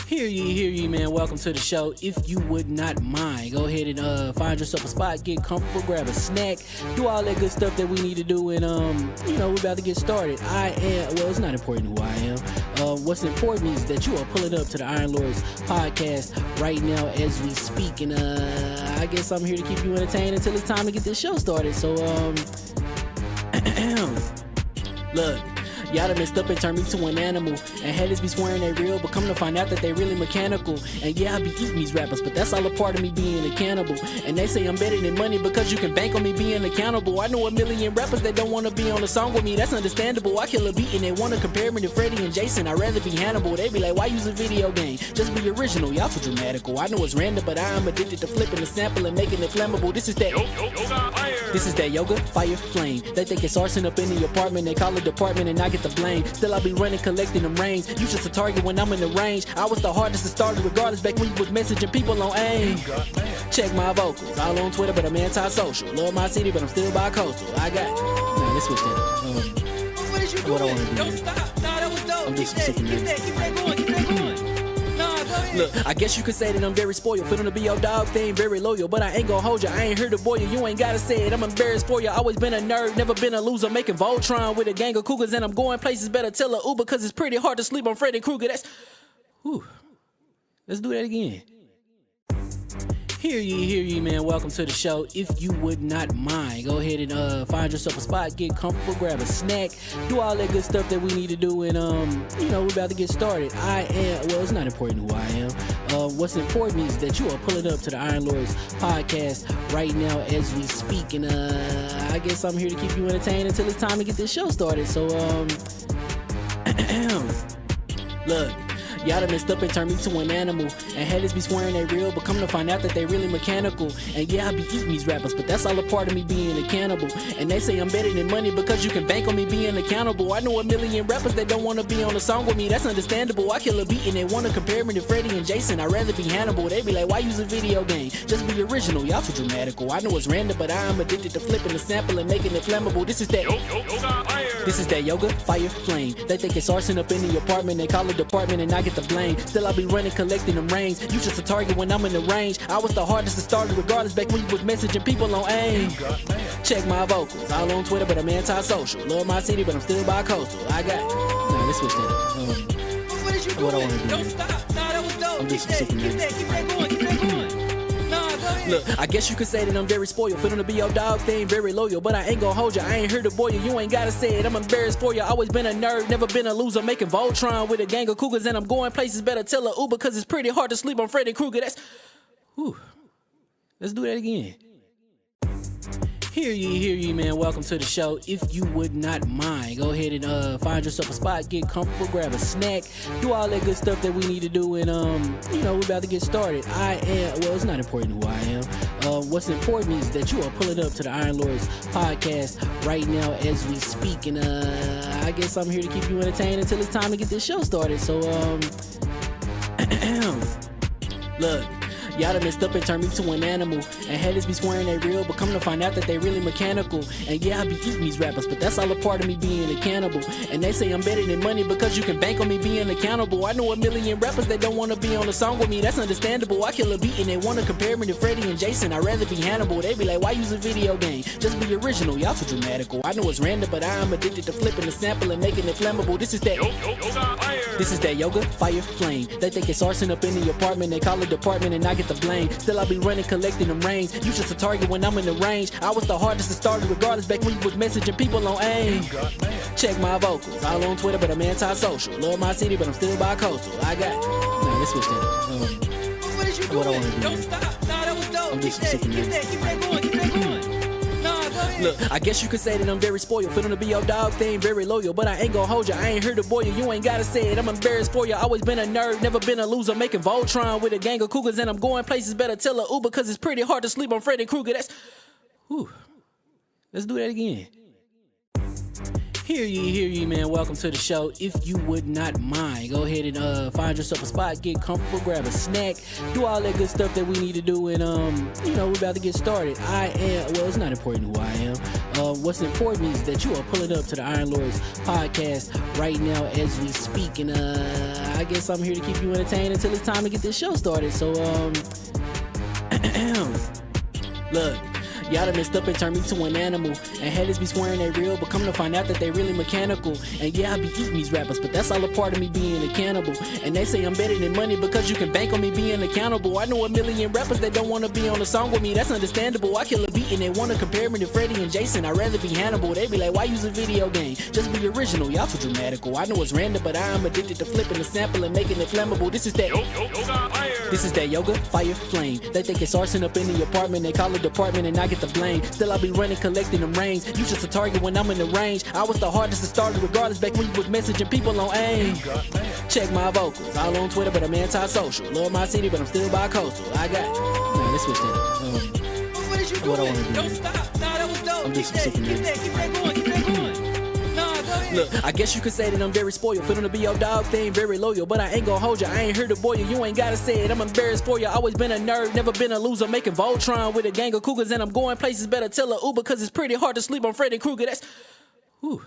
Hear ye, man. Welcome to the show. If you would not mind, go ahead and find yourself a spot, get comfortable, grab a snack, do all that good stuff that we need to do, and we're about to get started. It's not important who I am. What's important is that you are pulling up to the Iron Lords podcast right now as we speak, and I guess I'm here to keep you entertained until it's time to get this show started. So look. Y'all done messed up and turned me to an animal. And haters be swearing they real, but come to find out that they really mechanical. And yeah, I be eating these rappers, but that's all a part of me being a cannibal. And they say I'm better than money because you can bank on me being accountable. I know a million rappers that don't wanna be on a song with me, that's understandable. I kill a beat and they wanna compare me to Freddie and Jason. I'd rather be Hannibal. They be like, why use a video game? Just be original, y'all too dramatical. I know it's random, but I'm addicted to flipping the sample and making it flammable. This is that yoga, fire, flame. They think it's arson up in the apartment, they call it department and I get the blame. Still I be running, collecting them rains. You just a target when I'm in the range. I was the hardest to start regardless back when you was messaging people on AIM. Check my vocals, all on Twitter but I'm anti-social. Love my city but I'm still bi-coastal. I got nah, let's switch that up. What is you doing? What I wanna do? Don't stop. Nah, that was dope. I'm just Keep that going. Nah, go ahead. Look, I guess you could say that I'm very spoiled. For them to be your dogs, they ain't very loyal. But I ain't gon' hold ya, I ain't here to boil you. You ain't gotta say it, I'm embarrassed for ya. Always been a nerd, never been a loser. Making Voltron with a gang of cougars. And I'm going places, better tell a Uber. Cause it's pretty hard to sleep on Freddy Krueger. Let's do that again. Hear ye, man. Welcome to the show. If you would not mind, go ahead and find yourself a spot, get comfortable, grab a snack, do all that good stuff that we need to do, and we're about to get started. It's not important who I am. What's important is that you are pulling up to the Iron Lords podcast right now as we speak, and I guess I'm here to keep you entertained until it's time to get this show started. So look. Y'all done messed up and turned me to an animal. And haters be swearing they real, but come to find out that they really mechanical. And yeah, I be eating these rappers, but that's all a part of me being a cannibal. And they say I'm better than money because you can bank on me being accountable. I know a million rappers that don't wanna be on a song with me, that's understandable. I kill a beat and they wanna compare me to Freddie and Jason. I'd rather be Hannibal. They be like, why use a video game? Just be original, y'all too dramatical. I know it's random, but I'm addicted to flipping the sample and making it flammable. This is that yoga, fire, flame. They think it's arson up in the apartment, they call it department and I get the blame. Still I be running, collecting them rains. You just a target when I'm in the range. I was the hardest to start regardless back when you was messaging people on AIM. Check my vocals, all on Twitter but I'm anti-social. Love my city but I'm still bi-coastal. I got nah, let's switch that up. What is you doing? What I wanna do? Don't stop. Nah, that was dope. I'm just Keep that going. Nah, go ahead. Look, I guess you could say that I'm very spoiled. For them to be your dogs, they ain't very loyal. But I ain't gon' hold ya, I ain't here to boil you. You ain't gotta say it, I'm embarrassed for ya. Always been a nerd, never been a loser. Making Voltron with a gang of cougars. And I'm going places, better tell a Uber. Cause it's pretty hard to sleep on Freddy Krueger. Let's do that again. Hear ye, man. Welcome to the show. If you would not mind, go ahead and find yourself a spot, get comfortable, grab a snack, do all that good stuff that we need to do, and we're about to get started. It's not important who I am. What's important is that you are pulling up to the Iron Lords podcast right now as we speak, and I guess I'm here to keep you entertained until it's time to get this show started. So look. Y'all done messed up and turned me to an animal. And haters be swearing they real, but come to find out that they really mechanical. And yeah, I be eating these rappers, but that's all a part of me being a cannibal. And they say I'm better than money because you can bank on me being accountable. I know a million rappers that don't wanna be on a song with me, that's understandable. I kill a beat and they wanna compare me to Freddie and Jason. I'd rather be Hannibal. They be like, why use a video game? Just be original, y'all too dramatical. I know it's random, but I'm addicted to flipping the sample and making it flammable. This is that yoga, fire, flame. They think it's arson up in the apartment, they call it department and I get the blame. Still I be running, collecting them rains. You just a target when I'm in the range. I was the hardest to start regardless back when you was messaging people on AIM. Check my vocals, all on Twitter but I'm anti-social. Love my city but I'm still bi-coastal. I got nah, let's switch that up. What is you doing? What I wanna do? Don't stop. Nah, that was dope. I'm just Keep that going. Nah, go ahead. Look, I guess you could say that I'm very spoiled. For them to be your dogs, they ain't very loyal. But I ain't gon' hold ya, I ain't here to boil you. You ain't gotta say it, I'm embarrassed for ya. Always been a nerd, never been a loser. Making Voltron with a gang of cougars. And I'm going places, better tell a Uber. Cause it's pretty hard to sleep on Freddy Krueger. Let's do that again. Hear ye, man. Welcome to the show. If you would not mind, go ahead and find yourself a spot, get comfortable, grab a snack, do all that good stuff that we need to do, and we're about to get started. It's not important who I am. What's important is that you are pulling up to the Iron Lords podcast right now as we speak, and I guess I'm here to keep you entertained until it's time to get this show started. So, look. Y'all done messed up and turned me to an animal. And haters be swearing they real, but come to find out that they really mechanical. And yeah, I be eating these rappers, but that's all a part of me being a cannibal. And they say I'm better than money because you can bank on me being accountable. I know a million rappers that don't wanna be on a song with me, that's understandable. I kill a beat and they wanna compare me to Freddie and Jason. I'd rather be Hannibal. They be like, why use a video game? Just be original, y'all too dramatical. I know it's random, but I am addicted to flipping the sample and making it flammable. This is that yoga, fire, flame. They think it's arson up in the apartment, they call it department and I get the blame. Still I be running, collecting them rains. You just a target when I'm in the range. I was the hardest to start regardless back when you was messaging people on AIM. Check my vocals, all on Twitter but I'm anti-social. Love my city but I'm still bi-coastal. I got, man, let's switch that up. What is you doing? What I wanna do? Don't stop. Nah, that was dope. I'm Keep just that super going. Keep that going. Nah, go ahead. Look, I guess you could say that I'm very spoiled. For them to be your dogs, they ain't very loyal. But I ain't gon' hold you, I ain't here to boil you. You ain't gotta say it, I'm embarrassed for you. Always been a nerd, never been a loser. Making Voltron with a gang of cougars. And I'm going places, better tell a Uber. Cause it's pretty hard to sleep on Freddy Krueger. That's, whew.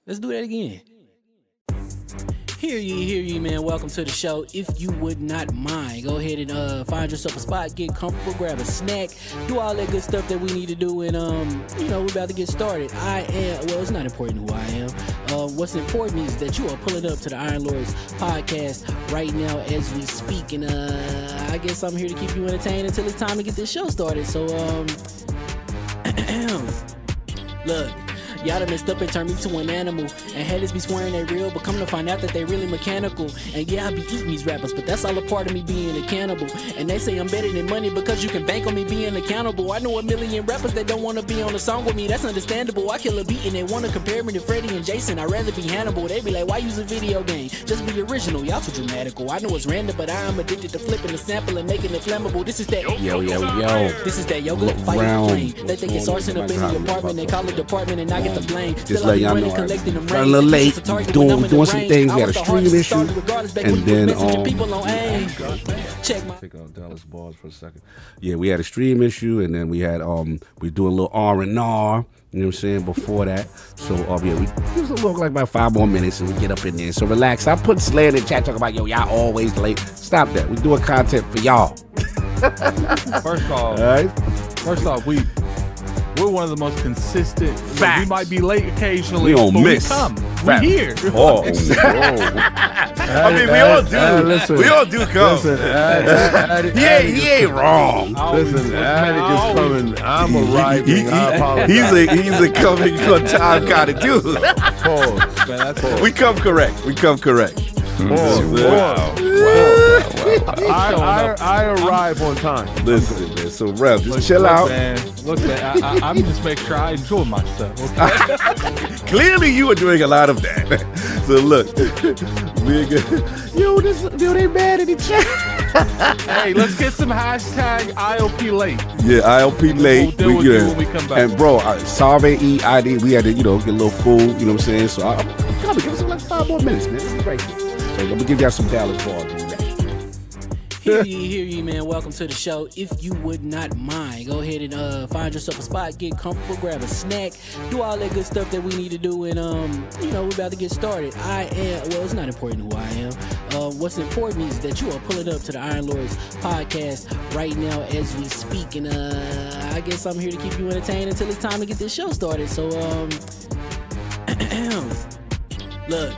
Let's do that again. Hear ye, man. Welcome to the show. If you would not mind, go ahead and find yourself a spot, get comfortable, grab a snack, do all that good stuff that we need to do, and we're about to get started. It's not important who I am. What's important is that you are pulling up to the Iron Lords podcast right now as we speak, and I guess I'm here to keep you entertained until it's time to get this show started. So, look. Y'all done messed up and turned me to an animal. And haters be swearing they real, but come to find out that they really mechanical. And yeah, I be eating these rappers, but that's all a part of me being a cannibal. And they say I'm better than money because you can bank on me being accountable. I know a million rappers that don't wanna be on a song with me, that's understandable. I kill a beat and they wanna compare me to Freddie and Jason. I'd rather be Hannibal. They be like, why use a video game? Just be original, y'all too dramatical. I know it's random, but I am addicted to flipping the sample and making it flammable. This is that Yo. This is that yoga, fire, flame. They think it's arson up in the apartment, they call it department and I get the blame. Just let y'all know, I'm a little late, doing some things, we got a stream issue, and then, take out Dallas Bars for a second. Yeah, we had a stream issue, and then we had, we doing a little R&R, you know what I'm saying, before that. So, we just look like about 5 more minutes, and we get up in there. So relax. I put Slate in the chat talking about, y'all always late. Stop that. We doing content for y'all. First off, we're one of the most consistent. Facts. We might be late occasionally. We don't miss. We come. Facts. We here. Oh. I mean, we all do. Listen, we all do come. Listen, He ain't wrong. Listen, Addict is coming. I'm arriving. I apologize. He's a coming on time kind of dude. Pause. Man, that's pause. We come correct. Pause. Wow. I arrive on time. Listen, man. So, Rev, just chill out. Look, man, I'm just making sure I enjoy myself. Okay? Clearly, you are doing a lot of that. So, look. They mad in the chat. Hey, let's get some hashtag ILP late. Yeah, ILP late. We'll deal with you when we come back. And, bro, Salve EID, we had to, get a little food, you know what I'm saying? So, I'm coming. Give us like 5 more minutes, man. We'll be right here. So, I'm going to give y'all some Dallas Bars. Hear ye, man. Welcome to the show. If you would not mind, go ahead and find yourself a spot, get comfortable, grab a snack, do all that good stuff that we need to do, and we're about to get started. It's not important who I am. What's important is that you are pulling up to the Iron Lords podcast right now as we speak, and I guess I'm here to keep you entertained until it's time to get this show started. So, look.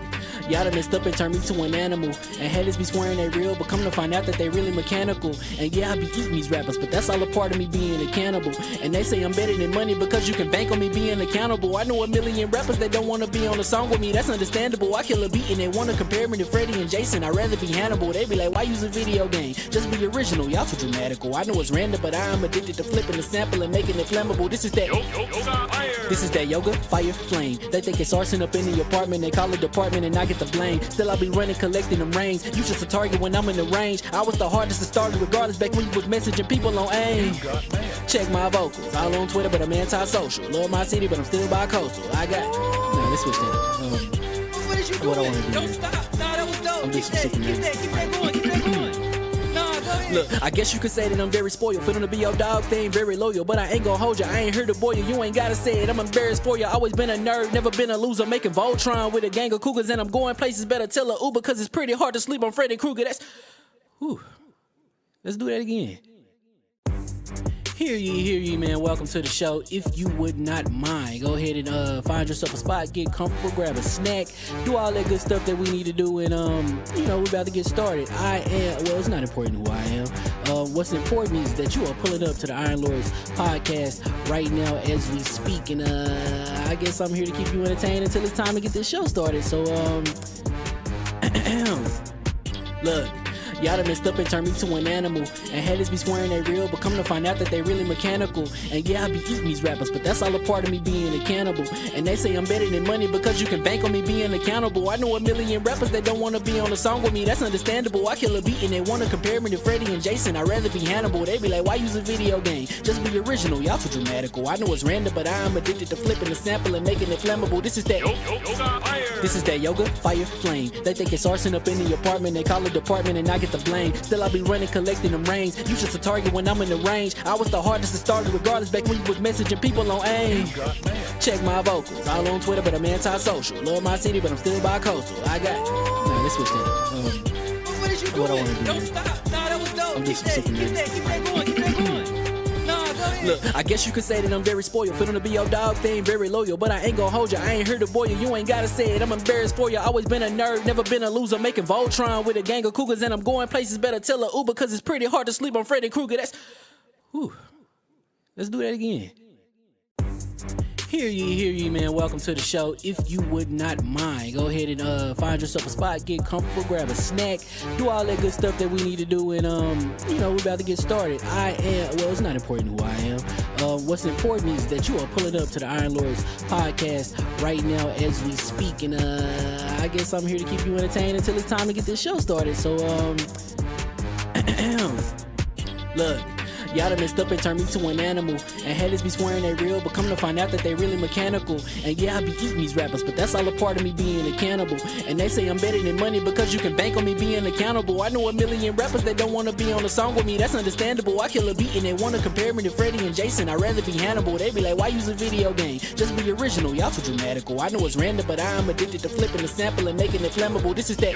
Y'all done messed up and turned me to an animal. And haters be swearing they real, but come to find out that they really mechanical. And yeah, I be eating these rappers, but that's all a part of me being a cannibal. And they say I'm better than money because you can bank on me being accountable. I know a million rappers that don't wanna be on a song with me, that's understandable. I kill a beat and they wanna compare me to Freddie and Jason. I'd rather be Hannibal. They be like, why use a video game? Just be original, y'all too dramatical. I know it's random, but I am addicted to flipping the sample and making it flammable. This is that yoga, fire, flame. They think it's arson up in the apartment, they call it department and I get the blame. Still I be running, collecting them rains. You just a target when I'm in the range. I was the hardest to start regardless back when you was messaging people on AIM. Check my vocals, all on Twitter but I'm anti-social. Love my city but I'm still bi-coastal. I got, let's switch that up. What is you doing? What I wanna do? Don't stop. Nah, that was dope. I'm Keep just that super going. Nah, go ahead. Look, I guess you could say that I'm very spoiled. For them to be your dogs, they ain't very loyal. But I ain't gonna hold you, I ain't here to boil you. You ain't gotta say it, I'm embarrassed for you. Always been a nerd, never been a loser. Making Voltron with a gang of cougars. And I'm going places, better tell a Uber. Cause it's pretty hard to sleep on Freddy Krueger. Whew. Let's do that again. Hear ye, man. Welcome to the show. If you would not mind, go ahead and find yourself a spot, get comfortable, grab a snack, do all that good stuff that we need to do, and we're about to get started. It's not important who I am. What's important is that you are pulling up to the Iron Lords podcast right now as we speak, and I guess I'm here to keep you entertained until it's time to get this show started. So look. Y'all done messed up and turned me to an animal. And haters be swearing they real, but come to find out that they really mechanical. And yeah, I be eating these rappers, but that's all a part of me being a cannibal. And they say I'm better than money because you can bank on me being accountable. I know a million rappers that don't wanna be on a song with me, that's understandable. I kill a beat and they wanna compare me to Freddie and Jason. I'd rather be Hannibal. They be like, why use a video game? Just be original, y'all too dramatical. I know it's random, but I am addicted to flipping the sample and making it flammable. This is that yoga, fire, flame. They think it's arson up in the apartment, they call it department and I get the blame. Still I be running, collecting them rains. You just a target when I'm in the range. I was the hardest to start regardless back when you was messaging people on AIM. Check my vocals, all on Twitter, but I'm anti-social. Love my city, but I'm still bi-coastal. I got nah, let's switch that up. What is you doing? What I wanna do? Don't stop. Nah, that was dope. I'm just Keep that going. Keep that going. Nah, go ahead. Look, I guess you could say that I'm very spoiled. For them to be your dogs, they ain't very loyal. But I ain't gonna hold you, I ain't here to boil you. You ain't gotta say it, I'm embarrassed for you. Always been a nerd, never been a loser. Making Voltron with a gang of cougars. And I'm going places, better tell a Uber. Cause it's pretty hard to sleep on Freddy Krueger. Whew. Let's do that again. Hear ye, man. Welcome to the show. If you would not mind, go ahead and find yourself a spot, get comfortable, grab a snack, do all that good stuff that we need to do, and we're about to get started. It's not important who I am. What's important is that you are pulling up to the Iron Lords podcast right now as we speak, and I guess I'm here to keep you entertained until it's time to get this show started. So look. Y'all done messed up and turned me to an animal. And haters be swearing they real, but come to find out that they really mechanical. And yeah, I be eating these rappers, but that's all a part of me being a cannibal. And they say I'm better than money because you can bank on me being accountable. I know a million rappers that don't wanna be on a song with me, that's understandable. I kill a beat and they wanna compare me to Freddie and Jason. I'd rather be Hannibal. They be like, why use a video game? Just be original, y'all too dramatical. I know it's random, but I am addicted to flipping the sample and making it flammable. This is that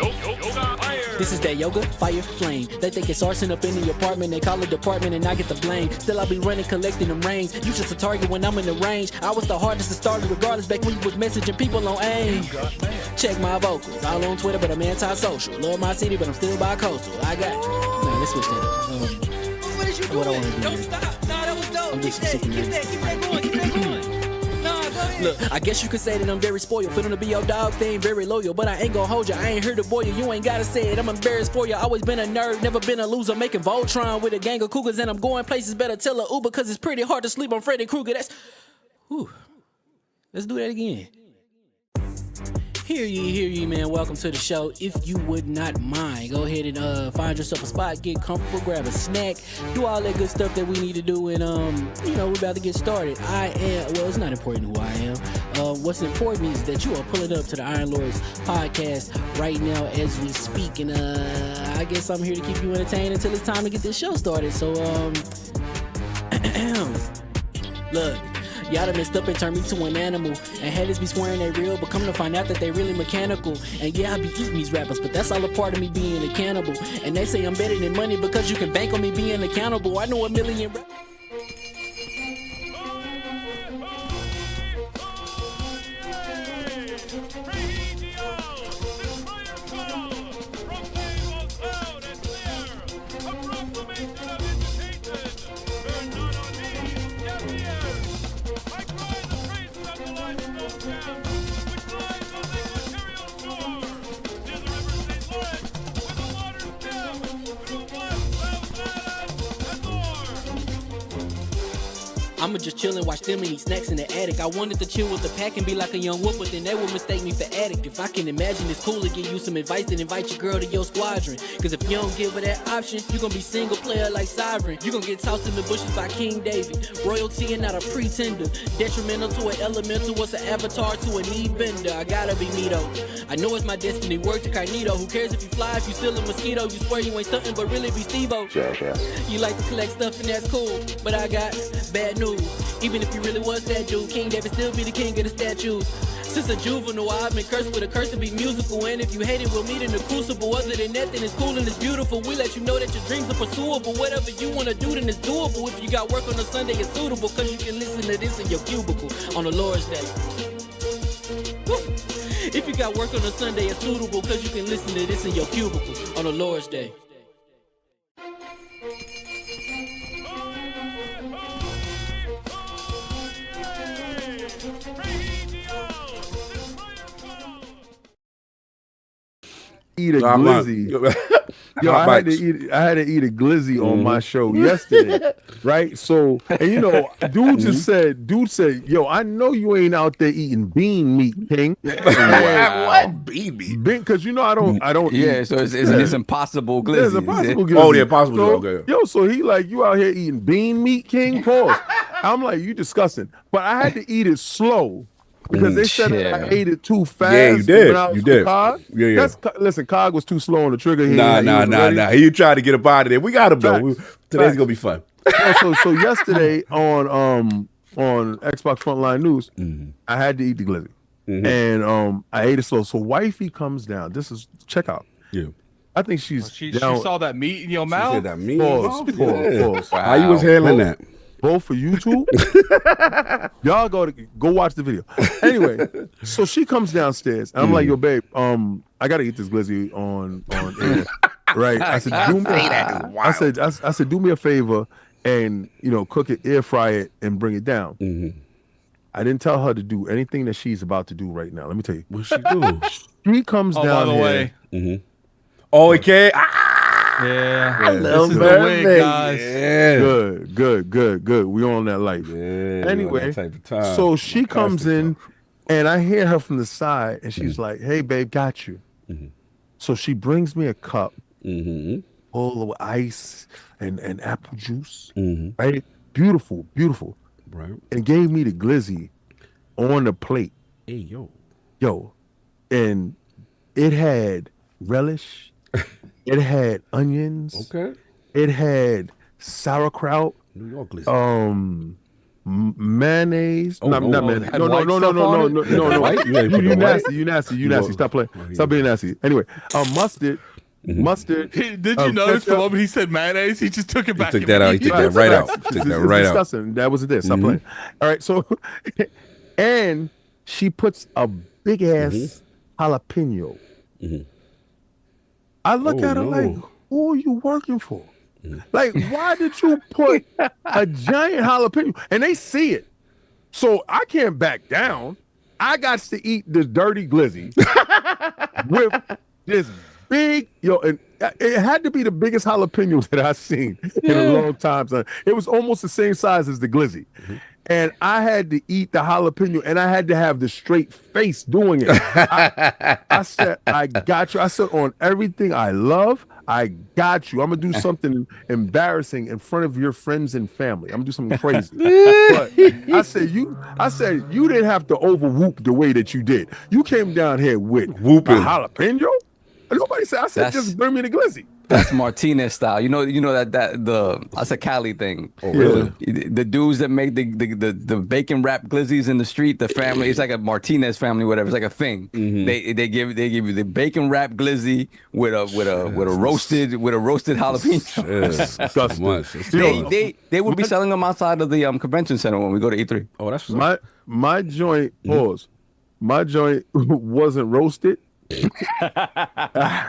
yoga, fire, flame. They think it's arson up in the apartment, they call it department and I get the blame. Still I be running, collecting them rains. You just a target when I'm in the range. I was the hardest to start regardless back when you was messaging people on AIM. Check my vocals, all on Twitter, but I'm anti-social. Love my city, but I'm still bi-coastal. I got nah, let's switch that up. What is you doing? What I wanna do? Don't stop. Nah, that was dope. I'm just Keep super that going. Keep that going. Nah, go ahead. Look, I guess you could say that I'm very spoiled. For them to be your dogs, they ain't very loyal. But I ain't gonna hold you, I ain't here to boil you. You ain't gotta say it, I'm embarrassed for you. Always been a nerd, never been a loser. Making Voltron with a gang of cougars. And I'm going places, better tell a Uber. Cause it's pretty hard to sleep on Freddy Krueger. Whew. Let's do that again. Hear ye, man. Welcome to the show. If you would not mind, go ahead and find yourself a spot, get comfortable, grab a snack, do all that good stuff that we need to do, and we're about to get started. It's not important who I am. What's important is that you are pulling up to the Iron Lords podcast right now as we speak, and I guess I'm here to keep you entertained until it's time to get this show started. So look. Y'all done messed up and turned me to an animal. And haters be swearing they real, but come to find out that they really mechanical. And yeah, I be eating these rappers, but that's all a part of me being a cannibal. And they say I'm better than money because you can bank on me being accountable. I know a million rappers. I'ma just chill and watch them and eat snacks in the attic. I wanted to chill with the pack and be like a young whoop, but then they would mistake me for addict. If I can imagine it's cool to give you some advice, then invite your girl to your squadron. Cause if you don't give her that option, you gon' be single player like Sovereign. You gon' get tossed in the bushes by King David. Royalty and not a pretender. Detrimental to an elemental, what's an avatar to a knee bender? I gotta be me though. I know it's my destiny, word to Carnito. Who cares if you fly, if you still a mosquito? You swear you ain't stunting, but really be Steve-O. You like to collect stuff and that's cool, but I got bad news. Even if you really was that dude, King David still be the king of the statues. Since a juvenile, I've been cursed with a curse to be musical. And if you hate it, we'll meet in the crucible. Other than that, then it's cool and it's beautiful. We let you know that your dreams are pursuable. Whatever you wanna do, then it's doable. If you got work on a Sunday, it's suitable. Cause you can listen to this in your cubicle on the Lord's Day. Woo. If you got work on a Sunday, it's suitable. Cause you can listen to this in your cubicle on the Lord's Day. Eat a glizzy. Yo, I had to eat a glizzy on my show yesterday, right? So, and you know, dude said, yo, I know you ain't out there eating bean meat, King. What bean meat? Because you know I don't. Yeah, eat. so it's impossible glizzy. It's impossible glizzy. Oh, the impossible. So, Okay. yo, so he like, you out here eating bean meat, King? Pause. I'm like, you disgusting. But I had to eat it slow. Because they said that I ate it too fast. Yeah, you did. When I was You did. Cog. Yeah. Listen, Cog was too slow on the trigger. Nah. He tried to get up out of there. We got him though. Today's gonna be fun. So yesterday on Xbox Frontline News, I had to eat the glizzy, and I ate it slow. So wifey comes down. Check out. Yeah. I think she's She down. saw that meat in your She mouth. said that meat. Pause. How you was handling that? Both for YouTube. Y'all go watch the video. Anyway, so she comes downstairs and I'm like, yo, babe, I gotta eat this glizzy on air. Right. I said, do me a favor and cook it, air fry it, and bring it down. I didn't tell her to do anything that she's about to do right now. Let me tell you. What she do? She comes down by the way. Oh, okay. Yeah. This is the wig, guys. Yeah. Good. We on that life. Yeah, anyway, that type of time. so she comes in and I hear her from the side and she's like, hey, babe, got you. So she brings me a cup full of ice and apple juice. Right? Beautiful. Right. And gave me the glizzy on the plate. Hey, Yo. And it had relish. It had onions. Okay. It had sauerkraut. New York glizzy. Mayonnaise. Oh, not no. mayonnaise. Had No. white stuff on it? White? You ain't put You no white? nasty. You nasty. Stop playing. Stop being nasty. Anyway, mustard. Did you notice the moment he said mayonnaise, he just took it back? took that out. He took that right out. Took that right out. Disgusting. That wasn't this. Stop playing. All right. So, and she puts a big ass jalapeno. I look at her like, who are you working for? Like, why did you put a giant jalapeno? And they see it. So I can't back down. I got to eat this dirty glizzy with this big, and it had to be the biggest jalapeno that I've seen in a long time. Son. It was almost the same size as the glizzy. And I had to eat the jalapeno, and I had to have the straight face doing it. I said, I got you. I said, on everything I love, I got you. I'm going to do something embarrassing in front of your friends and family. I'm going to do something crazy. But I said, you didn't have to over whoop the way that you did. You came down here with Whooping. a jalapeno. Nobody said, just bring me the glizzy. That's Martinez style. You know that's a Cali thing. Oh, really? The dudes that make the bacon wrap glizzies in the street, the family, it's like a Martinez family, whatever. It's like a thing. They give you the bacon wrap glizzy with a roasted jalapeno. They would be selling them outside of the convention center when we go to E3. Oh, that's my joint. Pause. My joint wasn't roasted.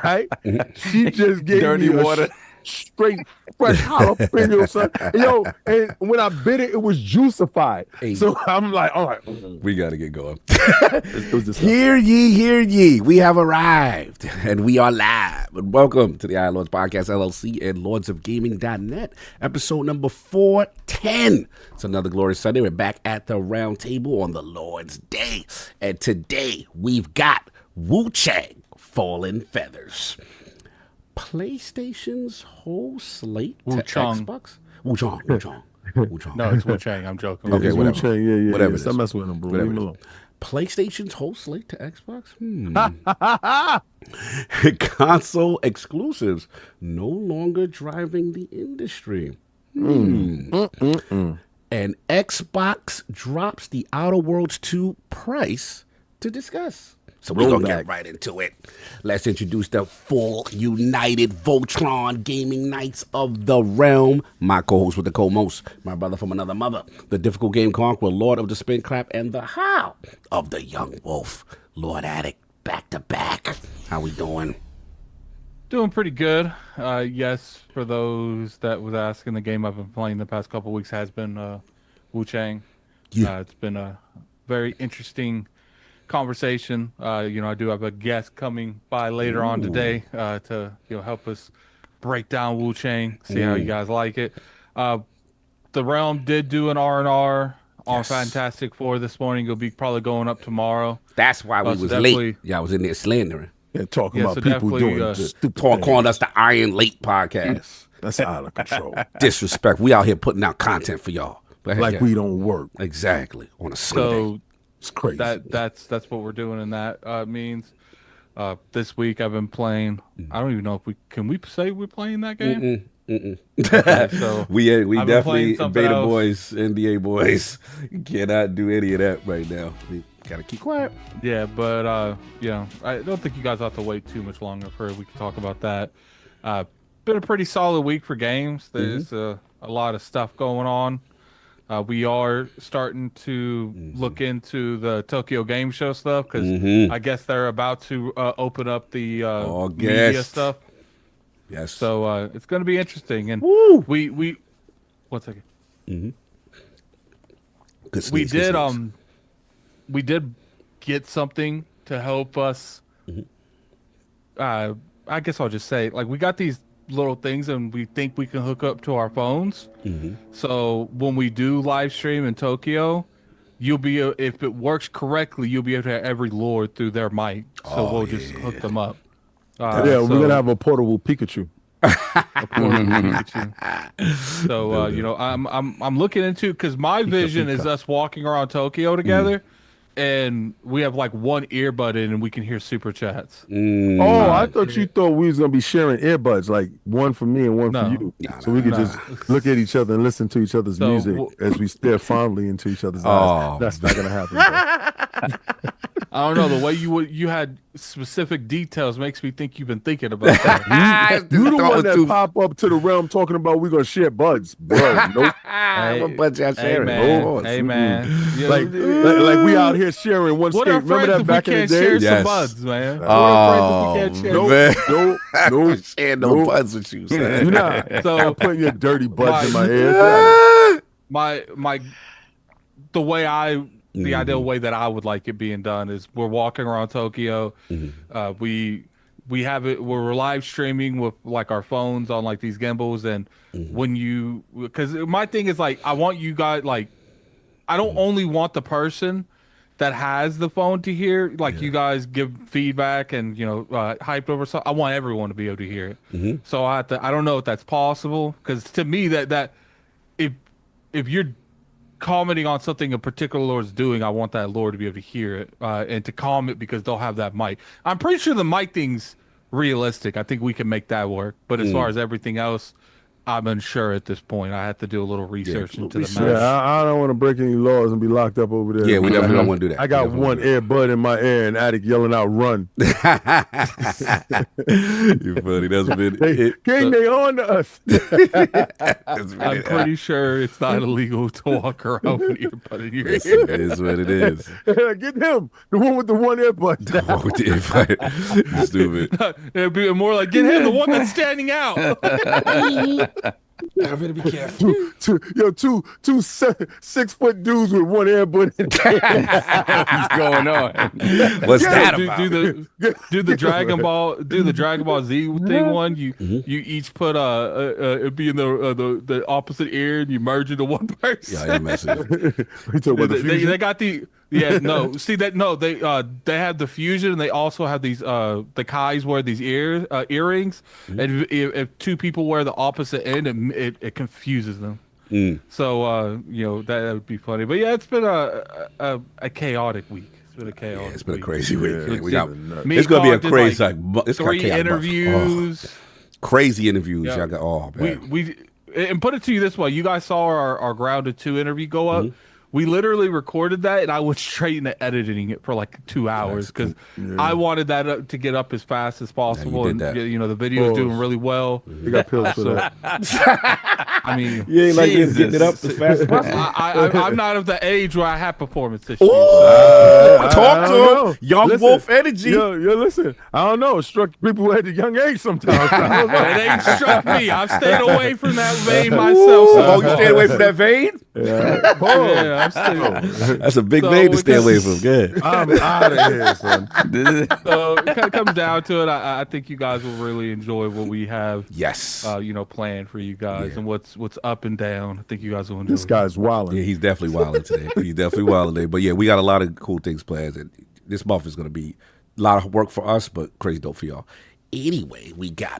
Right? She just gave Dirty me water. straight fresh jalapeno, son. Yo, and when I bit it, it was juicified. Hey. So I'm like, all right, We got to get going. it was just Hear ye, hear ye. We have arrived and we are live. And welcome to the iLords Podcast LLC and lordsofgaming.net, episode number 410. It's another glorious Sunday. We're back at the round table on the Lord's Day. And today we've got WuChang, Fallen Feathers. PlayStation's whole slate to WuChang. Xbox. WuChang. No, it's WuChang. I'm joking. Okay, it's whatever. WuChang, yeah. Whatever it Stop is. messing with him, bro. Whatever Leave it him is. alone. PlayStation's whole slate to Xbox? Console exclusives no longer driving the industry. And Xbox drops the Outer Worlds 2 price to discuss. So we're going to get right into it. Let's introduce the full United Voltron Gaming Knights of the Realm. My co-host with the co-most, my brother from another mother, the difficult game conqueror, Lord of the Spin Crap, and the How of the Young Wolf, Lord Addict, back to back. How we doing? Doing pretty good. Yes, for those that was asking, the game I've been playing the past couple weeks has been WuChang. Yeah. It's been a very interesting conversation. I do have a guest coming by later on today to help us break down WuChang, see how you guys like it. The Realm did do an R&R on Fantastic Four this morning. It'll be probably going up tomorrow. That's why we So was definitely- late. Yeah, I was in there slandering. Yeah, talking Yeah, about so people definitely, doing stupid Calling things. us the Iron Late podcast. That's out of control. Disrespect. We out here putting out content for y'all. But Like yeah. we don't work. Exactly. On a Sunday. So It's crazy. that's what we're doing, and that means this week I've been playing. I don't even know if we say we're playing that game. Okay, so we I've been definitely playing something beta else. boys, NBA boys cannot do any of that right now. We gotta keep quiet. Yeah, but I don't think you guys have to wait too much longer for we can talk about that. Been a pretty solid week for games. There's a lot of stuff going on. We are starting to look into the Tokyo Game Show stuff because I guess they're about to open up the media August. stuff. Yes. So it's going to be interesting. And Woo! we 1 second. Good We sneeze, good did sneeze. we did get something to help us. I guess I'll just say, like, we got these little things and we think we can hook up to our phones. So when we do live stream in Tokyo, you'll be if it works correctly, you'll be able to have every lord through their mic. So we'll just hook them up. yeah, we're gonna have a portable Pikachu. So I'm looking into, because my vision is us walking around Tokyo together, and we have like one earbud in, and we can hear super chats. Oh, I thought you thought we was gonna be sharing earbuds, like one for me and one No. for you, so we could just look at each other and listen to each other's So, music as we stare fondly into each other's eyes. That's not gonna happen. Bro. I don't know, the way you had specific details makes me think you've been thinking about that. You the one that pop up to the realm talking about we're gonna share buds, bro. Nope. What buds y'all Hey sharing? man, Oh, hey man. You like know, we out here sharing one what skate. are Remember friends that if back we in the can't share day? Yes. some buds, man? What Oh, are friends if we can't share? man. Nope. Sharing no Nope. buds with you. Son. You're not. So Stop putting your dirty buds in my ear. The ideal way that I would like it being done is we're walking around Tokyo. We have it. We're live streaming with like our phones on like these gimbals, and because my thing is like I want you guys like I don't only want the person that has the phone to hear like you guys give feedback and hyped over stuff. I want everyone to be able to hear it. So I don't know if that's possible, because to me that if you're commenting on something a particular lord's doing, I want that lord to be able to hear it and to comment, because they'll have that mic. I'm pretty sure the mic thing's realistic. I think we can make that work. But as far as everything else, I'm unsure at this point. I have to do a little research into the research. match. Yeah, I don't want to break any laws and be locked up over there. Yeah, we definitely don't want to do that. I got one earbud in my ear and Attic yelling out, "Run!" You funny. That's been it. King, they on to us. I'm pretty sure it's not illegal to walk around with your earbud in your ear. It is what it is. Get him, the one with the one earbud. Oh, the stupid. It'd be more like, get him, the one that's standing out. I better be careful. Two 6-foot dudes with one earbud. What's going on? What's that about? Do the Dragon Ball Z thing one. You each put it'd be in the opposite ear and you merge into one person. Yeah, I am messing. They got the they have the fusion and they also have these the Kais wear these earrings, and if two people wear the opposite end, it confuses them. So that would be funny. But yeah, it's been a chaotic week. It's been a chaotic. Yeah, it's been a crazy week. Yeah, It's gonna be a crazy like 3 interviews. Crazy interviews. Yeah. Y'all got man. We and put it to you this way: you guys saw our Grounded 2 interview go up. We literally recorded that, and I went straight into editing it for like 2 hours because I wanted that to get up as fast as possible. And the video is doing really well. You got pills for that. I mean, You ain't like getting it up as fast as possible. I'm not of the age where I have performance issues. Talk to him. Young wolf energy. Yo, listen. I don't know. It struck people at a young age sometimes. It ain't struck me. I've stayed away from that vein myself. Oh, you stayed away from that vein? Yeah, I'm staying. That's a big vein to stay away from. Good. I'm out of here, son. So it kind of comes down to it. I think you guys will really enjoy what we have. Yes. Planned for you guys and what's up and down. I think you guys will enjoy. This guy's wilding. Yeah, he's definitely wilding today. He's definitely wilding today. But yeah, we got a lot of cool things planned. And this month is going to be a lot of work for us, but crazy dope for y'all. Anyway,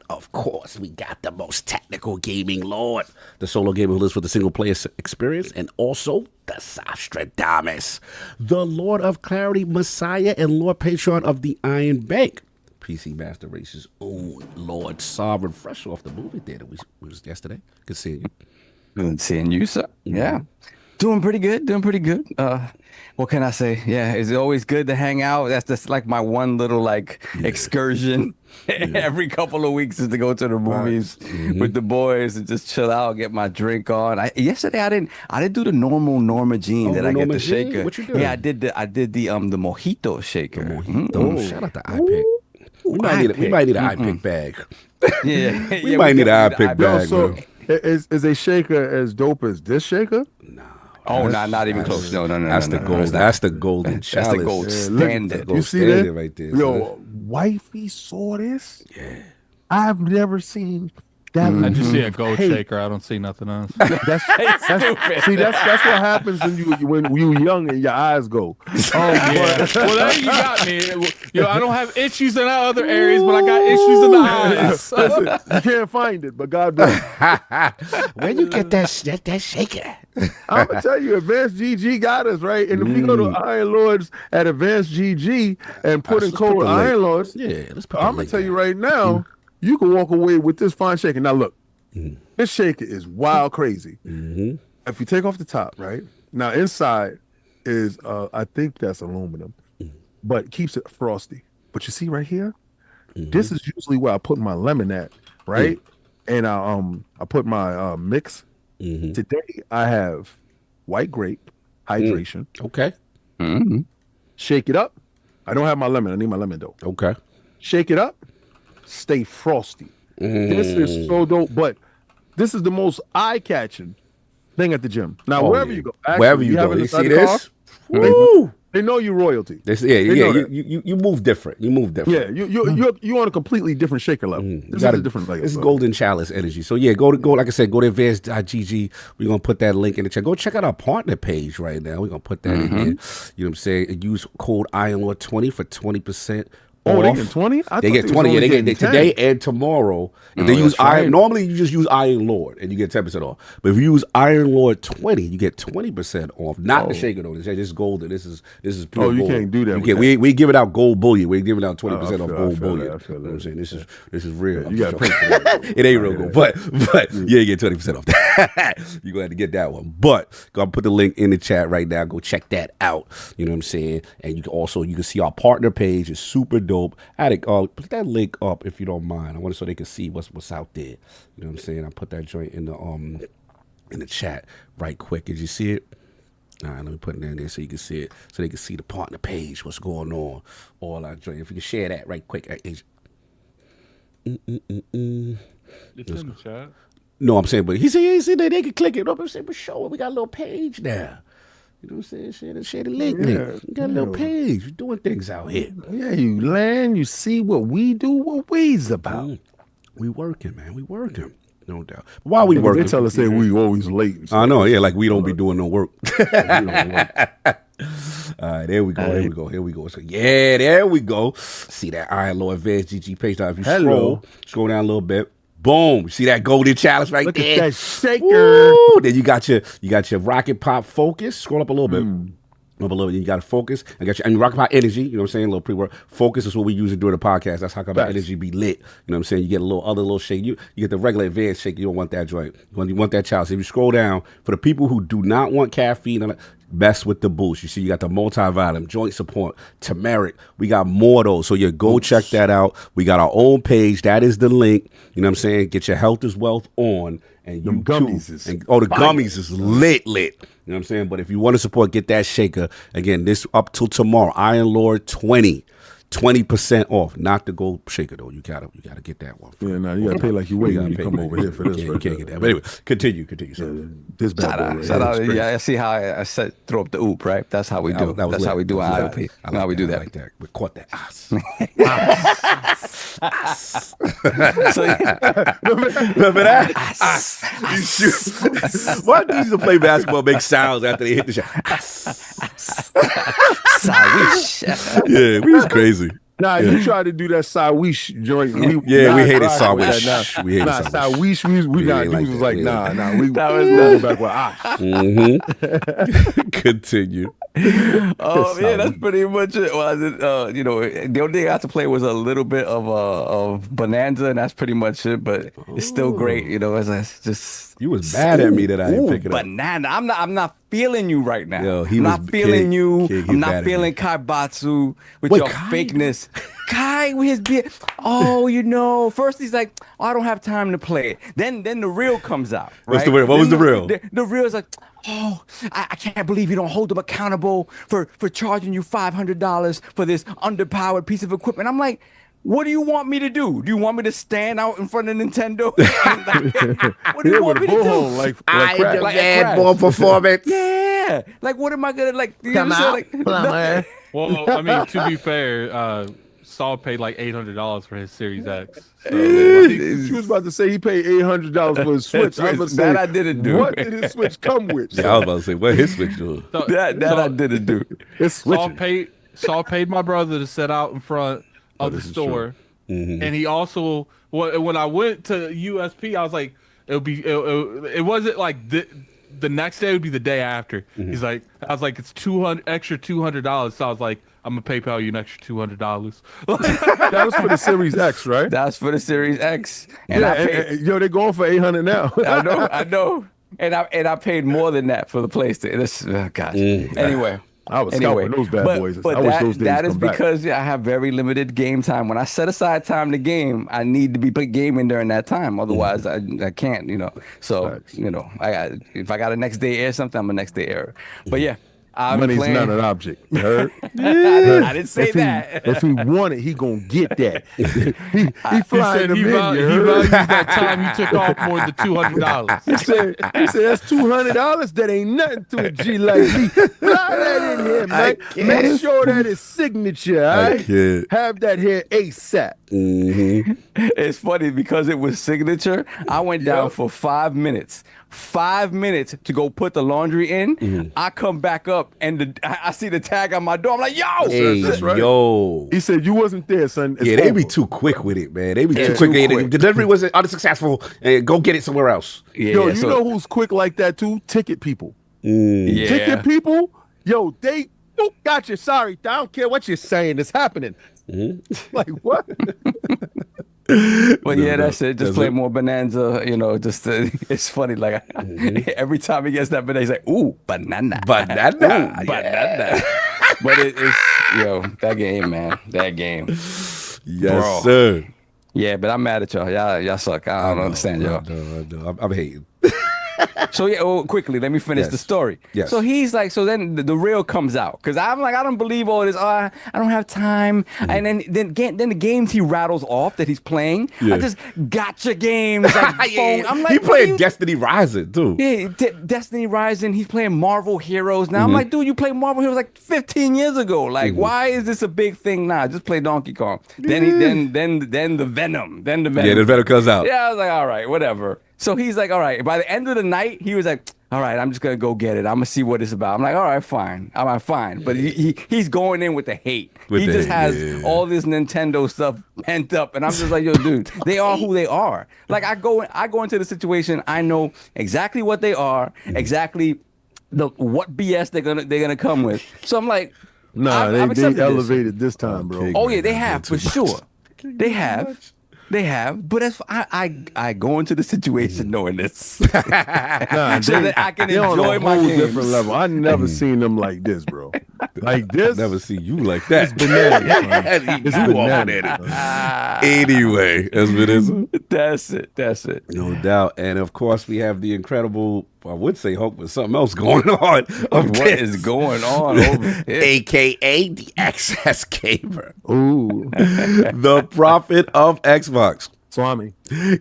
of course, we got the most technical gaming lord, the solo gamer who lives for the single player experience, and also the Sostradamus, the Lord of Clarity, Messiah, and Lord Patron of the Iron Bank. PC Master Race's own Lord Sovereign, fresh off the movie theater. We was yesterday. Good seeing you. Good seeing you, sir. Yeah. Doing pretty good. What can I say? Yeah, it's always good to hang out. That's just like my one little excursion every couple of weeks is to go to the movies with the boys and just chill out, get my drink on. Yesterday I didn't do the normal Norma Jean that I get the shaker. What you doing? Yeah, I did the mojito shaker. Shout out to iPick. We might need an iPick bag. Yeah, we might need an iPick bag. So is a shaker as dope as this shaker? No. Oh, not even close. No. That's the gold. That's the golden chalice. That's the gold standard. You see that right there? Yo, wifey saw this. Yeah, I've never seen that. I just see a gold shaker. I don't see nothing else. That's what happens when you young and your eyes go. Oh yeah. Well, there you got me. I don't have issues in other areas, but I got issues in the eyes. Listen, you can't find it, but God bless. Where you get that shaker? I'm gonna tell you, Advanced GG got us right. And if you go to Iron Lords at Advanced GG and put in code Iron Lords, I'm gonna tell you right now, you can walk away with this fine shaker. Now look, this shaker is wild crazy. If you take off the top, right now inside is I think that's aluminum, but keeps it frosty. But you see right here, this is usually where I put my lemon at, right? And I put my mix. Today I have white grape hydration. Okay. Shake it up. I don't have my lemon. I need my lemon though. Okay. Shake it up. Stay frosty. This is so dope. But this is the most eye-catching thing at the gym. Now wherever you go, wherever you go, you see this? Woo! They know you royalty. You move different. You move different. Yeah, you're on a completely different shaker level. This is a different level. It's golden chalice energy. So yeah, go like I said, go to advanced.gg. We're gonna put that link in the chat. Go check out our partner page right now. We're gonna put that in there. You know what I'm saying? Use code ILP20 for 20% Oh, they off. get 20? They get 20. Yeah, they get today and tomorrow. If they use Iron, normally you just use Iron Lord and you get 10% off. But if you use Iron Lord 20, you get 20% off. Not the shaker though. This is golden. This is pure gold. You can't do that. We give it out gold bullion. We're giving out 20% off gold bullion. I feel You know what I'm saying? This is real. You got to pay for that. It ain't real gold, but yeah, you get 20% off that. You're going to have to get that one. But go put the link in the chat right now. Go check that out. You know what I'm saying? And you can see our partner page. It's super dope. Put that link up if you don't mind. I want so they can see what's out there. You know what I'm saying? I put that joint in the chat right quick. Did you see it? All right, let me put it in there so you can see it. So they can see the partner page, what's going on. All our joint. If you can share that right quick. It's in the chat. No, I'm saying, but he said they can click it up and say, but show it. We got a little page now. You know what I'm saying? Share the link. Yeah, We got a little page. We're doing things out here. Yeah, you land, you see what we do, what we's about. We working, man. We working. No doubt. Why we working? They tell us that we always late. I know, yeah, like we don't be doing no work. All right, there we go. Here we go. So yeah, there we go. See that Iron Lord Advanced GG page. Now if you scroll down a little bit. Boom! See that golden chalice right Look there. Look at that shaker. Woo! Then you got your Rocket Pop Focus. Scroll up a little bit. Up a little bit. You got to focus. And Rocket Pop Energy. You know what I'm saying? A little pre-work. Focus is what we use during the podcast. That's how come our energy be lit. You know what I'm saying? You get a little shake. You get the regular advanced shake. You don't want that joint. You want that chalice. If you scroll down, for the people who do not want caffeine, best with the boost. You see, you got the multivitamin, joint support, turmeric. We got more of those. So go check that out. We got our own page. That is the link. You know what I'm saying? Get your health is wealth on. And them gummies is the gummies is lit. You know what I'm saying? But if you want to support, get that shaker. Again, this up till tomorrow. Iron Lord 20% off. Not the gold shaker though. You gotta get that one. Yeah, no, you gotta pay like you wait when you come over here for this. You can't get that. But anyway, continue. So. This bad boy. Shout out. Yeah, I see how I said throw up the oop, right? That's how we do. That's how we do our ILP. How we do that. Like that. We caught that. So, remember that? Why do you used to play basketball make sounds after they hit the shot? Yeah, we was crazy. Nah, you tried to do that Sawish joint. We hated Sawish. We hated Sawish. We not. He was like, nah. We that was back with Continue. Oh yeah, that's pretty much it. Well, the only thing I had to play was a little bit of Bonanza, and that's pretty much it. But it's still great, It's just you was mad at me that I didn't pick it up. Banana. I'm not feeling you right now. Yo, I'm not feeling you. I'm not feeling Kaibatsu with your fakeness. Kai with his beard. Oh, first he's like, I don't have time to play it. Then the real comes out. Right? What's the real? What was the real? The real is like, I can't believe you don't hold them accountable for charging you $500 for this underpowered piece of equipment. I'm like, what do you want me to do? Do you want me to stand out in front of Nintendo? What do you want me to do? I demand more performance. Yeah. Like, what am I going to, come out? Well, I mean, to be fair, Saul paid like $800 for his Series X. So. She was about to say he paid $800 for his Switch. I was that I didn't do. What did his Switch come with? Yeah, I was about to say, what his Switch doing? So, that I didn't do. Saul paid my brother to set out in front of the store, and he also when I went to USP, I was like, it wasn't like the next day would be the day after. He's like, I was like, it's extra $200. So I was like, I'm gonna PayPal you an extra $200. That was for the Series X, right? That was for the Series X. And they're going for $800 now. I know. And I paid more than that for the PlayStation. Gosh. Anyway. I was scalping those bad boys. But I wish those days that is come back. because I have very limited game time. When I set aside time to game, I need to be gaming during that time. Otherwise, I can't. So if I got a next day air something, I'm a next day error. But yeah. Money's not an object. You heard? I didn't say that. If he want it, he gonna get that. he flying them in. He values that time you took off more than $200. He said that's $200. That ain't nothing to a G like me. Fly that in here, man. Make sure that is signature. All right? Have that here ASAP. It's funny because it was signature. I went down for 5 minutes. 5 minutes to go put the laundry in. I come back up and I see the tag on my door. I'm like, yo! Hey, That's right. yo. He said you wasn't there, son. It's Yeah, they be over. too quick with it, man. They be too too quick. quick. Delivery was unsuccessful. And go get it somewhere else. Yo, you know who's quick like that too? Ticket people. Yeah. Ticket people, yo, they got you. Sorry, I don't care what you're saying. It's happening. Like what? But yeah, that's it. Just play more Bonanza. You know, just it's funny. Like every time he gets that banana, he's like, "Ooh, banana, Banana, Ooh, banana." But it's that game, man, that game. Yes, sir. Yeah, but I'm mad at y'all. Y'all suck. I don't understand y'all. No, I'm hating. So quickly, let me finish the story. Yes. So he's like, so then the real comes out because I'm like, I don't believe all this. I don't have time. And then the games he rattles off that he's playing, I just gotcha games. Like phone. I'm like, he played Destiny Rising too. Yeah, Destiny Rising. He's playing Marvel Heroes now. I'm like, dude, you played Marvel Heroes like 15 years ago. Like, why is this a big thing now? Just play Donkey Kong. Then the Venom. Then the Venom. Yeah, the Venom comes out. Yeah, I was like, all right, whatever. So he's like, all right. By the end of the night, he was like, all right, I'm just gonna go get it. I'm gonna see what it's about. I'm like, all right, fine. I'm like, fine. But he's going in with the hate. He just has all this Nintendo stuff pent up, and I'm just like, yo, dude, they are who they are. Like I go into the situation. I know exactly what they are, exactly what BS they're gonna come with. So I'm like, Nah, I've they accepted elevated this time, bro. Oh yeah, they have for sure. They have. They have, but I go into the situation knowing this, Nah, so that I can they on enjoy a my whole games. different level. I never seen them like this, bro. Like this. Never see you like that. It's bananas, man. It's You bananas. Anyway, that's what it is. That's it. No doubt. And of course, we have the incredible, I would say Hulk, but something else going on. What is going on over here? AKA the Excess Gamer, Ooh, the prophet of Xbox, Swami.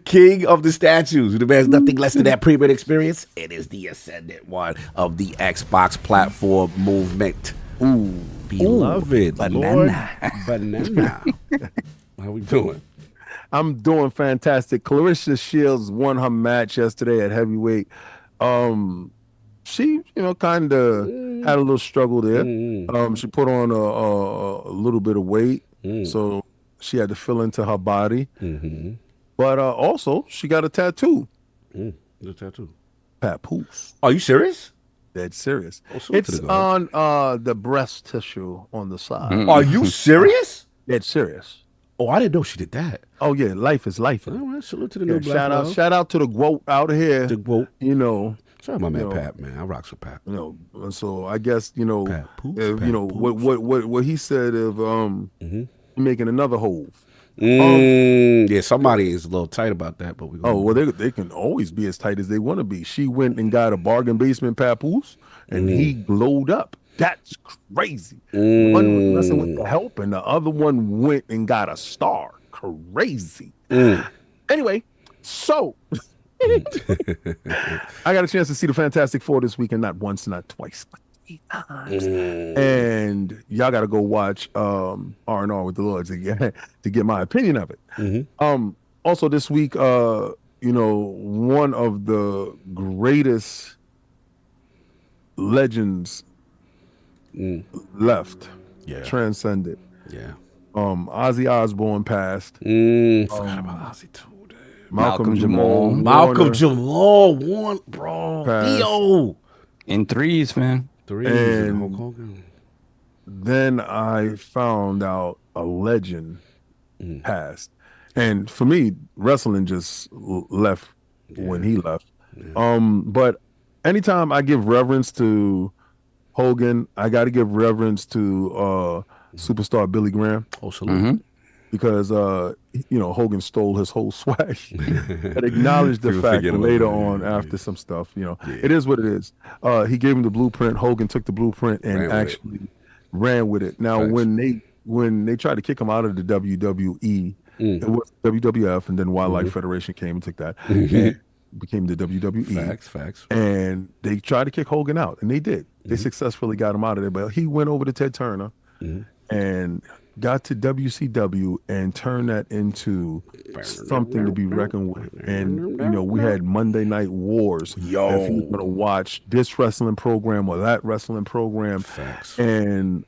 king of the statues, who demands nothing less than that premium experience. It is the ascendant one of the Xbox platform movement. Ooh, Beloved banana. Lord Banana. How we doing? I'm doing fantastic. Clarissa Shields won her match yesterday at heavyweight. She, kind of had a little struggle there. She put on a little bit of weight, so she had to fill into her body. But also, she got a tattoo. The tattoo. Papoose. Are you serious? Dead serious. Oh, salute to It's the God. on the breast tissue on the side. Are you serious? Dead serious. Oh, I didn't know she did that. Oh yeah, life is life. All right, salute to the new black Shout out, love. shout out to the GWOAT out here. The GWOAT. Shout out my man know, Pat, man. I rocks with Pat. So I guess Papoose, what he said of making another hole. Yeah, somebody is a little tight about that, but we. They can always be as tight as they want to be. She went and got a bargain basement papoose, and he glowed up. That's crazy. One was messing with the help, and the other one went and got a star. Crazy. Anyway, so I got a chance to see the Fantastic Four this weekend, not once, not twice, but 3 times. And y'all got to go watch R&R with the Lord to get my opinion of it. Also this week, one of the greatest legends left, transcended. Yeah. Ozzy Osbourne passed. Forgot about Ozzy too. Damn. Malcolm Jamal. Malcolm Jamal won, bro. Passed. Theo. In threes, man. And Hulk Hogan. Then I found out a legend passed. And for me, wrestling just left when he left. But anytime I give reverence to Hogan, I got to give reverence to superstar Billy Graham. Oh, salute. Because Hogan stole his whole swag. And acknowledged the People fact forget that about later that, on, after some stuff, it is what it is. He gave him the blueprint. Hogan took the blueprint and ran with it. Now, when they tried to kick him out of the WWE, it was WWF, and then Wildlife Federation came and took that. And became the WWE. Facts. And they tried to kick Hogan out, and they did. They successfully got him out of there. But he went over to Ted Turner, and got to WCW and turned that into something to be reckoned with. And you know, we had Monday Night Wars. Yo. If you were gonna watch this wrestling program or that wrestling program. Facts. And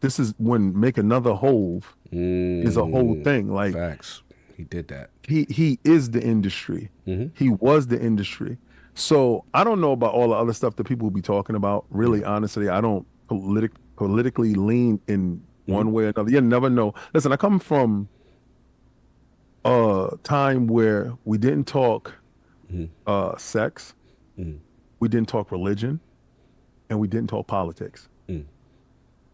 this is when Make Another Hove is a whole thing. Like Facts. He did that. He is the industry. He was the industry. So I don't know about all the other stuff that people will be talking about. Really, honestly, I don't politically lean in one way or another. You never know. Listen, I come from a time where we didn't talk sex, we didn't talk religion, and we didn't talk politics.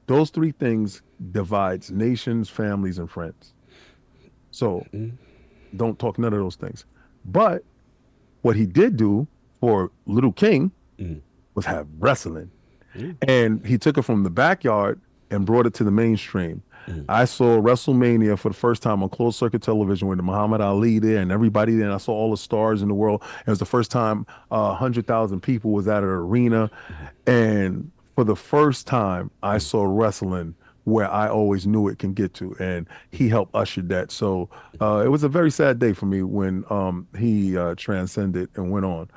Those three things divides nations, families, and friends. So don't talk none of those things. But what he did do for Little King was have wrestling. And he took it from the backyard and brought it to the mainstream. I saw WrestleMania for the first time on closed circuit television with Muhammad Ali there and everybody there. And I saw all the stars in the world. It was the first time 100,000 people was at an arena. And for the first time, I saw wrestling where I always knew it can get to. And he helped usher that. So it was a very sad day for me when he transcended and went on.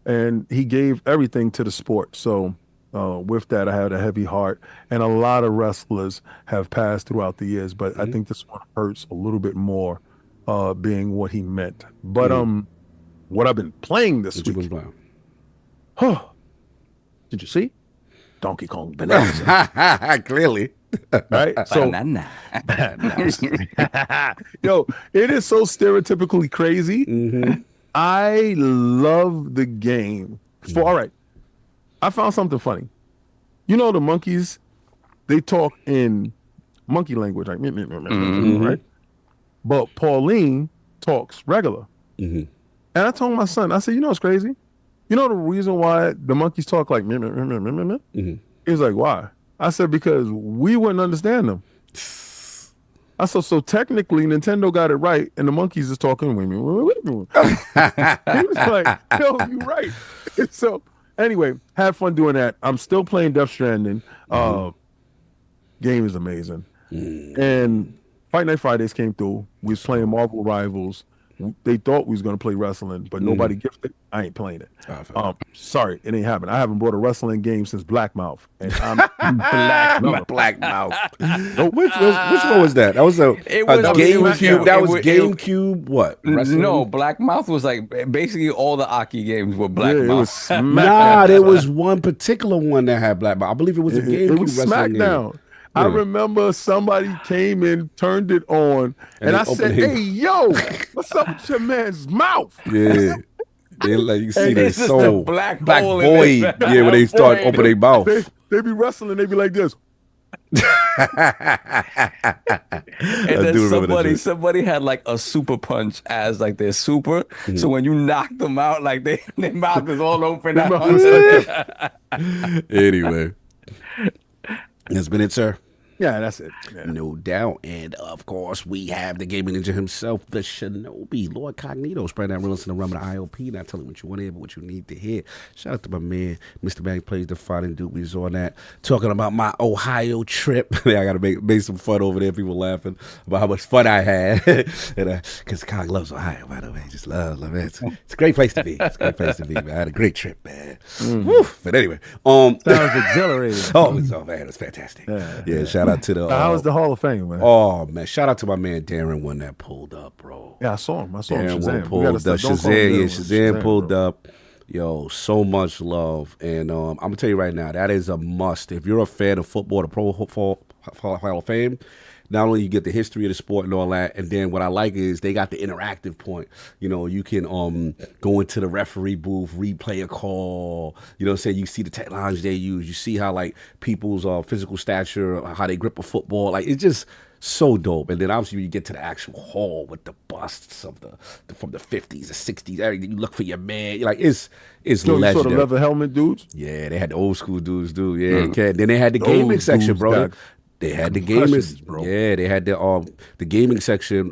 And he gave everything to the sport. So with that, I had a heavy heart. And a lot of wrestlers have passed throughout the years. But I think this one hurts a little bit more being what he meant. But what I've been playing this week. Did you see? Donkey Kong Bonanza. Clearly. Right? So, yo, it is so stereotypically crazy. I love the game. All right. I found something funny. You know, the monkeys, they talk in monkey language, like, right? But Pauline talks regular. And I told my son, I said, you know what's crazy? You know the reason why the monkeys talk like He was like, why? I said, because we wouldn't understand them. I said, so technically Nintendo got it right and the monkeys is talking. He was like, yo, you right. So anyway, had fun doing that. I'm still playing Death Stranding. Game is amazing. And Fight Night Fridays came through. We was playing Marvel Rivals. They thought we was gonna play wrestling, but nobody gifted. I ain't playing it. Sorry, it ain't happening. I haven't bought a wrestling game since Blackmouth, and I'm Blackmouth. Which one was that? That was a GameCube. That was GameCube. What? Wrestling? No, Blackmouth was like basically all the Aki games were Blackmouth. Nah, there was one particular one that had Blackmouth. I believe it was a GameCube. It was SmackDown. Game. I remember somebody came in, turned it on, and I said, "Hey, yo, what's up with your man's mouth?" Yeah, they like you see their This soul, is the black void. Yeah, when they start opening their mouth, they be wrestling. They be like this. And then somebody had like a super punch as like their super. So when you knock them out, like their mouth is all open. Anyway, that's been it, sir. Yeah, that's it. Yeah. No doubt. And of course, we have the gaming ninja himself, the Shinobi, Lord Cognito, spreading that realness in the realm of the ILP. Not telling what you want to hear, but what you need to hear. Shout out to my man, Mr. Bang Plays the Fighting Dude. We was on that. Talking about my Ohio trip. I got to make some fun over there. People laughing about how much fun I had. Because Cog loves Ohio, by the way. Just love it. It's a great place to be. It's a great place to be, man. I had a great trip, man. Woo. But anyway. Sounds exhilarating. Man, it's fantastic. Yeah, shout out to the how was the Hall of Fame, man? Oh man, shout out to my man Darren when that pulled up, bro. Yeah, I saw him. Shazam pulled up. Yo, so much love. And I'm gonna tell you right now, that is a must. If you're a fan of football, the Pro Football Hall of Fame, not only you get the history of the sport and all that, and then what I like is they got the interactive point. You know, you can go into the referee booth, replay a call. You know what I'm saying? You see the technology they use. You see how like people's physical stature, how they grip a football. Like it's just so dope. And then obviously you get to the actual hall with the busts of from the 50s, the 60s, everything. You look for your man. Like it's legendary. You saw the leather helmet dudes? Yeah, they had the old school dudes, dude. Yeah, then they had the gaming section, bro. They had the gaming, bro. Yeah, they had the gaming section.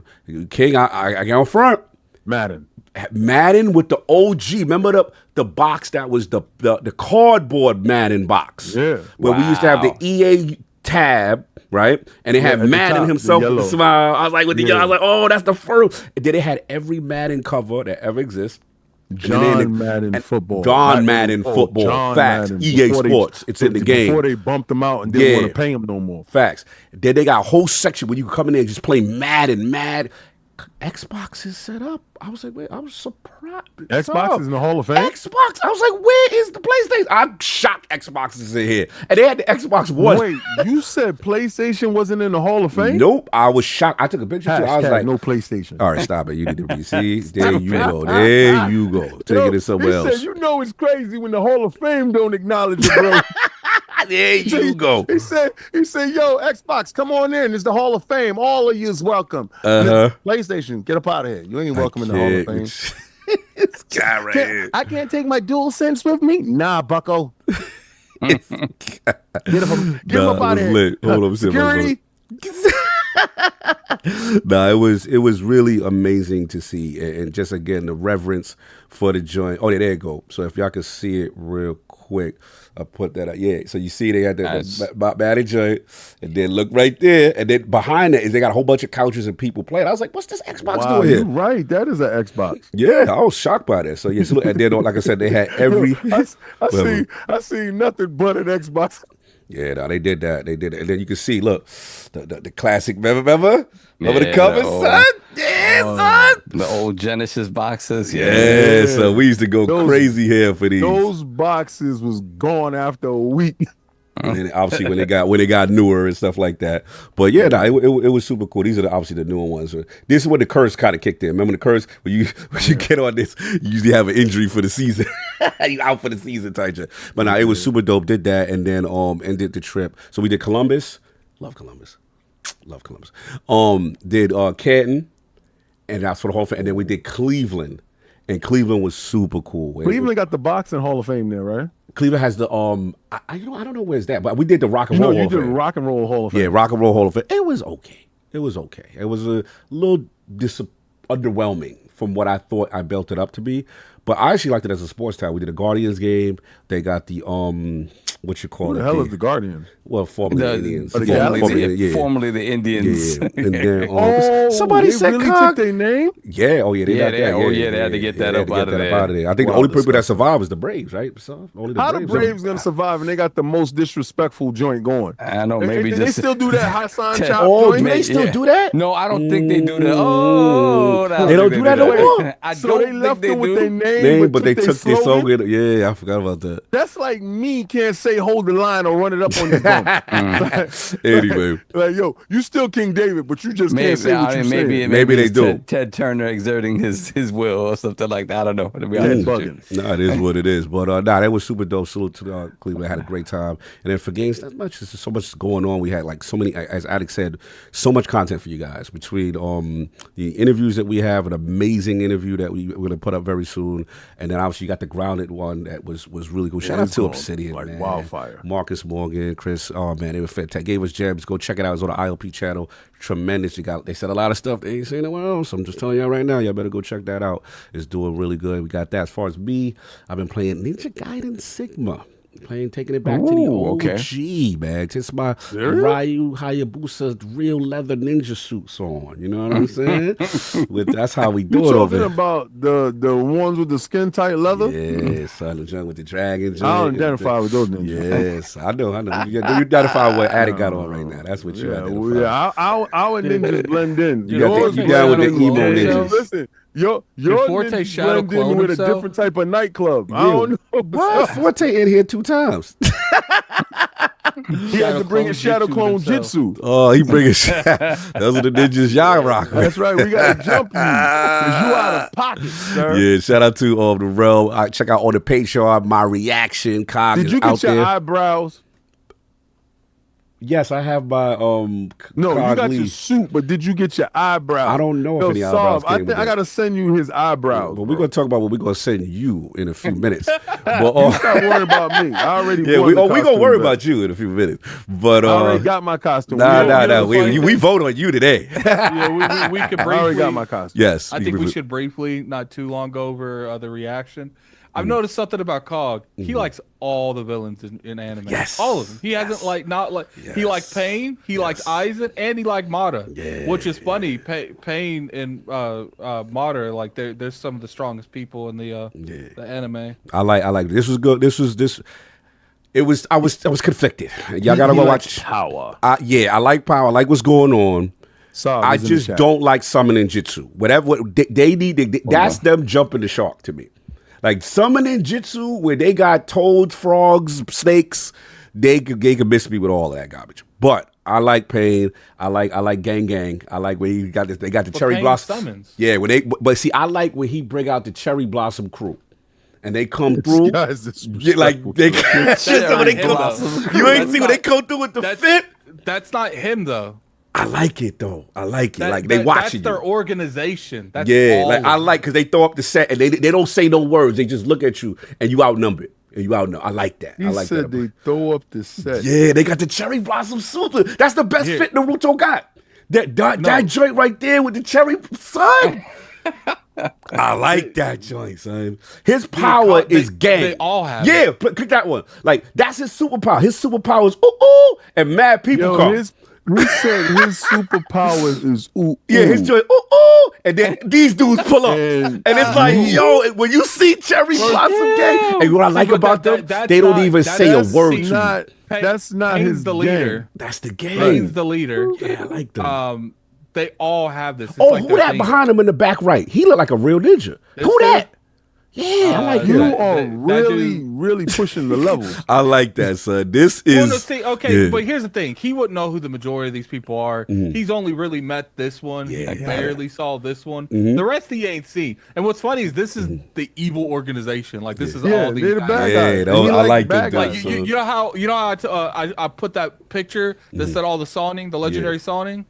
King, I got on front. Madden with the OG. Remember the box that was the cardboard Madden box? Yeah. Where we used to have the EA tab right? And it had at the Madden top, himself the with the yellow. smile. I was like, with the Yeah. yellow, I was like, oh, that's the first. And then it had every Madden cover that ever exists. John Madden football. John Madden football. John Facts. Madden. EA Before Sports. It's in the game. Before they bumped them out and didn't Yeah. want to pay him no more. Facts. Then they got a whole section where you can come in there and just play Madden. Xbox is set up. I was like, wait, I was surprised. Xbox is in the Hall of Fame? Xbox. I was like, where is the PlayStation? I'm shocked Xbox is in here. And they had the Xbox One. Wait, you said PlayStation wasn't in the Hall of Fame? Nope. I was shocked. I took a picture too. I was Hashtag like, no PlayStation. all right, stop it. You need to see. There you go. There you go. Take it somewhere he else. said, you know it's crazy when the Hall of Fame don't acknowledge it, bro. There you go. He said, yo, Xbox, come on in. It's the Hall of Fame. All of you is welcome. Uh-huh. PlayStation, get up out of here. You ain't welcome in the Hall of Fame. This guy right here. I can't take my DualSense with me. Nah, bucko. Get him up out of here. Lit. Hold on, Security. Nah, it was really amazing to see, and just again the reverence for the joint. Oh, yeah, there you go. So if y'all can see it real quick, I put that up. Yeah, so you see they had the batted joint, and then look right there, and then behind that is they got a whole bunch of couches and people playing. I was like, what's this Xbox Wow, doing here? you're right. That is an Xbox. Yeah, I was shocked by that. So yes, and then like I said, they had every. I see nothing but an Xbox. Yeah, no, they did that. They did it. And then you can see, look, the classic, remember the cover, son? Yeah, son. The old Genesis boxes. Yeah, so we used to go crazy here for these. Those boxes was gone after a week. And then obviously when they got newer and stuff like that. But yeah, no, it was super cool. These are obviously the newer ones. This is when the curse kind of kicked in. Remember the curse? When you get on this, you usually have an injury for the season. You out for the season type shit. But no, it was super dope. Did that and then ended the trip. So we did Columbus. Love Columbus. Did Canton, and that's for the whole thing. And then we did Cleveland. And Cleveland was super cool. Cleveland got the boxing Hall of Fame there, right? Cleveland has the I don't know where's that, but we did the Rock and Roll Hall of Fame. You did Rock and Roll Hall of Fame. Yeah, Rock and Roll Hall of Fame. It was okay. It was a little underwhelming from what I thought I built it up to be. But I actually liked it as a sports town. We did a Guardians game. They got the what you call Who it? the hell is the Guardians? Well, formerly the Indians. Formerly the Indians. Yeah. And then somebody they said really Cog. took their name? Yeah, oh yeah, they got that. They had to get that up out of there. I think the only people that survived was the Braves, right? So only the How Braves. the Braves gonna survive and they got the most disrespectful joint going? I know, maybe they just still do that Hassan Chop Oh, joint? do they still do that? No, I don't think they do that. Oh, They don't do that no more? I So don't they think left they them with do. their name, But they took their slogan? slogan. Yeah, I forgot about that. That's like me can't say hold the line or run it up on the bump. Anyway. Like, yo, you still King David, but you just can't say what you said. Maybe they it's do. Ted Turner exerting his will or something like that. I don't know. To be honest with you. bugging. Nah, it is what it is. But that was super dope. Salute to Cleveland. Had a great time. And then for games, not much. There's so much going on. We had like so many, as Alex said, so much content for you guys between the interviews that we have, an amazing interview that we're going to put up very soon. And then obviously you got the grounded one that was really cool. Shout out to Obsidian, like man. wildfire. Marcus Morgan, Chris. Oh man, they were fantastic. Gave us gems. Go check it out. It's on the ILP channel. Tremendous. They said a lot of stuff they ain't seen nowhere else. I'm just telling y'all right now. Y'all better go check that out. It's doing really good. We got that. As far as me, I've been playing Ninja Gaiden Sigma. Taking it back to the OG, man. Just my Ryu Hayabusa's real leather ninja suits on. You know what I'm saying? That's how we do You it over talking there. about the ones with the skin tight leather? Yeah, son, the joint with the dragon. I don't identify with those ninjas. Yes, I know. You identify what Attic got on right now. That's what you identify. Yeah, our ninjas blend in. You down with the emo ninjas. Listen, your Forte ninjas shadow blend in clone with himself? a different type of nightclub. I don't know. What? Forte in here 2 times. He had to bring his shadow clone jitsu. Oh, he bringing those are the ninjas y'all rock. That's right. We gotta jump you because you out of pocket, sir. Yeah, shout out to the Realm. Check out on the Patreon my reaction. Cog Did is you out get your there. eyebrows? Yes, I have my No, you got CogLee. your suit, but did you get your eyebrows? I don't know if Yo, any eyebrows Saab, came with I it. gotta send you his eyebrows. But we're gonna talk about what we're gonna send you in a few minutes. But Stop worrying about me. I already yeah, won we the gonna costume worry bet. about you in a few minutes. But I already got my costume. nah. funny We vote on you today. Yeah, we could I already briefly. got my costume. Yes, I think we should briefly, not too long, go over the reaction. I've noticed something about Cog. He likes all the villains in anime. Yes. All of them. He hasn't he liked Pain, he liked Aizen, and he liked Mata. Yeah, which is funny. Pain and Mata, like they're some of the strongest people in the anime. I like this was good. It was I was conflicted. Y'all gotta go watch Power. I like Power. I like what's going on. Sorry, I just don't like summoning Jitsu. Whatever they need, that's them jumping the shark to me. Like summoning Jitsu, where they got toads, frogs, snakes, they could miss me with all of that garbage. But I like Pain. I like Gang. I like when he got this. They got the Cherry Pain Blossom. summons. Yeah, but see, I like when he bring out the Cherry Blossom crew. And they come through. Yeah, like they you ain't see when they come through with the fit. That's not him though. I like it though. I like it. Like they watching that's their you. Organization. That's Like I like because they throw up the set and they don't say no words. They just look at you and you outnumbered. And you outnumbered. I like that. He I like said that. they throw up the set. Yeah, they got the Cherry Blossom suit. That's the best fit Naruto got. That joint right there with the cherry, son. I like that joint, son. His power is gang. They all have. Yeah, click that one. Like that's his superpower. His superpower is ooh, and mad people come. He said his superpowers is ooh. Yeah, his joint ooh, and then these dudes pull up, and it's like, yo, when you see Cherry Blossom gang, and what I like about them, they don't even say a word to you. That's not his the leader. gang. That's the game. Pain's the leader. Yeah, I like them. They all have this. It's Oh, like who that behind him in the back right? He look like a real ninja. Who that? Yeah, I like You that. are really pushing the levels. I like that, son. This is. Well, no, see, okay, but here's the thing. He wouldn't know who the majority of these people are. He's only really met this one. He barely saw this one. The rest he ain't seen. And what's funny is this is the evil organization. Like this is all these they're the guys. bad Yeah, guys. I like bad them guys. guys. You know how I put that picture that said all the Sawning, the legendary Sawning.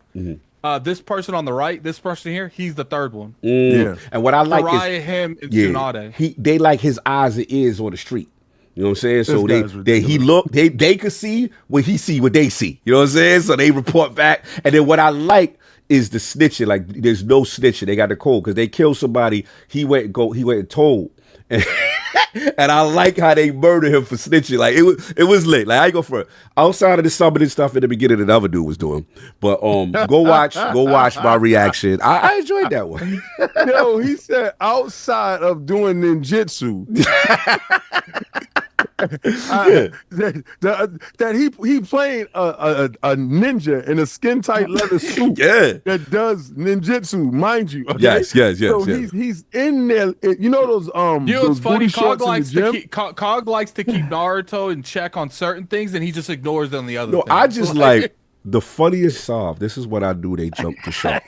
This person on the right, this person here, he's the third one. Yeah. And what I like Mariah, is him, and Tsunade. they like his eyes and ears on the street. You know what I'm saying? So This guy's they could see what he see, what they see. You know what I'm saying? So they report back. And then what I like is the snitching. Like there's no snitching. They got the code because they killed somebody. He went and told. And I like how they murdered him for snitching. Like it was lit. Like I go for it. Outside of the summoning stuff in the beginning that the other dude was doing. But go watch my reaction. I enjoyed that one. Yo, he said outside of doing ninjutsu. That he playing a ninja in a skin tight leather suit. That does ninjutsu, mind you. Okay? Yes. So he's in there. You know those You know what's those funny? booty shorts in the gym? Cog likes to keep Naruto in check on certain things, and he just ignores them the other. No, things. I just like the funniest solve. This is what I do. They jump the shark.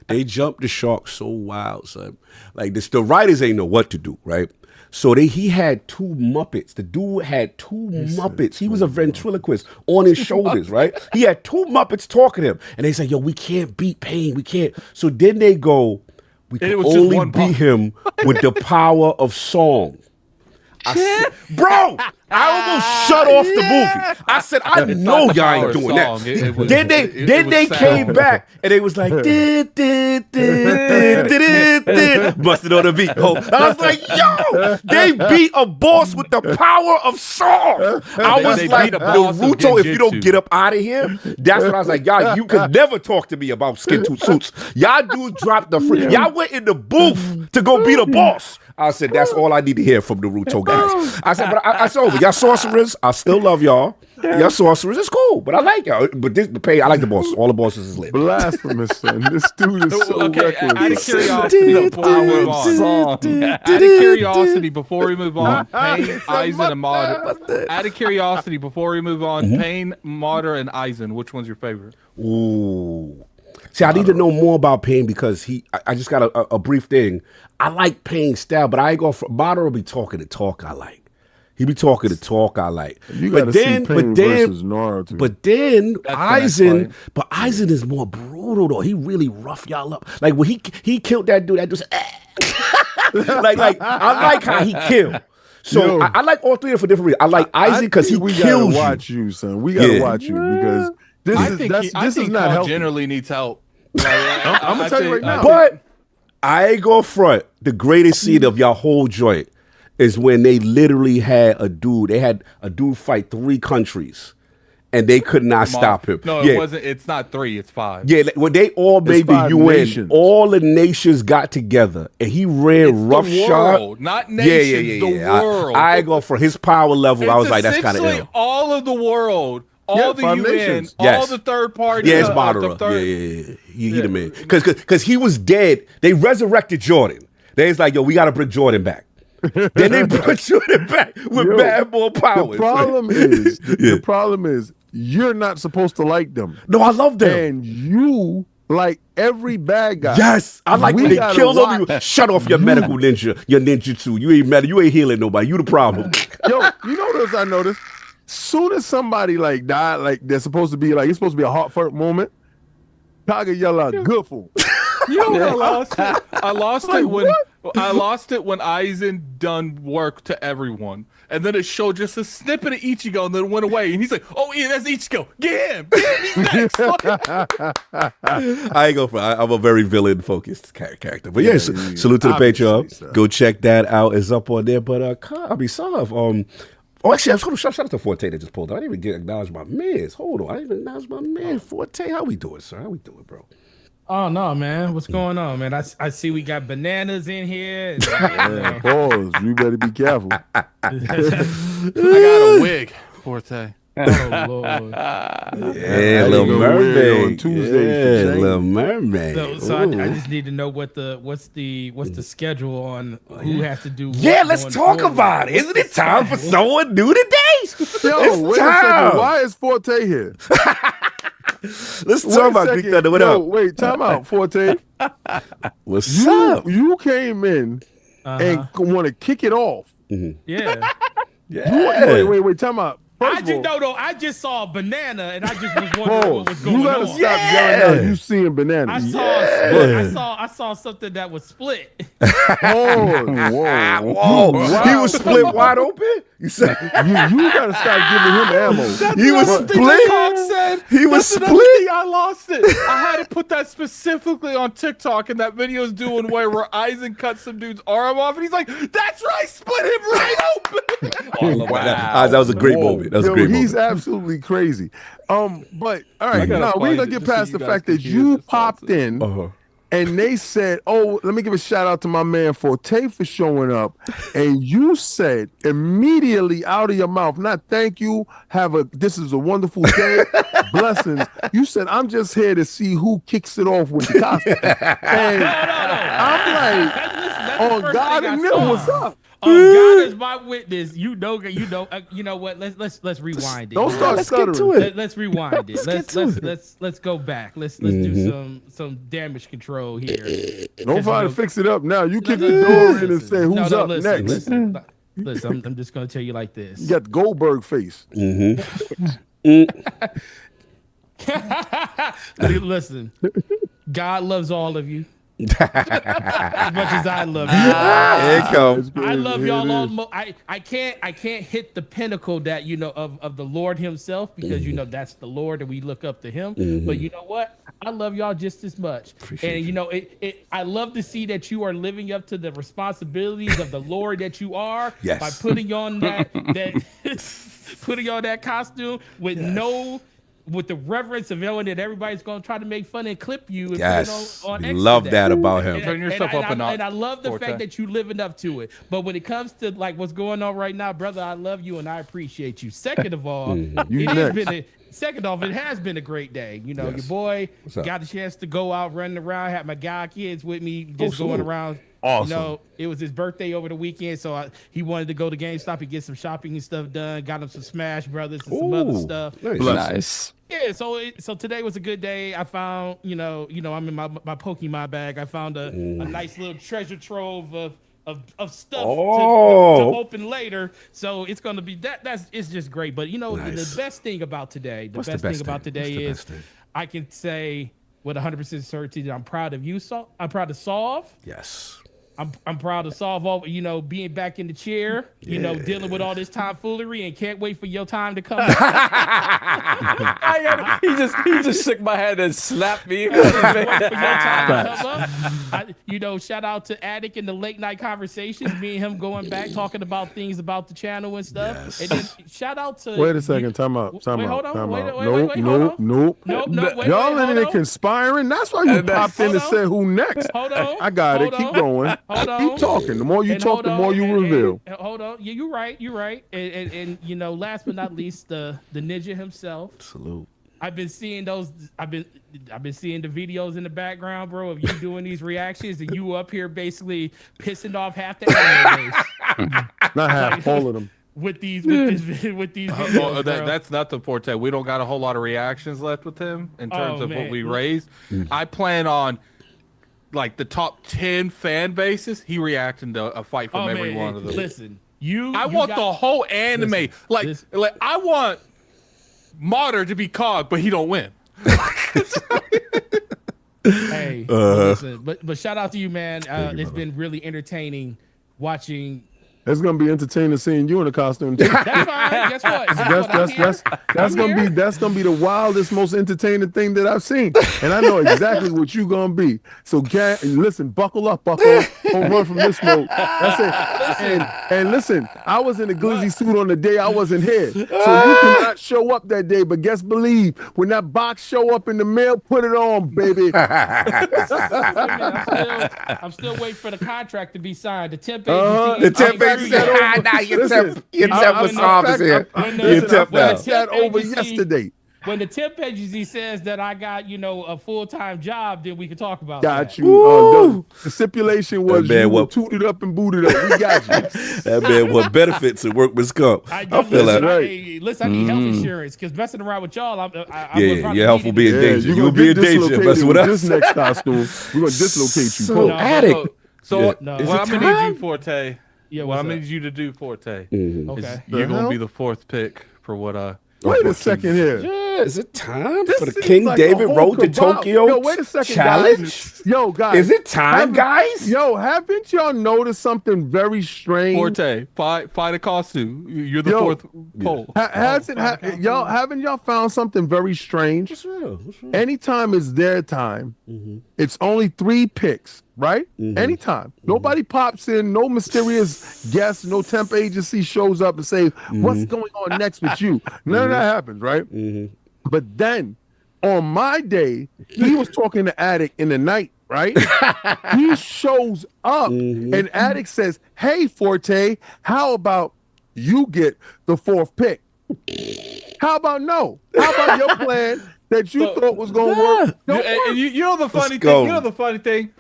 They jump the shark so wild, son. Like this, the writers ain't know what to do, right? So he had two Muppets. The dude had two Muppets. He was a ventriloquist on his shoulders, right? He had two Muppets talking to him. And they said, yo, we can't beat Pain. We can't. So then they go, we can only beat him with the power of song. Bro, I almost shut off the movie. I said, I know y'all ain't doing that. Then they came back and they was like, busted on the beat. I was like, yo, they beat a boss with the power of song. I was like, Naruto, if you don't get up out of here, that's what I was like, y'all, you could never talk to me about skin tooth suits. Y'all dudes dropped the free. Y'all went in the booth to go beat a boss. I said, that's all I need to hear from Naruto guys. I said, but I said, over. Y'all sorcerers, I still love y'all. Y'all sorcerers, it's cool, but I like y'all. But I like the bosses. All the bosses is lit. Blasphemous, son. This dude is so reckless. Out of curiosity, before we move on. Out of curiosity, before we move on, Pain, Aizen, and Madara. Out of curiosity, before we move on, Pain, Madara, and Aizen, which one's your favorite? Ooh. See, I need to know more about Pain because I just got a brief thing. I like Pain's style, but I ain't going for Madara will be talking the talk I like. He be talking the talk I like. You gotta see Pain versus Naruto. But then Aizen is more brutal though. He really rough y'all up. Like when he killed that dude, like I like how he killed. So I like all three for different reasons. I like Aizen because he kills you. We gotta watch you, son. We gotta watch you because this is not healthy. Generally needs help. I'm gonna tell you right now. But I ain't gonna front. The greatest scene of y'all whole joint is when they literally had a dude fight 3 countries. And they could not stop him. No, it wasn't. It's not 3. It's 5. Yeah, when they all made the 5 UN, nations. all the nations got together, and he ran roughshod. Not nations. The world. I ain't go for his power level. I was like, that's kind of ill. All of the world, all the 5 UN, nations. all the third parties. Yeah, it's Madara. Yeah. He the man. Because he was dead. They resurrected Jordan. They was like, yo, we got to bring Jordan back. Then they brought Jordan back with mad more powers. The problem is, you're not supposed to like them. No, I love them. And you like every bad guy. Yes, I like when they kill them. You shut off your medical ninja, your ninjutsu. You ain't healing nobody. You the problem. Yo, you know what I noticed? Soon as somebody like died, like they're supposed to be like, it's supposed to be a heartfelt moment, Kaga yell out, good fool. You know when I lost it? I lost it when Aizen done work to everyone. And then it showed just a snippet of Ichigo and then it went away. And he's like, oh yeah, that's Ichigo. Get him. He's next. I ain't go for I'm a very villain focused character. But yes, salute to the Patreon. So. Go check that out. It's up on there. But Sav, actually, shout out to Forte that just pulled up. I didn't even acknowledge my mans. Hold on. I didn't even acknowledge my man. Forte, how we doing, sir? How we doing, bro? Oh no, man! What's going on, man? I see we got bananas in here. Pause. You better be careful. I got a wig, Forte. Oh Lord! Yeah, Little Mermaid on Tuesday. Yeah, Little Mermaid. So I just need to know what's the schedule on who has to do. Yeah, let's talk about it. Isn't it time for someone new today? Yo, wait a second. Why is Forte here? Let's talk about Greek Thunder. What up? Wait, time out, Forte. What's up? You came in and want to kick it off. Mm-hmm. Yeah. Wait, time out. I just saw a banana and I just was wondering what was going on. You gotta stop yelling out. You seeing bananas? I saw something that was split. Whoa. He was split wide open? You said you gotta stop giving him ammo. He was split. He was split. I lost it. I had to put that specifically on TikTok, and that video's doing where Aizen cut some dude's arm off, and he's like, "That's right, split him right open." Wow, that was a great moment. That was a great moment. He's absolutely crazy. But all right, now we're gonna get past the fact that you popped in. And they said, oh, let me give a shout out to my man Forte for showing up. And you said immediately out of your mouth, not thank you, this is a wonderful day, blessings. You said, I'm just here to see who kicks it off with the costume. And I'm like, on God and them, what's up? God is my witness. You know what? Let's rewind it. Don't start stuttering. Let's rewind it. Let's go back. Let's do some damage control here. Don't try to fix it up now. You kick the door in and say who's up next. Listen, I'm just gonna tell you like this. You got the Goldberg face. Listen, God loves all of you. As much as I love you, I love y'all almost. I can't hit the pinnacle that of the Lord Himself because that's the Lord and we look up to Him. But you know what? I love y'all just as much. I love to see that you are living up to the responsibilities of the Lord that you are by putting on that putting on that costume with the reverence of knowing that everybody's going to try to make fun and clip you. And yes, put it on love that about him. Turn yourself up a notch. And I love the fact that you living up to it. But when it comes to like what's going on right now, brother, I love you and I appreciate you. Second of all, it has been a great day. Your boy got the chance to go out running around, had my guy kids with me, just going around. Awesome. It was his birthday over the weekend, so he wanted to go to GameStop and get some shopping and stuff done. Got him some Smash Brothers and some other stuff. Nice. Yeah, so today was a good day. I found, I'm in my Pokemon bag. I found a nice little treasure trove of stuff to open later. So it's gonna be it's just great. But the best thing about today, is I can say with 100% certainty that I'm proud of you. So I'm proud of Solve. Yes. I'm proud to solve all, being back in the chair, dealing with all this tomfoolery, and can't wait for your time to come. He just shook my head and slapped me. Shout out to Attic and the late night conversations. Me and him going back talking about things about the channel and stuff. Yes. And then shout out to. Wait a second. Time out. Wait, hold on. Wait, Nope. wait, Y'all hold in there on. conspiring. That's why you popped in and Hold on. said who next. Hold on. I got it. Hold Keep on. going. Hold on. Keep talking. The more you And talk, hold the on, more you and- reveal. and hold on. Yeah, you're right. And last but not least, the ninja himself. Salute. I've been seeing those. I've been seeing the videos in the background, bro, of you doing these reactions, and you up here basically pissing off half the anime base Not half, all of them. with these videos, bro. That's not the forte. We don't got a whole lot of reactions left with him in terms of man. what we raised. I plan on like the top 10 fan bases. He reacting to a fight from every one of them. Listen, I want the whole anime. Listen. Like I want Martyr to be Cog, but he don't win. Hey, listen, but shout out to you, man. It's been really entertaining watching. It's gonna be entertaining seeing you in a costume too. That's fine. Guess what? That's gonna be the wildest, most entertaining thing that I've seen, and I know exactly what you gonna be. So, listen, buckle up, Don't run from this smoke. That's it. And listen, I was in a glizzy suit on the day I wasn't here, so you cannot show up that day. But guess believe, when that box show up in the mail, put it on, baby. I'm still waiting for the contract to be signed. The temp agency. The temp agency. Nah, your temp was off here. Your temp now. That over yesterday. When the temp agency says that I got, a full-time job, then we can talk about Got that. you. The stipulation was That man you were what- tooted up and booted up. We got you. That man, what benefits and workman's comp. I feel listen, like. I need health insurance because messing around with y'all, I'm Your health will be in danger. you're You'll gonna be in get danger dislocated messing with with us. this next costume. We're gonna dislocate you. So, Cool. Attic. So Yeah. what No. I'm Is it gonna need time? you, Forte. Yeah, What what's I'm gonna up? need you to do, Forte. Okay. You're gonna hell? be the 4th pick for what Wait a second here. Yeah, is it time This for the seems King like a David whole Road to cabal. Tokyo Yo, wait a second, challenge? guys. Yo, guys. Is it time, guys? Yo, haven't y'all noticed something very strange? Forte. Find a costume. You're the Yo. 4th poll. Haven't y'all found something very strange? What's real? Anytime it's their time, it's only 3 picks, right? Anytime. Nobody pops in, no mysterious guest, no temp agency shows up and say, what's going on next with you? None of that happens, right? But then on my day, he was talking to Attic in the night, right? He shows up and Attic says, hey, Forte, how about you get the 4th pick? How about no? How about your plan that you thought was going to work? Don't work. You know the funny go. thing. You know the funny thing.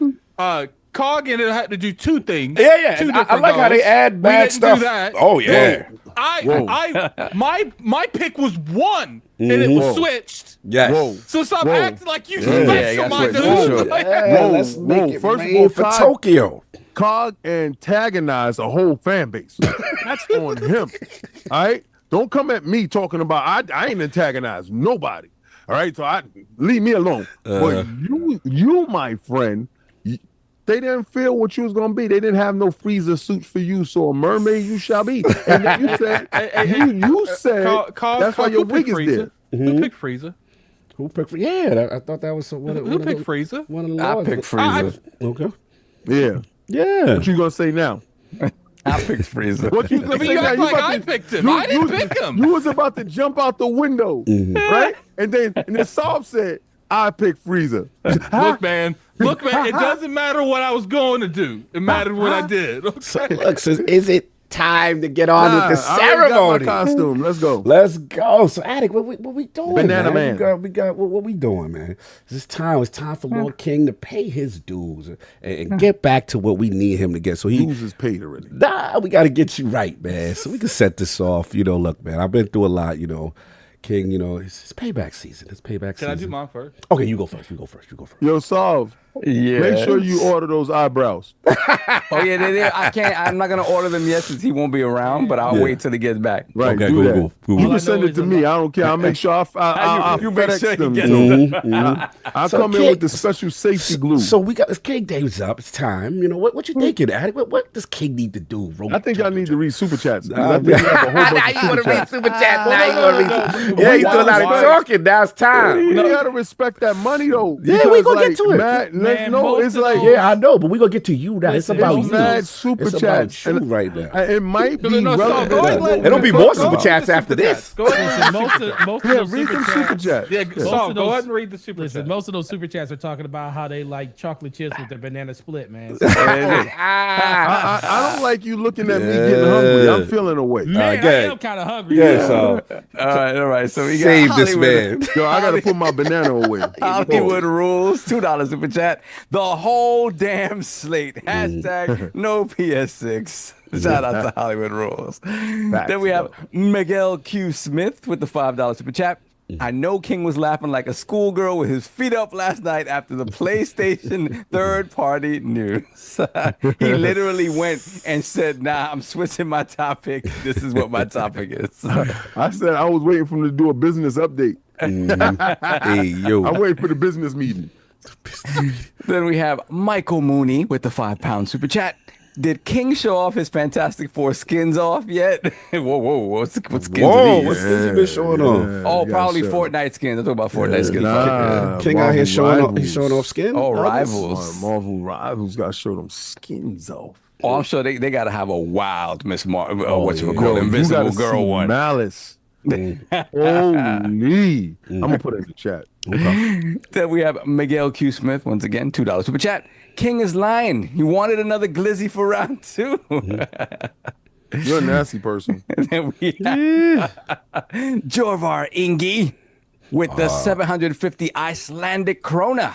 Cog ended up having to do 2 things. Yeah. Two I different like how they goals. add We bad didn't stuff. do that. Oh, yeah. My pick was 1 and it was switched. Yes. Whoa. So stop Whoa. acting like you Yeah, special, you my gotta switch. dude. Whoa. Like, Yeah, Whoa, let's make whoa. it First of rain all, for Todd- Tokyo. Cog antagonize a whole fan base. That's on him. All right. Don't come at me talking about I ain't antagonized nobody. All right. So leave me alone. But you, my friend, they didn't feel what you was gonna be. They didn't have no freezer suits for you. So a mermaid you shall be. And then you said you said that's why your wig is there. Who picked Freezer? Who picked? Yeah, I thought that was one of Who picked Freezer? One of the I laws. picked Freezer. Okay. Yeah. Yeah. What you gonna say now? I picked Freezer. What you gonna say You now? act You like about I to- picked him. I didn't pick him. You was about to jump out the window, right? And then Saab said, I picked Freezer. Look, man. It doesn't matter what I was going to do. It mattered what I did. So, look, so is it time to get on with the I already got ceremony? my costume. Let's go. Let's go. So, Attic, what we doing, Banana man? Man. We got what we doing, man? It's time for Lord King to pay his dues and get back to what we need him to get. So Who's is paid already? we got to get you right, man. So we can set this off. Look, man, I've been through a lot. King, it's payback season. It's payback season. Can I do mine first? Okay, you go first. Yo, Sav, Yeah. Make sure you order those eyebrows. Oh yeah, I'm not gonna order them yet since he won't be around, but I'll wait till he gets back. Right. Okay, do that. cool. You All I can send know it is to a me. lot- I don't care. I'll make sure I'll You make FedEx sure he them. gets too. them. I'll So come in King- with the special safety glue. So we got this King Days up. It's time. You know what you thinking, Addict? What does King need to do? I think y'all need to read super chats. I Uh, think we have a whole bunch now of you want super to read chats. super chat. Now you want to read. Yeah, you Why- doing a lot of why- talking. Now it's time. You gotta respect that money though. Yeah, we because, gonna get to it. Man, no, most it's of like those- Yeah, I know, but we gonna get to you now. It's Listen, about it's you. mad super It's chats. about you And right now. it might be No, so relevant. go ahead, to let- what It'll be we're more talking super about. chats after this. Go ahead. Listen, most of Yeah, those read them super chats. Yeah, Most Saul, of go those- ahead and read the super Listen, chat. most of those super chats are talking about how they like chocolate chips with their banana split, man. I don't like you looking at me getting hungry. I'm feeling away. Man, I good. am kind of hungry. Yeah, so All right. So we got save this Hollywood. man. Yo, I gotta put my banana away. Hollywood rules. $2 super chat. The whole damn slate. Hashtag no PS6. Shout out to Hollywood rules. Then we have Miguel Q. Smith with the $5 super chat. I know King was laughing like a schoolgirl with his feet up last night after the PlayStation third-party news. He literally went and said, "Nah, I'm switching my topic. This is what my topic is." I said I was waiting for him to do a business update. Hey, yo. I waited for the business meeting. Then we have Michael Mooney with the £5 super chat. Did King show off his Fantastic Four skins off yet? whoa, what's skins Whoa, are these? what's this been showing on? Oh, Yeah, probably sure. Fortnite skins. I'm talking about Fortnite skins. King out here Marvel showing off, Rivals. he's showing off skin. Oh, Others? Rivals. Marvel Rivals got to show them skins off. Oh, I'm sure they got to have a wild Miss what you would Yo, call you Invisible gotta Girl see one. Malice. Holy. I'm going to put it in the chat. Then we have Miguel Q. Smith, once again, $2 super chat. King is lying. He wanted another glizzy for round 2. You're a nasty person. And then we have Jorvar Ingi with the 750 Icelandic krona.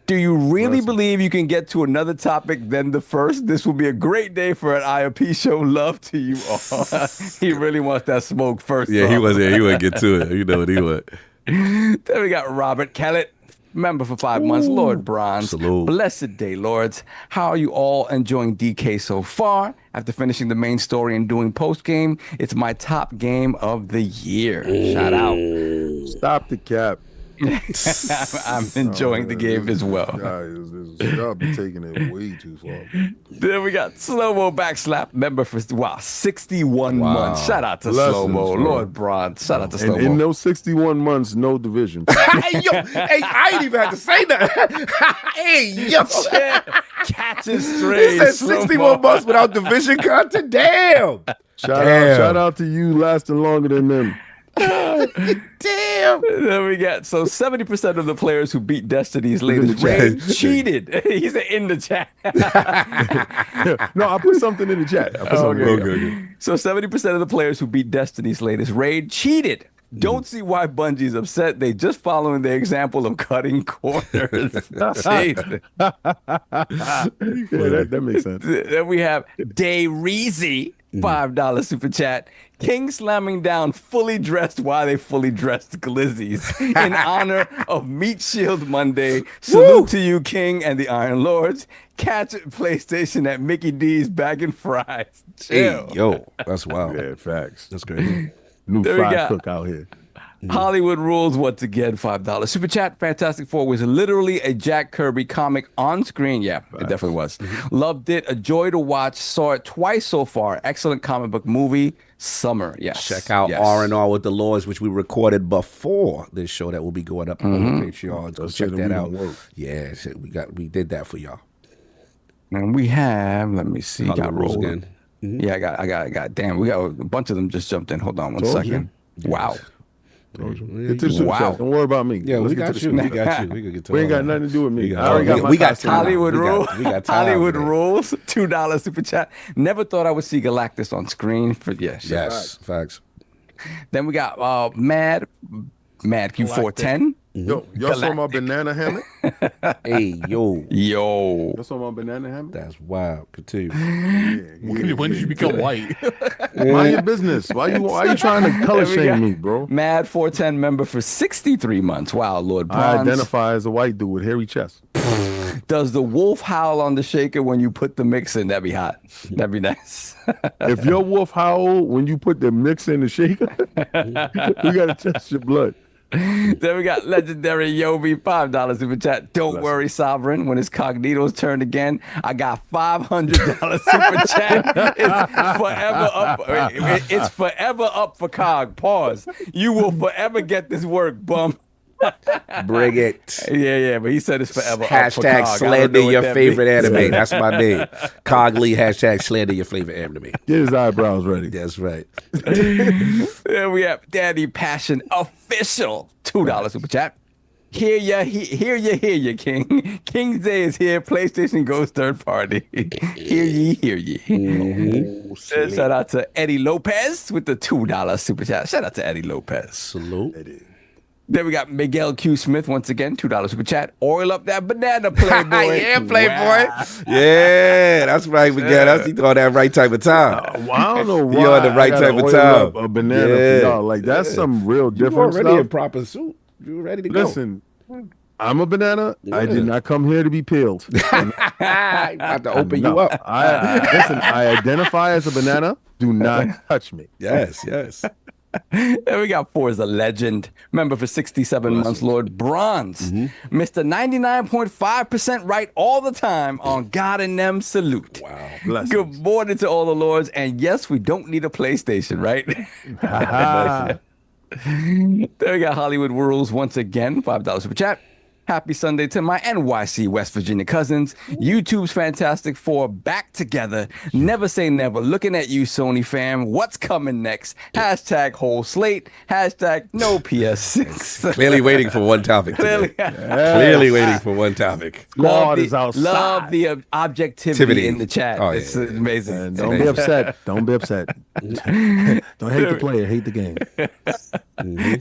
Do you really believe you can get to another topic than the first? This will be a great day for an ILP show. Love to you all. He really wants that smoke first. Yeah, he was there. He wouldn't get to it. You know what he would. Then we got Robert Kellett, member for 5 months. Lord Bronze. Salute. Blessed day, Lords. How are you all enjoying DK so far? After finishing the main story and doing post game, it's my top game of the year. Shout out. Stop the cap. I'm enjoying the game as well. Y'all be taking it way too far. Then we got Slow-Mo Backslap, member for 61 months. Shout out to Blessings, Slow-Mo. bro. Lord Bronze. Shout out to And Slow-Mo. in those 61 months, no division. Hey, yo. Hey, I ain't even had to say that. Hey, yo. Catches He strays. said Slow-Mo. 61 months without division content. Damn. Shout out to you lasting longer than them. Damn. Then we got 70% of the players who beat Destiny's latest raid cheated. He said in the chat. No, I put something in the chat. I put something in the chat. So 70% of the players who beat Destiny's latest raid cheated. Don't see why Bungie's upset. They just following the example of cutting corners. Shade. Yeah, that makes sense. Then we have Day Reezy, $5 super chat. King slamming down fully dressed while they fully dressed glizzies in honor of Meat Shield Monday. Salute to you, King and the Iron Lords. Catch PlayStation at Mickey D's bagging fries. Chill. Hey, yo. That's wild. Yeah, facts. That's crazy. New There we fry go. cook out here. Hollywood rules once again, $5 super chat. Fantastic Four was literally a Jack Kirby comic on screen. Yeah, it definitely was. Loved it. A joy to watch. Saw it twice so far. Excellent comic book movie. Summer. Yes. Check out Yes. R&R with the Lords, which we recorded before this show that will be going up on the Patreon. Go That's check it, that we out. gonna work. Yeah, shit, we did that for y'all. And we have, let me see, Hollywood got rules rolled. again. Yeah, I got, damn, we got a bunch of them just jumped in. Hold on one Told second. Wow. Get to the super Wow. chat. Don't worry about me. Yeah, Let's we get to got the you. super We chat. got you. We could get to We ain't all got that. nothing to do with me. We got- I already got my we got costume. time. Hollywood We got- rules. we got time Hollywood today. rules. $2 super chat. Never thought I would see Galactus on screen. For yes. Yes, facts. Then we got Mad Q410. Yo, y'all saw my banana hammock? Hey, yo. Yo. Y'all saw my banana hammock? That's wild. Continue. When did you become white? Mind your business. Why you trying to color There we shame go. me, bro? Mad 410 member for 63 months. Wow, Lord I Bronze. identify as a white dude with hairy chest. Does the wolf howl on the shaker when you put the mix in? That'd be hot. That'd be nice. If your wolf howl when you put the mix in the shaker, we gotta test your blood. Then we got legendary Yobi, $5 super chat. Don't worry, Sovereign. When it's Cognito's turn again, I got $500 super chat. It's forever up. It's forever up for Cog. Pause. You will forever get this work, bum. Bring it. Yeah, but he said it's forever up for Hashtag Cog. slander your that favorite means. anime. That's my name. CogLee, hashtag slander your favorite anime. Get his eyebrows ready. That's right. Then we have Daddy Passion Official, $2 super chat. Hear ya, King. King's Day is here. PlayStation goes third party. Hear ye. Shout out to Eddie Lopez with the $2 super chat. Shout out to Eddie Lopez. Salute. Then we got Miguel Q. Smith once again, $2 super chat. Oil up that banana, Playboy. Yeah, Playboy. Wow. Yeah, that's right, Miguel. That's he on that right type of time. Well, I don't know why. You on the right I gotta type of oil time. up a banana for y'all. Like that's some real You different already stuff. in proper suit. You ready to go? Listen, I'm a banana. I did not come here to be peeled. About to open you up. I identify as a banana. Do not touch me. Yes. Then we got Forza Legend. Member for 67 months, Lord Bronze. Mr. 99.5% right all the time on God and Them Salute. Wow. Blessings. Good morning to all the lords. And yes, we don't need a PlayStation, right? Then we got Hollywood Rules once again, $5 super chat. Happy Sunday to my NYC West Virginia cousins. YouTube's Fantastic Four back together. Never say never. Looking at you, Sony fam. What's coming next? Hashtag whole slate. Hashtag no PS6. Clearly waiting for one topic today. Clearly waiting for one topic. God is outside. Love the objectivity in the chat. Oh, It's yeah. amazing. And don't be upset. Don't be upset. Don't hate the player. Hate the game.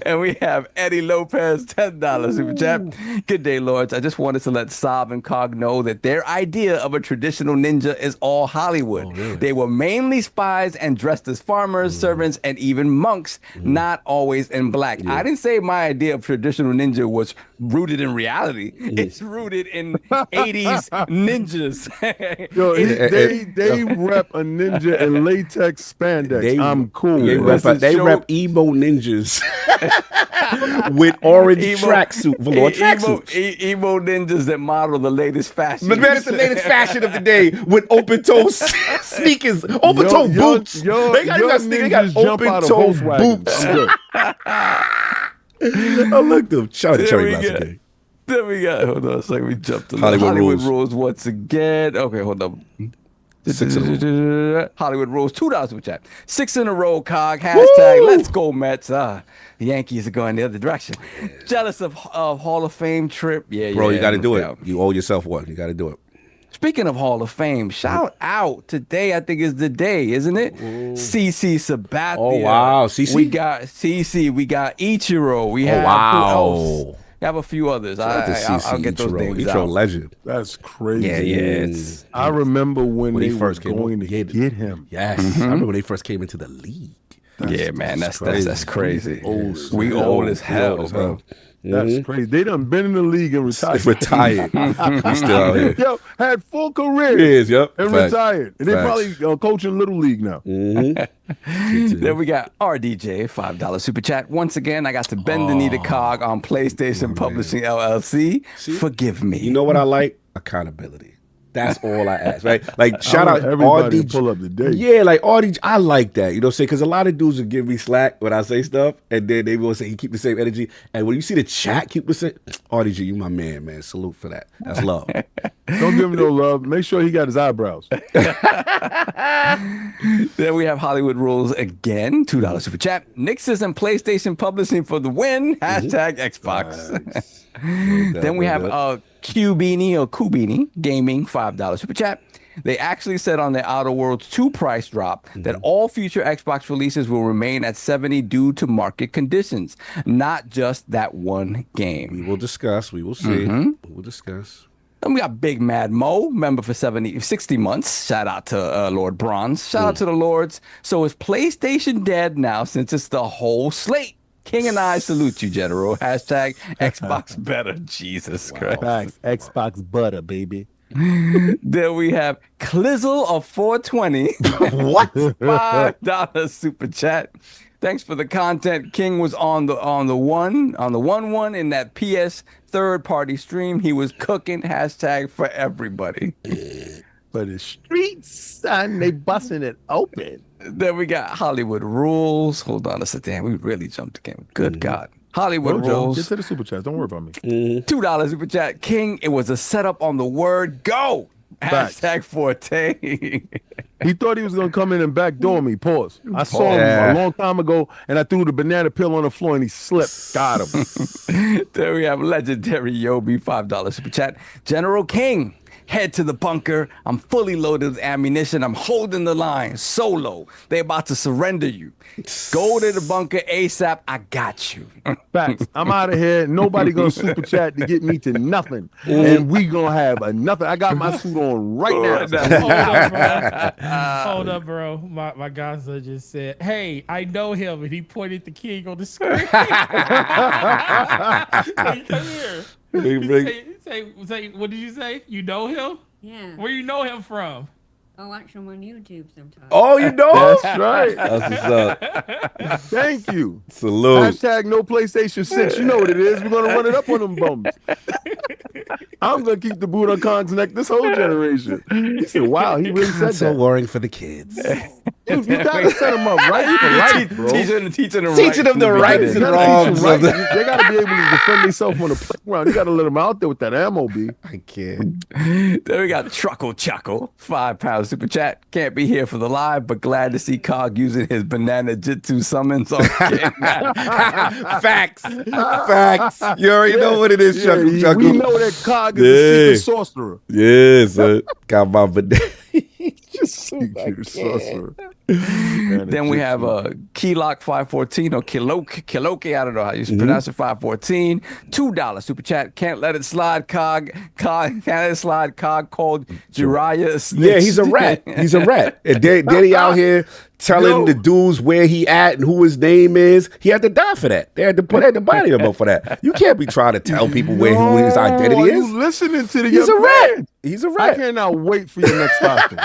And we have Eddie Lopez, $10 super chat. Good day, lords. I just wanted to let Saab and Cog know that their idea of a traditional ninja is all Hollywood. They were mainly spies and dressed as farmers, servants, and even monks, not always in black. I didn't say my idea of traditional ninja was rooted in reality. It's rooted in 80s ninjas. Yo, they rep a ninja in latex spandex. I'm cool. They Listen, rep emo ninjas with orange tracksuit, velour tracksuits. Emo ninjas that model the latest fashion. But man, it's the latest fashion of the day with open-toe sneakers, open-toe boots. They got sneakers, they got open-toe boots. I looked up. Shout out to Cherry Blossom. Then we got, hold on a second, we jumped to Hollywood Rules once again. Okay, hold on. Hollywood Rules, $2 super chat. 6 in a row, Cog. Hashtag let's go Mets. The Yankees are going the other direction. Jealous of Hall of Fame trip. Yeah, Bro, yeah, you got to no do doubt. it. You owe yourself one. You got to do it. Speaking of Hall of Fame, shout out. Today, I think, is the day, isn't it? CC Sabathia. Oh, wow. CC? We got CC. We got Ichiro. We have wow. who else? We have a few others. I'll get those names Ichiro out. legend. That's crazy. Yeah. I remember when he they first were came going up. to get him. Yes. I remember when they first came into the league. Yeah, man, that's crazy. We old as hell, bro. That's crazy. They done been in the league and retired. Retired. He's still out here. Yo, had full career. He is, yep. And Facts. retired. And they Facts. probably coaching Little League now. Then we got RDJ, $5 super chat. Once again, I got to bend the knee to Cog on PlayStation Publishing LLC. Forgive me. You know what I like? Accountability. That's all I ask, right? Like, shout I out want everybody to RDJ. pull up the date. Yeah, like RDJ, I like that. You know what I'm saying? Because a lot of dudes will give me slack when I say stuff, and then they will say, you keep the same energy. And when you see the chat keep the same, RDJ, you my man. Salute for that. That's love. Don't give him no love. Make sure he got his eyebrows. Then we have Hollywood Rules again, $2 super chat. Nixes and PlayStation Publishing for the win. Hashtag Xbox. Then we have Qbeanie or Kubini Gaming, $5 super chat. They actually said on their Outer Worlds 2 price drop that all future Xbox releases will remain at $70 due to market conditions, not just that one game. We will discuss. We will see. We will discuss. Then we got Big Mad Mo, member for 60 months. Shout out to Lord Bronze. Shout out to the Lords. So is PlayStation dead now since it's the whole slate? King and I salute you, General. Hashtag Xbox better. Jesus Christ. Facts. Xbox butter, baby. Then we have Clizzle of 420. What? $5 super chat. Thanks for the content. King was on the one in that PS third party stream. He was cooking. Hashtag for everybody. For the streets, son, they busting it open. Then we got Hollywood Rules. Hold on a second. Damn, we really jumped the game. Good God. Hollywood Rules. Get to the super chats. Don't worry about me. $2 super chat. King, it was a setup on the word go. Facts. Hashtag Forte. He thought he was gonna come in and backdoor me. Pause. I saw him a long time ago, and I threw the banana peel on the floor, and he slipped. Got him. There we have legendary Yobi, $5 super chat. General King, head to the bunker. I'm fully loaded with ammunition. I'm holding the line. Solo. They about to surrender you. Go to the bunker ASAP. I got you. Facts. I'm out of here. Nobody gonna super chat to get me to nothing, and we gonna have a nothing. I got my suit on right now. Hold up, bro. My godson just said, "Hey, I know him," and he pointed the King on the screen. Hey, come here. Say, what did you say? You know him? Yeah. Where you know him from? I watch them on YouTube sometimes. Oh, you know? That's right. That's what's up. Thank you. Salute. Hashtag no PlayStation 6. You know what it is. We're gonna run it up on them bums. I'm gonna keep the boot on Khan's neck this whole generation. He said, "Wow, he really said So that." worrying for the kids. You gotta set them up right for life, bro. Teaching them the rights and wrongs. Right. They gotta be able to defend themselves on the playground. You gotta let them out there with that ammo, B. I can't. Then we got Truckle Chuckle, £5 super chat. Can't be here for the live, but glad to see Cog using his banana jitsu summons on King. Facts. Facts. You already know what it is, Chuckle Chuckle. We know that Cog is a secret sorcerer. Yes, got my banana. Secret sorcerer. Then we have Keylock 514 or Kiloke, I don't know how you pronounce it, 514. $2 super chat. Can't let it slide, Cog. Can't let it slide, Cog called Jiraiya Snitch. Yeah, he's a rat. He's a rat. And then he out here telling the dudes where he at and who his name is. He had to die for that. They had to body him up for that. You can't be trying to tell people who his identity is. You listening to the He's young a rat. man. He's a I rat. cannot wait for your next topic.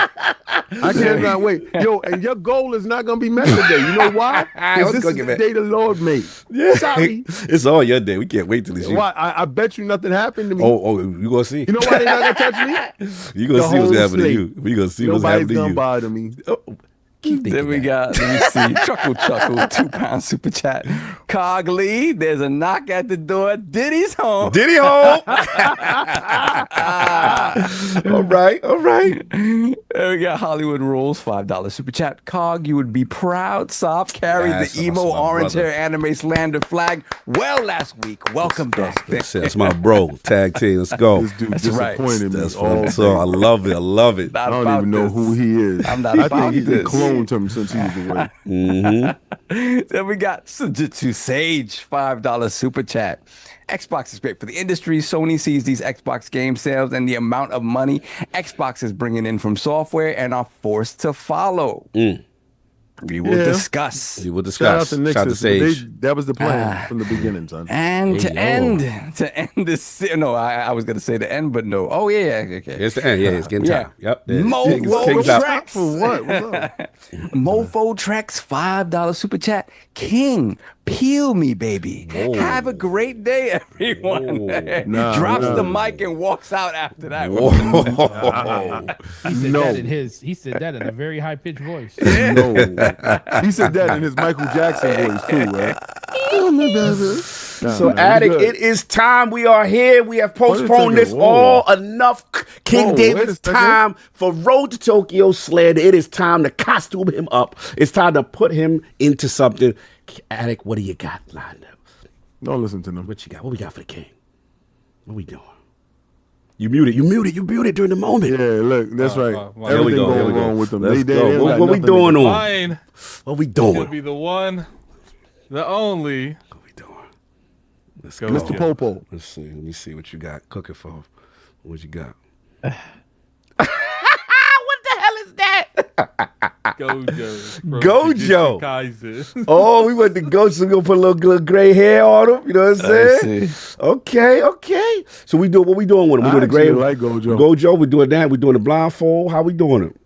I cannot wait. Yo, and your goal is not going to be met today. You know why? Because this is the day the Lord made. Yeah. Sorry. It's all your day. We can't wait till this year. Why? I bet you nothing happened to me. Oh, you going to see. You know why they not going to touch me? You going to see what's whole happening to slate. you. We going to see what's happening Nobody's to going to you. bother me. Oh, keep Then thinking we that. got, let me see, Chuckle, £2 super chat. CogLee, there's a knock at the door. Diddy's home. Diddy home. All right. There we got Hollywood Rules, $5 super chat. Cog, you would be proud. Soft carried Yes, the emo that's my orange brother. hair anime slander flag well last week. Welcome back. That's my bro. Tag team. Let's go. This dude That's right. disappointed me. That's all what I'm saying. I love it. I love it. Not I don't about even know this. who he is. I'm not I about think he's been this. cloned him since he was away. Then we got Sujitsu Sage, $5 super chat. Xbox is great for the industry. Sony sees these Xbox game sales and the amount of money Xbox is bringing in from software and are forced to follow. We will discuss. We will Shout out discuss. to Nixon. Shout out to Sage. That was the plan from the beginning, son. And to end this, no, I was gonna say the end, but no. Oh yeah, okay. It's the end. Yeah, it's getting time. Yep. Mofo King's out. Tracks. For what? What's up? Mofo Tracks, $5 super chat. King, peel me, baby. Have a great day, everyone. Nah, Drops nah. the mic and walks out after that. Whoa. He said No. that in his. He said that in a very high pitched voice. No. He said that in his Michael Jackson voice too, right? So, Addict, it is time. We are here. We have postponed this all enough. King Whoa, David's wait a second. time for Road to Tokyo Slander. It is time to costume him up. It's time to put him into something. Addict, what do you got lined up? Don't listen to them. What you got? What we got for the king? What we doing? You muted during the moment. Yeah, look, that's right. well, Here we Everything go, here going we go. wrong with them. Let's They go. ain't got What we nothing to doing do. on? Mine What we will doing? be the one, the only. What we doing? Let's Go. go. Mr. Popo. Let's see. Let me see what you got cooking for. What you got? What the hell is that? Gojo. Kaizen. Oh, we went to Gojo, so we gonna put a little gray hair on him. You know what I'm saying? Okay. So what we doing with him? We doing the gray. Like Gojo. Gojo, we doing that. We doing the blindfold. How we doing it?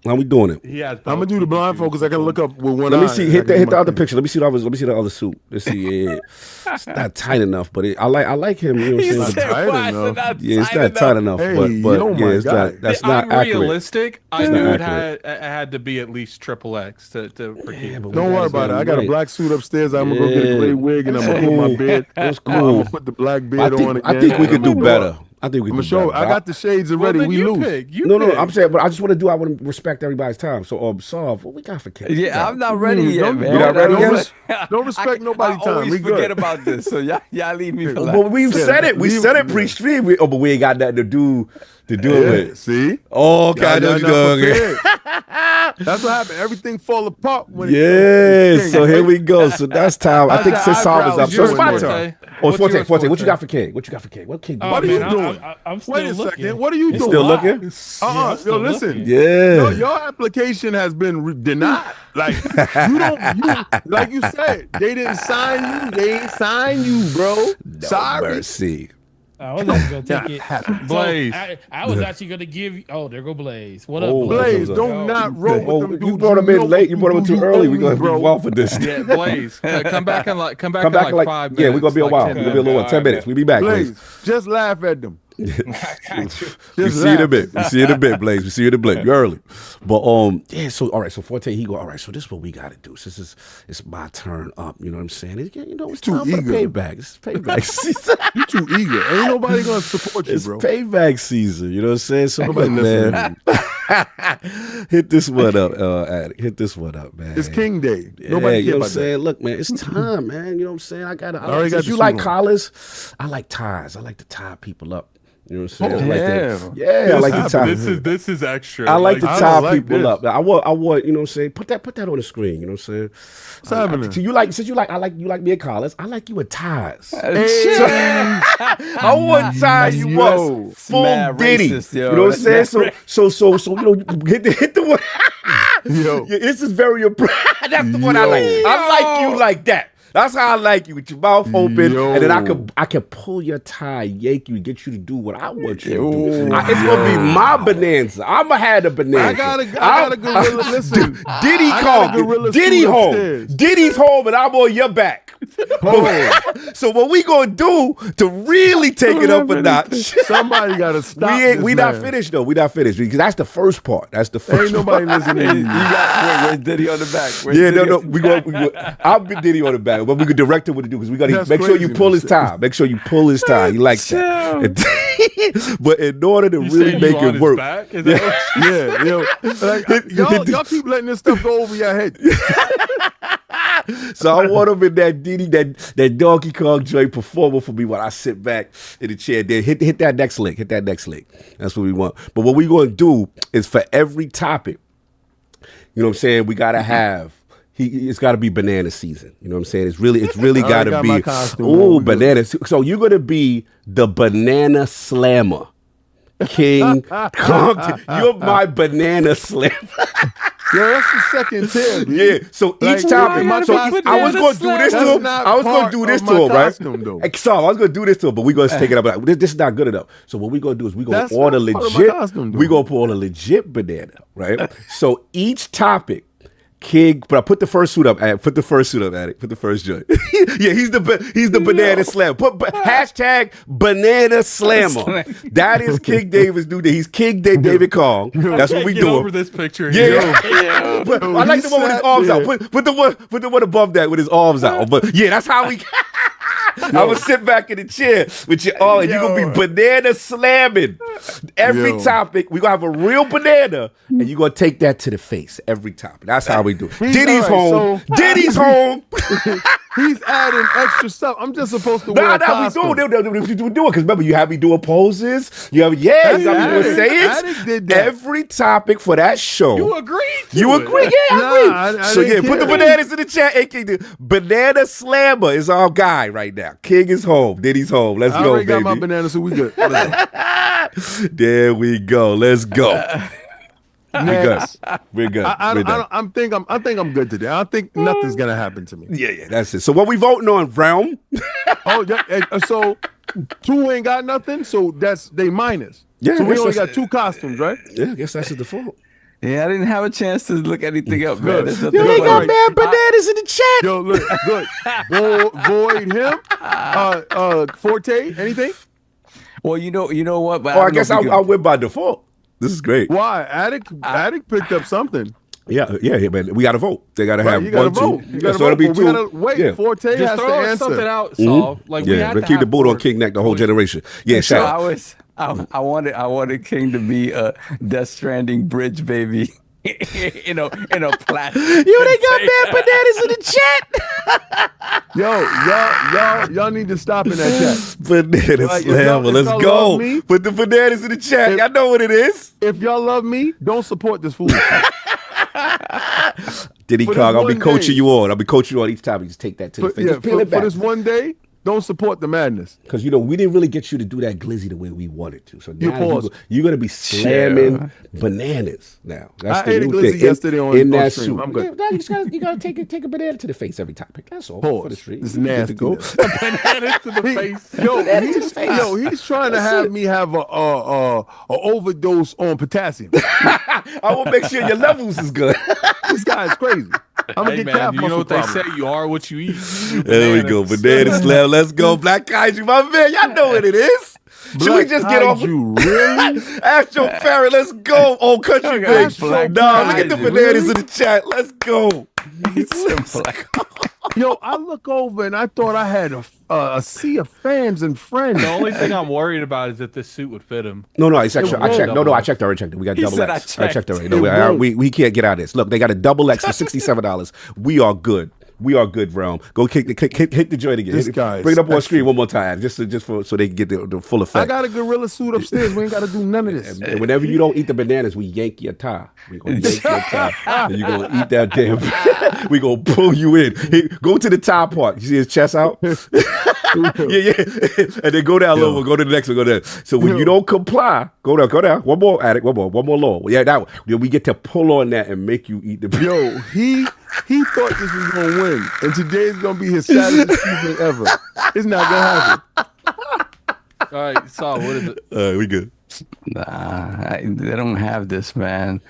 Yeah, I'm gonna do the blindfold because I can look up with one Let eye. me see. Hit the other picture. Let me see the other suit. Let's see. Yeah. It's not tight enough, but I like him. You know what I'm saying? Yeah, it's not tight enough. Hey, but oh my it's God. not. That's not accurate. Realistic. I It's knew not it accurate. had to be at least XXX to forgive. Don't worry about it. I got a black suit upstairs. I'm gonna go get a gray wig and I'm gonna put my bed. That's I'm cool. gonna put the black beard on again. I think we could do better. I think we I'm can gonna do show. better. I got the shades already. Well, then We you lose. pick. No, I'm saying, but I just want to do. I want to respect everybody's time. So, Solve. What we got for kids? Yeah, I'm not ready yet, Don't- man. You're not ready yet? Don't respect nobody's I time. always We forget good. about this, so y'all leave me for But we said it. We leave- said it pre-stream. But we ain't got nothing to do it Yeah, with. see? Oh, okay. I know Y'all what not you're doing. prepared. That's what happened. Everything fall apart when Yeah. So here we go. So that's time. I think since Solve is up, so it's my Yours, turn. Forte. Oh, What's Forte. yours, Forte. What you Forte? got for King? What King? Oh, What are man, you doing? I'm still Wait a looking. second. What are you You doing? still looking? I'm Yo, still listen. looking. Yeah. Your application has been denied. Like like you said, they didn't sign you. They ain't sign you, bro. Sorry. Mercy. I was actually gonna take it. Blaze. So, I was actually gonna give you. Oh, there go Blaze. What up, Oh, Blaze? Blaze, don't not roll Oh, with them you dudes. brought him in know late. You brought him in what too early. We're owe gonna me, be bro. well for this. Yeah, Blaze. Come back in like Come back in like 5 minutes. yeah, we're gonna be a like while. 10 We're gonna be a little while. 10 minutes. We'll be back, Blaze. Blaze, just laugh at them. We Just see you in a laugh. bit. We see you in a bit, Blaze. We see you in a bit. You're early. But yeah, so all right, so Forte, he go, all right, so this is what we gotta do. So it's my turn up. You know what I'm saying? It's too time for the eager. payback. It's payback season. You too eager. Ain't nobody gonna support you, It's bro. payback season. You know what I'm saying? So Nobody look, listening man. to Hit this one up, Addict. Hit this one up, man. It's King Day. Yeah, Nobody you care know what I'm about saying? that. Look, man, it's time, man. You know what I'm saying? I already got since the you suit like on. collars, I like ties. I like to tie people up. You know what I'm saying? Oh, I like to tie. This is extra. I like to I tie don't like people this. up. I want, you know what I'm saying? Put that on the screen, you know what I'm saying? What's happening? So you like me at collars. I like you with ties. Hey, I want ties you Yo, want full mad Diddy. racist, yo. You know what I'm saying? That's So you know, hit the one. Yo. Yeah, this is very that's the one I like. I like you like that. That's how I like you, with your mouth open, and then I can pull your tie, yank you, get you to do what I want you to do. It's gonna be my bonanza. I'ma have a bonanza. I got a gorilla. Listen, Diddy I got a Kong, gorilla Diddy suit home, upstairs. Diddy's home, and I'm on your back. So what we gonna do to really take it up a notch? Somebody gotta stop. We not finished though. We not finished because that's the first part. That's the first. Ain't nobody part. listening to you. where's Diddy on the back? Yeah, no. We go. I'll be Diddy on the back, but we could direct him what to do because we got to That's make sure you crazy, pull man. his tie. Make sure you pull his tie. He likes that. But in order to You really saying make you on it his work, back? Is that what you- Yeah, yo, y'all keep letting this stuff go over your head. so I want him in that Diddy, that Donkey Kong joint performer for me while I sit back in the chair. Then hit that next link. Hit that next link. That's what we want. But what we're going to do is for every topic, you know what I'm saying, we got to have. It's got to be banana season. You know what I'm saying? It's really got to got be. my costume Ooh, on. bananas. So you're going to be the banana slammer. King Kong. You're my banana slammer. Yo, that's the second tier, B. Yeah. So Like, each topic. my So costume- I was going to do this to That's him. not I was going part to do this of to my him, right? costume, though. So I was going to do this to him, but we're going to take it up. Like, this is not good enough. So what we're going to do is we're going That's to order not part of my legit. costume, though. We're going to order legit banana, right? So each topic. King, but I put the first suit up. Put the first suit up, Addict. Put the first joint. Yeah, he's the banana slammer. Hashtag banana slammer. That is King David's new day. He's King David Kong. That's what we Get doing. over this picture. Yeah. But I like the one with his arms out. Put the one above that with his arms out. But yeah, that's how we. I'm gonna sit back in the chair with your arm, and you're gonna be banana slamming every topic. We're gonna have a real banana, and you're gonna take that to the face every topic. That's how we do it. Diddy's home. Diddy's home. He's adding extra stuff. I'm just supposed to wear a We costume. do it because remember you have me doing poses. You have you have me doing Addict sayings. did that. Every topic for that show. You agreed to You it. agree? Yeah, I agree. I So didn't yeah, put the care. bananas in the chat. AK, the banana slammer is our guy right now. King is home. Diddy's home. Let's I go, already baby. got my banana, so we good. There we go. Let's go. Next. We're good. I think I'm good today. I think nothing's gonna happen to me. Yeah, that's it. So what we voting on, Realm? Oh, yeah. So 2 ain't got nothing. So they minus. Yeah, So I we guess only that's- got 2 costumes, right? Yeah, I guess that's the default. Yeah, I didn't have a chance to look anything up, man. There's nothing You ain't got funny. mad bananas in the chat. Yo, look, good. Void him. Forte, anything? Well, you know what? But Oh, I don't know guess if we I could- went by default. This is great. Why? Attic picked up something. Yeah, but we got to vote. They got to Right, have you gotta 1, 2. vote. You gotta so it'll vote. be But 2. we gotta wait. Yeah. Forte Just has to throw answer. something out, Saul. Like we Yeah, had but to keep the have boot on four. King Neck the whole generation. Yeah, So shout out. I wanted King to be a Death Stranding bridge baby. in a plastic. They got mad bananas in the chat. Yo, y'all need to stop in that chat. Bananas Like, if slammer. y'all Let's love go. me- Put the bananas in the chat. Y'all know what it is. If y'all love me, don't support this fool. Diddy For Kong, this I'll be one coaching day. you on. I'll be coaching you on each time. You just take that to the face. Just peel it For back. this one day, don't support the madness. Because, we didn't really get you to do that glizzy the way we wanted to. So You now pause. you're going to be slamming bananas now. That's I the ate a new glizzy thing. yesterday on that stream. suit. I'm good. Yeah, you got to take a banana to the face every topic. That's all. Pause. For the street. This is You're good to go. nasty. Banana to the face. He's trying to have me have a overdose on potassium. I will make sure your levels is good. This guy is crazy. I'm gonna Hey get calf man, you know muscle what they problem. say? You are what you eat. You There we go. Banana slam. Let's go. Black Kaiju, my man. Y'all know what it is. Should we Black just get off? Kaiju, really? Astro Parrot, let's go. Old country big. Astro Nah, look at the Kaiju, bananas in the chat. Let's go. Yo, I look over and I thought I had a sea of fans and friends. The only thing I'm worried about is if this suit would fit him. No, it's extra. I won't. checked. No, I checked already. Checked it. We got He double said X. I I checked checked. already. No, we can't get out of this. Look, they got a double X for $67. We are good. We are good, Realm. Go hit the joint again. This guy Bring it is up on screen one more time, just so they can get the full effect. I got a gorilla suit upstairs. We ain't got to do none of this. And whenever you don't eat the bananas, we yank your tie. We gonna yank your tie. And you gonna eat that damn. We gonna pull you in. Hey, go to the tie part. You see his chest out? yeah. And then go down a little. Go to the next one. Go there. So when you don't comply, go down. One more addict. One more low. Yeah, that one. Then we get to pull on that and make you eat the. Yo, he thought this was gonna win, and today's gonna be his saddest achievement ever. It's not gonna happen. All right, Saul, what is it? We good. Nah, they don't have this, man.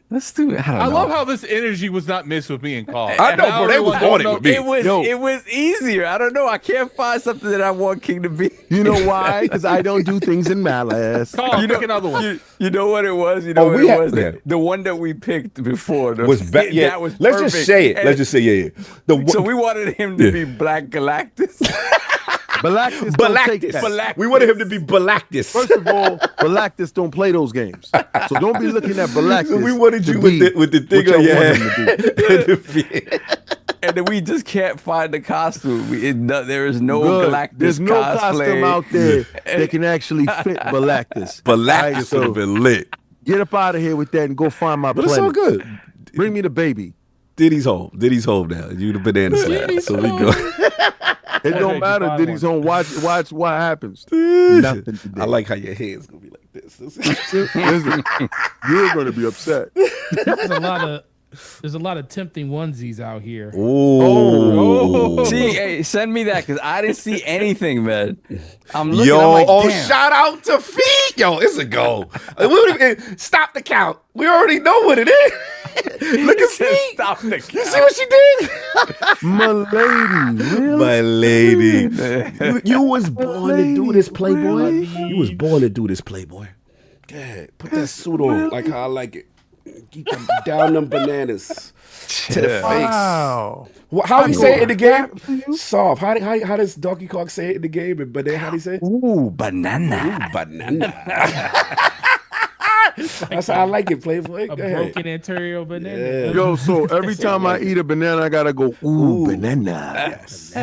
Let's do it. I I don't love know. how this energy was not mixed with me and Carl. I know, Now bro. They was everyone on it don't with me. It was easier. I don't know. I can't find something that I want King to be. You know why? Because I don't do things in malice. Carl, pick another one. You know what it was? You know Oh, what we it had- was? yeah. The one that we picked before Yeah. that was Let's perfect. just say it. And Let's just say yeah. so we wanted him to be Black Galactus. Galactus don't take that. Galactus. We wanted him to be Galactus. First of all, Galactus don't play those games. So don't be looking at Galactus. So we wanted you to with be the thing what on y'all your want him to be. head. And then we just can't find the costume. There is no Good. Galactus There's no cosplay. costume out there that can actually fit Galactus. Galactus so would have been lit. get up out of here with that and go find my But it's all planet. good. Bring me the baby. Diddy's home now. You the banana slab. So we go. It don't you matter. find Diddy's one. home. Watch what happens. Nothing today. I like how your hands gonna be like this. Listen, you're gonna be upset. There's a lot of tempting onesies out here. Oh. See, hey, send me that because I didn't see anything, man. I'm looking. Yo, I'm like, damn. shout out to Feet. Yo, it's a goal. Stop the count. We already know what it is. Look at Feet. Stop the You see what she did? My lady, really? My lady. You was born to do this, Playboy. You was born to do this, Playboy. Yeah, put that suit on like how I like it. Keep them down them bananas to the face. Wow. Well, how do you say it in the game? Soft. How does Donkey Kong say it in the game? But then how do you say it? Ooh, banana. Banana. That's how I like it, Playboy. A Go ahead. broken interior banana. Yeah. Yo, so every time I eat a banana, I gotta go, ooh, banana. Yes.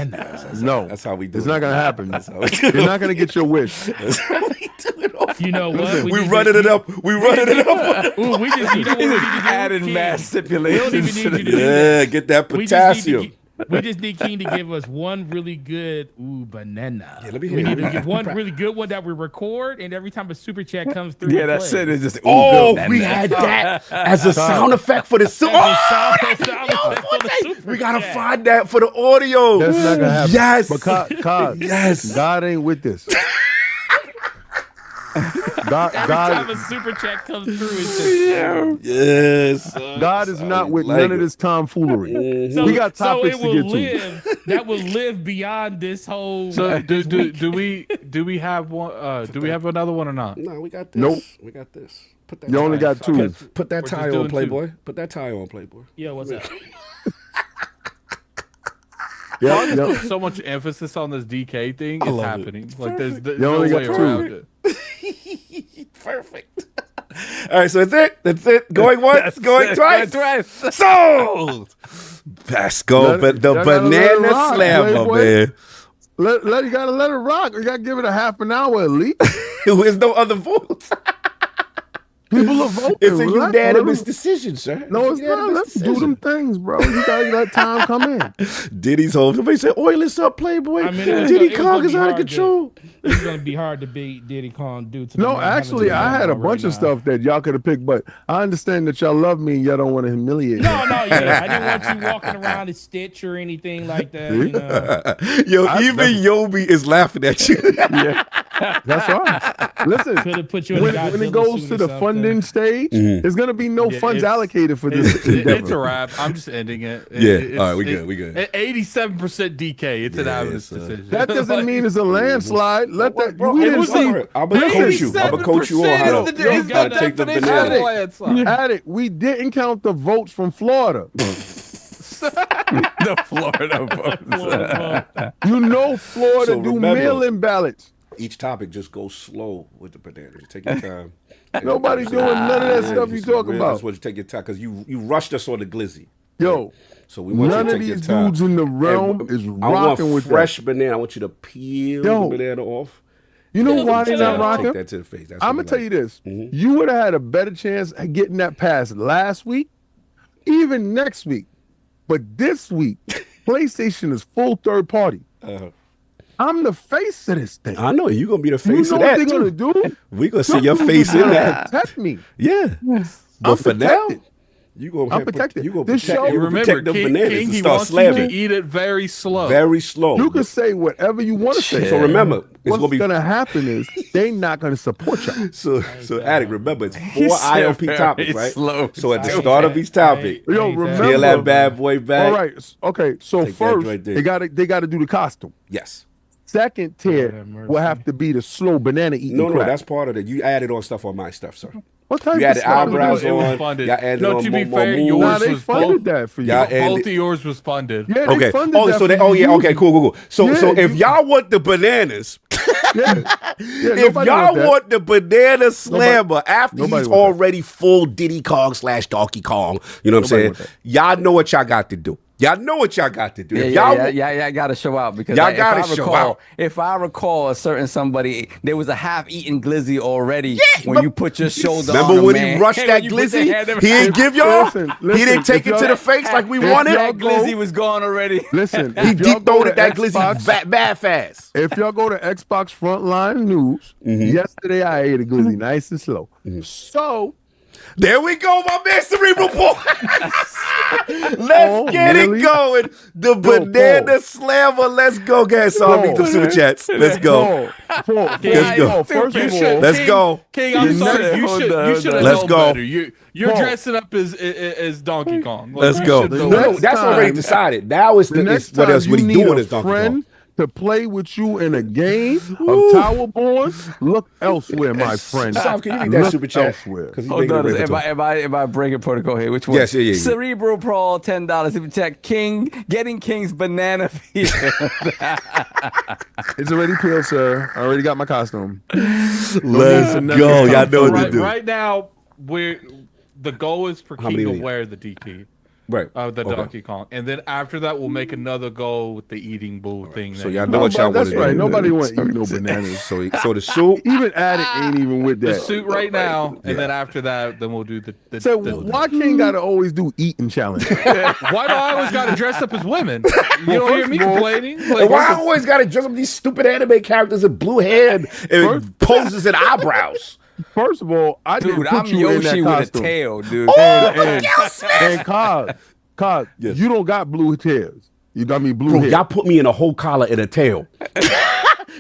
No, That's how we do it's it. not gonna happen. how we do You're not gonna get your wish. That's how we do it. You know what? We running it up. We running it up. Ooh, we just you know what we need to do? Added King? mass We don't stipulations. even need you to do Yeah, that. get that We just need to potassium. We just need King to give us one really good banana. Yeah, let me We hear need it. to get one really good one that we record, and every time a super chat comes through, Yeah, we that's play it. It's just We had that as a sound effect for the we gotta find that for the audio. That's not gonna happen. Yes. But Cos, Yes. God ain't with this. God, Every time God, a super chat comes through, it's just Yes. God is not with like none of it. this tomfoolery. so, We got so topics it to will get to. live. That will live beyond this whole. So this week. do we have one? Do we have another one or not? No, we got this. Nope. We got this. Put that You only tie- got two. Put that We're tie just on, doing Playboy. Put that tie on, Playboy. Yo, what's up? Yeah, There's yeah. so much emphasis on this DK thing. It's love it. happening. Like there's You no only got way two. around it. Perfect. All right, so that's it. That's it. Going once, going twice. Sold. Let's go. Let it- But the y'all gotta let it banana rock, slammer, Playboy. man. You gotta let it rock. You gotta give it a half an hour at least. There's no other votes. People are voting. It's a Relax, unanimous let 'em- decision, sir. No, it's not. Let's do them things, bro. You gotta let time come in. Diddy's home. Somebody said, oil is up, Playboy. I mean, it was Diddy gonna- Kong it is was out gonna of be control. It's gonna be hard to beat Diddy Kong due to. the No, man having actually, to I had a right bunch of now. stuff that y'all could have picked, but I understand that y'all love me and y'all don't want to humiliate me. No, yeah, I didn't want you walking around in Stitch or anything like that. You know. Yo, even Yobi is laughing at you. That's all right. Listen, Could have put you in when a it Godzilla goes suit to or the something. funding stage, there's gonna be no Yeah, funds it's- allocated for this. It's a endeavor. wrap. I'm just ending it. Yeah. All right, we good. 87% DK. It's an unanimous sir. decision. That doesn't mean it's a landslide. Let that. Bro, we it didn't was see. like, I'm gonna coach you. I'm gonna coach you on how to take the banana. Addict, we didn't count the votes from Florida. the Florida votes. You know Florida So do remember- mail-in ballots. Each topic just goes slow with the bananas. Take your time. Nobody doing none of that stuff you talk That's about. what you take your time because you rushed us on the glizzy. Yo, So we want none you to of take your these time. dudes in the realm And is I rocking want with fresh that. banana. I want you to peel Yo. the banana off. You know why they're not Take rocking? that to the face. That's I'm what gonna we tell like. you this: you would have had a better chance at getting that passed last week, even next week. But this week, PlayStation is full third party. I'm the face of this thing. I know you're gonna be the You face know of what that they're too. gonna do? We gonna see your face in that. Protect me. Yeah. But I'm for now, protected. you gonna I'm protected. You gonna This protect, show- you Remember, protect the King, bananas King and he start wants you to slamming. eat it very slow. Very slow. You can say whatever you want to say. So remember, it's What's gonna be gonna happen is they not gonna support y'all. so Addict, remember it's He 4 said ILP very topics, right? slow. So at the start of each topic, Yo, Hey, remember- peel that bad boy back. All right. Okay. So Take that first, right there. they gotta do the costume. Yes. Second tier have mercy. will have to be the slow banana eating. No, crap. that's part of it. You added on stuff on my stuff, sir. What type You of added stuff? eyebrows It was on. funded. Y'all added No, on to be more fair, moves. yours Nah, they was funded both. that for you. Yeah, and- Both of yours was funded. Yeah, they Okay. funded Oh, that so for they. you Oh, yeah. to Okay. use. Cool. So Yeah, if y'all want the bananas, Yeah, if nobody y'all that. want the banana slammer after nobody he's want that. already full Diddy Kong / Donkey Kong, you know what I'm Nobody saying? want Y'all know what y'all got to do. Y'all know what y'all got to do. If Yeah, y'all yeah, got to show out because Y'all like, gotta if I show recall, out. If I recall a certain somebody, there was a half-eaten glizzy already when but- you put your shoulder Remember on a when man. he rushed Hey, that when you put your hand glizzy? in- He didn't give y'all. Listen, He didn't take if it to y'all- the face like we if wanted. y'all That glizzy was gone already. Listen, He if y'all deep go throated to that glizzy Xbox- bad fast. If y'all go to Xbox Frontline News, yesterday I ate a glizzy nice and slow. So There we go, my man, Cerebral Paul. Oh, Let's get really? it going. The banana Paul. slammer. Let's go, guys. So I'll meet the super chats. Let's go. Paul, Let's go. First You of should- all, Let's King- go. King, I'm The sorry. next- You hold should on, you hold should on. have Let's known go. better. You're Paul. dressing up as Donkey Kong. Like, Let's you go. should know No, better. no, that's already decided. Now it's the the next it's what time else? What you he need doing a is Donkey friend Kong. to play with you in a game of Tower Born, look elsewhere, my friend. Stop, can you read that Look super chat? elsewhere. 'Cause he's Hold making on, it am I breaking protocol here? Which one? Yes, yeah. Cerebral Brawl, $10. Super chat. King, getting King's banana feel. It's already peeled, sir. I already got my costume. Let's Banana go. is Y'all know what to Right, do. right now, the goal is for How King many to we need? wear the DK. Right. The Donkey Kong, and then after that we'll make another goal with the eating bull thing. So y'all know what y'all want That's to right. do. Nobody want to eat no bananas. So the suit. Even Addict ain't even with that. the suit right now, and then after that, then we'll do the So why King gotta always do eating challenge? Why do I always got to dress up as women? You don't hear me complaining. And Like, why I always got to dress up these stupid anime characters with blue hair and poses and eyebrows? First of all, I didn't Dude, put I'm you in Yoshi that with a costume. tail, dude. And Cod, Yes. you don't got blue hairs. You got me blue Bro, hair. y'all put me in a whole collar and a tail.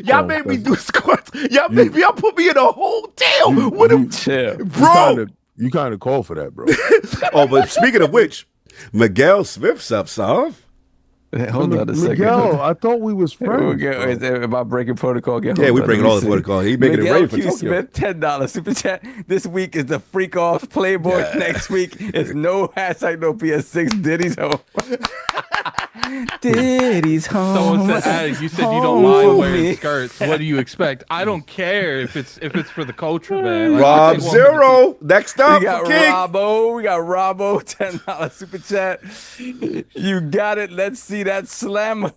Y'all made me do squats. Y'all put me in a whole tail. What a Chill. bro. You kind of call for that, bro. Oh, but speaking of which, Miguel Smith's up, son. Hold on a second. Miguel, I thought we was friends. Am I breaking protocol? Yeah, we breaking all the protocol. He making it rain for Q Tokyo. Smith, $10 super chat. This week is the freak off Playboy. Next week is no hashtag no PS6. Diddy's home. Diddy's home. someone said, "Addict, you said you don't Home mind for wearing me." skirts. What do you expect? I don't care if it's for the culture, man. Like, Rob I think women- Zero. Next up, We got for King. Robbo. We got Robbo. $10 super chat. You got it. Let's see that slammer.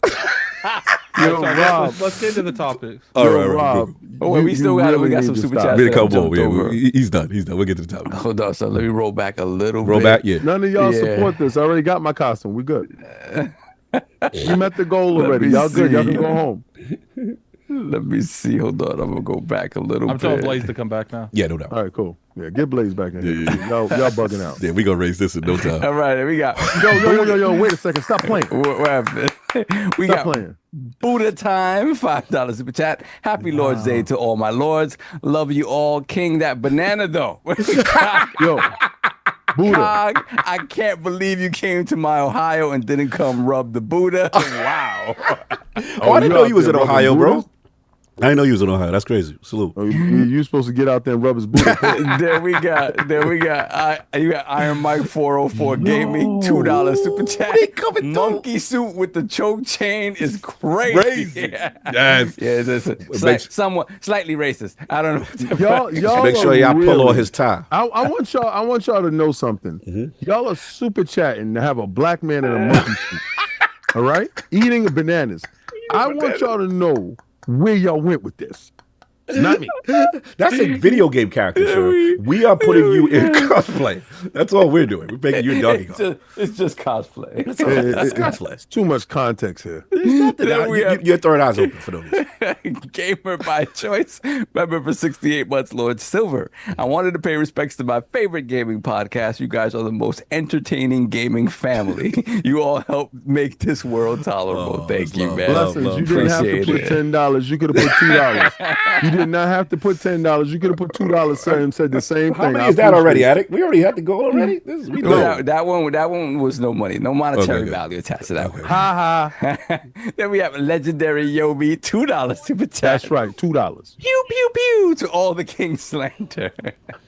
Yo, Rob. Let's get into the topics. All right, Rob. Oh, wait, we still got it. We got some super chats. Made a that couple jumped more. over. Yeah, he's done. We'll get to the top. Hold on, so let me roll back a little Roll bit. back, yeah. None of y'all Yeah. support this. I already got my costume. We good. We met the goal already. me Y'all good. Y'all see. can go home. Let me see. Hold on. I'm gonna go back a little I'm bit. telling Blaze to come back now. Yeah, no doubt. All right, cool. Yeah, get Blaze back in here. Y'all bugging out. Yeah, we gonna raise this in no time. All right, we got. Yo, wait a second. Stop playing. What happened? We Stop got playing. Buddha time, $5 super chat. Happy Lord's Day to all my lords. Love you all. King that banana though. Yo, Buddha. Cog, I can't believe you came to my Ohio and didn't come rub the Buddha. Wow. Oh, I didn't know out you was there in rubbing Ohio, bro. Buddhas? I didn't know you was in Ohio. That's crazy. Salute. You supposed to get out there and rub his Buddha. There we got. You got Iron Mike 404 Gaming, $2 super chat. They coming through. Monkey suit with the choke chain is crazy. Crazy. Yes. Yeah, it's somewhat slightly racist. I don't know. Y'all Make sure are y'all pull really- on his tie. I want y'all to know something. Y'all are super chatting to have a black man in a monkey suit. All right? Eating bananas. I want y'all to know where y'all went with this. It's not me. That's a video game character, sir. We are putting you in cosplay. That's all we're doing. We're making you Donkey Kong. It's just cosplay. That's all. That's cosplay. It's too much context here. Then we have Your third eye's open for those. Gamer by choice, member for 68 months, Lord Silver. I wanted to pay respects to my favorite gaming podcast. You guys are the most entertaining gaming family. You all help make this world tolerable. Thank you, man. Blessings. You didn't have to Appreciate put it. $10. You could have put $2. You did not have to put $10. You could have put $2, sir, and said the same How thing. many I is that already, appreciate Addict? We already had the goal already? We Well, know. that one was no money, no monetary Okay. value attached to that one. it. Ha ha. Then we have legendary Yobi, $2 super chat. That's right. $2. Pew pew pew to all the King slander.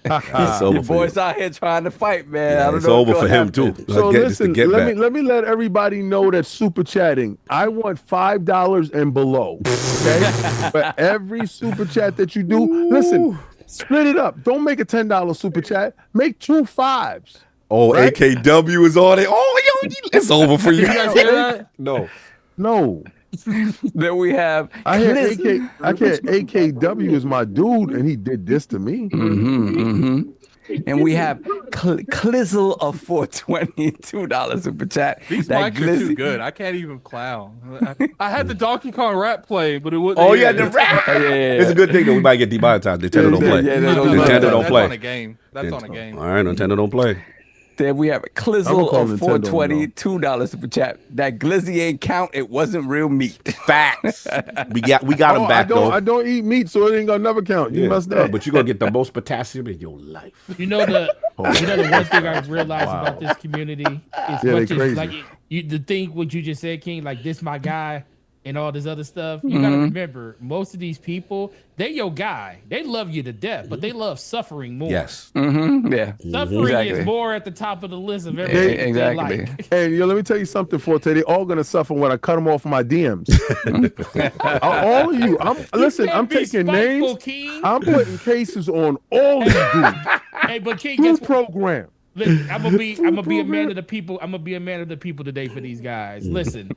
It's over Your for boys you. out here trying to fight, man. I Yeah, don't it's know over what's for gonna him, too. happen. So This to listen, get back. let me let everybody know that super chatting. I want $5 and below. Okay, for every super chat that you do, listen, split it up. Don't make a $10 super chat. Make 2 5s. Oh, Right? AKW is on it. Oh, yo, it's over for you. You guys hear that? No. No, Then we have I hear AKW is my dude, and he did this to me. and we have Clizzle of 420, $2 super chat. These That mics are too glizzy- good. I can't even clown. I had the Donkey Kong rap playing, but it wouldn't. Oh, yeah, the rap. Yeah. It's a good thing that we might get demonetized. Nintendo don't play. yeah, Nintendo don't That's play. on a game. That's on a game. All right, Nintendo don't play. Then we have I'm gonna Clizzle call of Nintendo, 420, though. $2 super chat. That glizzy ain't count. It wasn't real meat. Facts. We got him back, though. I don't eat meat, so it ain't gonna never count. You messed up. But you're going to get the most potassium in your life. You know the one thing I realized about this community is Yeah, they much as, crazy. like the thing what you just said, King, like this my guy and all this other stuff. You gotta remember, most of these people, they your guy. They love you to death, but they love suffering more. Yes. Yeah. Suffering Exactly. is more at the top of the list of everything they Exactly. like. Hey, yo, let me tell you something, Forte. They all gonna suffer when I cut them off my DMs. All of you. Listen. can't I'm be taking spiteful, names. King. I'm putting cases on all of you dudes. Hey, but King, Through guess what? program. Listen, I'm gonna be a man of the people. I'm gonna be a man of the people today for these guys. Listen,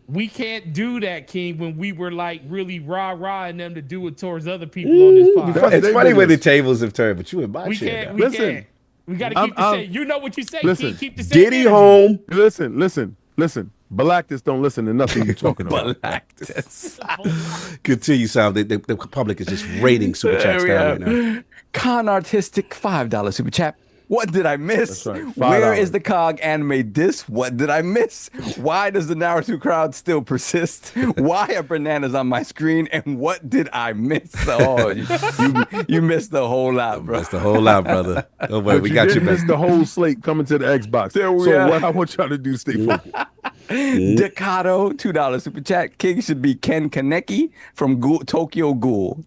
we can't do that, King, when we were like really rah-rahing them to do it towards other people on this podcast. It's funny when the tables have turned, but you in my We chair can't. now. We can't. We got to keep the same. You know what you say. Listen, King. Keep the same. Diddy energy. home. Listen. Galactus don't listen to nothing you're talking about. Continue, Sal. The public is just rating super chats down right now. Con Artistic $5 super chat. What did I miss? That's right, Where $5. is the COG anime diss? What did I miss? Why does the Naruto crowd still persist? Why are bananas on my screen? And what did I miss? Oh, you missed the whole lot, bro. That's the whole lot, brother. Don't worry, we got you, did miss man. the whole slate coming to the Xbox. So what I want y'all to do is stay focused. Decado, $2 super chat. King should be Ken Kaneki from Tokyo Ghoul.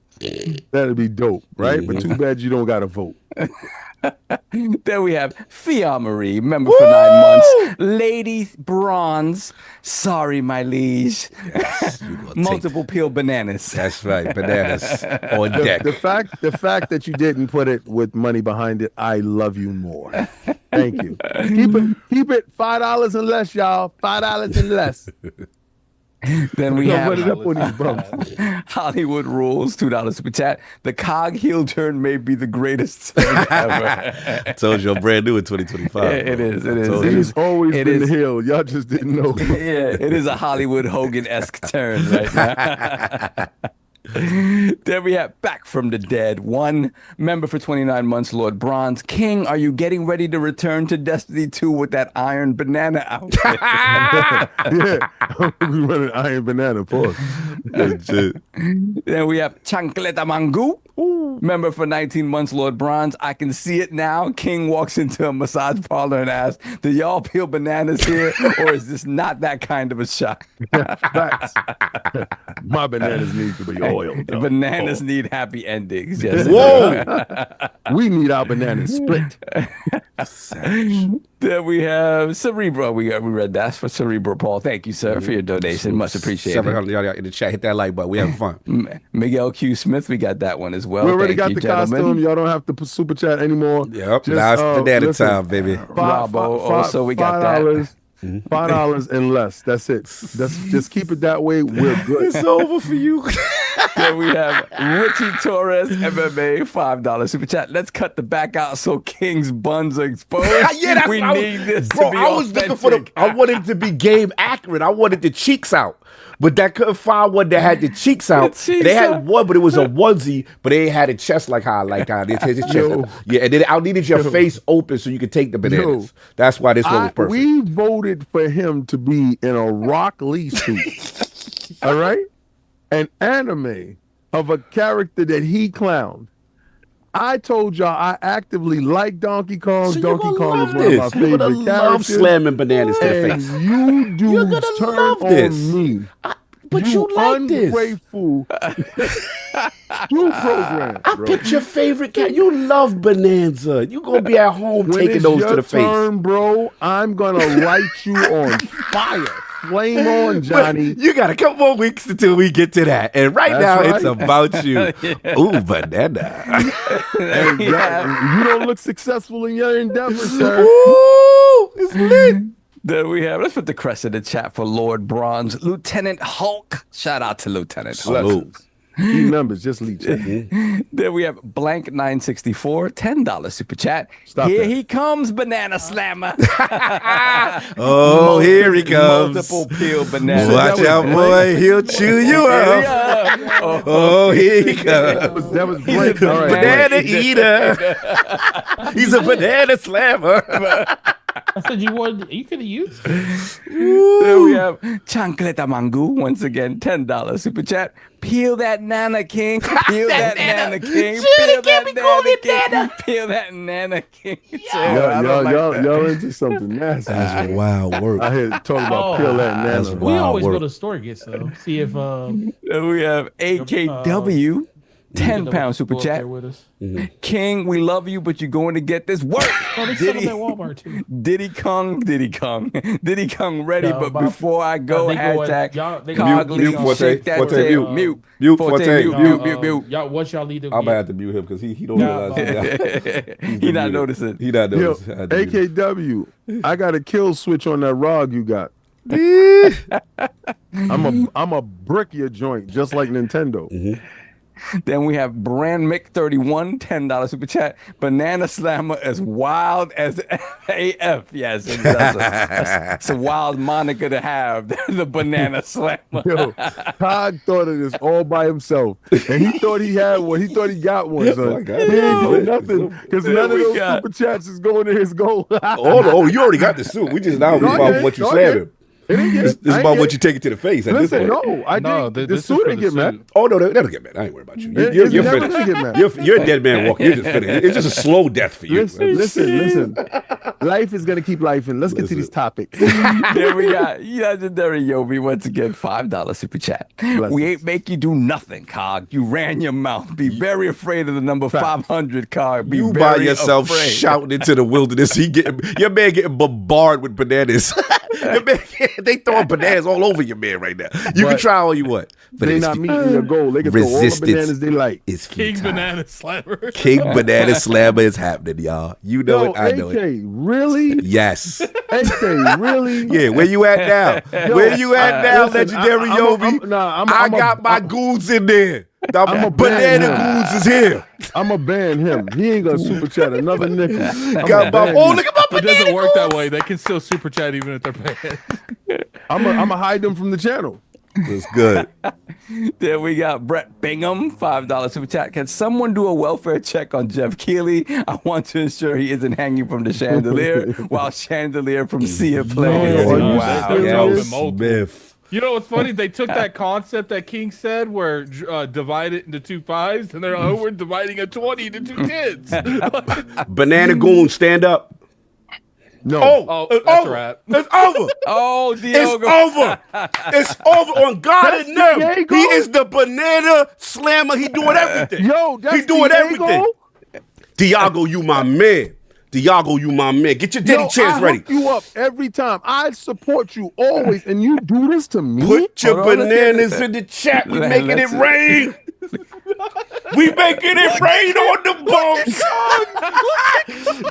That'd be dope, right? But too bad you don't got to vote. Then we have Fia Marie, member for 9 months. Lady Bronze, sorry, my liege. Multiple peel bananas. That's right, bananas on deck. The fact that you didn't put it with money behind it, I love you more. Thank you. Keep it $5 and less, y'all. $5 and less. Then we Put it have up on these bumps. Hollywood Rules, $2 super chat. The COG heel turn may be the greatest turn ever. I told you I'm brand new in 2025. It is. He's always been the heel. Y'all just didn't know. Yeah, it is a Hollywood Hogan-esque turn right now. Then we have Back from the Dead, 1 member for 29 months, Lord Bronze. King, are you getting ready to return to Destiny 2 with that iron banana outfit? Yeah, we running iron banana. Pause. Legit. Then we have Chancleta Mangu, member for 19 months, Lord Bronze. I can see it now. King walks into a massage parlor and asks, do y'all peel bananas here, or is this not that kind of a shop? Facts. My bananas need to be oiled. though. Bananas need happy endings. Yes. Whoa! We need our bananas split. Then we have Cerebro. We read that for Cerebro Paul. Thank you, sir, for your donation. Much appreciated. 700 y'all in the chat. Hit that like button. We having fun. Miguel Q. Smith, we got that one as well. We already Thank got you, the gentlemen. costume. Y'all don't have to super chat anymore. Yep. Now it's banana listen, time, baby. Robbo, also we got that. $5 and less. That's it. Just keep it that way. We're good. It's over for you. Then we have Richie Torres, MMA, $5 super chat. Let's cut the back out so King's buns are exposed. Yeah, that's we what need this bro, to be I was looking for authentic. I wanted it to be game accurate. I wanted the cheeks out. But that couldn't find one that had the cheeks out. cheeks They had out. one, but it was a onesie, but they had a chest like how they his chest. Yeah, and then I needed your face open so you could take the bananas. That's why this one was perfect. We voted for him to be in a Rock Lee suit. All right? An anime of a character that he clowned. I told y'all I actively like Donkey Kong. So Donkey you're Kong gonna is love one of my this. You're gonna favorite love characters. slamming bananas to the And face. you You're dudes gonna turn love on this. me. But you like this. Ungrateful. You program. I bro. picked your favorite cat. You love Bonanza. You gonna be at home When taking it's those your to the face. turn, bro, I'm gonna light you on fire. Flame on, Johnny. But you got a couple more weeks until we get to that. And right That's now, right. it's about you. Ooh, banana. And you don't look successful in your endeavor, sir. Ooh, it's lit. Then we have, let's put the crest in the chat for Lord Bronze, Lieutenant Hulk. Shout out to Lieutenant Hulk. Salute. These numbers just leech. Then we have Blank 964, $10 super chat. Stop Here that. he comes, Banana Slammer. Oh, here he comes. Multiple peel bananas. Watch out, boy. He'll chew you up. Oh, here he comes. That was great. All right. Banana eater. He's a banana slammer. I said you could have used. Then we have Chancleta Mangu, once again, $10 super chat. Peel that Nana King. Peel that Nana King. Peel that Nana King. Peel that Nana King. Y'all into something nasty. That's wild work. I hear talking about peel that That's nana. We wild always go work. to the store and get some. See if Then we have AKW. £10 super Go up there chat. with us. King, we love you, but you're going to get this work. Oh, they sell them at Walmart too. Diddy Kong ready, No, but Bob- before I go, they go at- hashtag y'all- they go- CogLee, Forte, shake that Forte, tail. mute. Mute. Mute, Forte, Forte. mute. Y'all, what y'all need to I'm gonna have to mute him because he don't realize He not noticing. He not Yo, noticing. I had to mute him. AKW, I got a kill switch on that ROG you got. I'm a brick your joint just like Nintendo. Then we have Brand Mick 31, $10 super chat. Banana Slammer as wild as AF. Yes, it's a wild moniker to have. The Banana Slammer. Yo, Todd thought of this all by himself, and he thought he had one. He thought he got one. Son. Oh my God. He ain't doing nothing because none of we those got- super chats is going to his goal. Oh, you already got the suit. We just now Go about ahead, what you go slam ahead. him. It ain't This is about what you take it to the face. At this Listen, point. no, I No, didn't. The this is suit for didn't the get mad. suit. Oh no, that'll get mad. I ain't worried about you. It's You're never finished. gonna get mad. You're a dead man walking. You're just finished. It's just a slow death for you. Listen. Life is gonna keep life in. Let's get to these topics. Then we got legendary Yobi once again, $5 super chat. We ain't make you do nothing, Cog. You ran your mouth. Be very afraid of the number 500, Cog. Be You by very yourself afraid. shouting into the wilderness. Your man getting bombarded with bananas. They throwing bananas all over your man right now. You can try all you want, but They it's not meeting your goal. They can throw all the resistance bananas they like. It's King futile. Banana Slammer. King Banana Slammer is happening, y'all. You know Yo, it. I know AK, it. really? Yes. AK, really? Yeah, where you at now? Where you at now, listen, legendary Yobi? I got my goons in there. The I'm a banana band goons is here. I'm going to ban him. He ain't going to super chat another nickel. Got my, look at my It doesn't banana work that goons. way. They can still super chat even if they're paying. I'm going to hide them from the channel. That's good. Then we got Brett Bingham, $5 super chat. Can someone do a welfare check on Jeff Keighley? I want to ensure he isn't hanging from the chandelier while Chandelier from Sia plays. are you Wow. serious? Yes. Smith. You know what's funny? They took that concept that King said, where divide it into 2 5s, and they're like, oh, we're dividing a 20 into 2 10s. Banana goon, stand up. No. Oh, it's that's over. a wrap. It's over. Oh, It's Diogo. over. It's over on God That's and them. Diego? He is the banana slammer. He doing everything. Yo, that's he doing Diego? everything. Diago, you my man. Diago, you my man. Get your Diddy chance I ready. hook you up every time. I support you always, and you do this to me? Put your Hold on, let's get bananas this. in the chat. We Let- making it let's- rain. We making it rain on the bumps.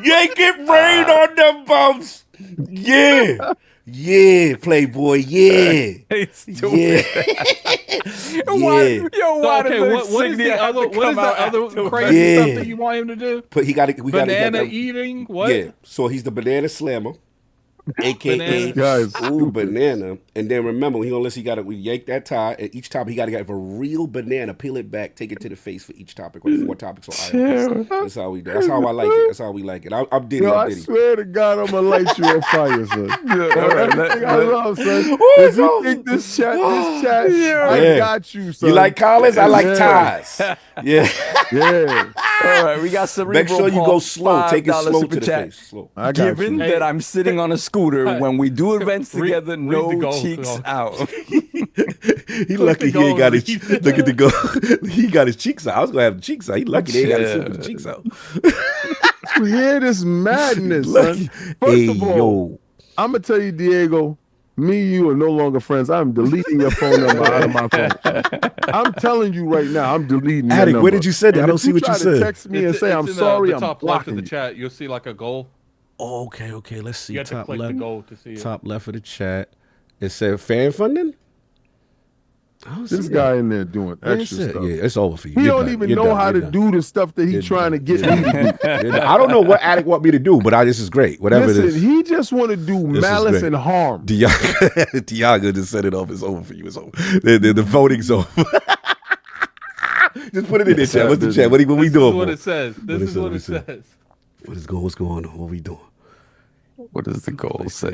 Make it rain on the bumps. Yeah. Yeah, Playboy. Yeah. It's Yeah. stupid. Why, Yeah. yo, why Okay, does what is the insignia have other? to What is come out the other afterwards? crazy Yeah. stuff that you want him to do? But we got Banana to eating? What? Yeah. So he's the banana slammer. AKA Banana. Guys, ooh, banana. And then remember, when he gonna listen, we yank that tie. At each topic, he gotta get a real banana, peel it back, take it to the face for each topic, or 4 topics on ILP. That's how we do. That's how I like it. That's how we like it. I'm Diddy. Yo, I'm I Diddy. swear to God, I'm gonna light you on fire, son. All right, Everything I love, son. Ooh, If you no. think this chat, I Yeah. got you, son. You like collars? I like Yeah. ties. Yeah. Yeah, All right, we got Cerebral Make sure you Paul, go slow. Take it $5 slow super to the chat. face. Slow. I got Given you. that I'm sitting on a scooter when we do events Read- together, read no the goal, cheeks goal. out. He lucky the he ain't goal, got his. leave. Look at the goal. He got his cheeks out. I was gonna have the cheeks out. He lucky they ain't got his cheeks out. You hear this madness, son. First Hey of all, yo. I'm gonna tell you, Diego. Me and you are no longer friends. I'm deleting your phone number out of my phone. I'm telling you right now, I'm deleting your Attic, number. where did you send it? I And don't if see what you try to said. Text me and say I'm in sorry. The I'm top left of blocking the you. chat, you'll see like a goal. Oh, okay. Let's see. You have to Top click left. the goal to see it. Top left of the chat. It said fan funding. I don't This see guy that. in there doing Yeah, extra it's it. stuff. Yeah, it's over for you. He You're don't done. even You're know done. how You're to done. do the stuff that You're he's trying to done. get me to do. You're done. I don't know what Attic want me to do, but this is great. Whatever it Listen, is. he just want to do This is malice great. and harm. Tiago just set it off. It's over for you. It's over. The voting's over. Just put it in the chat. What's the chat? What we This doing? is what for? it says. This is what it says. What's going on? What we doing? What does the goal say?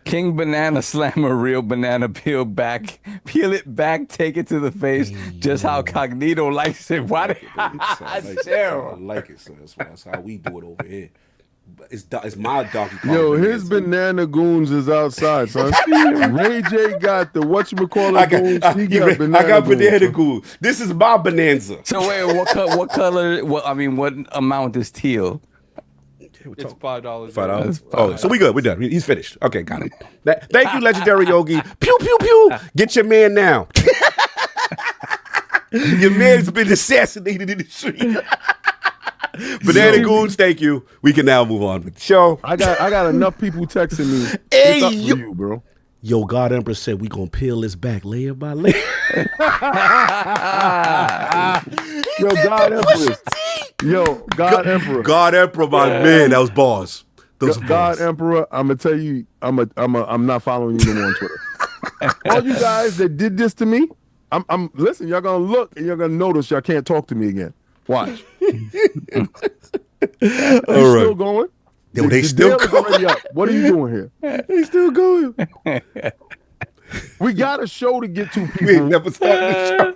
King Banana Slammer, real banana peel it back, take it to the face, just how Cognito likes it. Why did I like it, son. That's how we do it over here. It's my Donkey Kong. Yo, his banana goons is outside, son. Ray J got the whatchamacallit goons. He got banana goons. This is my bonanza. So wait, what color? What amount is teal? It's $5. $5. Oh, so we good. We're done. He's finished. Okay, got it. Thank you, Legendary Yogi. Pew, pew, pew. Get your man now. Your man's been assassinated in the street. Banana Goons, thank you. We can now move on with the show. I got enough people texting me. Hey, it's up to you, bro. Yo, God Emperor said we gonna peel this back layer by layer. Yo, God Emperor. Yo, God Emperor. God Emperor, my man. That was bars. Those God bars. Emperor, I'm gonna tell you, I'm not following you no more on Twitter. All you guys that did this to me, I'm listen, y'all gonna look and you're gonna notice y'all can't talk to me again. Watch. All right. Still going? Yo, they still going. Up. What are you doing here? They still going. We got a show to get to, people. We ain't never started the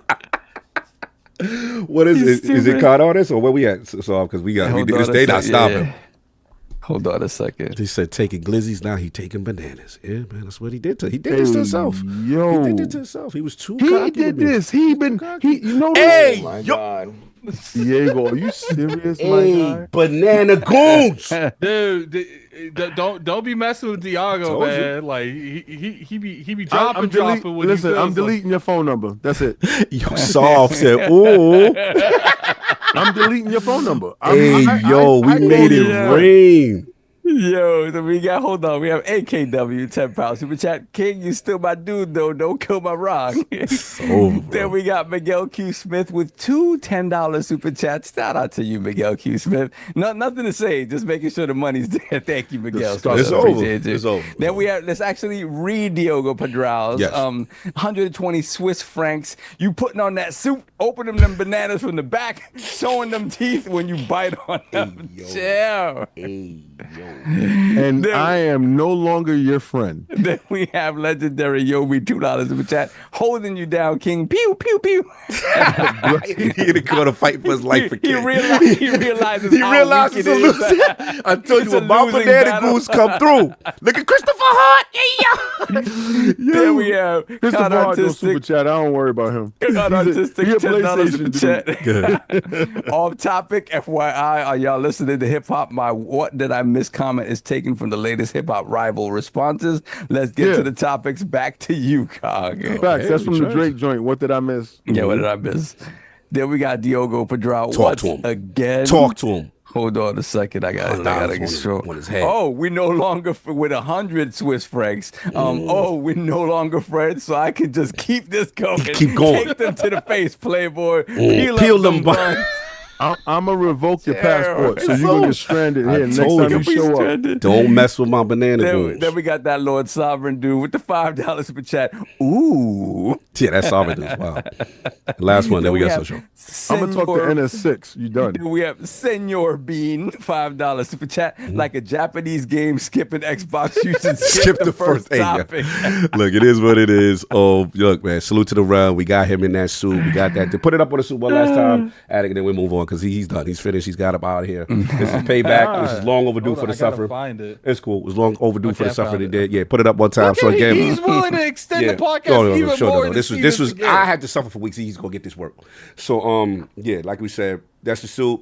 show. What is it? Is it caught on this or where we at? So because they not stopping. Yeah. Hold on a second. He said taking glizzies, now he taking bananas. Yeah, man, that's what he did to. He did this to himself. Yo, he did it to himself. He was too. He did this. You know. Hey, oh my yo. God. Diego, are you serious, hey, my guy? Banana Goons. Dude, don't be messing with Diago, man. Like he be dropping. Listen, I'm deleting your phone number. That's it. Yo, soft said, ooh. I'm deleting your phone number. We made it rain. Yo, we have AKW 10 pounds super chat. King, you still my dude though. Don't kill my rock. Then we got Miguel Q Smith with two $10 super chats. Shout out to you, Miguel Q Smith. Nothing to say, just making sure the money's there. Thank you, Miguel. It's over. Then let's actually read Diogo Pedral's 120 Swiss francs. You putting on that suit, opening them bananas from the back, showing them teeth when you bite on them. And I am no longer your friend. Then we have Legendary Yobi, $2 super chat, holding you down, King. Pew, pew, pew. He didn't go to fight for his life for King. He realizes it's a losing. I told you, when my Banana Goose come through. Look at Christopher Hart. Then we have Christopher Hart no super chat. I don't worry about him. Artistic he a $10 super PlayStation chat. Off topic, FYI, are y'all listening to hip hop? My what did I miss comment is taken from the latest hip hop rival responses. Let's get to the topics. Back to you, Cog. Facts. That's from the Drake joint. What did I miss? Yeah, what did I miss? Then we got Diogo Pedral. Talk to him again. Talk to him. Hold on a second. I gotta get strong. We no longer with 100 Swiss francs. We no longer friends, so I can just keep this going. Keep going. Take them to the face, Playboy. Peel them buns. I'm gonna revoke your passport, so you're gonna get stranded here. Next time you show up, don't mess with my Banana Goons. Then we got that Lord Sovereign dude with the $5 super chat. Ooh, yeah, that's Sovereign dude. Wow. Last one. Then we got social. I'm gonna talk to NS6. You done? Then we have Senor Bean, $5 super chat. Like a Japanese game skipping Xbox, you should skip the first topic. Look, it is what it is. Oh, look, man. Salute to the round. We got him in that suit. We got that. Put it up on the suit one last time, and then we move on. Because he's done. He's finished. He's got up out of here. This is payback. This is long overdue for the suffering. Find it. It's cool. It was long overdue for the suffering. He did. Yeah, put it up one time. So again, he's willing to extend the podcast even more. No. This was. I had to suffer for weeks. He's gonna get this work. So yeah, like we said, that's the suit.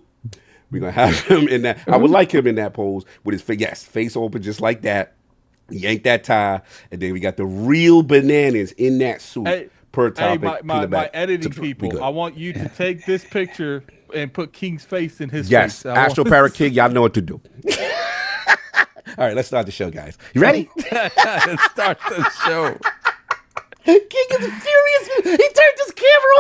We're gonna have him in that. I would like him in that pose with his face open just like that. Yank that tie, and then we got the real bananas in that suit. Per topic. Hey, my editing people, I want you to take this picture and put King's face in his face. Yes, Astro Parrot King, y'all know what to do. All right, let's start the show, guys. You ready? Let's start the show. King is furious. He turned his camera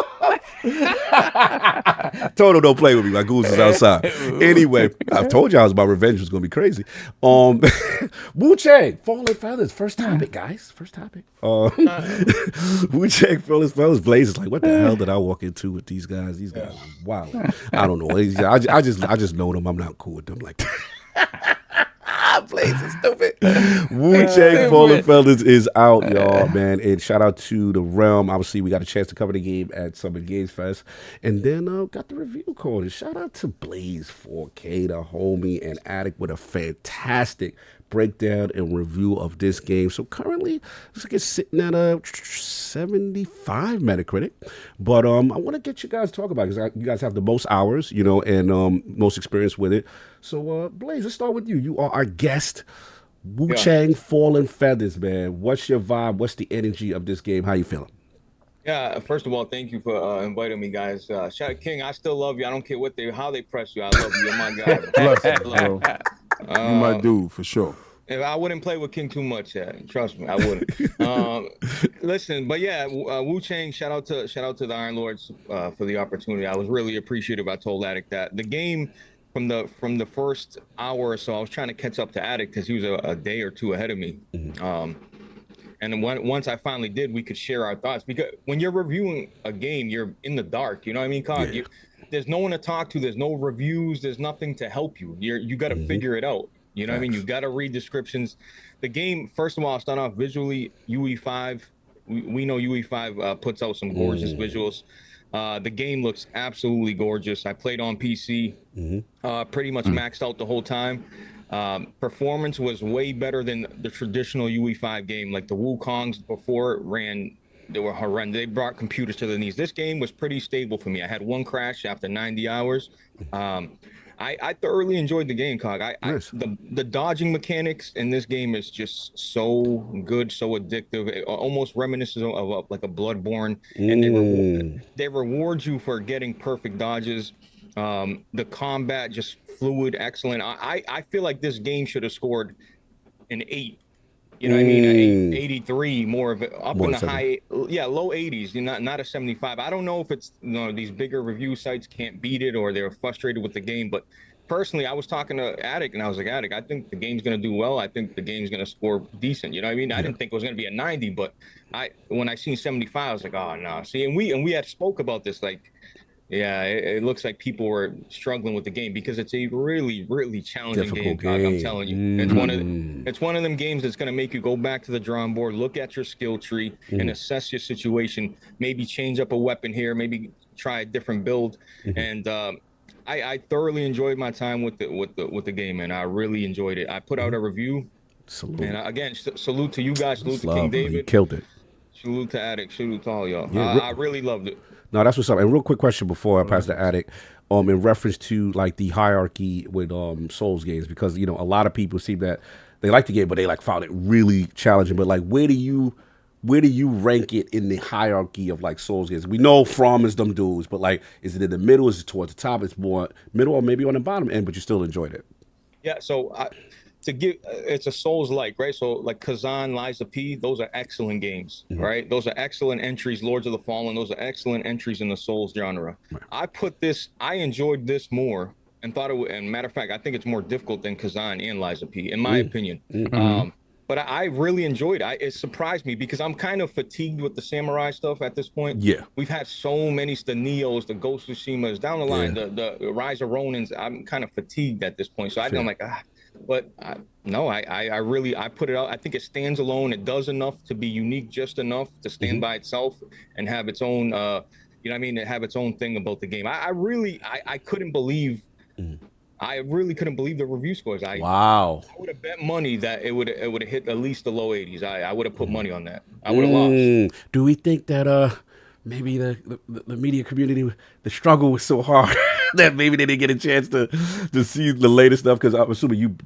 off. Total, don't play with me. My goose is outside. Anyway, I told you I was my revenge was going to be crazy. WuChang, Fallen Feathers. First topic, guys. First topic. WuChang, Fallen Feathers. Blaze is like, what the hell did I walk into with these guys? These guys are wild. I don't know. I just know them. I'm not cool with them like that. Blaze is stupid. WuChang Fallen Feathers is out, y'all, man. And shout out to the Realm. Obviously, we got a chance to cover the game at Summer Games Fest. And then got the review code. And shout out to Blaze 4K, the homie, and Addict with a fantastic breakdown and review of this game. So currently, it's sitting at a 75 Metacritic. But I want to get you guys to talk about it because you guys have the most hours, you know, and most experience with it. So, Blaze, let's start with you. You are our guest. WuChang Fallen Feathers, man. What's your vibe? What's the energy of this game? How you feeling? Yeah, first of all, thank you for inviting me, guys. Shout King, I still love you. I don't care how they press you. I love you. You're my guy. Bless you, bro. You my dude for sure. If I wouldn't play with King too much, trust me, I wouldn't. Listen, but yeah, WuChang, shout out to the Iron Lords for the opportunity. I was really appreciative. I told Addict that the game from the first hour or so, I was trying to catch up to Addict because he was a day or two ahead of me. And then once I finally did, we could share our thoughts. Because when you're reviewing a game, you're in the dark. You know what I mean, Cog? Yeah. There's no one to talk to. There's no reviews. There's nothing to help you. You got to figure it out. You know what I mean? You got to read descriptions. The game, first of all, I'll start off visually. UE5, we know UE5 puts out some gorgeous visuals. The game looks absolutely gorgeous. I played on PC, pretty much maxed out the whole time. Performance was way better than the traditional UE5 game. Like the WuChangs before it ran, they were horrendous. They brought computers to their knees. This game was pretty stable for me. I had one crash after 90 hours. I thoroughly enjoyed the game, Cog. Nice. The dodging mechanics in this game is just so good, so addictive. It almost reminiscent of like a Bloodborne. And they reward you for getting perfect dodges. The combat just fluid, excellent. I feel like this game should have scored an 8. You know what I mean? 83, more of it up more in the 70. Low 80s. Not a 75. I don't know if it's these bigger review sites can't beat it or they're frustrated with the game. But personally, I was talking to Addict and I was like, Addict, I think the game's gonna do well. I think the game's gonna score decent. You know what I mean? I didn't think it was gonna be a 90, but when I seen 75, I was like, oh no. See, and we had spoke about this like. Yeah, it looks like people were struggling with the game because it's a really, really challenging game. I'm telling you, it's one of them games that's going to make you go back to the drawing board, look at your skill tree, and assess your situation. Maybe change up a weapon here, maybe try a different build. And I thoroughly enjoyed my time with the game, and I really enjoyed it. I put out a review. Salute. And again, salute to you guys. Salute to King David. You killed it. Salute to Addict. Salute to all y'all. Yeah, I really loved it. No, that's what's up. And real quick question before I pass the Addict, in reference to like the hierarchy with Souls games, because a lot of people see that they like the game, but they like found it really challenging. But like, where do you rank it in the hierarchy of like Souls games? We know From is them dudes, but like, is it in the middle? Is it towards the top? It's more middle, or maybe on the bottom end, but you still enjoyed it. Yeah. So it's a Souls-like, right? So like Kazan, Lies of P, those are excellent games, right? Those are excellent entries. Lords of the Fallen, those are excellent entries in the Souls genre. Right. I enjoyed this more and thought it would, and matter of fact, I think it's more difficult than Kazan and Lies of P, in my opinion. But I really enjoyed it. It surprised me because I'm kind of fatigued with the samurai stuff at this point. Yeah. We've had so many, the Neos, the Ghost of Tsushimas, down the line, the Rise of Ronins. I'm kind of fatigued at this point. So I'm like, but I put it out. I think it stands alone. It does enough to be unique, just enough to stand by itself and have its own, have its own thing about the game. I couldn't believe, I really couldn't believe the review scores. I would have bet money that it would have hit at least the low 80s. I would have put money on that. I would have lost. Do we think that maybe the media community, the struggle was so hard that maybe they didn't get a chance to see the latest stuff? Because I'm assuming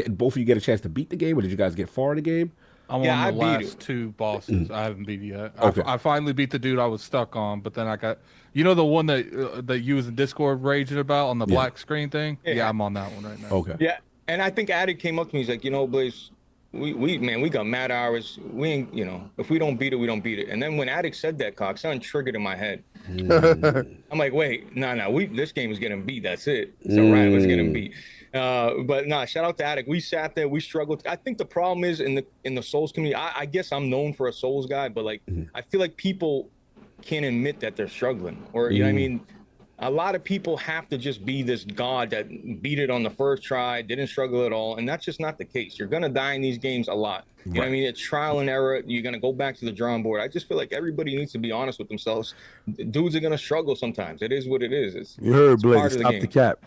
both of you get a chance to beat the game, or did you guys get far in the game? I'm on the last 2 bosses. I haven't beat it yet. Okay. I finally beat the dude I was stuck on, but then I got, the one that you was in Discord raging about on the black screen thing? Yeah, I'm on that one right now. Okay. Yeah, and I think Addict came up to me. He's like, Blaze, we got mad hours. We ain't, if we don't beat it, we don't beat it. And then when Addict said that, something triggered in my head. I'm like, wait, no, this game is getting beat. That's it. So right, it's getting beat. But no, shout out to Addict. We sat there, we struggled. I think the problem is in the Souls community. I guess I'm known for a Souls guy, but like I feel like people can't admit that they're struggling, or you know what I mean. a lot of people have to just be this god that beat it on the first try, didn't struggle at all, and that's just not the case. You're gonna die in these games a lot. You know what I mean? It's trial and error. You're gonna go back to the drawing board. I just feel like everybody needs to be honest with themselves. Dudes are gonna struggle sometimes. It is what it is. You heard, it's part Blaze. of the Stop game. the cap.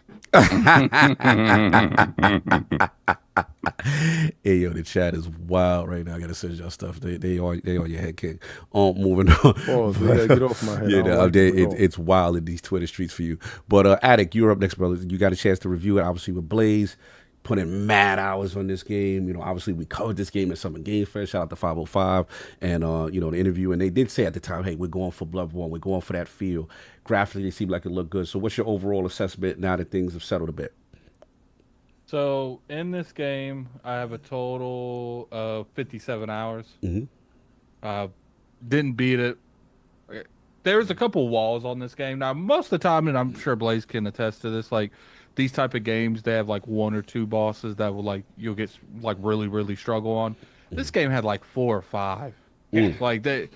Hey yo, the chat is wild right now. I gotta send y'all stuff. They on your head, King. Moving on. Oh, get off my head. Yeah, it's wild in these Twitter streets for you. But Attic, you're up next, brother. You got a chance to review it, obviously with Blaze. Put in mad hours on this game. You know, obviously we covered this game at Summer Game Fest. Shout out to 505 and you know, the interview. And they did say at the time, hey, we're going for Bloodborne. We're going for that feel. Graphically, it seemed like it looked good. So what's your overall assessment now that things have settled a bit? So in this game, I have a total of 57 hours. Didn't beat it. There's a couple walls on this game. Now, most of the time, and I'm sure Blaze can attest to this, like these type of games, they have like 1 or 2 bosses that will like you'll get like really struggle on. This game had like 4 or 5. Like they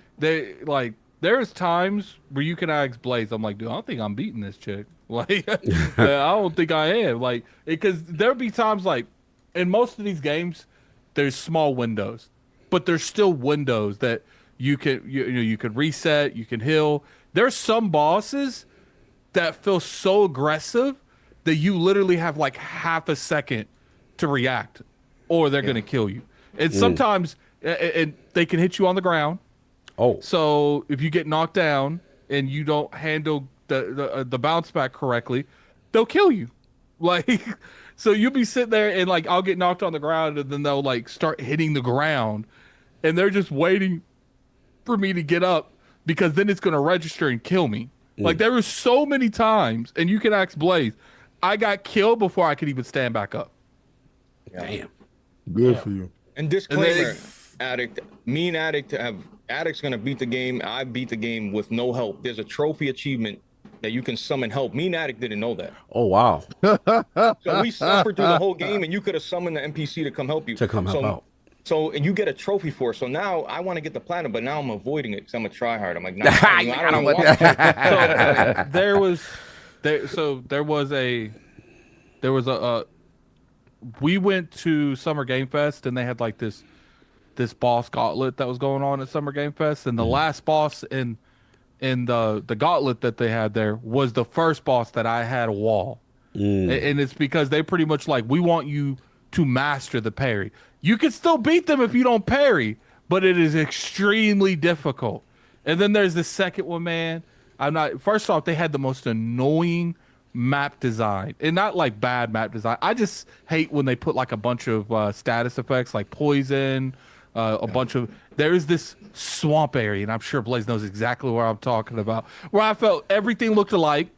like there's times where you can ask Blaze, I'm like, dude, I don't think I'm beating this chick. Like I don't think I am. Like because there'll be times like in most of these games, there's small windows, but there's still windows that you can you could reset, you can heal. There's some bosses that feel so aggressive that you literally have like half a second to react or they're going to kill you. And sometimes and they can hit you on the ground. Oh. So if you get knocked down and you don't handle the bounce back correctly, they'll kill you. Like, so you'll be sitting there and like, I'll get knocked on the ground and then they'll like start hitting the ground and they're just waiting for me to get up because then it's going to register and kill me. Like there were so many times, and you can ask Blaze, I got killed before I could even stand back up. Damn. Good for you. And disclaimer, Addict, me and Addict's gonna beat the game. I beat the game with no help. There's a trophy achievement that you can summon help. Me and Addict didn't know that. Oh wow. So we suffered through the whole game, and you could have summoned the NPC to come help you. Help out. So, and you get a trophy for it. So now I want to get the platinum, but now I'm avoiding it because I'm a tryhard. I'm like, nah, I don't even want to. There was a we went to Summer Game Fest and they had like this boss gauntlet that was going on at Summer Game Fest, and the last boss in the gauntlet that they had there was the first boss that I had a wall. And it's because they pretty much like, we want you to master the parry. You can still beat them if you don't parry, but it is extremely difficult. And then there's the second one, man. First off, they had the most annoying map design, and not like bad map design. I just hate when they put like a bunch of status effects like poison, there's this swamp area, and I'm sure Blaze knows exactly where I'm talking about, where I felt everything looked alike.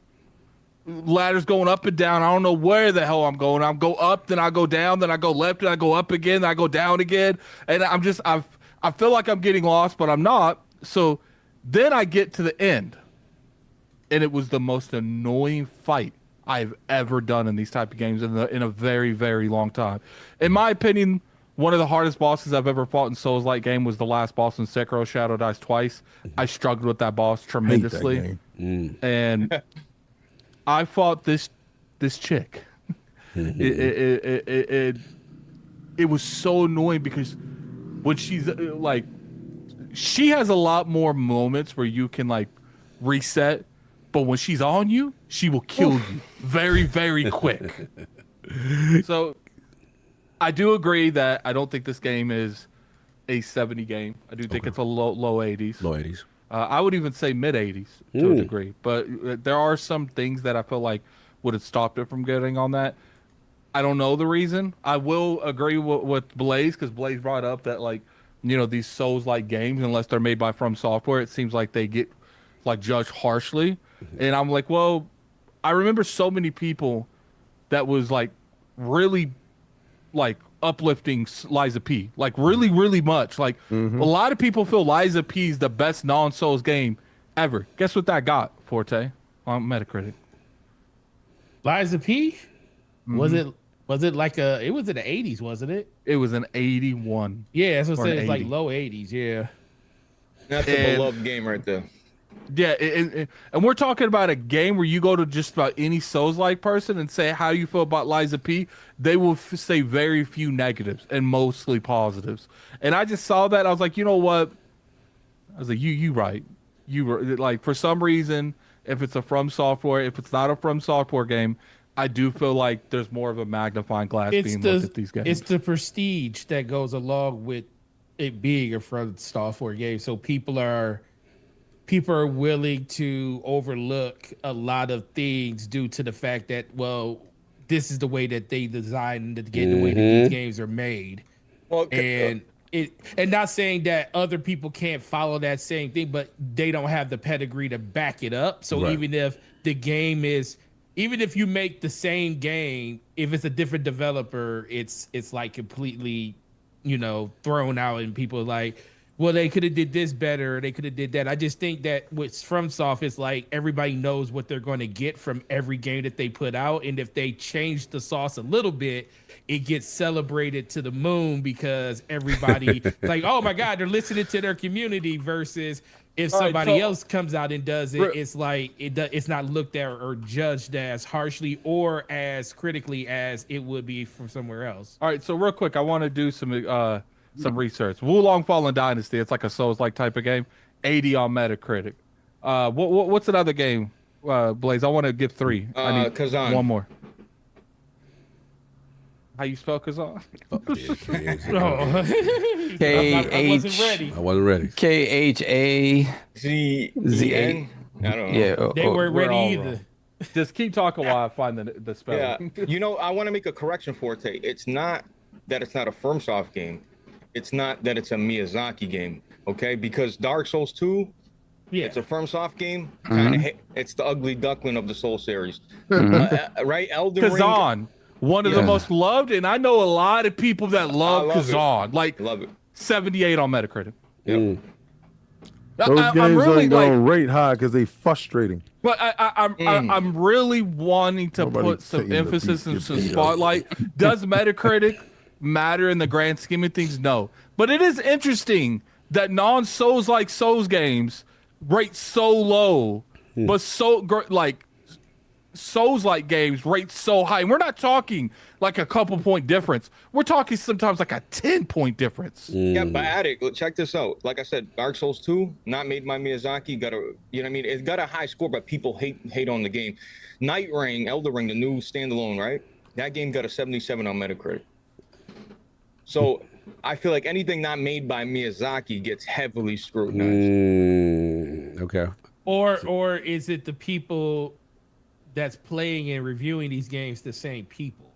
Ladders going up and down. I don't know where the hell I'm going. I'll go up, then I go down, then I go left, then I go up again, then I go down again. And I feel like I'm getting lost, but I'm not. So then I get to the end, and it was the most annoying fight I've ever done in these type of games in a very, very long time. In my opinion, one of the hardest bosses I've ever fought in Souls-like game was the last boss in Sekiro, Shadow Dies Twice. I struggled with that boss tremendously. And I fought this chick. It was so annoying because when she's like, she has a lot more moments where you can like reset, but when she's on you, she will kill you very, very quick. So I do agree that I don't think this game is a 70 game. I do think it's a low 80s. Low 80s. I would even say mid 80s to a degree, but there are some things that I feel like would have stopped it from getting on that. I don't know the reason. I will agree with Blaze, because Blaze brought up that, like, you know, these Souls-like games, unless they're made by From Software, it seems like they get like judged harshly. And I'm like, well, I remember so many people that was like really like uplifting Liza P, like really, really much. Like a lot of people feel Liza P is the best non-Souls game ever. Guess what that got, Forte, on Metacritic? Liza P? Was it like it was in the 80s, wasn't it? It was an 81. Yeah, that's what I said. It's like 80. low 80s, yeah. That's a beloved game right there. Yeah, and we're talking about a game where you go to just about any Souls-like person and say, how do you feel about Liza P? They will say very few negatives and mostly positives. And I just saw that. I was like, you know what? I was like, you right. You were like, for some reason, if it's a From Software, if it's not a From Software game, I do feel like there's more of a magnifying glass being looked at these games. It's the prestige that goes along with it being a From Software game. So people are willing to overlook a lot of things due to the fact that, well, this is the way that they design the game, the way that these games are made. Well, and not saying that other people can't follow that same thing, but they don't have the pedigree to back it up. So even if the game is, even if you make the same game, if it's a different developer, it's like completely, thrown out, and people are like, well, they could have did this better, or they could have did that. I just think that with FromSoft, it's like everybody knows what they're going to get from every game that they put out, and if they change the sauce a little bit, it gets celebrated to the moon because everybody like, oh my God, they're listening to their community. Versus if somebody else comes out and does it, it's like it's not looked at or judged as harshly or as critically as it would be from somewhere else. All right, so real quick, I want to do some research. Wulong Fallen Dynasty, it's like a Souls-like type of game. 80 on Metacritic. What's another game, Blaze? I want to give 3. I need Kazan. one more. How you spell Kazan? K-H. I wasn't ready. I wasn't ready. K-H-A-Z-A. I don't know. Yeah. They weren't ready all either. wrong. Just keep talking while I find the spelling. Yeah, I want to make a correction, Forte. It's not that it's not a FromSoft game. It's not that it's a Miyazaki game, okay? Because Dark Souls 2, it's a FromSoft game. It's the ugly duckling of the Soul series, right? Elden Ring. Kazan, one of the most loved, and I know a lot of people that love Kazan. Love it. 78 on Metacritic. Yep. Those games ain't gonna rate high because they frustrating. But I'm really wanting to put some emphasis and some spotlight. Does Metacritic matter in the grand scheme of things? No. But it is interesting that non-Souls like Souls games rate so low, but Souls-like games rate so high. And we're not talking like a couple point difference. We're talking sometimes like a 10-point difference. Yeah, but Addict, check this out. Like I said, Dark Souls 2, not made by Miyazaki, it got a high score, but people hate on the game. Night Ring, Elden Ring, the new standalone, right? That game got a 77 on Metacritic. So I feel like anything not made by Miyazaki gets heavily scrutinized. Okay. Or is it the people that's playing and reviewing these games the same people?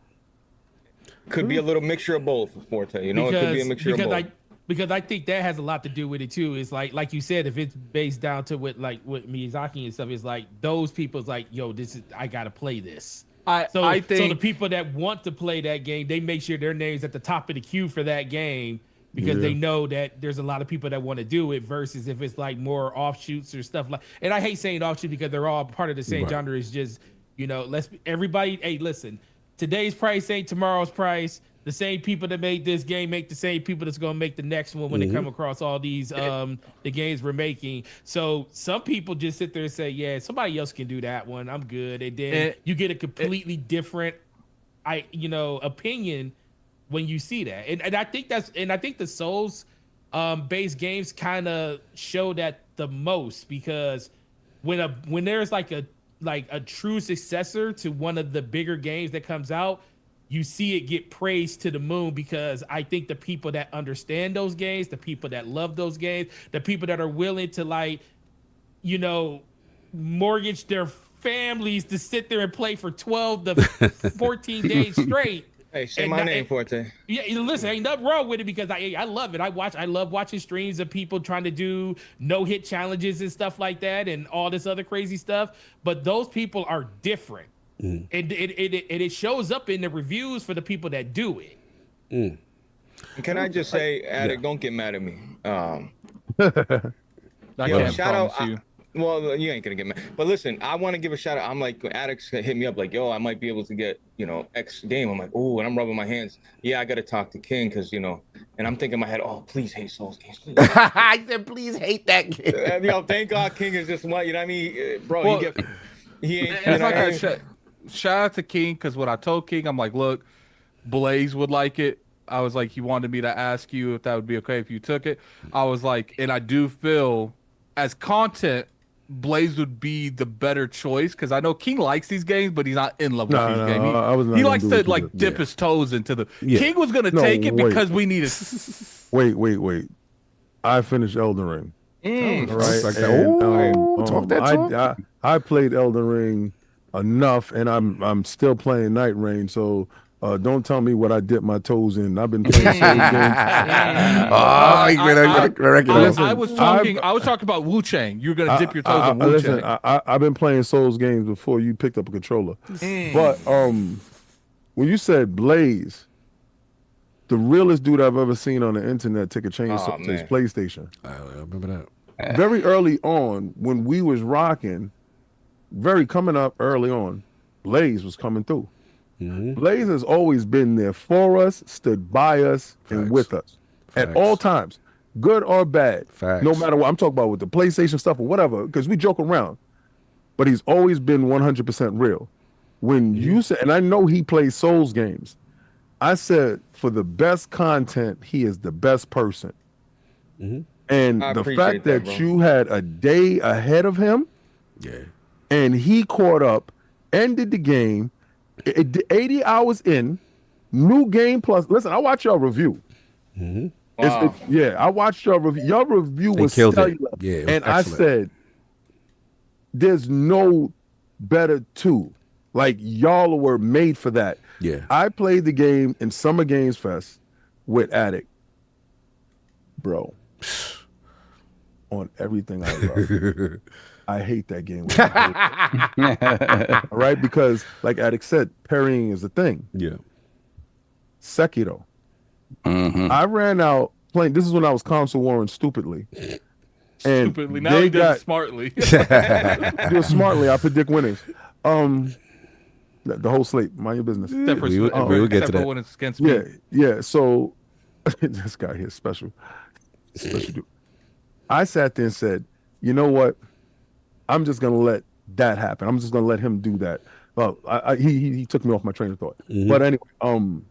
Could be a little mixture of both, Forte. It could be a mixture of both. Because I think that has a lot to do with it too. It's like you said, if it's based down to what Miyazaki and stuff, it's like those people's like, yo, I gotta play this. I think the people that want to play that game, they make sure their name's at the top of the queue for that game because they know that there's a lot of people that want to do it. Versus if it's like more offshoots or stuff like. And I hate saying offshoot because they're all part of the same genre. It's just everybody. Hey, listen, today's price ain't tomorrow's price. The same people that made this game make the same people that's gonna make the next one when they come across all these the games we're making. So some people just sit there and say, "Yeah, somebody else can do that one. I'm good." And then you get a completely different, opinion when you see that. And I think the Souls based games kind of show that the most because when there's like a true successor to one of the bigger games that comes out, you see it get praised to the moon because I think the people that understand those games, the people that love those games, the people that are willing to mortgage their families to sit there and play for 12 to 14 days straight. Hey, say my name, Forte. Yeah, listen, ain't nothing wrong with it because I love it. I love watching streams of people trying to do no-hit challenges and stuff like that and all this other crazy stuff. But those people are different. And it shows up in the reviews for the people that do it. Can I just say, Addict, don't get mad at me. Shout out. Well, you ain't gonna get mad. But listen, I want to give a shout out. I'm like, addicts hit me up like, yo, I might be able to get, X game. I'm like, oh, and I'm rubbing my hands. Yeah, I got to talk to King because, And I'm thinking in my head, oh, please hate Souls games. Please. I said, please hate that game. Yo, thank God King is just what, you know what I mean? Bro, Well, he ain't, you It's know like what I I mean? shout out to King, because when I told King, I'm like, look, Blaze would like it. I was like, he wanted me to ask you if that would be okay if you took it. I was like, and I do feel as content, Blaze would be the better choice, because I know King likes these games, but he's not in love with these games. I was not He gonna likes do to what you like did. dip his toes into the. Yeah. King was gonna No, take it wait. because we needed. Wait. I finished Elden Ring. All right. Like that. And, Talk that talk. I played Elden Ring enough, and I'm still playing Night Rain. So don't tell me what I dipped my toes in. I've been playing Souls games. I was talking about WuChang. You're gonna dip your toes in WuChang. Listen, I've been playing Souls games before you picked up a controller. But when you said Blaze, the realest dude I've ever seen on the internet take a chainsaw to his PlayStation. I remember that. Very early on, when we was rocking, coming up early on, Blaze was coming through. Blaze has always been there for us, stood by us, and with us at all times, good or bad. No matter what. I'm talking about with the PlayStation stuff or whatever, because we joke around. But he's always been 100% real. When you said, and I know he plays Souls games, I said for the best content, he is the best person. And the fact that you had a day ahead of him, and he caught up, ended the game, 80 hours in, new game plus. Listen, I watched your review. Wow. I watched your review. Your review was stellar. Yeah, and I said, there's no better tool. Like, y'all were made for that. Yeah. I played the game in Summer Games Fest with Addict. Bro. On everything I love. I hate that game. All right? Because, like Addict said, parrying is a thing. Yeah. Sekiro. I ran out playing. This is when I was console warring stupidly. And Stupidly. Now he does it smartly. do it smartly. I predict winners. The whole slate. Mind your business. We will get to that. When it's against me. Yeah. So this guy here, special dude. I sat there and said, you know what? I'm just gonna let that happen. I'm just gonna let him do that. Well, he took me off my train of thought. But anyway,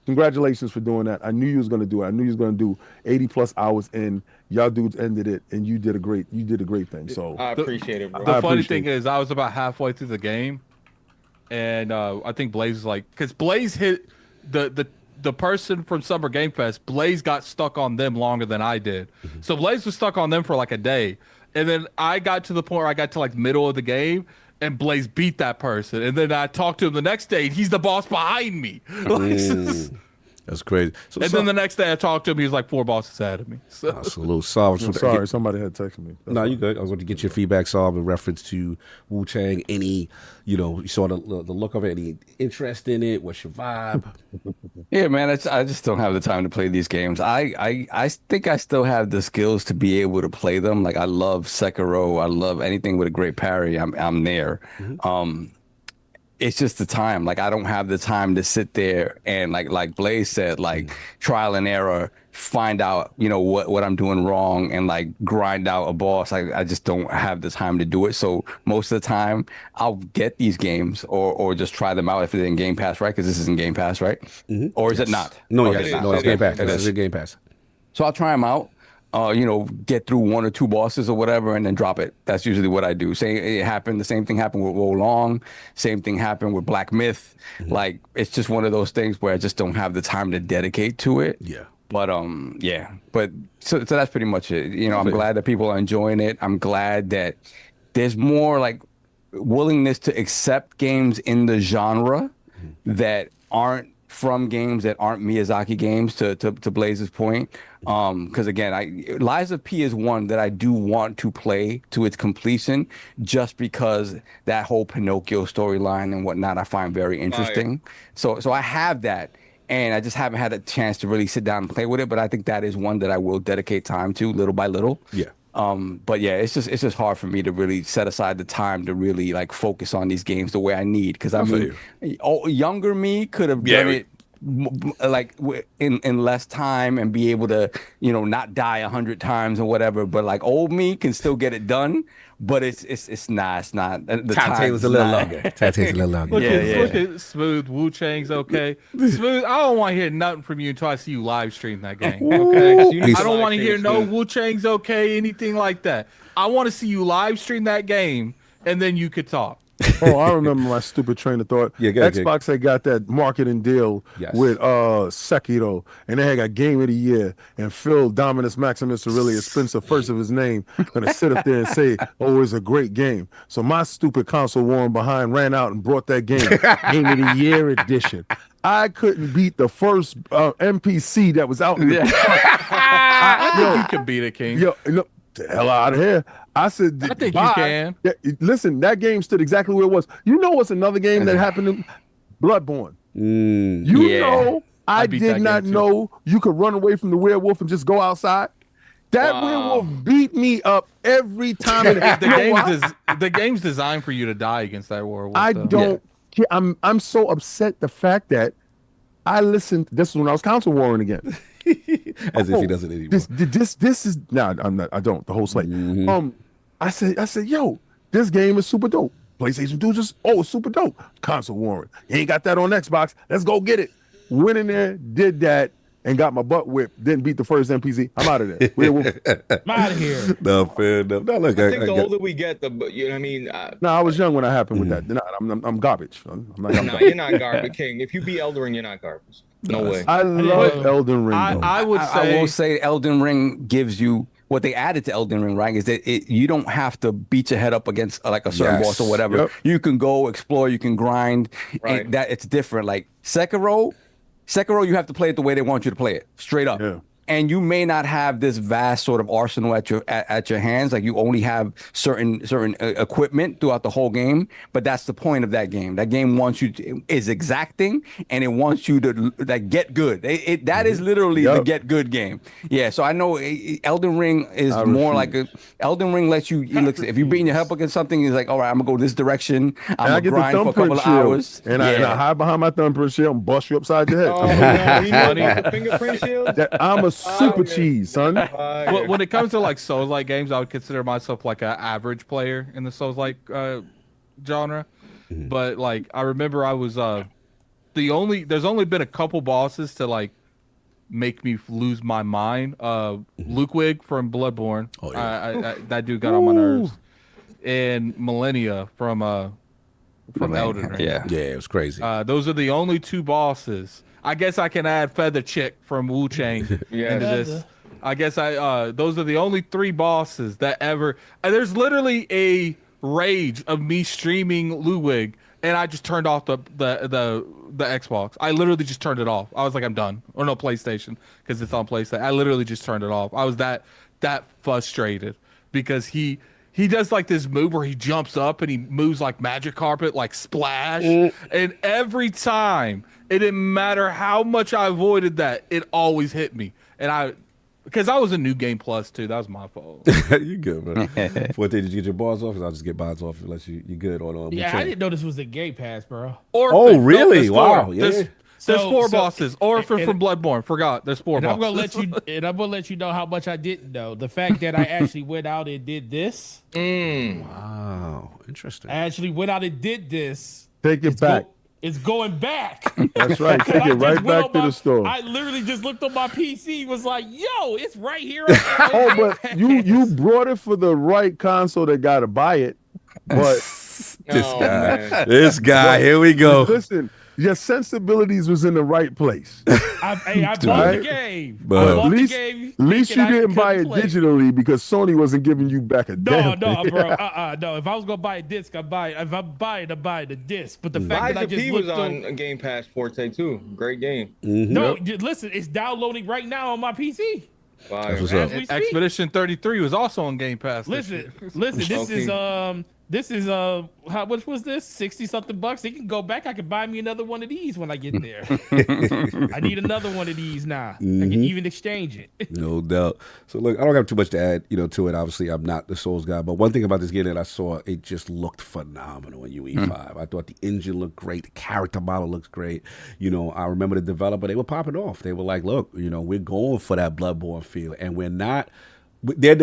congratulations for doing that. I knew you was gonna do it. I knew you was gonna do 80 plus hours in. Y'all dudes ended it, and you did a great thing. So I appreciate it, bro. The funny thing is, I was about halfway through the game, and I think Blaze was like, because Blaze hit the person from Summer Game Fest. Blaze got stuck on them longer than I did, so Blaze was stuck on them for like a day, and then I got to the point where I got to like middle of the game, and Blaze beat that person, and then I talked to him the next day, and he's the boss behind me. That's crazy. So, then the next day I talked to him, he was like 4 bosses ahead of me. So. Salute, Saul. I'm sorry, somebody had texted me. No, you good. I was going to get your feedback, Saul, in reference to WuChang. Any, you saw the look of it. Any interest in it? What's your vibe? Yeah, man, I just don't have the time to play these games. I think I still have the skills to be able to play them. Like, I love Sekiro. I love anything with a great parry. I'm there. It's just the time. Like, I don't have the time to sit there and like Blaze said, like trial and error, find out, what I'm doing wrong and like grind out a boss. I just don't have the time to do it. So most of the time I'll get these games or just try them out if it's in Game Pass, right? Because this is in Game Pass, right? Or is it not? No, Okay, it's not. not. It's Game Pass. It It's is. in Game Pass. So I'll try them out. Get through 1 or 2 bosses or whatever, and then drop it. That's usually what I do. The same thing happened with Wo Long. Same thing happened with Black Myth. Like, it's just one of those things where I just don't have the time to dedicate to it. Yeah. But But so that's pretty much it. I'm glad that people are enjoying it. I'm glad that there's more like willingness to accept games in the genre that aren't from games that aren't Miyazaki games, to Blaze's point. Because again, Lies of P is one that I do want to play to its completion, just because that whole Pinocchio storyline and whatnot I find very interesting. So I have that, and I just haven't had a chance to really sit down and play with it. But I think that is one that I will dedicate time to little by little. Yeah. But yeah, it's just hard for me to really set aside the time to really like focus on these games the way I need. Because I mean, younger me could have done it like in less time and be able to, you know, not die 100 times or whatever. But like old me can still get it done. But it's not. The Time takes a little longer. Time takes a little longer. Look at Smooth. WuChang's okay. Smooth, I don't want to hear nothing from you until I see you live stream that game. Okay, I don't want to hear no WuChang's okay, anything like that. I want to see you live stream that game, and then you could talk. Oh, I remember my stupid train of thought. Yeah, go ahead, Xbox had got that marketing deal with Sekiro, and they had got Game of the Year, and Phil Dominus Maximus Aurelius Spencer, first of his name, gonna sit up there and say, "Oh, it's a great game." So my stupid console warm behind ran out and brought that game, Game of the Year edition. I couldn't beat the first NPC that was out in the I think you can beat it, King. Yo, the hell out of here. I said, I think you can. Yeah, listen, that game stood exactly where it was. You know what's another game that happened in Bloodborne? You know, I did not know you could run away from the werewolf and just go outside. That werewolf beat me up every time. The game's designed for you to die against that werewolf. I don't care. I'm so upset the fact that I listened. This is when I was console warring again. As if he doesn't anymore. This is I'm not. I don't. The whole slate. I said, yo, this game is super dope. PlayStation 2 it's super dope. Console warring. You ain't got that on Xbox. Let's go get it. Went in there, did that, and got my butt whipped. Didn't beat the first NPC. I'm out of there. I'm out of here. No, fair enough. No, look, I think the older we get, you know what I mean? No, I was young when it happened with that. I'm garbage. I'm not no, you're not garbage, King. If you beat Elden Ring, you're not garbage. No way. I love Elden Ring. I will say Elden Ring gives you what they added to Elden Ring, right? Is that you don't have to beat your head up against like a certain boss or whatever. Yep. You can go explore, you can grind, and that it's different. Like Sekiro, you have to play it the way they want you to play it, straight up. Yeah. And you may not have this vast sort of arsenal at your hands. Like you only have certain equipment throughout the whole game. But that's the point of that game. That game wants you is exacting, and it wants you to get good. That is literally the get good game. Yeah. So I know Elden Ring is more like Elden Ring lets you. If you're beating your head up against something, it's like, all right, I'm gonna go this direction. I'm gonna grind for a couple of hours, and I hide behind my thumbprint shield and bust you upside your head. Oh, no, you know the fingerprint shield? I'm a super cheese, son. When it comes to like Souls-like games, I would consider myself like an average player in the Souls-like genre. But like I remember I was there's only been a couple bosses to like make me lose my mind. Ludwig from Bloodborne. Oh, yeah. That dude got on my nerves. And Millennia from Elden Ring. Yeah, it was crazy. Those are the only two bosses. I guess I can add Feather Chick from WuChang into this. I guess those are the only three bosses that ever. There's literally a rage of me streaming Ludwig, and I just turned off the Xbox. I literally just turned it off. I was like, I'm done. Or no, PlayStation, because it's on PlayStation. I literally just turned it off. I was that frustrated because he does like this move where he jumps up and he moves like magic carpet, like splash. And every time, it didn't matter how much I avoided that, it always hit me. And because I was a New Game Plus too. That was my fault. You good, man. What did you get your bars off? Because I'll just get bars off unless you good on. Yeah, I didn't know this was a Game Pass, bro. Really? Wow. Yeah. There's four bosses. Orphan from Bloodborne. Forgot. There's four bosses. I'm gonna let you know how much I didn't know. The fact that I actually went out and did this. Wow. Interesting. I actually went out and did this. Take it back. It's going back. That's right. Take it right back to the store. I literally just looked on my PC, was like, yo, it's right here. But you brought it for the right console that got to buy it. But this guy, here we go. Listen, your sensibilities was in the right place. I bought the game. But at least you didn't buy it digitally because Sony wasn't giving you back a damn No, bro. No. If I was gonna buy a disc, I buy it. If I buy it, I buy the disc. But the fact that I just was on Game Pass Forte too. Great game. No, listen, it's downloading right now on my PC. Expedition 33 was also on Game Pass. Listen. This is This is how much was this? 60 something bucks. They can go back. I can buy me another one of these when I get there. I need another one of these now. I can even exchange it. No doubt. So look, I don't have too much to add, to it. Obviously, I'm not the Souls guy, but one thing about this game that I saw, it just looked phenomenal in UE5. I thought the engine looked great, the character model looks great. I remember the developer, they were popping off. They were like, look, we're going for that Bloodborne feel, and we're not. Their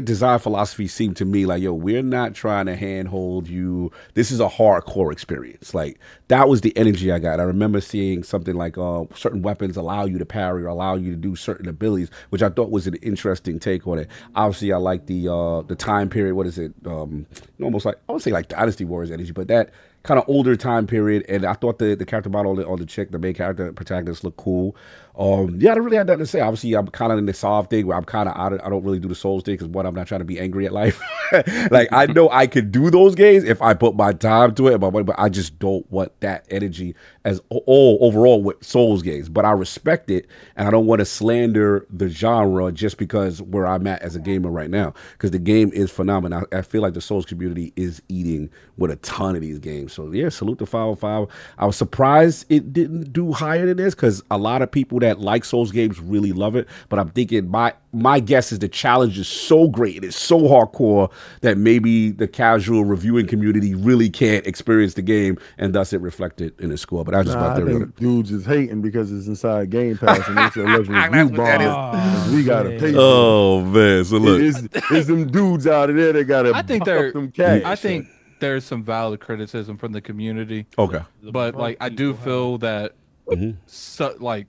design philosophy seemed to me like, yo, we're not trying to handhold you. This is a hardcore experience. Like, that was the energy I got. I remember seeing something like certain weapons allow you to parry or allow you to do certain abilities, which I thought was an interesting take on it. Obviously, I like the time period. What is it? Almost like, I would say like Dynasty Warriors energy, but that kind of older time period. And I thought the character model on the chick, the main character protagonist, looked cool. I don't really have nothing to say. Obviously, I'm kind of in the soft thing where I'm kind of I don't really do the Souls thing because I'm not trying to be angry at life. Like, I know I could do those games if I put my time to it, but I just don't want that energy as overall with Souls games. But I respect it, and I don't want to slander the genre just because where I'm at as a gamer right now, because the game is phenomenal. I feel like the Souls community is eating with a ton of these games. So yeah, salute to 505. I was surprised it didn't do higher than this because a lot of people that like Souls games really love it. But I'm thinking my guess is the challenge is so great, it's so hardcore that maybe the casual reviewing community really can't experience the game, and thus it reflected in the score. But I was just about I think dudes is hating because it's inside Game Pass and it's a luxury review bomb. We gotta pay. Oh man, so look, it's them dudes out of there that gotta. I think there's some valid criticism from the community. Okay, but like I do feel that like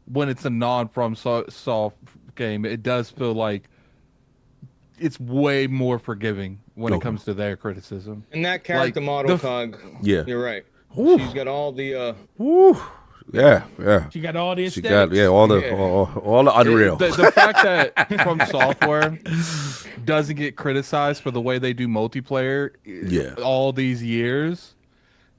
when it's a non-FromSoft game, it does feel like it's way more forgiving when it comes to their criticism. And that character model, Cog. Yeah, you're right. Ooh. She's got all the. Yeah. She got all the aesthetics. She got all the unreal. The fact that From Software doesn't get criticized for the way they do multiplayer, all these years,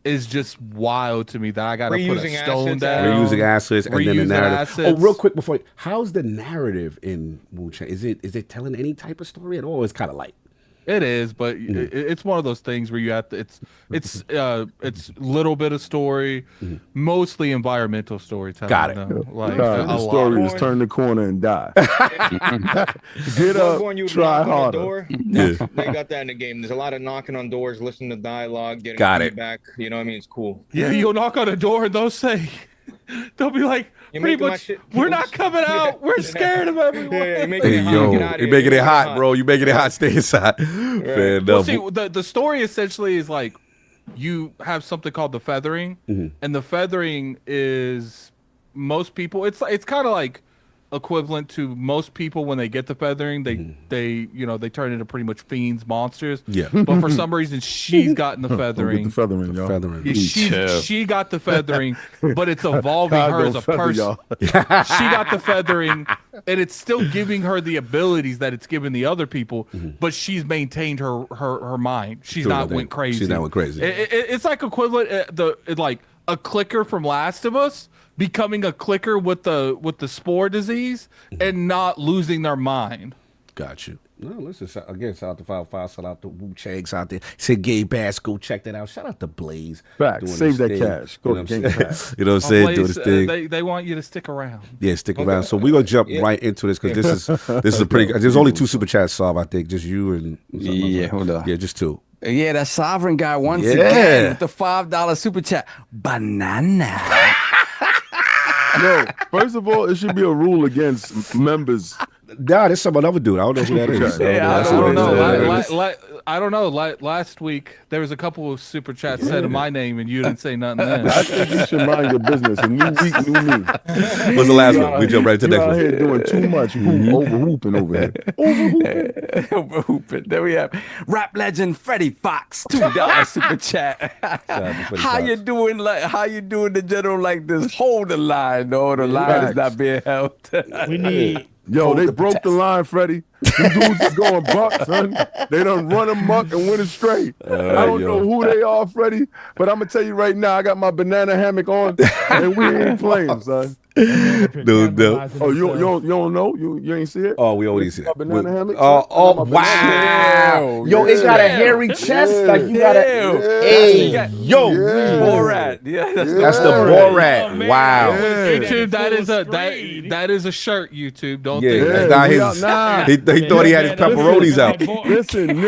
is just wild to me. That I gotta put a stone down. Reusing assets and then the narrative. Assets. Oh, real quick before, how's the narrative in WuChang? Is it telling any type of story at all? It's kind of light. It is, but it's one of those things where you have to. It's little bit of story, mostly environmental storytelling. Got it. The story is turn the corner and die. Get up, try harder. They got that in the game. There's a lot of knocking on doors, listening to dialogue, getting feedback. You know what I mean? It's cool. Yeah, you'll knock on a door and they'll be like, pretty much, we're not coming out. We're scared of everyone. You're making it hot, bro. You're making it hot. Stay inside. Right. Well, see, the story essentially is like you have something called the feathering, and the feathering is most people. It's kind of like equivalent to most people when they get the feathering, they turn into pretty much fiends, monsters. Yeah. But for some reason, she's gotten the feathering. Get the feathering, y'all. Yeah, she got the feathering, but it's evolving her as a person. She got the feathering, and it's still giving her the abilities that it's given the other people, but she's maintained her mind. She's not went crazy. She's not went crazy. It's like equivalent like a clicker from Last of Us becoming a clicker with the spore disease and not losing their mind. Got you. No, listen, again, shout out to 505, shout out to WuChang out there. Said Game Pass, go check that out. Shout out to Blaze. Facts. Save that cash. Go to Game Pass. You know what I'm saying? Do this thing. They want you to stick around. Yeah, stick around. So we're gonna jump right into this because this is a pretty. There's only 2 super chats, Saab, I think. Just you and hold on. Yeah, just 2. Yeah, that Sovereign guy once again with the $5 super chat. Banana. No, first of all, it should be a rule against members. Nah, there's some other dude. I don't know who that is. I don't know. Last week there was a couple of super chats said my name and you didn't say nothing. Then I think you should mind your business. A new week, new me. What's the last one? We jump right to the next one. Here doing too much over-hooping over here. Over-hooping. There we have rap legend Freddie Fox, $2 super chat. How you doing? How you doing, the general? Like this? Hold the line. No, the line is not being held. We need. Yo, they broke the line, Freddie. These dudes is going buck, son. They done run amok and win it straight. I don't know who they are, Freddie, but I'm going to tell you right now, I got my banana hammock on, and we ain't playing, son. No. Oh, you don't know? You ain't see it? Oh, we already see that. Banana hammock? Oh, wow. Yo, it got a hairy chest. Like you got a. Hey, yo. Borat. Yeah, That's the Borat. Wow. YouTube, that is a shirt. YouTube, don't think that's that. not his. He thought he had his pepperonis out. Listen,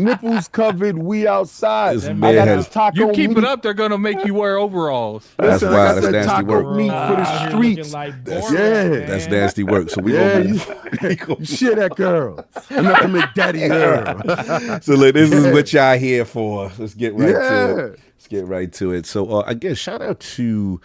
nipples covered. We outside. This I man got has. this taco You keep meat. it up, they're gonna make you wear overalls. That's Listen, wild. I got That's that nasty taco work. meat for the streets. That's nasty work. So we Yeah, gonna. you shit that girl. Enough to make daddy girl. So look, this is what y'all here for. Let's get right to Yeah. it. Let's get right to it. So again, shout out to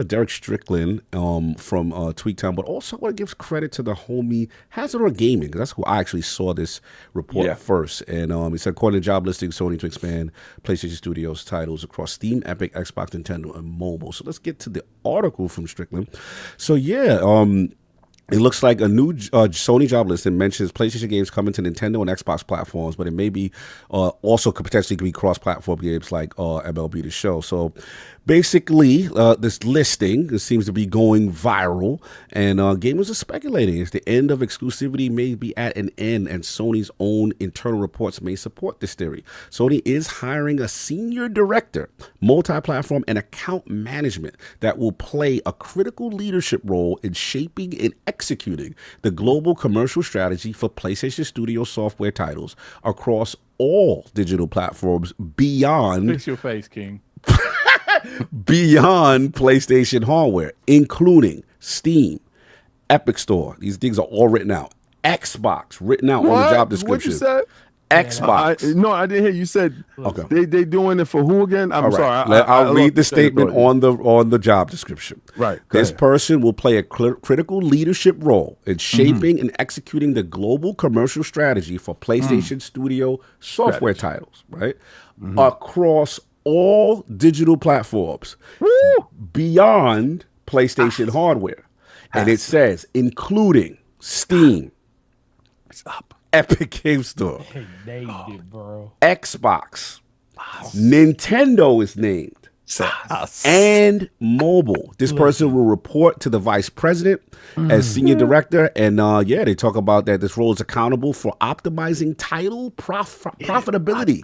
Derek Strickland from Tweaktown, but also I want to give credit to the homie Hazard Gaming, because that's who I actually saw this report first. And he said, according to job listing, Sony to expand PlayStation Studios titles across Steam, Epic, Xbox, Nintendo, and mobile. So let's get to the article from Strickland. So it looks like a new Sony job listing mentions PlayStation games coming to Nintendo and Xbox platforms, but it may be also could potentially be cross-platform games like MLB The Show. So basically, this listing seems to be going viral, and gamers are speculating as the end of exclusivity may be at an end, and Sony's own internal reports may support this theory. Sony is hiring a senior director, multi-platform and account management that will play a critical leadership role in shaping and executing the global commercial strategy for PlayStation Studio software titles across all digital platforms beyond Fix your face, King. beyond PlayStation hardware, including Steam, Epic Store. These things are all written out. Xbox, written out on the job description. What you said? Xbox. No, I didn't hear you said. Okay. They doing it for who again? I'm sorry. I'll read the statement on the job description. Right. This person will play a critical leadership role in shaping and executing the global commercial strategy for PlayStation Studio software titles, right? Across all digital platforms beyond PlayStation hardware. And it says, including Steam, Epic Game Store, Xbox, Nintendo is named, and mobile. This person will report to the vice president as senior director. And they talk about that this role is accountable for optimizing title profitability,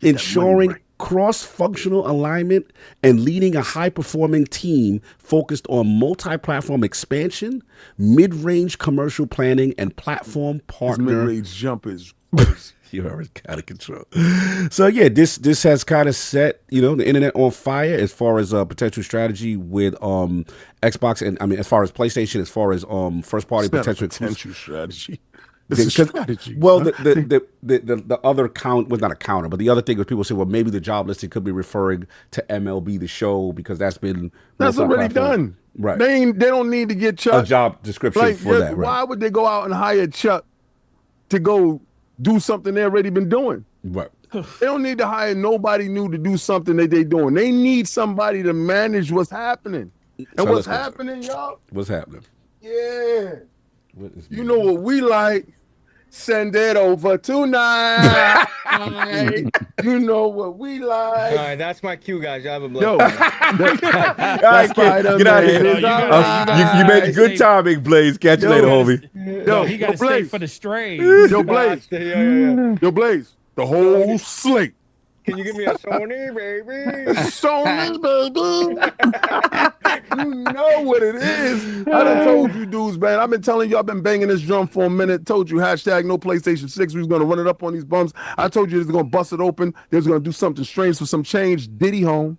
ensuring cross-functional alignment, and leading a high-performing team focused on multi-platform expansion, mid-range commercial planning, and platform partner. Mid-range jumpers. You're already out of control. So this has kind of set the internet on fire as far as potential strategy with Xbox, and I mean as far as PlayStation, as far as first-party potential strategy. Strategy. Well, the other count was not a counter, but the other thing was people say, well, maybe the job listing could be referring to MLB The Show because that's already done. Right. They don't need to get Chuck a job description for that. Right. Why would they go out and hire Chuck to go do something they already been doing? Right. They don't need to hire nobody new to do something that they doing. They need somebody to manage what's happening. And what's happening, y'all? What's happening? Yeah. You know what we like? Send it over tonight. You know what we like. All right, that's my cue, guys. Y'all have a Yo, blessing. Get out of here. You made good timing, Blaze. Catch you later, homie. Yo, he got to stay for the strain. Yo, Blaze. Yo, Blaze. The whole slate. Can you give me a Sony, baby? Sony, baby. You know what it is. I done told you dudes, man. I've been telling you, I've been banging this drum for a minute. Told you, hashtag no PlayStation 6. We was going to run it up on these bums. I told you they was going to bust it open. They was going to do something strange for some change. Diddy home.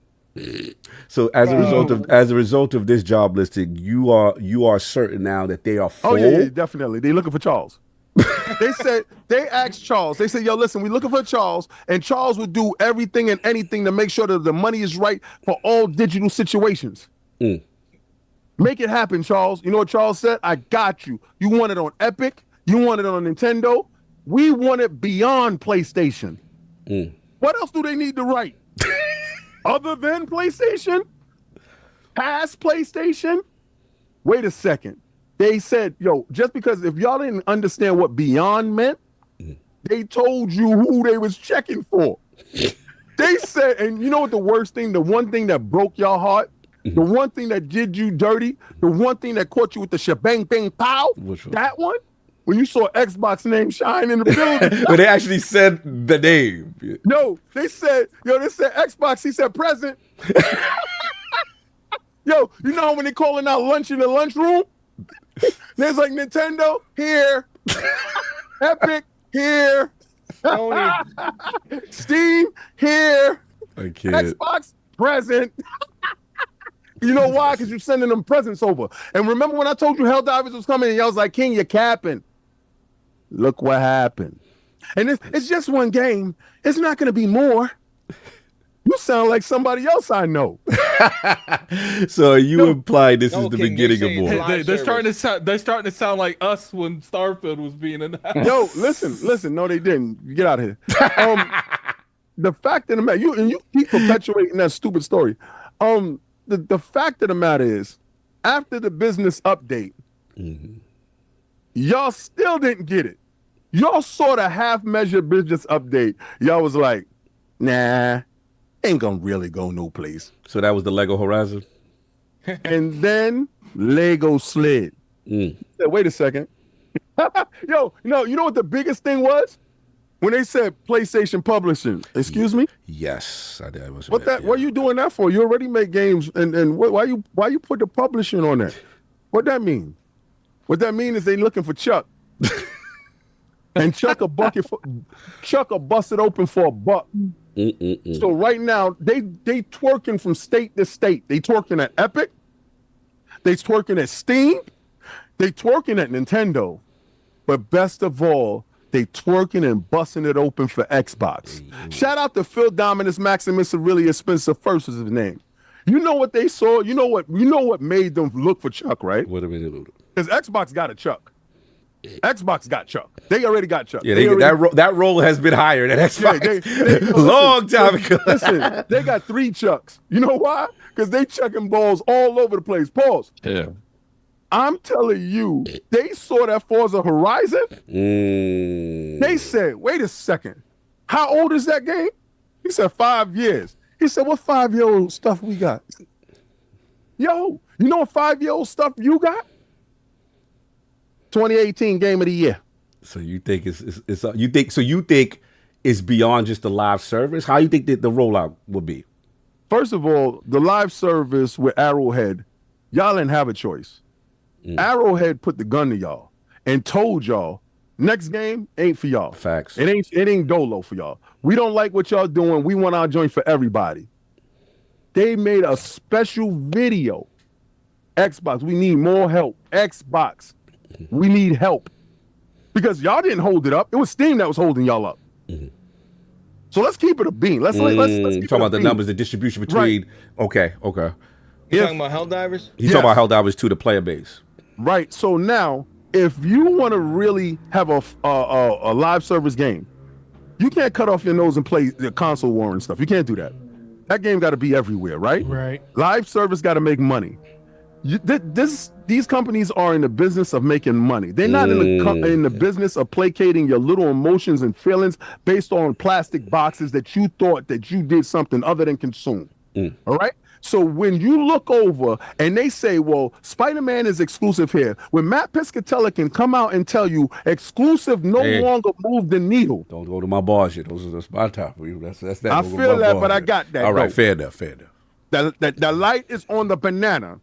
So as a result of this job listing, you are certain now that they are full? Oh, yeah, definitely. They looking for Charles. They asked Charles. They said, yo, listen, we looking for Charles, and Charles will do everything and anything to make sure that the money is right for all digital situations. Make it happen, Charles. You know what Charles said? I got you. You want it on Epic. You want it on Nintendo. We want it beyond PlayStation. What else do they need to write? Other than PlayStation? Past PlayStation? Wait a second. They said, yo, just because if y'all didn't understand what beyond meant, they told you who they was checking for. They said, and you know what the worst thing, the one thing that broke y'all heart? The one thing that did you dirty, the one thing that caught you with the shebang bang pow, Which one? that one, when you saw Xbox name shine in the building. But they actually said the name. No, they said Xbox, he said present. Yo, you know when they calling out lunch in the lunchroom? There's like Nintendo, here. Epic, here. Steam, here. I can't. Xbox, present. You know why? Because you're sending them presents over. And remember when I told you Helldivers was coming and y'all was like, King, you're capping. Look what happened. And it's just one game. It's not going to be more. You sound like somebody else I know. So you imply this is the King, beginning they're of saying more. live They're service. starting to sound like us when Starfield was being announced. Yo, listen. No, they didn't. Get out of here. The fact of the matter, you keep perpetuating that stupid story. The fact of the matter is, after the business update, y'all still didn't get it. Y'all saw the half-measured business update. Y'all was like, nah, ain't gonna really go no place. So that was the Lego Horizon? And then Lego slid. Said, wait a second. Yo, you know what the biggest thing was? When they said PlayStation Publishing, excuse me? Yes, I did. What are you doing that for? You already make games, and why you put the publishing on that? What that mean? What that mean is they looking for Chuck. And Chuck will bust it open for $1. So right now, they twerking from state to state. They twerking at Epic. They twerking at Steam. They twerking at Nintendo. But best of all, they twerking and busting it open for Xbox. Shout out to Phil Dominus Maximus Aurelius Spencer First is his name. You know what they saw? You know what made them look for Chuck, right? What a minute. Because Xbox got a Chuck. Xbox got Chuck. They already got Chuck. Yeah, that role has been hired at Xbox long time ago. Listen, they got 3 Chucks. You know why? Because they chucking balls all over the place. Pause. Yeah. I'm telling you, they saw that Forza Horizon. They said, wait a second. How old is that game? He said 5 years. He said, what 5-year-old stuff we got? Yo, you know what 5-year-old stuff you got? 2018 Game of the Year. So you think you think it's beyond just the live service? How you think that the rollout would be? First of all, the live service with Arrowhead, y'all didn't have a choice. Arrowhead put the gun to y'all and told y'all, next game ain't for y'all. Facts. It ain't dolo for y'all. We don't like what y'all doing. We want our joint for everybody. They made a special video. Xbox, we need more help. Xbox, we need help. Because y'all didn't hold it up. It was Steam that was holding y'all up. So let's keep it a bean. Let's keep talking about the bean. numbers, the distribution between. Right. Okay. You talking about Helldivers? He's talking about Helldivers to the player base. Right. So now, if you want to really have a live service game, you can't cut off your nose and play the console war and stuff. You can't do that. That game got to be everywhere, right? Right. Live service got to make money. These companies are in the business of making money. They're not in the business of placating your little emotions and feelings based on plastic boxes that you thought that you did something other than consume. All right? So when you look over and they say, well, Spider-Man is exclusive here, when Matt Piscatella can come out and tell you exclusive no longer move the needle. Don't go to my bars yet. That's my top for you. That's that. I feel that, but I got that. All right, though. fair enough. The light is on the banana.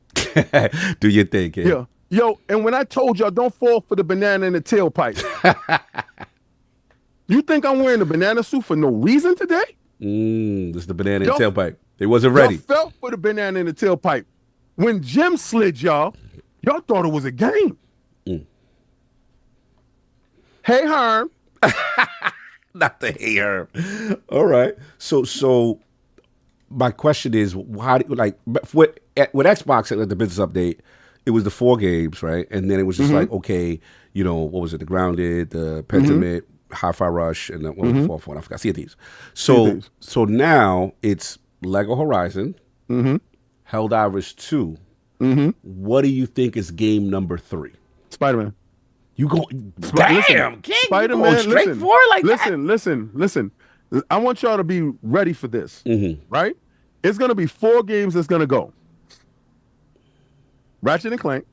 Do your thing, kid. Yeah. Yo, and when I told y'all don't fall for the banana in the tailpipe. You think I'm wearing a banana suit for no reason today? This is the banana in the tailpipe. They wasn't ready. Y'all fell for the banana in the tailpipe. When Jim slid y'all thought it was a game. Hey, Herm. Not the hair. All right. So my question is, how do with Xbox at the business update, it was the 4 games, right? And then it was just like, okay, what was it? The Grounded, the Pentiment, Hi-Fi Rush, and what was the 4th one? I forgot. Sea of Thieves. So now it's Lego Horizon, Helldivers 2. What do you think is game number 3? Spider-Man. You go, damn, King, Spider-Man, straight for it like that? Listen. I want y'all to be ready for this, right? It's going to be 4 games that's going to go. Ratchet and Clank,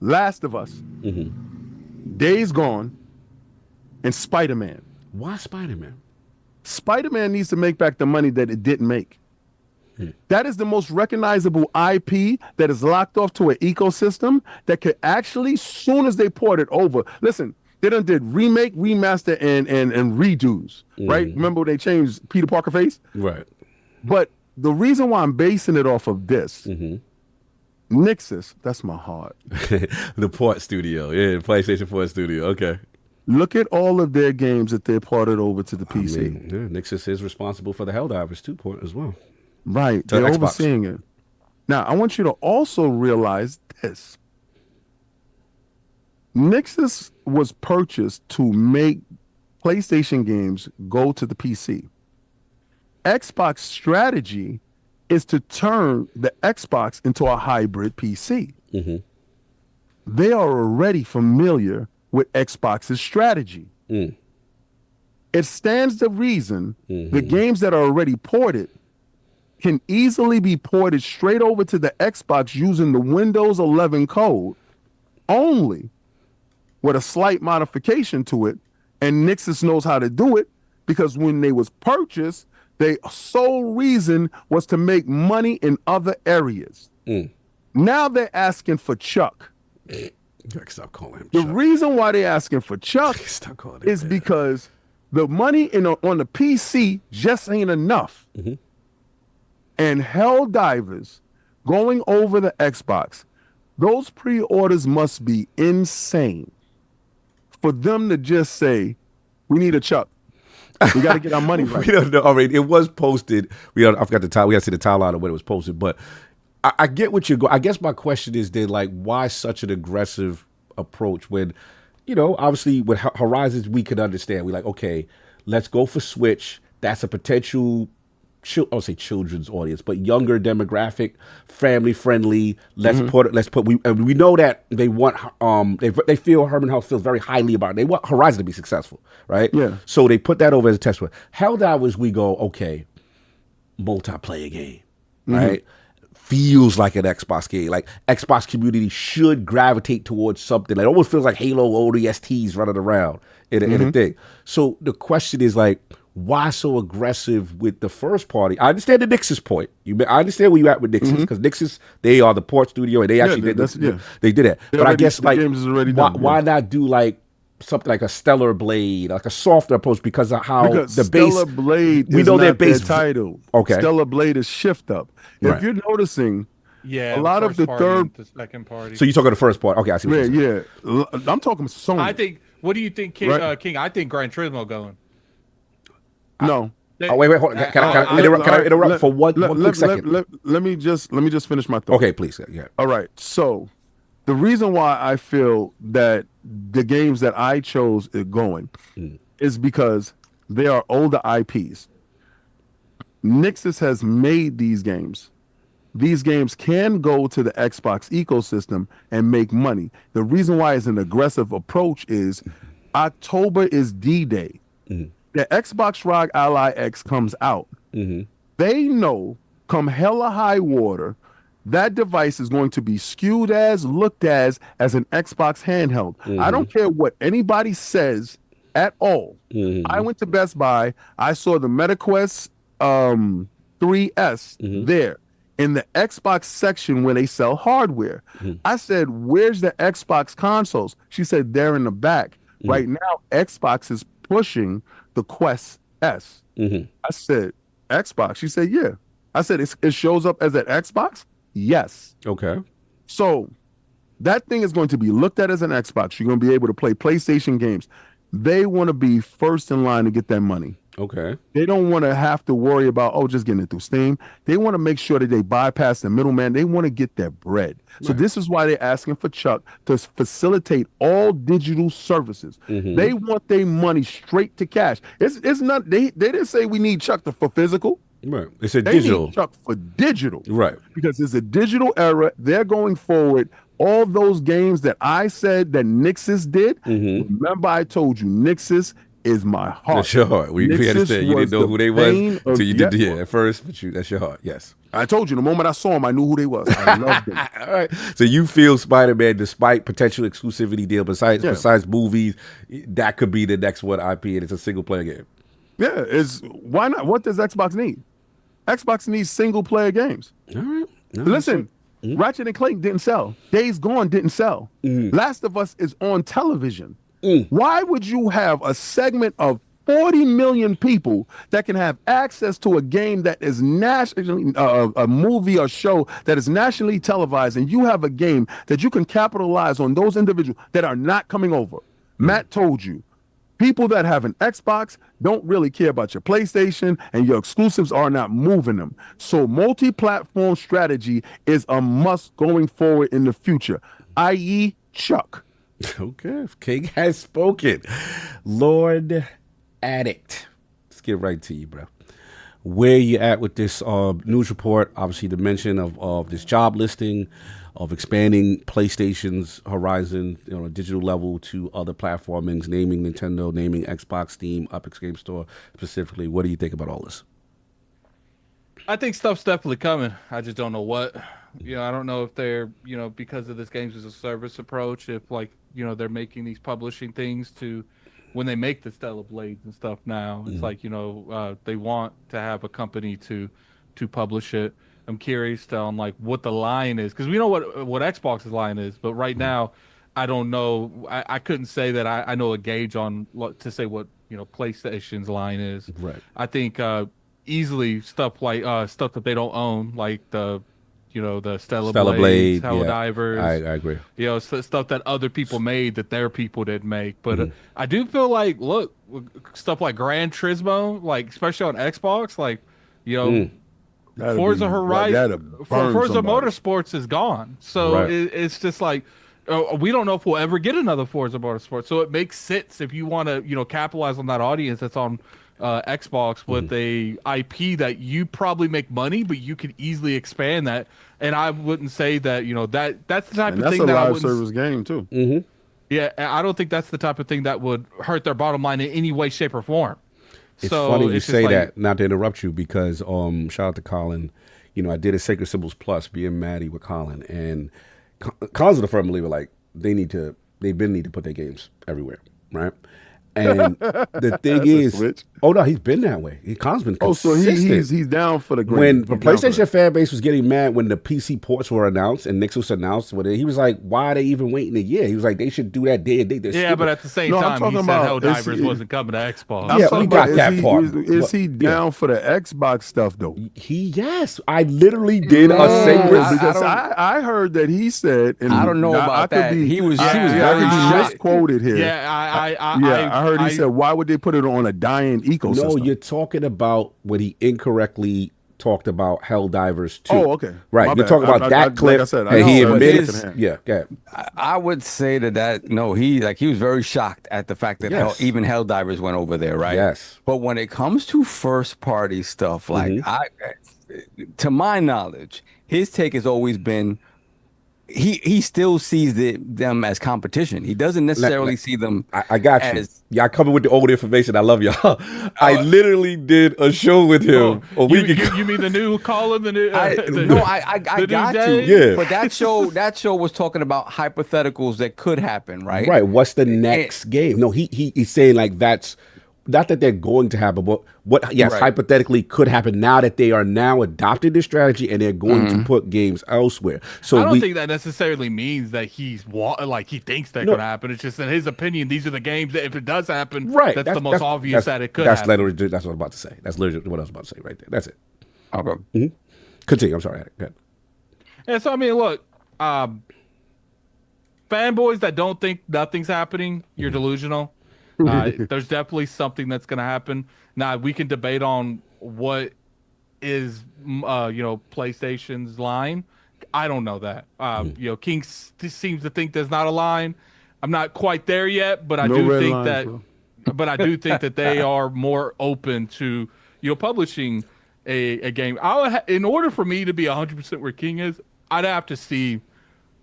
Last of Us, Days Gone, and Spider-Man. Why Spider-Man? Spider-Man needs to make back the money that it didn't make. That is the most recognizable IP that is locked off to an ecosystem that could actually, soon as they port it over, listen, they done did remake, remaster, and redos, right? Remember when they changed Peter Parker face? Right. But the reason why I'm basing it off of this, Nixus, that's my heart. The port studio. Yeah, PlayStation 4 studio. Okay. Look at all of their games that they ported over to the PC. I mean, yeah, Nixus is responsible for the Helldivers 2 port as well. Right. To They're Xbox. overseeing it. Now, I want you to also realize this. Nixus was purchased to make PlayStation games go to the PC. Xbox strategy is to turn the Xbox into a hybrid PC. They are already familiar with Xbox's strategy. It stands to reason the games that are already ported can easily be ported straight over to the Xbox using the Windows 11 code only with a slight modification to it. And Nixus knows how to do it because when they was purchased, their sole reason was to make money in other areas. Now they're asking for Chuck. Stop calling him The Chuck. reason why they're asking for Chuck Stop calling him is that. because the money on the PC just ain't enough. And Helldivers going over the Xbox, those pre-orders must be insane for them to just say, we need a Chuck. We got to get our money right. We don't know. I mean, it was posted. I forgot the time. We got to see the timeline of when it was posted. But I get what you're going. I guess my question is then, like, why such an aggressive approach when, obviously with Horizons we could understand. We're like, okay, let's go for Switch. That's a potential. I would say children's audience, but younger demographic, family friendly. Let's put. We know that they want. They feel Herman Health feels very highly about it. They want Horizon to be successful, right? Yeah. So they put that over as a test. Helldivers, we go, okay, multiplayer game, right? Feels like an Xbox game. Like Xbox community should gravitate towards something. It almost feels like Halo ODSTs running around in a thing. So the question is like, why so aggressive with the first party? I understand the Nixus point. I understand where you at with Nixus because Nixus, they are the port studio and they actually they did it. But I guess like why not do like something like a Stellar Blade, like a softer approach because of how the base. Stellar Blade we is know not their base their title. Okay. Stellar Blade is shift up. Right. If you're noticing, Yeah, a lot of the third, the second party. So you're talking the first part. Okay, I see what you're saying. I'm talking Sony. I think. What do you think, King? Right. King, I think Gran Turismo going. No. Oh, wait, hold on. Can I interrupt for one quick second? Let me just finish my thought. Okay, please. Yeah. All right. So the reason why I feel that the games that I chose are going is because they are older IPs. Nixus has made these games. These games can go to the Xbox ecosystem and make money. The reason why it's an aggressive approach is October is D-Day. The Xbox ROG Ally X comes out. They know come hella high water, that device is going to be skewed as, looked as an Xbox handheld. I don't care what anybody says at all. I went to Best Buy. I saw the MetaQuest 3S there in the Xbox section where they sell hardware. I said, where's the Xbox consoles? She said, they're in the back. Right now, Xbox is pushing the Quest S. I said, Xbox? She said, yeah. I said, it shows up as an Xbox? Yes. Okay. So that thing is going to be looked at as an Xbox. You're going to be able to play PlayStation games. They want to be first in line to get that money. Okay. They don't want to have to worry about, just getting it through Steam. They want to make sure that they bypass the middleman. They want to get their bread. So this is why they're asking for Chuck to facilitate all digital services. They want their money straight to cash. It's not, they didn't say we need Chuck for physical. Right. They said They digital. need Chuck for digital. Right. Because it's a digital era. They're going forward. All those games that I said that Nixus did, remember I told you Nixus is my heart. That's your heart. We Nixus understand. You was didn't know the who they was bane of- until you did yeah. at first, but that's your heart. Yes. I told you, the moment I saw him, I knew who they was. I loved them. All right. So you feel Spider-Man, despite potential exclusivity deal, besides movies, that could be the next one IP, and it's a single player game. Yeah, why not? What does Xbox need? Xbox needs single player games. All right. No, Listen, Ratchet and Clank didn't sell. Days Gone didn't sell. Last of Us is on television. Why would you have a segment of 40 million people that can have access to a game that is nationally, a movie or show that is nationally televised, and you have a game that you can capitalize on those individuals that are not coming over? Matt told you, people that have an Xbox don't really care about your PlayStation, and your exclusives are not moving them. So multi-platform strategy is a must going forward in the future, i.e. Chuck. Okay. King has spoken. Lord Addict. Let's get right to you, bro. Where you at with this news report? Obviously, the mention of this job listing, of expanding PlayStation's horizon on a digital level to other platformings, naming Nintendo, naming Xbox, Steam, Epic Game Store specifically. What do you think about all this? I think stuff's definitely coming. I just don't know what. I don't know if they're, because of this games as a service approach, if they're making these publishing things to when they make the Stellar Blades and stuff now, it's they want to have a company to publish it. I'm curious on what the line is, because we know what Xbox's line is, but right now I don't know. I couldn't say that I know a gauge on to say what PlayStation's line is. Right. I think easily stuff stuff that they don't own, like the Stellar Blades, Helldivers. I agree. Stuff that other people made that their people didn't make. But I do feel look, stuff like Gran Turismo, especially on Xbox, Forza Horizon, Forza Motorsports is gone. So it's just we don't know if we'll ever get another Forza Motorsports. So it makes sense if you want to, capitalize on that audience that's on Xbox with a IP that you probably make money, but you could easily expand that. And I wouldn't say that that's the type of thing that I wouldn't. That's a live service game too. Yeah, I don't think that's the type of thing that would hurt their bottom line in any way, shape, or form. It's funny you say that. Not to interrupt you, because shout out to Colin. I did a Sacred Symbols Plus, being Maddie with Colin, and Colin's a firm believer. They've been need to put their games everywhere, right? And the thing is, he's been that way. Colin's been consistent. So he's down for the green. When the PlayStation fan base was getting mad when the PC ports were announced and Nixus announced he was like, why are they even waiting a year? He was like, they should do that day and date. But at the same time, he said Helldivers wasn't coming to Xbox. Yeah, we got that part. Is he down for the Xbox stuff though? Yes, I literally did a sacred, because I heard that he said, and I don't know about that. He was very misquoted here. Yeah, I heard he said, why would they put it on a dying ecosystem? No, you're talking about when he incorrectly talked about Helldivers 2. Oh, okay. Right. You're talking about that clip. Like I said, and he admitted. Yeah, go ahead. I would say that no, he was very shocked at the fact that even Helldivers went over there, right? Yes. But when it comes to first party stuff, to my knowledge, his take has always been he still sees them as competition. He doesn't necessarily see them. I got you. Y'all coming with the old information. I love y'all. I literally did a show with him a week ago. You mean the new Colin? The new? I got you. Yeah. But that show was talking about hypotheticals that could happen, right? Right. What's the next game? No, he's saying that's not that they're going to happen, but hypothetically could happen now that they are now adopting this strategy and they're going to put games elsewhere. So I don't think that necessarily means that he thinks that could happen. It's just in his opinion, these are the games that if it does happen, that's the most obvious that it could happen. Literally, that's what I'm about to say. That's literally what I was about to say right there. That's it. Okay. Continue. I'm sorry. Go ahead. Yeah, so I mean, look, fanboys that don't think nothing's happening, you're delusional. There's definitely something that's going to happen. Now we can debate on what is, PlayStation's line. I don't know that. King seems to think there's not a line. I'm not quite there yet, but I do think that they are more open to, publishing a game. In order for me to be 100% where King is, I'd have to see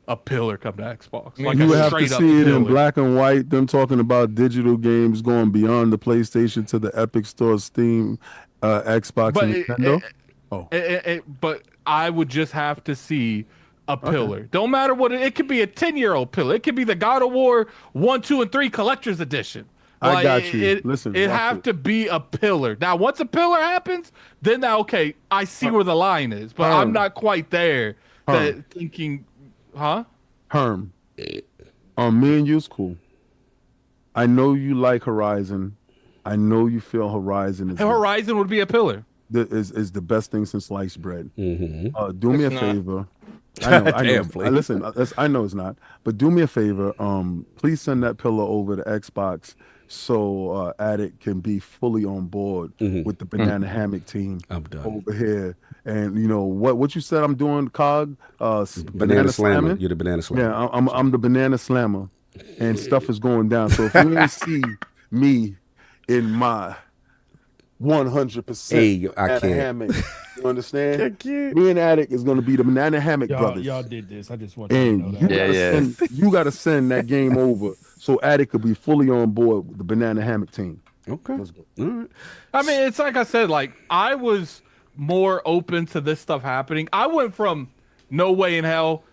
a pillar come to Xbox. You Like You a would have to straight up see it in pillar. black and white. Them talking about digital games going beyond the PlayStation to the Epic Store, Steam, Xbox, But and Nintendo. but I would just have to see a pillar. Don't matter what it could be. A 10-year-old pillar. It could be the God of War 1, 2, and 3 collector's edition. I got you. Listen, it watch have it. to be a pillar. Now, once a pillar happens, then now okay, I see where the line is, but I'm not quite there. That thinking, huh? Herm, me and you's cool. I know you like Horizon. I know you feel Horizon is Horizon would be a pillar. is the best thing since sliced bread. Mm-hmm. Do me a It's not. favor. I know. Damn, please. Listen, I know it's not, but do me a favor. Please send that pillar over to Xbox so Addict can be fully on board with the Banana Hammock team I'm done. over here. And you know what you said I'm doing, Cog? Banana Slammer. slamming? You're the Banana Slammer. Yeah, I'm the Banana Slammer, and stuff is going down. So if you want to see me in my 100%. Hey, I banana can't. hammock. You understand? I can't. Me and Attic is going to be the banana hammock brothers. Y'all did this. I just want you to know And that. you got to send that game over so Attic could be fully on board with the banana hammock team. Okay. Let's go. All right. I mean, it's like I said, like I was more open to this stuff happening. I went from no way in hell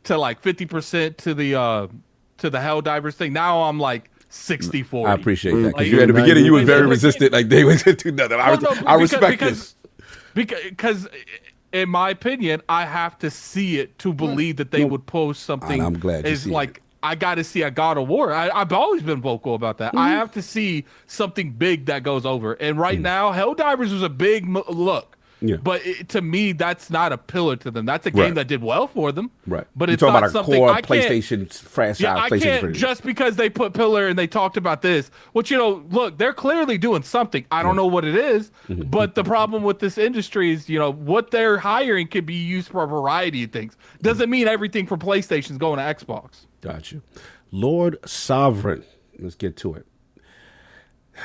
to like 50% to the Hell Divers thing. Now I'm like 60-40. I appreciate that. Like, Because you at the beginning, you was very like- resistant. Like they went to nothing. I respect this. Because in my opinion, I have to see it to believe that they would post something. I'm glad you It's see like I got to see a God of War. I've always been vocal about that. I have to see something big that goes over. And right now, Helldivers was a big look. Yeah. But to me, that's not a pillar to them. That's a game Right. that did well for them. Right. But You're it's talking not about a something core I can't. PlayStation franchise. Yeah, I PlayStation can't franchise. just because they put pillar and they talked about this. Which look, they're clearly doing something. I don't know what it is, but the problem with this industry is, what they're hiring could be used for a variety of things. Doesn't mean everything from PlayStation is going to Xbox. Gotcha. Lord Sovereign. Let's get to it.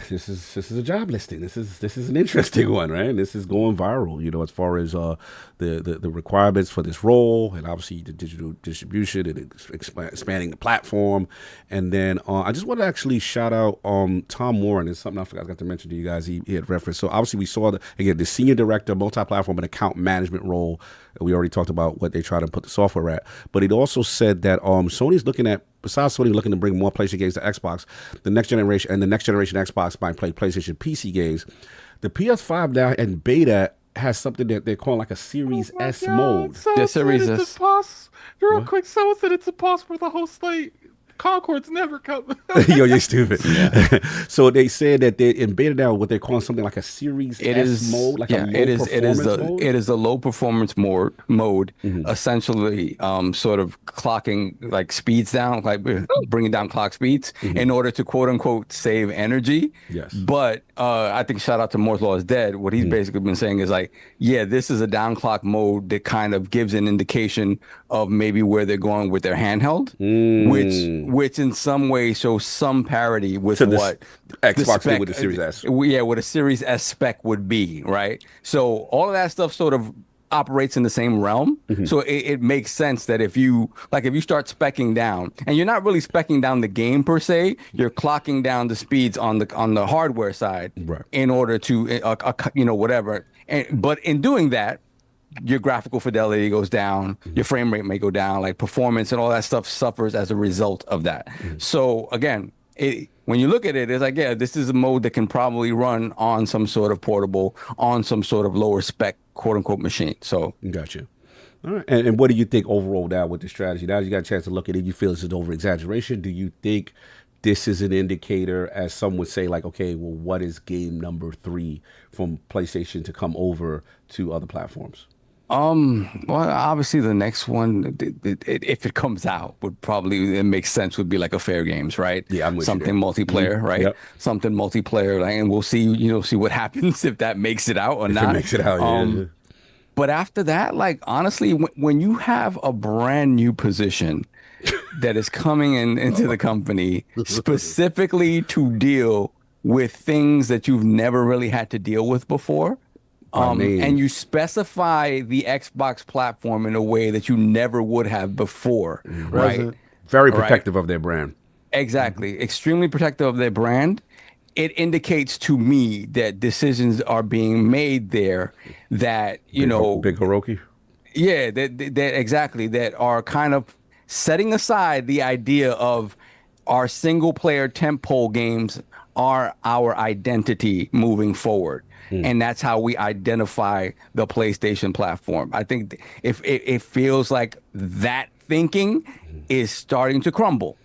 This is a job listing. This is an interesting one, right? This is going viral, as far as the requirements for this role, and obviously the digital distribution and expanding the platform. And then I just want to actually shout out Tom Warren. It's something I forgot to mention to you guys. He had referenced. So obviously we saw the senior director, multi-platform and account management role. We already talked about what they try to put the software at, but it also said that Sony's looking at. Besides Sony looking to bring more PlayStation games to Xbox, the next generation Xbox might play PlayStation PC games. The PS5 now in beta has something that they're calling like a Series S mode. The Series S. Real quick, someone said it's a pause for the whole slate. Concord's never come. Yo, you're stupid. So they said that they in beta now what they're calling something like a Series S mode, like a low performance mode. It is a low performance mode, essentially sort of clocking like speeds down, like bringing down clock speeds in order to quote unquote save energy. Yes. But I think shout out to Moore's Law is Dead. What he's basically been saying is like, yeah, this is a down clock mode that kind of gives an indication of maybe where they're going with their handheld, which in some way shows some parity with To what Xbox spec, did with the Series S. Yeah, what a Series S spec would be, right? So all of that stuff sort of operates in the same realm. So it makes sense that if you start speccing down, and you're not really speccing down the game per se, you're clocking down the speeds on the hardware side, Right. in order to whatever. But in doing that, your graphical fidelity goes down, your frame rate may go down, like performance and all that stuff suffers as a result of that. So again, when you look at it, it's like, yeah, this is a mode that can probably run on some sort of portable, on some sort of lower spec, quote unquote, machine. So Gotcha. All right. And what do you think overall now with the strategy? Now you got a chance to look at it, you feel this is over exaggeration? Do you think this is an indicator, as some would say, like, okay, well, what is game number 3 from PlayStation to come over to other platforms? well, obviously the next one, if it comes out, it makes sense, would be like a Fair Games, right? Yeah, I'm with you something there. multiplayer, right? Yep. Something multiplayer, like, and we'll see, see what happens if that makes it out or If not. it makes it out, yeah. But after that, like, honestly, when you have a brand new position that is coming into the company specifically to deal with things that you've never really had to deal with before, And you specify the Xbox platform in a way that you never would have before, right? Very protective of their brand. Exactly. Extremely protective of their brand. It indicates to me that decisions are being made there that, Big Hiroki. Yeah, that exactly, that are kind of setting aside the idea of our single player tentpole games are our identity moving forward. And that's how we identify the PlayStation platform. I think if it feels like that thinking is starting to crumble.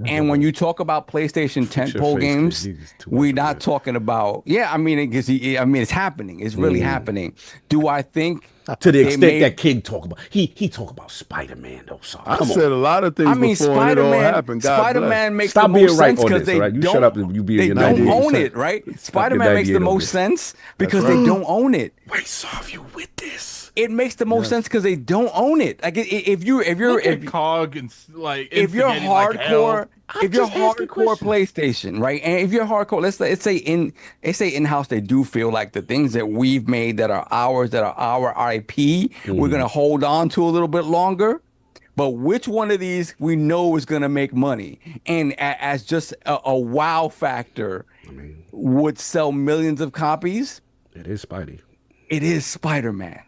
And when you talk about PlayStation tentpole games, we're not talking about. I mean, it's happening. It's really happening. Do I think to the extent that King talk about he talk about Spider-Man though? So I said a lot of things before and it all happened. Spider-Man makes Stop the being most right sense on because this, they right? You don't. shut up and you be They in don't 98. own it, right? Spider-Man makes the most sense because they don't own it. Why solve you with this? It makes the most sense because they don't own it. Like if you're Cog and like if you're instigating like hardcore, hell. if you're hardcore PlayStation, right? And if you're hardcore, let's say in-house, they do feel like the things that we've made that are ours, that are our IP, we're gonna hold on to a little bit longer. But which one of these we know is gonna make money, and as just a wow factor, would sell millions of copies? It is Spidey. It is Spider-Man,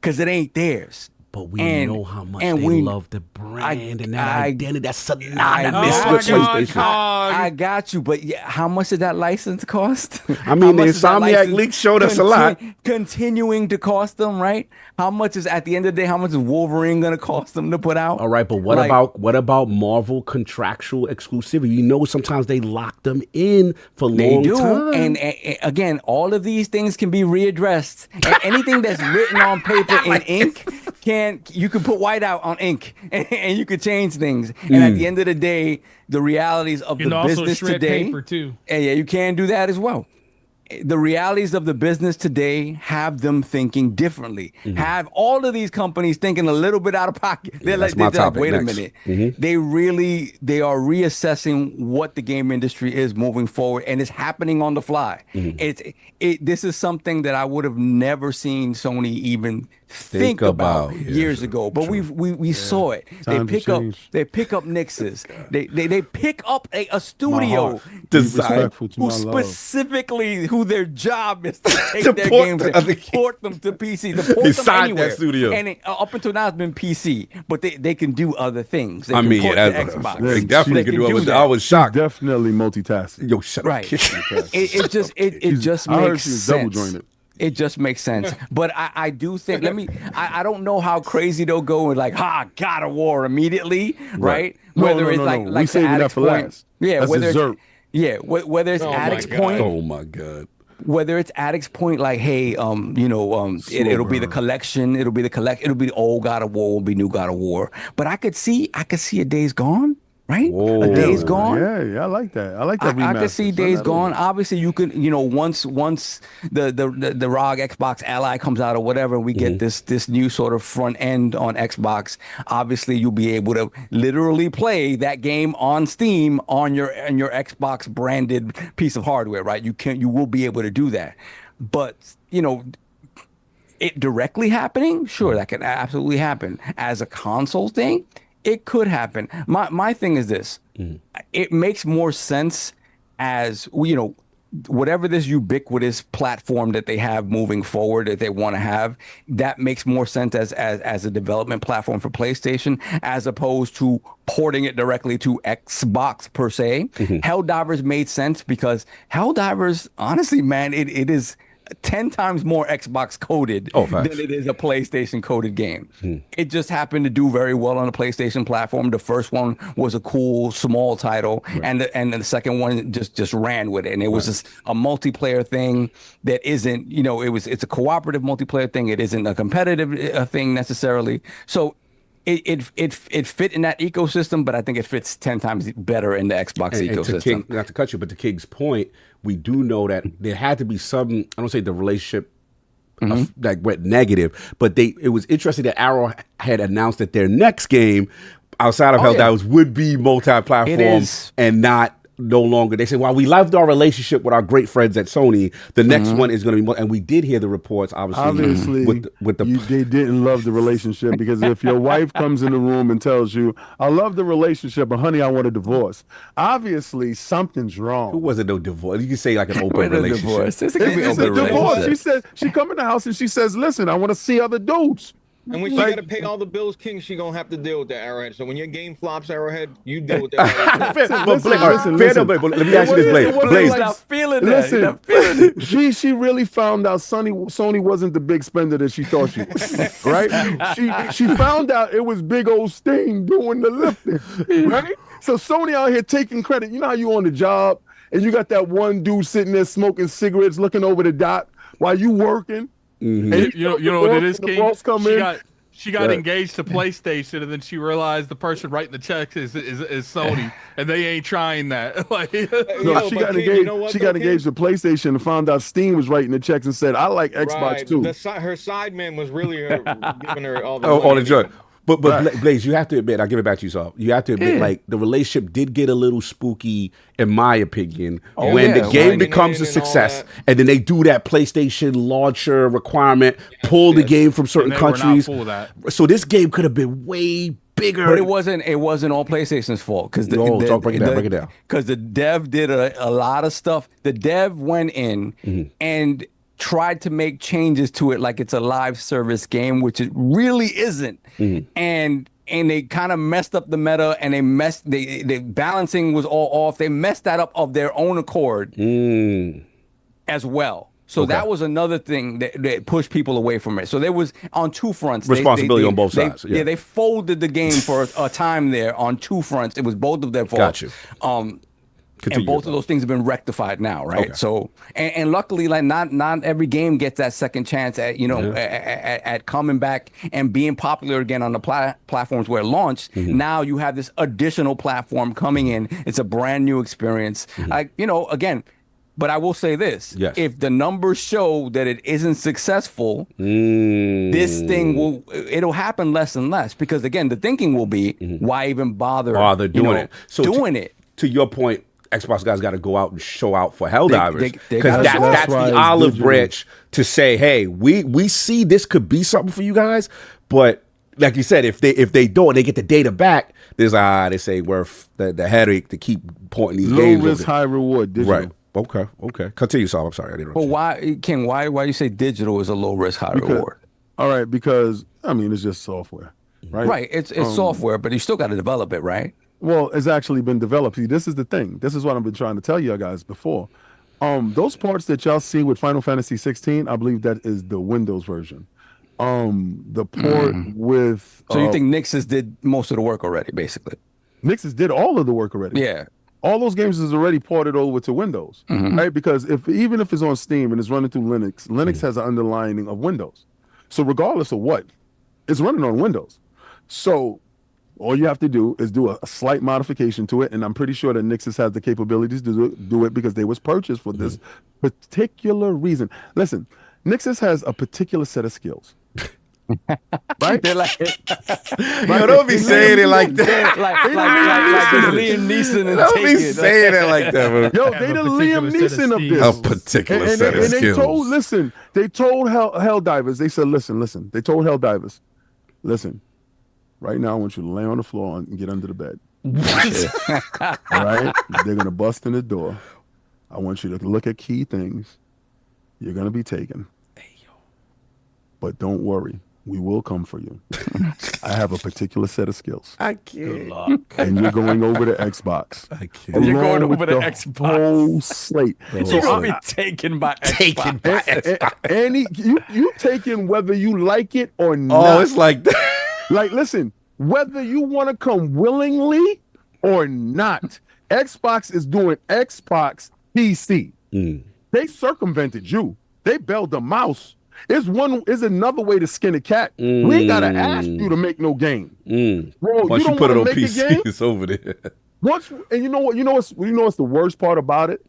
because it ain't theirs. But we know how much they love the brand and that identity. That's synonymous Oh with PlayStation. I got you, but how much did that license cost? I mean, the Insomniac leak showed us a lot. Continuing to cost them, right? How much is, at the end of the day, how much is Wolverine going to cost them to put out? All right, but what about Marvel contractual exclusivity? You know, sometimes they lock them in for long time. And again, all of these things can be readdressed. And anything that's written on paper in ink you can put white out on ink and you can change things. And at the end of the day, the realities of the business today, paper too. And you can do that as well. The realities of the business today have them thinking differently. Have all of these companies thinking a little bit out of pocket. They're like, wait a minute. They are reassessing what the game industry is moving forward, and it's happening on the fly. This is something that I would have never seen Sony even think about years ago, but we saw it. They pick up Nix's. They pick up a studio design who specifically who their job is to take their games and port them to PC. To port them anywhere. That studio. And up until now it's been PC, but they can do other things. They I can mean, port yeah, to Xbox. they definitely can do it. I was shocked. Definitely multitasking. Yo, shut Right. up. It just I heard makes she was sense. double jointed. It just makes sense. But I do think, I don't know how crazy they'll go with God of War immediately, right? Whether it's like we saving that for last. Yeah, that's whether dessert. Whether it's Addict's point. Oh my God. Whether it's Addict's point, like, hey, it'll be the collection, it'll be the old God of War, will be new God of War. But I could see a Days Gone. Right? Whoa. A Days Gone. Yeah, I like that. I like that. I could see Days Gone. Obviously, you could, once the ROG Xbox Ally comes out or whatever, and we get this new sort of front end on Xbox. Obviously, you'll be able to literally play that game on Steam on your Xbox branded piece of hardware. Right? You will be able to do that. But it directly happening, sure, that can absolutely happen. As a console thing, it could happen. My thing is this. It makes more sense as, whatever this ubiquitous platform that they have moving forward that they want to have, that makes more sense as a development platform for PlayStation, as opposed to porting it directly to Xbox per se. Helldivers made sense because Helldivers, honestly, man, it is 10 times more Xbox coded than it is a PlayStation coded game. It just happened to do very well on the PlayStation platform. The first one was a cool small title, and the second one just ran with it. And it was just a multiplayer thing that isn't, it's a cooperative multiplayer thing. It isn't a competitive thing necessarily. So it fit in that ecosystem, but I think it fits 10 times better in the Xbox ecosystem. Not to cut you, but to King's point, we do know that there had to be some, I don't say the relationship like went negative, but it was interesting that Arrow had announced that their next game outside of Helldivers would be multi-platform and not no longer. They say, while we loved our relationship with our great friends at Sony, the next one is going to be more. And we did hear the reports, obviously with the they didn't love the relationship, because if your wife comes in the room and tells you, I love the relationship, but honey, I want a divorce, obviously something's wrong. Who wasn't no divorce? You can say like an open relationship. Divorce. It's a divorce. She said, she come in the house and she says, listen, I want to see other dudes. And when she got to pay all the bills, King, she gonna have to deal with that Arrowhead. So when your game flops, Arrowhead, you deal with that. Let me ask you this, Blaze. He's not feeling that. Listen, she really found out Sony wasn't the big spender that she thought she was, right? She found out it was big old Sting doing the lifting, right? So Sony out here taking credit. You know how you on the job and you got that one dude sitting there smoking cigarettes, looking over the dock while you working. Mm-hmm. And you know what it is, King? She got engaged to PlayStation, and then she realized the person writing the checks is Sony, and they ain't trying that. She got engaged. She got engaged to PlayStation and found out Steam was writing the checks and said, "I like Xbox too." Her side man was really giving her all the joy. But Blaze, you have to admit, I'll give it back to you, Saul. You have to admit, like, the relationship did get a little spooky, in my opinion, when the game becomes a success, and then they do that PlayStation launcher requirement, pull the game from certain countries. So this game could have been way bigger. But it wasn't all PlayStation's fault, because break it down. Because the dev did a lot of stuff. The dev went in and tried to make changes to it like it's a live service game, which it really isn't. And they kind of messed up the meta, and the balancing was all off. They messed that up of their own accord as well. So that was another thing that pushed people away from it. So there was on two fronts. Responsibility on both sides. They folded the game for a time there on two fronts. It was both of their fault. Got you. And both of those things have been rectified now, right? So, and luckily, like not every game gets that second chance at at coming back and being popular again on the platforms where it launched. Now you have this additional platform coming in. It's a brand new experience. Again. But I will say this: if the numbers show that it isn't successful, this thing it'll happen less and less, because again, the thinking will be, why even bother doing it? So doing it. To your point, Xbox guys got to go out and show out for Helldivers, because that's the olive branch to say, hey, we see this could be something for you guys, but like you said, if they don't, they get the data back. There's they say worth the headache to keep pointing these games. Low risk, high reward. Digital. Right. Okay. Continue, Saul. I'm sorry, I didn't. But why, King? Why you say digital is a low risk, high reward? All right, because it's just software, right? Right. It's software, but you still got to develop it, right? Well, it's actually been developed. See, this is the thing. This is what I've been trying to tell you guys before. Those parts that y'all see with Final Fantasy 16, I believe that is the Windows version. The port with. So you think Nixus did most of the work already, basically? Nixus did all of the work already. Yeah. All those games is already ported over to Windows, right? Because even if it's on Steam and it's running through Linux, Linux has an underlining of Windows. So regardless of what, it's running on Windows. So all you have to do is do a slight modification to it, and I'm pretty sure that Nixus has the capabilities to do it because they was purchased for this particular reason. Listen, Nixus has a particular set of skills. Right? They're like, don't be saying it like that. like Liam Neeson and don't be saying it like that, bro. Yo, they the Liam Neeson of this. A particular set of skills. They told Helldivers, they said, listen. They told Helldivers, listen, right now I want you to lay on the floor and get under the bed. All right? They're going to bust in the door. I want you to look at key things. You're going to be taken. But don't worry. We will come for you. I have a particular set of skills. I can't. Good luck. And you're going over to Xbox. I can't. You're going over to Xbox. Whole slate. So I'll be taken by Xbox. You taking whether you like it or not. Oh, it's like that. Like, listen, whether you want to come willingly or not, Xbox is doing Xbox PC. They circumvented you. They bailed the mouse. It's another way to skin a cat. We ain't gotta ask you to make no game. Bro, once you put it on PC, it's over there. And you know what's the worst part about it?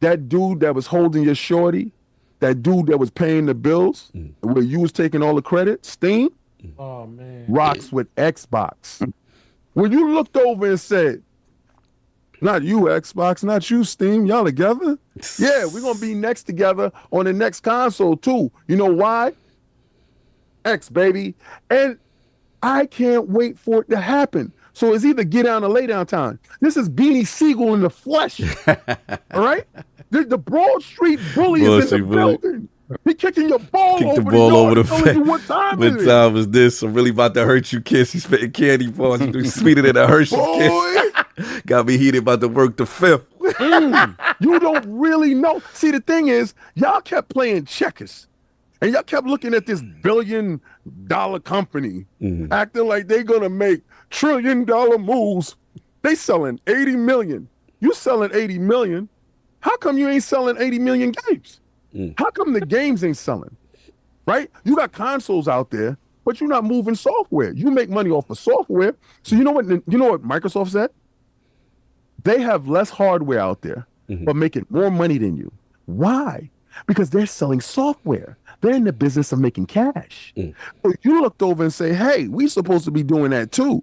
That dude that was holding your shorty, that dude that was paying the bills, where you was taking all the credit, Steam, rocks with Xbox. When you looked over and said, Not you, Xbox. Not you, Steam. Y'all together? Yeah, we're gonna be next together on the next console too. You know why? X, baby. And I can't wait for it to happen. So it's either get down or lay down time. This is Beanie Siegel in the flesh. All right? The Broad Street Bully is in the building. He kicking your ball Kick over the ball over the telling you what time What it is. time is this? I'm really about to hurt you, kiss. He's spitting candy bars. He's sweeter than a Hershey kiss. Got me heated about to work the fifth. You don't really know. See, the thing is, y'all kept playing checkers. And y'all kept looking at this billion-dollar company, acting like they're going to make trillion-dollar moves. They selling 80 million. You selling 80 million. How come you ain't selling 80 million games? How come the games ain't selling? Right? You got consoles out there, but you're not moving software. You make money off of software. So you know what Microsoft said? They have less hardware out there, but making more money than you. Why? Because they're selling software. They're in the business of making cash. So you looked over and say, hey, we supposed to be doing that too.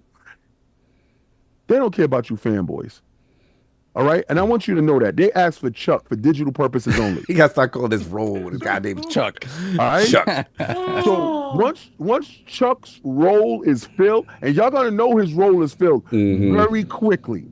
They don't care about you fanboys. All right? And I want you to know that. They asked for Chuck for digital purposes only. He got to start calling this role with a guy named Chuck. All right? Chuck. So once Chuck's role is filled, and y'all gonna know his role is filled very quickly,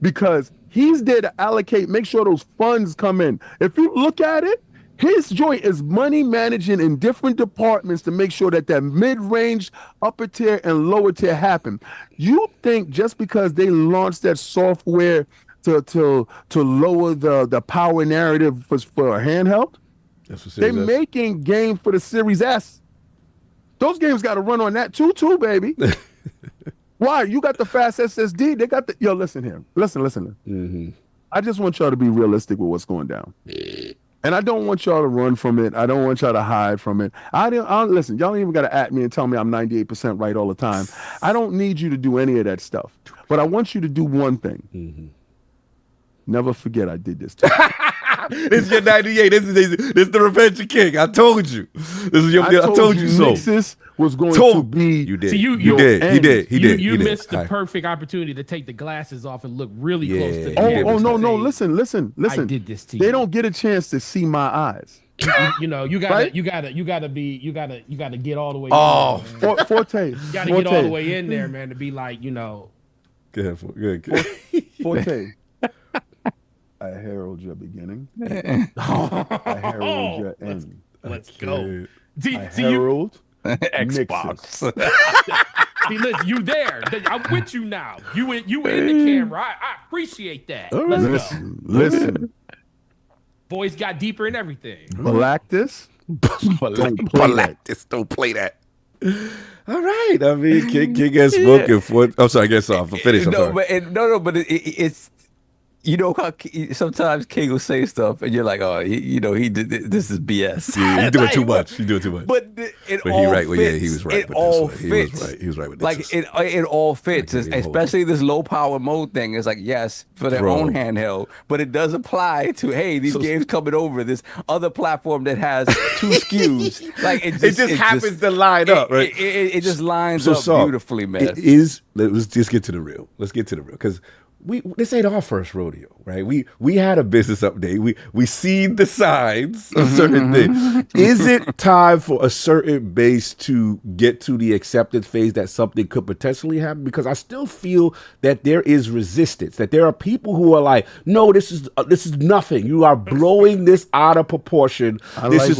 because he's there to allocate, make sure those funds come in. If you look at it, his joint is money managing in different departments to make sure that mid-range, upper tier, and lower tier happen. You think just because they launched that software to lower the power narrative for a handheld? They're making games for the Series S. Those games got to run on that too, baby. Why? You got the fast SSD. They got the listen here. Listen. I just want y'all to be realistic with what's going down. And I don't want y'all to run from it. I don't want y'all to hide from it. I don't listen. Y'all ain't even got to at me and tell me I'm 98% right all the time. I don't need you to do any of that stuff. But I want you to do one thing. Never forget I did this to you. This is your 98. This is the Revenge of King. I told you. This is your. I told you so. Nixus was going to be. You did. See, you did. You missed the perfect opportunity to take the glasses off and look really close to the no. Listen. I did this to you. They don't get a chance to see my eyes. You gotta Right? you gotta get all the way. Oh, in there, man. Forte. You gotta get all the way in there, man, to be like, Go ahead. Forte. I herald your beginning. I herald your end. Let's go. I herald Xbox. See, listen, you there. I'm with you now. You in the camera. I appreciate that. Let's go. Listen. Voice got deeper and everything. Galactus. Don't play that. All right. I mean, King has spoken for. I'm sorry. I guess I'll finish. But it's. You know how sometimes King will say stuff, and you're like, "Oh, he did this is BS." You doing too much. You doing too much. But he right. Well, yeah, he was right. It all fits. He was right with this. Like it all fits, especially this low power mode thing. It's like yes for their own handheld, but it does apply to these games coming over this other platform that has two SKUs. Like it just happens to line up, right? It just lines up beautifully, man. It is. Let's just get to the real. Because. This ain't our first rodeo, right? We had a business update. We seen the signs of certain things. Is it time for a certain base to get to the acceptance phase that something could potentially happen? Because I still feel that there is resistance. That there are people who are like, no, this is nothing. You are blowing this out of proportion. This is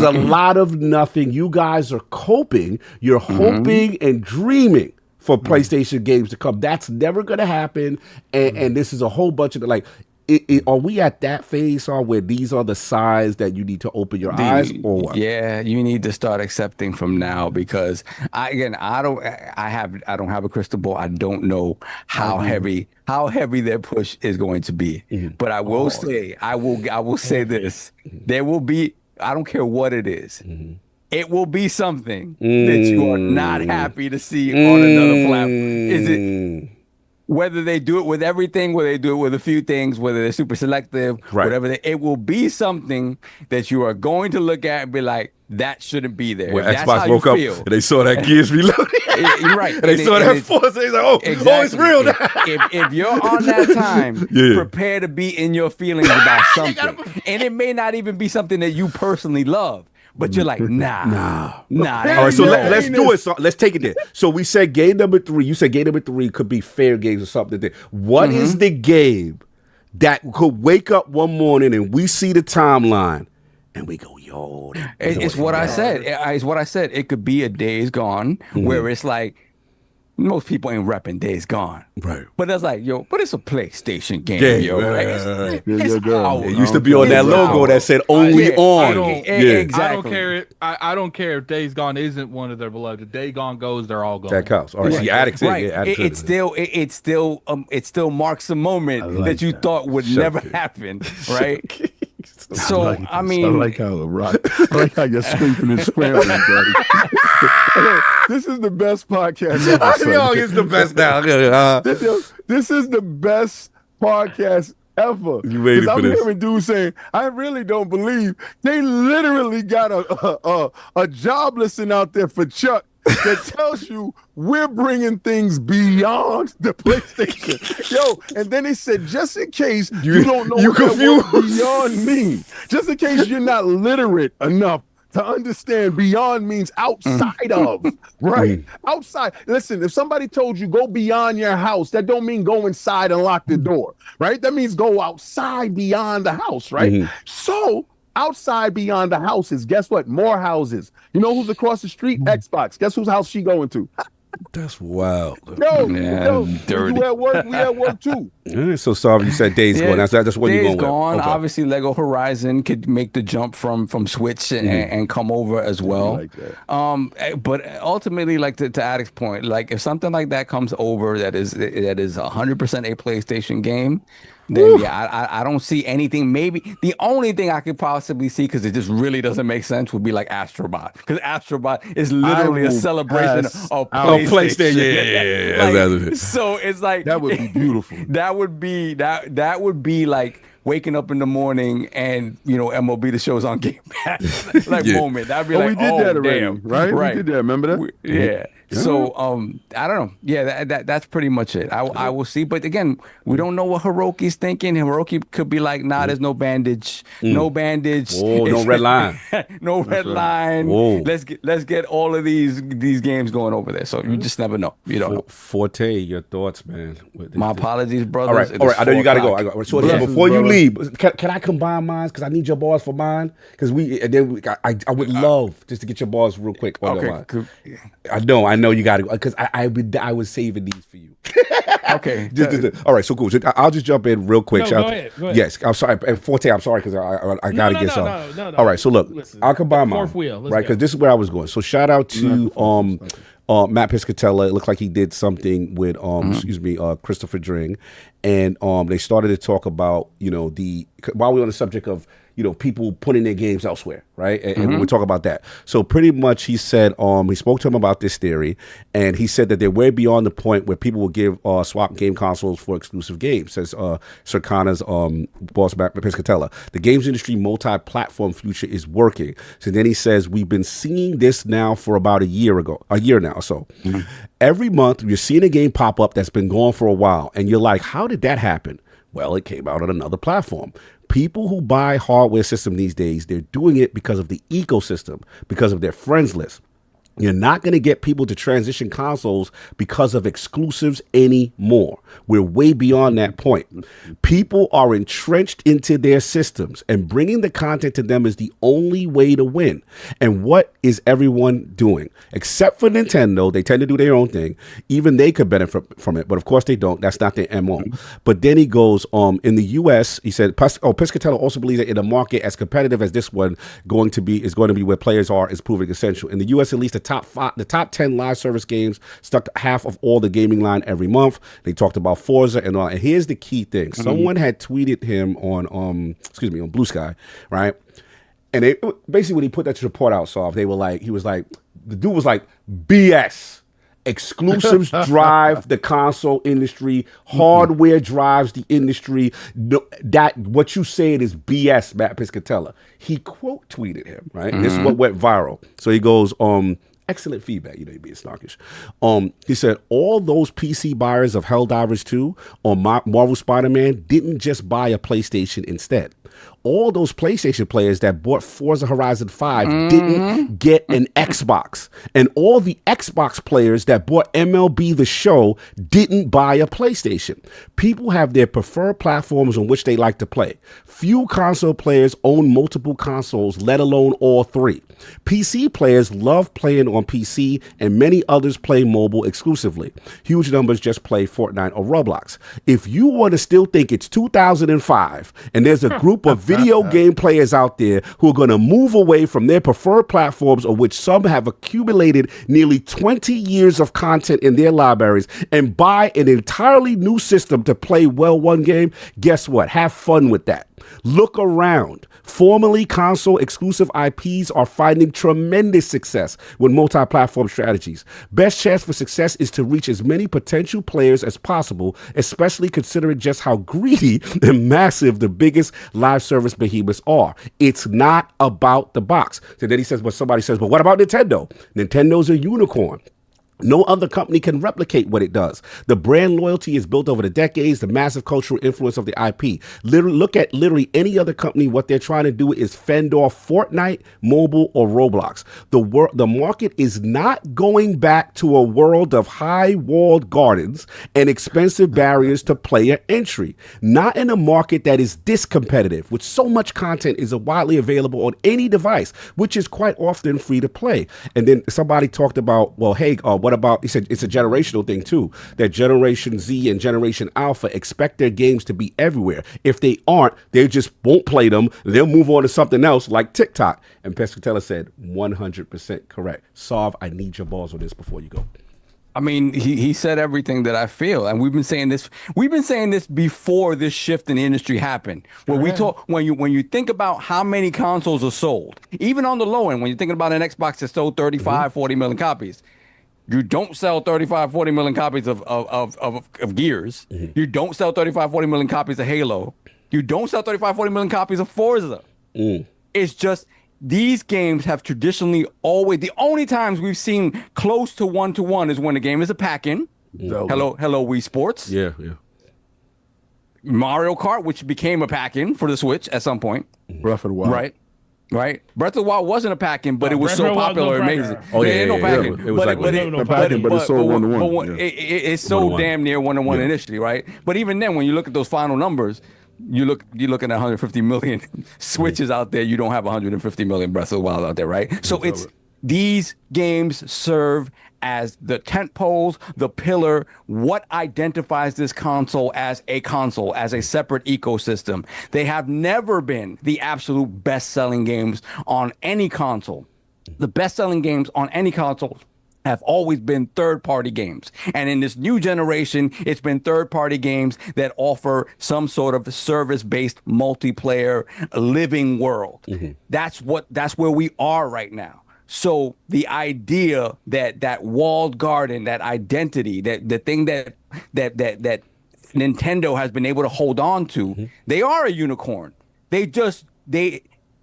a lot of nothing. You guys are coping. You're hoping and dreaming for PlayStation games to come. That's never going to happen. And this is a whole bunch of are we at that phase where these are the signs that you need to open your eyes or what? Yeah, you need to start accepting from now because I don't have a crystal ball. I don't know how heavy their push is going to be. But I will say, I will say this. There will be, I don't care what it is. It will be something that you are not happy to see on another platform. Is it? whether they do it with everything, whether they do it with a few things, whether they're super selective, whatever, it will be something that you are going to look at and be like, that shouldn't be there. When That's Xbox how woke you up feel. and they saw that Gears Reloaded. You're right. And they saw that Forza. They're like, oh, it's real now. If you're on that time, prepare to be in your feelings about something. And it may not even be something that you personally love. But you're like, nah. All right, so let's do it. So let's take it there. So we said game number 3. You said game number 3 could be fair games or something. What is the game that could wake up one morning and we see the timeline and we go, yo, it's what I said. It's what I said. It could be a Days Gone where it's like, most people ain't repping Days Gone. Right. But that's like, yo, but it's a PlayStation game, yo. Right? It used to be on that logo that said only on. Exactly. I don't care if Days Gone isn't one of their beloved. If Day Gone goes, they're all gone. That counts. All right. See, addicts right. It still marks a moment that you thought would never happen, right? So I mean, I like how you're scraping and scrambling, buddy. This is the best podcast ever. Yo, it's the best now. This is the best podcast ever. You waited for this? I'm hearing dudes saying, I really don't believe they literally got a job listing out there for Chuck that tells you we're bringing things beyond the PlayStation. Yo, and then he said, just in case you don't know what that word beyond means, just in case you're not literate enough to understand beyond means outside of, right? Outside. Listen, if somebody told you go beyond your house, that don't mean go inside and lock the door, right? That means go outside beyond the house, right? So outside beyond the houses, guess what? More houses. You know who's across the street? Xbox. Guess whose house she going to? That's wild. No, dirty. You at work, we at work too. So sorry you said Days Gone. That's what you're going Gone. with. Okay. Obviously, Lego Horizon could make the jump from Switch and come over as well. Like that. But ultimately, like to Addict's point, like if something like that comes over that is 100% a PlayStation game, then I don't see anything. Maybe the only thing I could possibly see, because it just really doesn't make sense, would be like Astrobot, because Astrobot is literally a celebration of PlayStation. Yeah. So it's like that would be beautiful. That would be like waking up in the morning and MLB The Show's on Game Pass moment. That'd be like, we did that already, damn. right? We did that. Remember that? Yeah. So I don't know. Yeah, that's pretty much it. I will see, but again, we don't know what Hiroki's thinking. Hiroki could be like, nah, there's no bandage, no bandage. Oh, no red line, no red line. Whoa. Let's get all of these games going over there. So you just never know. You don't know. Forte, your thoughts, man. My apologies, brothers. All right. I know you got to go. So before you leave, can I combine mine? Because I need your bars for mine. Because I would love just to get your bars real quick. Okay. I know you got to go, because I was saving these for you. Okay. All right, so cool. So I'll just jump in real quick. Go ahead. Yes, I'm sorry. And Forte, I'm sorry because I got to get some. No. All right, so look, I'll combine mine. Fourth wheel. Right, because this is where I was going. So shout out to Matt Piscatella. It looked like he did something with Christopher Dring, and they started to talk about while we're on the subject of people putting their games elsewhere, right? And we'll talk about that. So pretty much he said, he spoke to him about this theory, and he said that they're way beyond the point where people will give swap game consoles for exclusive games, says Circana's boss, Matt Piscatella. The games industry multi-platform future is working. So then he says, we've been seeing this now for about a year now or so. Every month you're seeing a game pop up that's been going for a while, and you're like, how did that happen? Well, it came out on another platform. People who buy hardware system these days, they're doing it because of the ecosystem, because of their friends list. You're not going to get people to transition consoles because of exclusives anymore. We're way beyond that point. People are entrenched into their systems, and bringing the content to them is the only way to win. And what is everyone doing? Except for Nintendo, they tend to do their own thing. Even they could benefit from it, but of course they don't. That's not their MO. But then he goes, in the U.S., he said, Piscatella also believes that in a market as competitive as this one is going to be where players are is proving essential. In the U.S., at least the top 10 live service games stuck half of all the gaming line every month. They talked about Forza and all. And here's the key thing. Someone had tweeted him on Blue Sky, right? And basically when he put that report out, the dude was like, BS. Exclusives drive the console industry. Hardware drives the industry. No, that what you said is BS, Matt Piscatella. He quote tweeted him, right? This is what went viral. So he goes, excellent feedback. You know, you're being snarkish. He said, all those PC buyers of Helldivers 2 or Marvel Spider-Man didn't just buy a PlayStation instead. All those PlayStation players that bought Forza Horizon 5 didn't get an Xbox. And all the Xbox players that bought MLB The Show didn't buy a PlayStation. People have their preferred platforms on which they like to play. Few console players own multiple consoles, let alone all three. PC players love playing on PC, and many others play mobile exclusively. Huge numbers just play Fortnite or Roblox. If you want to still think it's 2005 and there's a group of video game players out there who are going to move away from their preferred platforms, of which some have accumulated nearly 20 years of content in their libraries, and buy an entirely new system to play one game, guess what? Have fun with that. Look around. Formerly console exclusive IPs are finding tremendous success with multi-platform strategies. Best chance for success is to reach as many potential players as possible, especially considering just how greedy and massive the biggest live service behemoths are. It's not about the box. So then he says, but somebody says, but what about Nintendo? Nintendo's a unicorn. No other company can replicate what it does. The brand loyalty is built over the decades, the massive cultural influence of the IP. Look at any other company. What they're trying to do is fend off Fortnite, mobile, or Roblox. The market is not going back to a world of high walled gardens and expensive barriers to player entry. Not in a market that is this competitive, with so much content is widely available on any device, which is quite often free to play. And then somebody talked about, well, hey, what about, he said it's a generational thing too, that Generation Z and Generation Alpha expect their games to be everywhere. If they aren't, they just won't play them. They'll move on to something else like TikTok. And Pescatella said 100% correct. Sav, I need your balls on this before you go. I mean, he said everything that I feel, and we've been saying this. We've been saying this before this shift in the industry happened. When you think about how many consoles are sold, even on the low end, when you're thinking about an Xbox that sold 35, 40 million copies, you don't sell 35, 40 million copies of Gears. You don't sell 35, 40 million copies of Halo. You don't sell 35, 40 million copies of Forza. It's just these games have traditionally always, the only times we've seen close to one-to-one is when the game is a pack-in. Hello, Wii Sports. Yeah. Mario Kart, which became a pack-in for the Switch at some point. Breath of the Wild. Right. Breath of the Wild wasn't a pack-in, but it was so popular and amazing. Oh, yeah. No pack-in. It was but it's so one-to-one. It's so damn near one-to-one initially, right? But even then, when you look at those final numbers, you look at 150 million Switches out there. You don't have 150 million Breath of the Wild out there, right? So it's these games serve as the tent poles, the pillar, what identifies this console as a separate ecosystem. They have never been the absolute best-selling games on any console. The best-selling games on any console have always been third-party games. And in this new generation, it's been third-party games that offer some sort of service-based multiplayer living world. That's where we are right now. So the idea that walled garden, that identity, that the thing that Nintendo has been able to hold on to, they are a unicorn.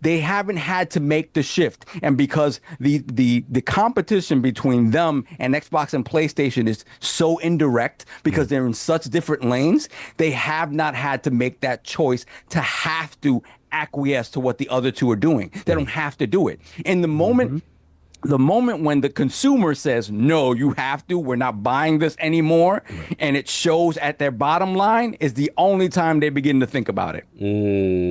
They haven't had to make the shift. And because the competition between them and Xbox and PlayStation is so indirect because they're in such different lanes, they have not had to make that choice to have to acquiesce to what the other two are doing. They don't have to do it. In the moment when the consumer says, no, you have to, we're not buying this anymore, and it shows at their bottom line, is the only time they begin to think about it.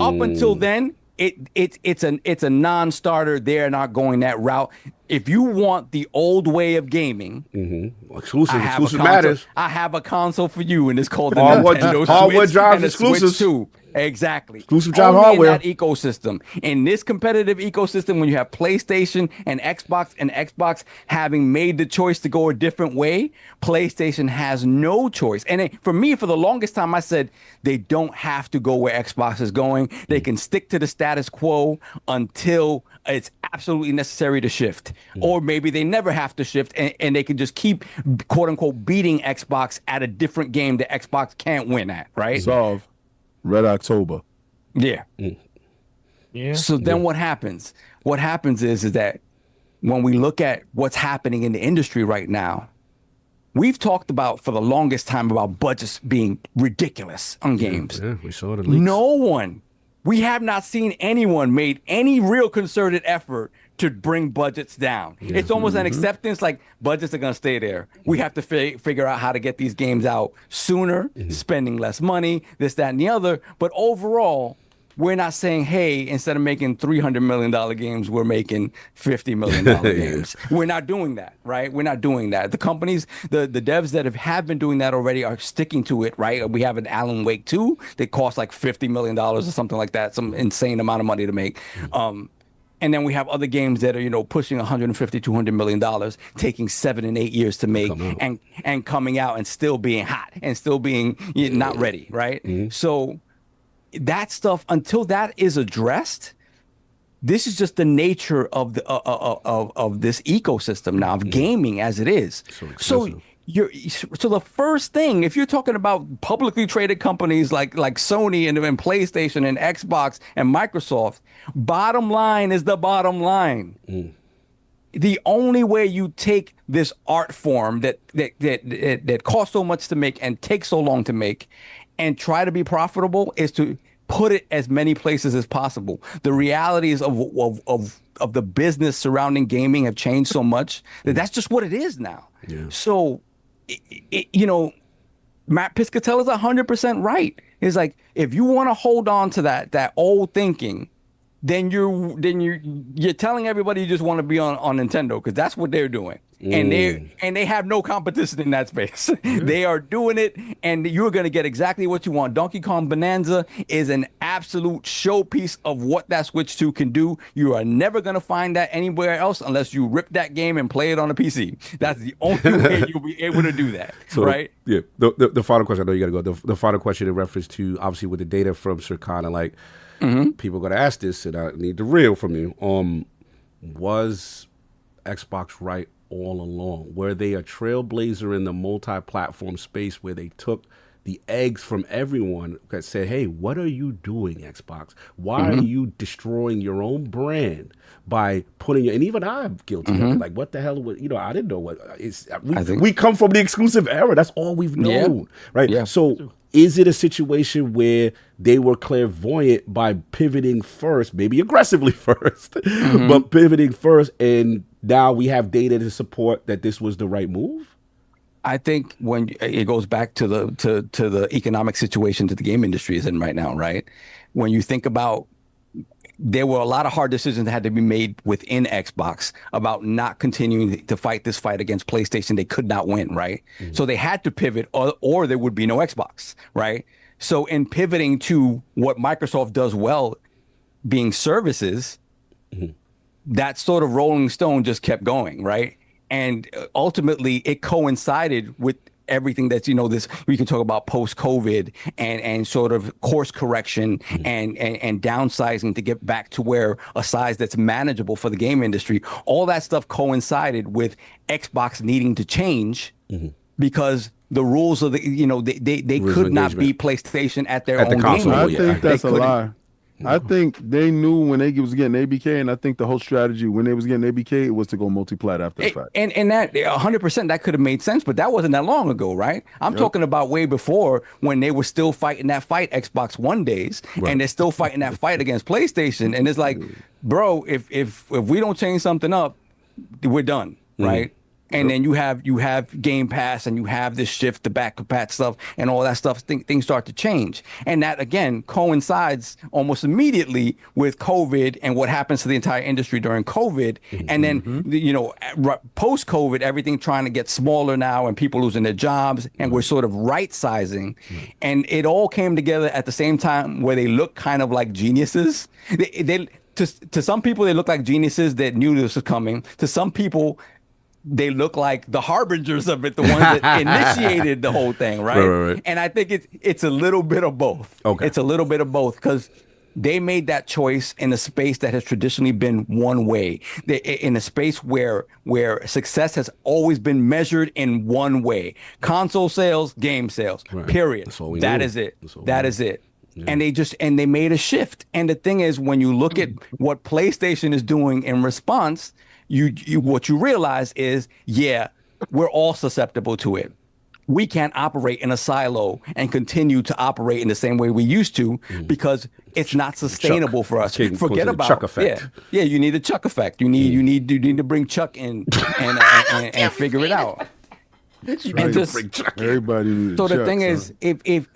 Up until then, it's a non-starter. They're not going that route. If you want the old way of gaming, exclusive matters. I have a console for you, and it's called the Nintendo Switch. Hardware drives and exclusives too. Exactly. Exclusive drive hardware. In that ecosystem. In this competitive ecosystem, when you have PlayStation and Xbox having made the choice to go a different way, PlayStation has no choice. And for me, for the longest time, I said they don't have to go where Xbox is going. They can stick to the status quo until it's absolutely necessary to shift, or maybe they never have to shift, and they can just keep quote unquote beating Xbox at a different game that Xbox can't win at, right? Solve Red October. Yeah. Yeah. So then what happens? What happens is that when we look at what's happening in the industry right now, we've talked about for the longest time about budgets being ridiculous on games. Yeah, we saw the leaks. No one, we have not seen anyone made any real concerted effort to bring budgets down. It's almost an acceptance, like budgets are going to stay there. We have to figure out how to get these games out sooner, spending less money, this, that, and the other. But overall, we're not saying, hey, instead of making $300 million games, we're making $50 million games. We're not doing that, right? We're not doing that. The companies, the devs that have been doing that already are sticking to it, right? We have an Alan Wake 2 that costs like $50 million or something like that, some insane amount of money to make. And then we have other games that are, pushing $150, $200 million, taking 7 and 8 years to make and coming out and still being hot and still being not ready, right? So that stuff, until that is addressed, this is just the nature of the of this ecosystem now of gaming as it is. So the first thing, if you're talking about publicly traded companies like Sony and PlayStation and Xbox and Microsoft, bottom line is the bottom line. The only way you take this art form that costs so much to make and takes so long to make and try to be profitable is to put it as many places as possible. The realities of the business surrounding gaming have changed so much that that's just what it is now. So, Matt Piscatella is 100% right. It's like, if you want to hold on to that old thinking, then you're telling everybody you just want to be on Nintendo, because that's what they're doing. And they have no competition in that space. They are doing it, and you're going to get exactly what you want. Donkey Kong Bonanza is an absolute showpiece of what that Switch 2 can do. You are never going to find that anywhere else unless you rip that game and play it on a PC. That's the only way you'll be able to do that, right? Yeah. The final question, I know you got to go. The final question in reference to, obviously, with the data from Circana, like, people are going to ask this, and I need the real from you. Was Xbox right all along? Were they a trailblazer in the multi-platform space where they took the eggs from everyone that said, hey, what are you doing, Xbox? Why are you destroying your own brand by putting, and even I'm guilty of it. Like, what the hell was, I didn't know what it's, we come from the exclusive era. That's all we've known, right? Yeah. So is it a situation where they were clairvoyant by pivoting first, maybe aggressively first, but pivoting first, and now we have data to support that this was the right move? I think when it goes back to the economic situation that the game industry is in right now, right? When you think about, there were a lot of hard decisions that had to be made within Xbox about not continuing to fight this fight against PlayStation. They could not win, right? So they had to pivot, or there would be no Xbox, right? So in pivoting to what Microsoft does well, being services, that sort of rolling stone just kept going, right? And ultimately, it coincided with everything that's, this, we can talk about post-COVID and sort of course correction and downsizing to get back to where a size that's manageable for the game industry. All that stuff coincided with Xbox needing to change because the rules of the, they could not be PlayStation at their own console. I think that's a lie. I think they knew when they was getting ABK, and I think the whole strategy when they was getting ABK, it was to go multi-plat after the fact. And that 100% that could have made sense, but that wasn't that long ago, right? I'm talking about way before, when they were still fighting that fight Xbox One days, and they're still fighting that fight against PlayStation. And it's like, bro, if we don't change something up, we're done, right? And then you have Game Pass, and you have this shift to back compat stuff and all that stuff. Things start to change, and that again coincides almost immediately with COVID and what happens to the entire industry during COVID. And then post COVID, everything trying to get smaller now, and people losing their jobs, and we're sort of right sizing, and it all came together at the same time where they look kind of like geniuses. To some people, they look like geniuses that knew this was coming. To some people, they look like the harbingers of it, the ones that initiated the whole thing, right? And I think it's a little bit of both. It's a little bit of both, because they made that choice in a space that has traditionally been one way. In a space where success has always been measured in one way: console sales, game sales. Right. Period. That's all we That knew. is it. That's all we That knew. is it. And they made a shift. And the thing is, when you look at what PlayStation is doing in response, what you realize is, we're all susceptible to it. We can't operate in a silo and continue to operate in the same way we used to because it's not sustainable for us. Forget about Chuck effect. Yeah, you need a Chuck effect. You need to bring Chuck in and figure it out. Right. Everybody needs So the Chuck, thing son. is, if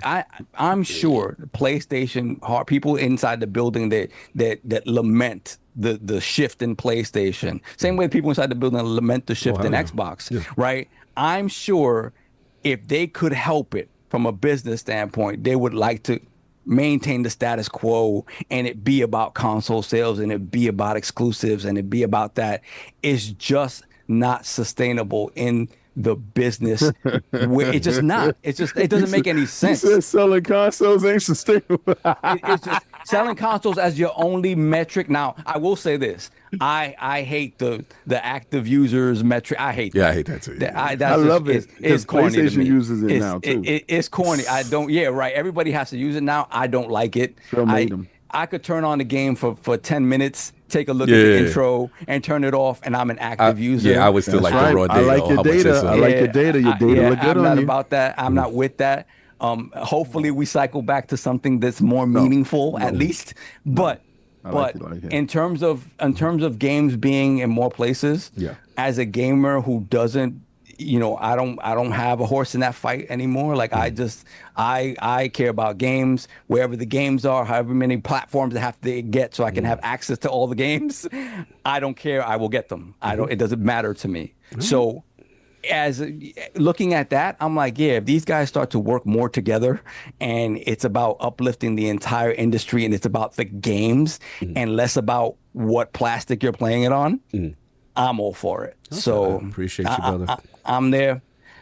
I'm sure the PlayStation people inside the building that lament the shift in PlayStation, same way people inside the building lament the shift in Xbox, right? I'm sure if they could help it from a business standpoint, they would like to maintain the status quo and it be about console sales and it be about exclusives and it be about that. It's just not sustainable in the business. It's just not. It doesn't make any sense. He said selling consoles ain't sustainable. It's just selling consoles as your only metric. Now, I will say this. I hate the active users metric. I hate that. Yeah, I hate that too. I love it. It's corny to PlayStation me. uses it now too. It's corny. I don't. Yeah, right. Everybody has to use it now. I don't like it. I could turn on the game for 10 minutes, take a look at the intro, and turn it off, and I'm an active user. Yeah, I would still like the raw data. I like your data. I like your data. Your data look good I'm on not you. about that. I'm not with that. Hopefully we cycle back to something that's more meaningful at least. But in terms of games being in more places, as a gamer who doesn't, I don't have a horse in that fight anymore. Like I care about games wherever the games are, however many platforms I have to get so I can have access to all the games. I don't care. I will get them. It doesn't matter to me. So as looking at that, I'm like, if these guys start to work more together and it's about uplifting the entire industry and it's about the games and less about what plastic you're playing it on, I'm all for it. So appreciate you, brother. I'm there.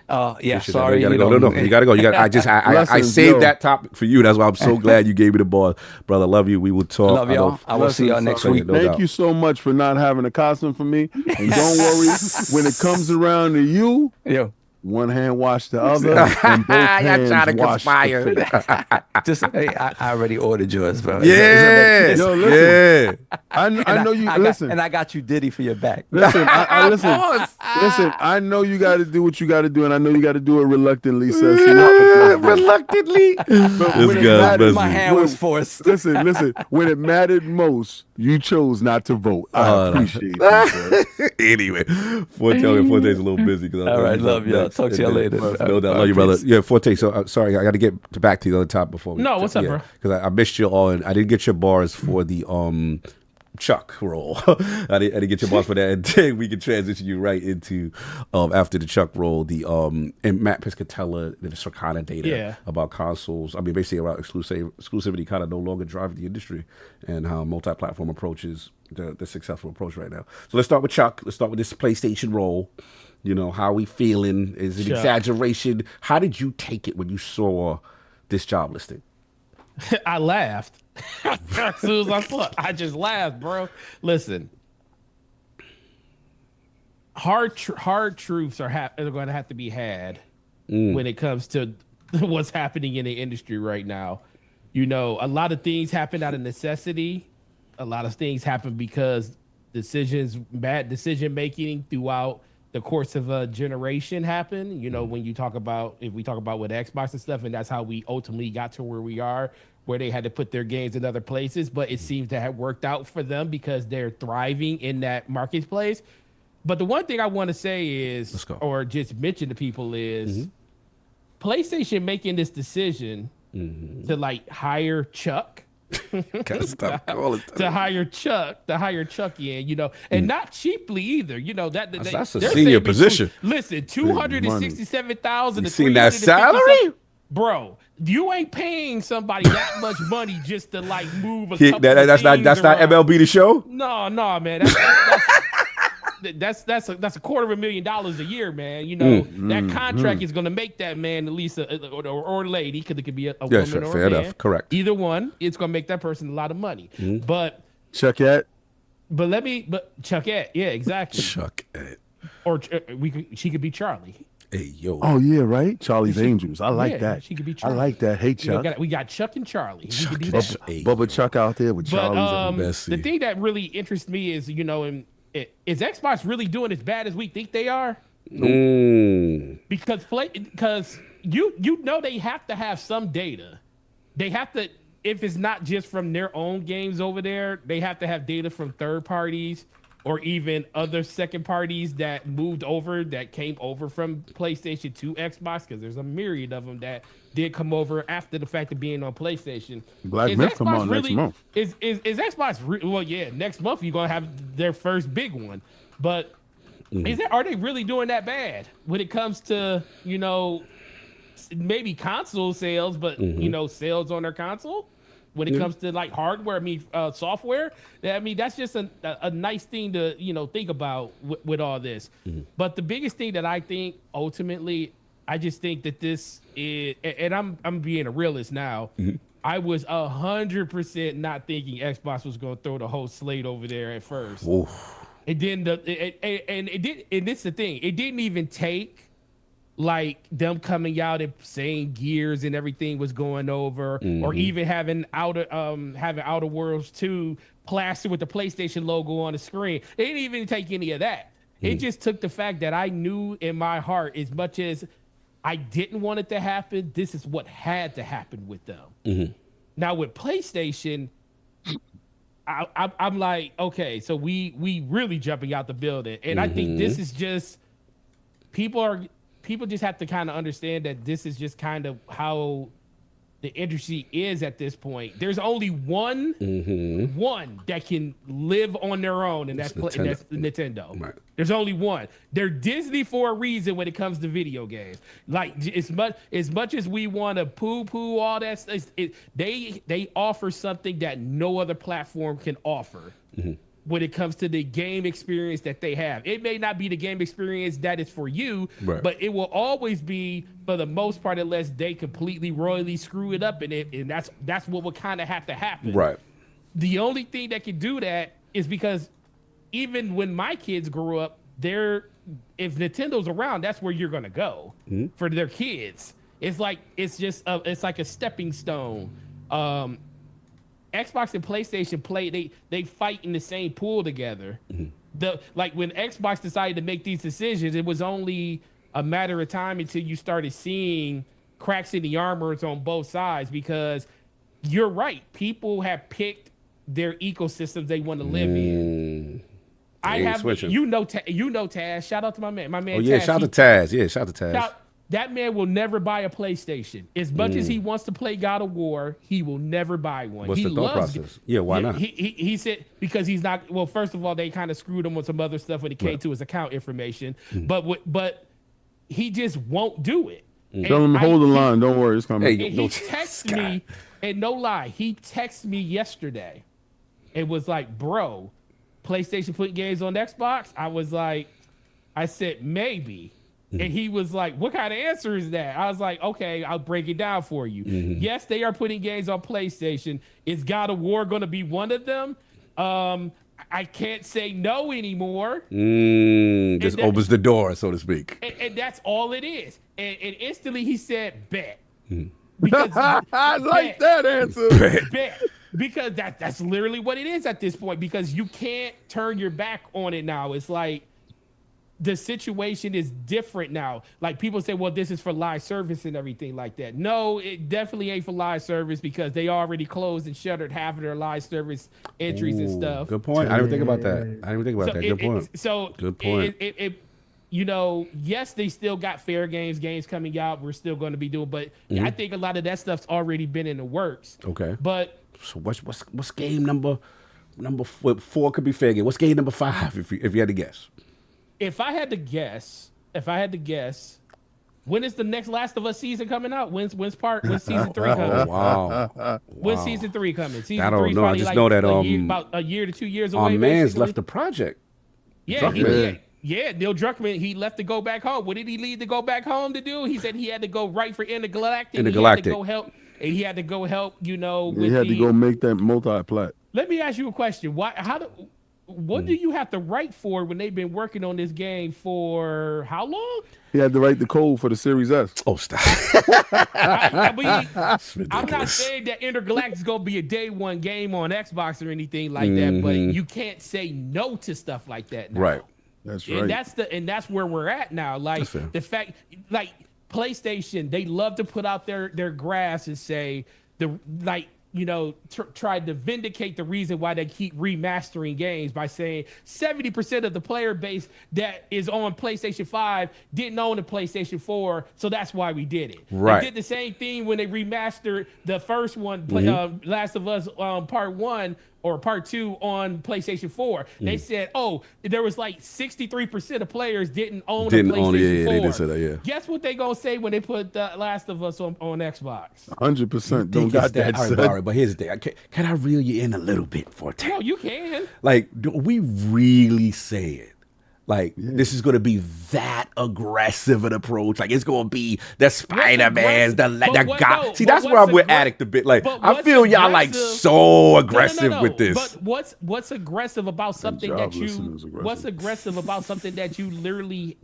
Sorry. You gotta go. No, you gotta go. I saved that topic for you. That's why I'm so glad you gave me the ball, brother. Love you. We will talk. Love y'all. I will see y'all next week. Thank you so much for not having a costume for me. And don't worry, when it comes around to you, one hand wash the other, and both hands wash the face. Just, I already ordered yours, bro. Yo, listen. I know you. Listen, and I got you Diddy for your back. Listen, listen. I know you got to do what you got to do, and I know you got to do it reluctantly. Reluctantly. My hand was forced. Listen. When it mattered most, you chose not to vote. I appreciate it. Anyway, Forte's a little busy. All right, love y'all. Talk to y'all later. No doubt, love you, brother. Yeah, Forte. So sorry, I got to get back to the other top before. What's up, bro? Because I missed you all, and I didn't get your bars for the Chuck roll. I didn't get your bars for that, and then we can transition you right into after the Chuck roll, the and Matt Piscatella, the Circana data about consoles. I mean, basically about exclusivity kind of no longer driving the industry, and how multi-platform approach is the successful approach right now. So let's start with Chuck. Let's start with this PlayStation roll. How we feeling? Is it exaggeration? How did you take it when you saw this job listing? I laughed. As soon as I saw it, I just laughed, bro. Listen, hard truths are going to have to be had when it comes to what's happening in the industry right now. A lot of things happen out of necessity. A lot of things happen because bad decision making throughout the course of a generation happen. When we talk about with Xbox and stuff, and that's how we ultimately got to where we are, where they had to put their games in other places, but it seems to have worked out for them because they're thriving in that marketplace. But the one thing I want to say is, or just mention to people is, PlayStation making this decision to hire Chuck. To hire Chuck in, and not cheaply either. That's a senior position. Listen, $267,000. You seen that salary, bro? You ain't paying somebody that much money just to move a couple that's not around. MLB The Show. No, man. that's $250,000 a year, man. You know that contract is going to make that man at least or lady, because it could be a woman sure, or fair a man. enough, correct. Either one, it's going to make that person a lot of money. But Chuckette. Chuckette, yeah, exactly. Chuckette. Or she could be Charlie. Hey, yo. Oh yeah, right. Charlie's Angels. I like that. She could be I Charlie. like that. Hey Chuck. We got Chuck and Charlie. We could do Chuck. that. Hey, Bubba Chuck out there with Charlie's. The thing that really interests me is, is Xbox really doing as bad as we think they are? Because they have to have some data. They have to, if it's not just from their own games over there, they have to have data from third parties or even other second parties that moved over, that came over from PlayStation to Xbox, because there's a myriad of them that did come over after the fact of being on PlayStation. Black Myth come on next month. Is Xbox well? Yeah, next month you're gonna have their first big one, but are they really doing that bad when it comes to maybe console sales, but sales on their console? When it comes to like hardware, software, that's just a nice thing to think about with all this. But the biggest thing that I think ultimately, I just think that this is, and I'm being a realist now. I was 100% not thinking Xbox was going to throw the whole slate over there at first. It didn't, and it's the thing. It didn't even take like them coming out and saying Gears and everything was going over, or even having Outer Worlds 2 plastered with the PlayStation logo on the screen. They didn't even take any of that. It just took the fact that I knew in my heart, as much as I didn't want it to happen, this is what had to happen with them. Now with PlayStation, I'm like, okay, so we really jumping out the building, and I think this is just people just have to kind of understand that this is just kind of how the industry is at this point. There's only one that can live on their own, and that's Nintendo. Right. There's only one. They're Disney for a reason when it comes to video games. Like as much as we want to poo-poo all that, they offer something that no other platform can offer. When it comes to the game experience that they have. It may not be the game experience that is for you, but it will always be, for the most part, unless they completely royally screw it up, and that's what will kind of have to happen. Right. The only thing that can do that is because even when my kids grew up, if Nintendo's around, that's where you're gonna go for their kids. It's like a stepping stone. Xbox and PlayStation play, they fight in the same pool together. Like when Xbox decided to make these decisions, it was only a matter of time until you started seeing cracks in the armors on both sides, because you're right. People have picked their ecosystems they want to live in. Taz. Shout out to my man. Oh yeah, Taz. shout out to Taz. Yeah, shout out to Taz. That man will never buy a PlayStation. As much as he wants to play God of War, he will never buy one. What's the thought process? Yeah, why not? He said because he's not. Well, first of all, they kind of screwed him with some other stuff when it came to his account information. But he just won't do it. Tell him hold the line. Don't worry, it's coming. He texted me, and no lie, he texted me yesterday. It was like, bro, PlayStation putting games on Xbox. I said maybe. And he was like, what kind of answer is that? I was like, okay, I'll break it down for you. Yes, they are putting games on PlayStation. Is God of War going to be one of them? I can't say no anymore. Just opens the door, so to speak. And that's all it is. And instantly he said, bet. Because I like that answer. Bet. Because that's literally what it is at this point, because you can't turn your back on it now. It's like, the situation is different now. Like people say, well, this is for live service and everything like that. No, it definitely ain't for live service, because they already closed and shuttered half of their live service entries and stuff. Good point. I didn't think about that. Good point. Good point. Yes, they still got fair games coming out. We're still going to be doing, but I think a lot of that stuff's already been in the works. Okay. But so what's game number 4 could be fair game. What's game number 5 if you had to guess? If I had to guess, when is the next Last of Us season coming out? When's season 3 coming? Oh, wow. When's season 3 coming? Season I don't 3 know. I just know that about a year to 2 years away. Our man's left the project. Neil Druckmann, he left to go back home. What did he leave to go back home to do? He said he had to go write for Intergalactic. He had to go help. And he had to go help, he had to go make that multi-plat. Let me ask you a question. What do you have to write for when they've been working on this game for how long? He had to write the code for the Series S. Oh, stop. I'm not saying that Intergalactic is going to be a day one game on Xbox or anything like that, but you can't say no to stuff like that now. Right. That's right. And that's where we're at now. Like the fact, like PlayStation, they love to put out their graphs and say tried to vindicate the reason why they keep remastering games by saying 70% of the player base that is on PlayStation 5 didn't own a PlayStation 4, so that's why we did it. Right. They did the same thing when they remastered the first one, Last of Us Part 1 or Part 2 on PlayStation 4. They said, there was like 63% of players didn't own a PlayStation 4. They did say that, yeah. Guess what they gonna say when they put The Last of Us on Xbox? 100% don't got that. All right, but here's the thing. Can I reel you in a little bit for a time? No, you can. Like, do we really say it? Like, this is going to be that aggressive an approach. Like, it's going to be the Spider-Mans, the guy. See, that's where I'm with Addict a bit. Like, I feel y'all like so aggressive with this. But what's aggressive about something that you? What's aggressive about something that you literally?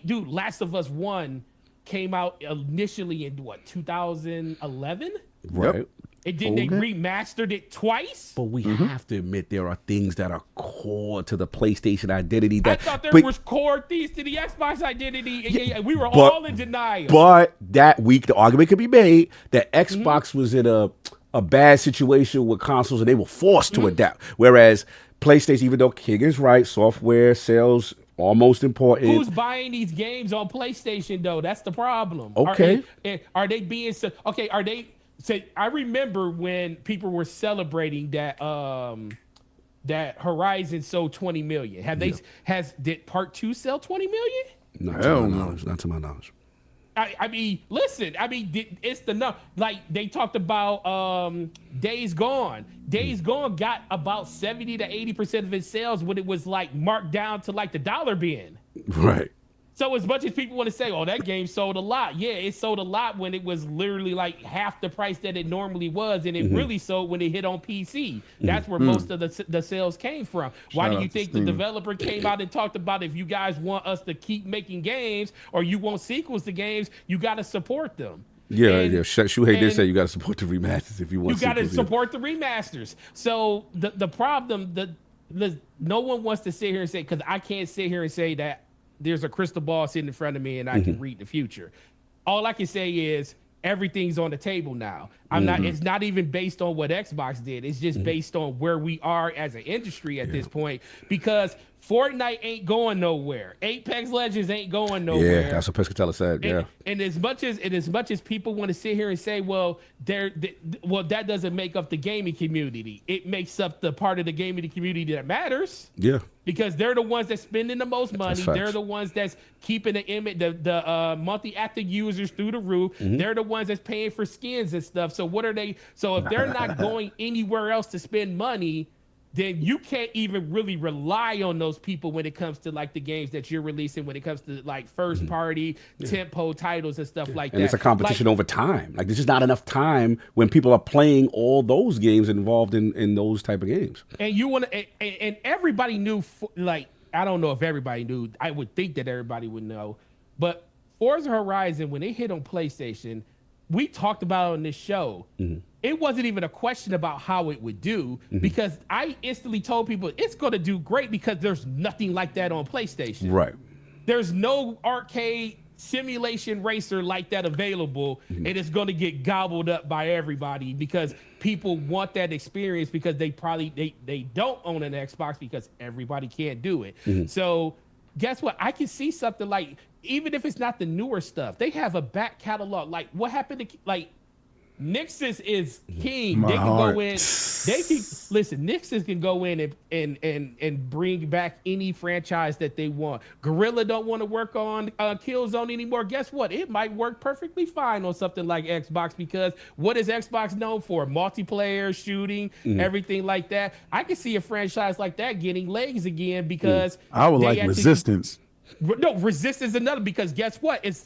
Dude, Last of Us 1 came out initially in 2011. Right. Yep. And then they remastered it twice. But we have to admit there are things that are core to the PlayStation identity. I thought there was core things to the Xbox identity. We were all in denial. But that week, the argument could be made that Xbox was in a bad situation with consoles and they were forced to adapt. Whereas PlayStation, even though King is right, software sales almost important. Who's buying these games on PlayStation though? That's the problem. Okay. Are they being okay? Are they? So I remember when people were celebrating that that Horizon sold 20 million. Did Part 2 sell 20 million? Not to my knowledge. I mean, listen. I mean, it's the number. Like they talked about Days Gone. Days Gone got about 70 to 80% of its sales when it was like marked down to like the dollar bin. Right. So as much as people want to say, that game sold a lot. Yeah, it sold a lot when it was literally like half the price that it normally was. And it really sold when it hit on PC. That's where most of the sales came from. Why do you think the developer came out and talked about if you guys want us to keep making games or you want sequels to games, you got to support them. Yeah. Shuhei did say you got to support the remasters if you want. You got to support the remasters. So the problem, no one wants to sit here and say, because I can't sit here and say that there's a crystal ball sitting in front of me and I can read the future. All I can say is everything's on the table now. It's not even based on what Xbox did. It's just based on where we are as an industry at this point, because Fortnite ain't going nowhere. Apex Legends ain't going nowhere. Yeah, that's what Pescatella said. And as much as people want to sit here and say, well, that doesn't make up the gaming community. It makes up the part of the gaming community that matters. Yeah. Because they're the ones that's spending the most money. That's They're the ones that's keeping the image, the monthly active users through the roof. They're the ones that's paying for skins and stuff. So what are they? So if they're not going anywhere else to spend money, then you can't even really rely on those people when it comes to like the games that you're releasing, when it comes to like first party tempo titles and stuff like that. And it's a competition over time. Like there's just not enough time when people are playing all those games involved in those type of games. And you want to, and everybody knew, like, I don't know if everybody knew. I would think that everybody would know, but Forza Horizon, when it hit on PlayStation, we talked about it on this show. It wasn't even a question about how it would do, because I instantly told people it's going to do great because there's nothing like that on PlayStation. Right. There's no arcade simulation racer like that available, and it's going to get gobbled up by everybody because people want that experience, because they don't own an Xbox because everybody can't do it. So guess what? I can see something like, even if it's not the newer stuff, they have a back catalog. Like what happened to Nixus is king. My They can heart. go in. Nixus can go in and bring back any franchise that they want. Guerrilla don't want to work on Killzone anymore. Guess what? It might work perfectly fine on something like Xbox, because what is Xbox known for? Multiplayer, shooting, everything like that. I can see a franchise like that getting legs again, because I would they like actually- Resistance. No, Resistance is another, because guess what? It's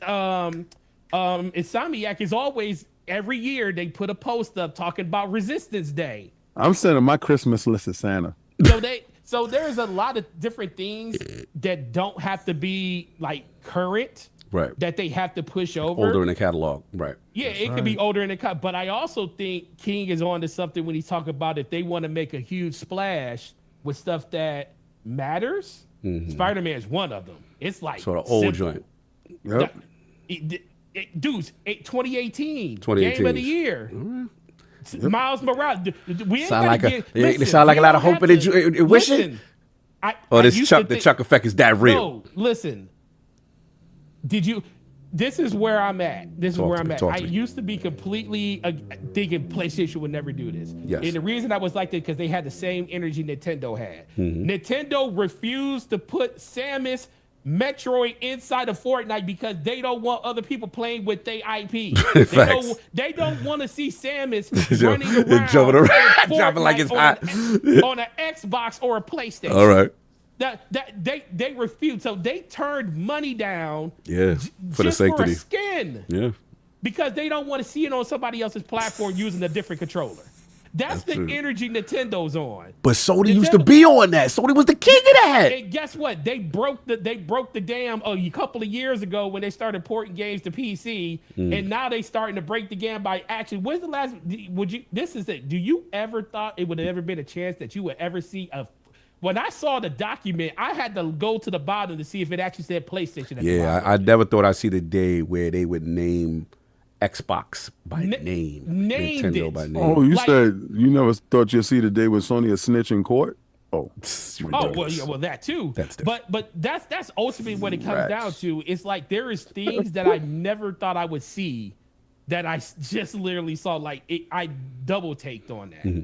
Insomniac is always, every year they put a post up talking about Resistance Day. I'm sending my Christmas list to Santa. So there's a lot of different things that don't have to be like current, Right. that they have to push over. Older in the catalog. Right. Yeah, it could be older in the cut, but I also think King is on to something when he's talking about if they want to make a huge splash with stuff that matters. Spider-Man is one of them. It's like Sort of old simple. joint. Yep. Dudes, 2018 2018. Game of the Year. Miles Morales. We ain't Sound gotta like get, it listen, sound like we a lot of don't hope have and to- wishing. listen, I Or used to the think- Chuck effect is that real? No, listen. This is where I'm at. I used to be completely thinking PlayStation would never do this. Yes. And the reason I was like that, because they had the same energy Nintendo had. Nintendo refused to put Samus Metroid inside of Fortnite because they don't want other people playing with their IP. They don't want to see Samus running around, Jumping around, in dropping like it's hot. on an Xbox or a PlayStation. All right. They refused, so they turned money down. Yeah. For the just for a sanctity. skin, Yeah. because they don't want to see it on somebody else's platform using a different controller. That's the true. energy Nintendo's on. But Sony used to be on that. Sony was the king of that. And guess what? They broke the dam a couple of years ago when they started porting games to PC, and now they starting to break the game by actually. When's the last? This is it. Do you ever thought it would have ever been a chance that you would ever see a? When I saw the document, I had to go to the bottom to see if it actually said PlayStation. At the Yeah, bottom. I never thought I'd see the day where they would name Xbox by name, named Nintendo it. by name. Oh, you Like- said you never thought you'd see the day when Sony a snitch in court? Oh, Oh well, yeah, well that too. That's different. but that's ultimately what it comes down to. It's like there is things that I never thought I would see that I just literally saw. Like I double taked on that.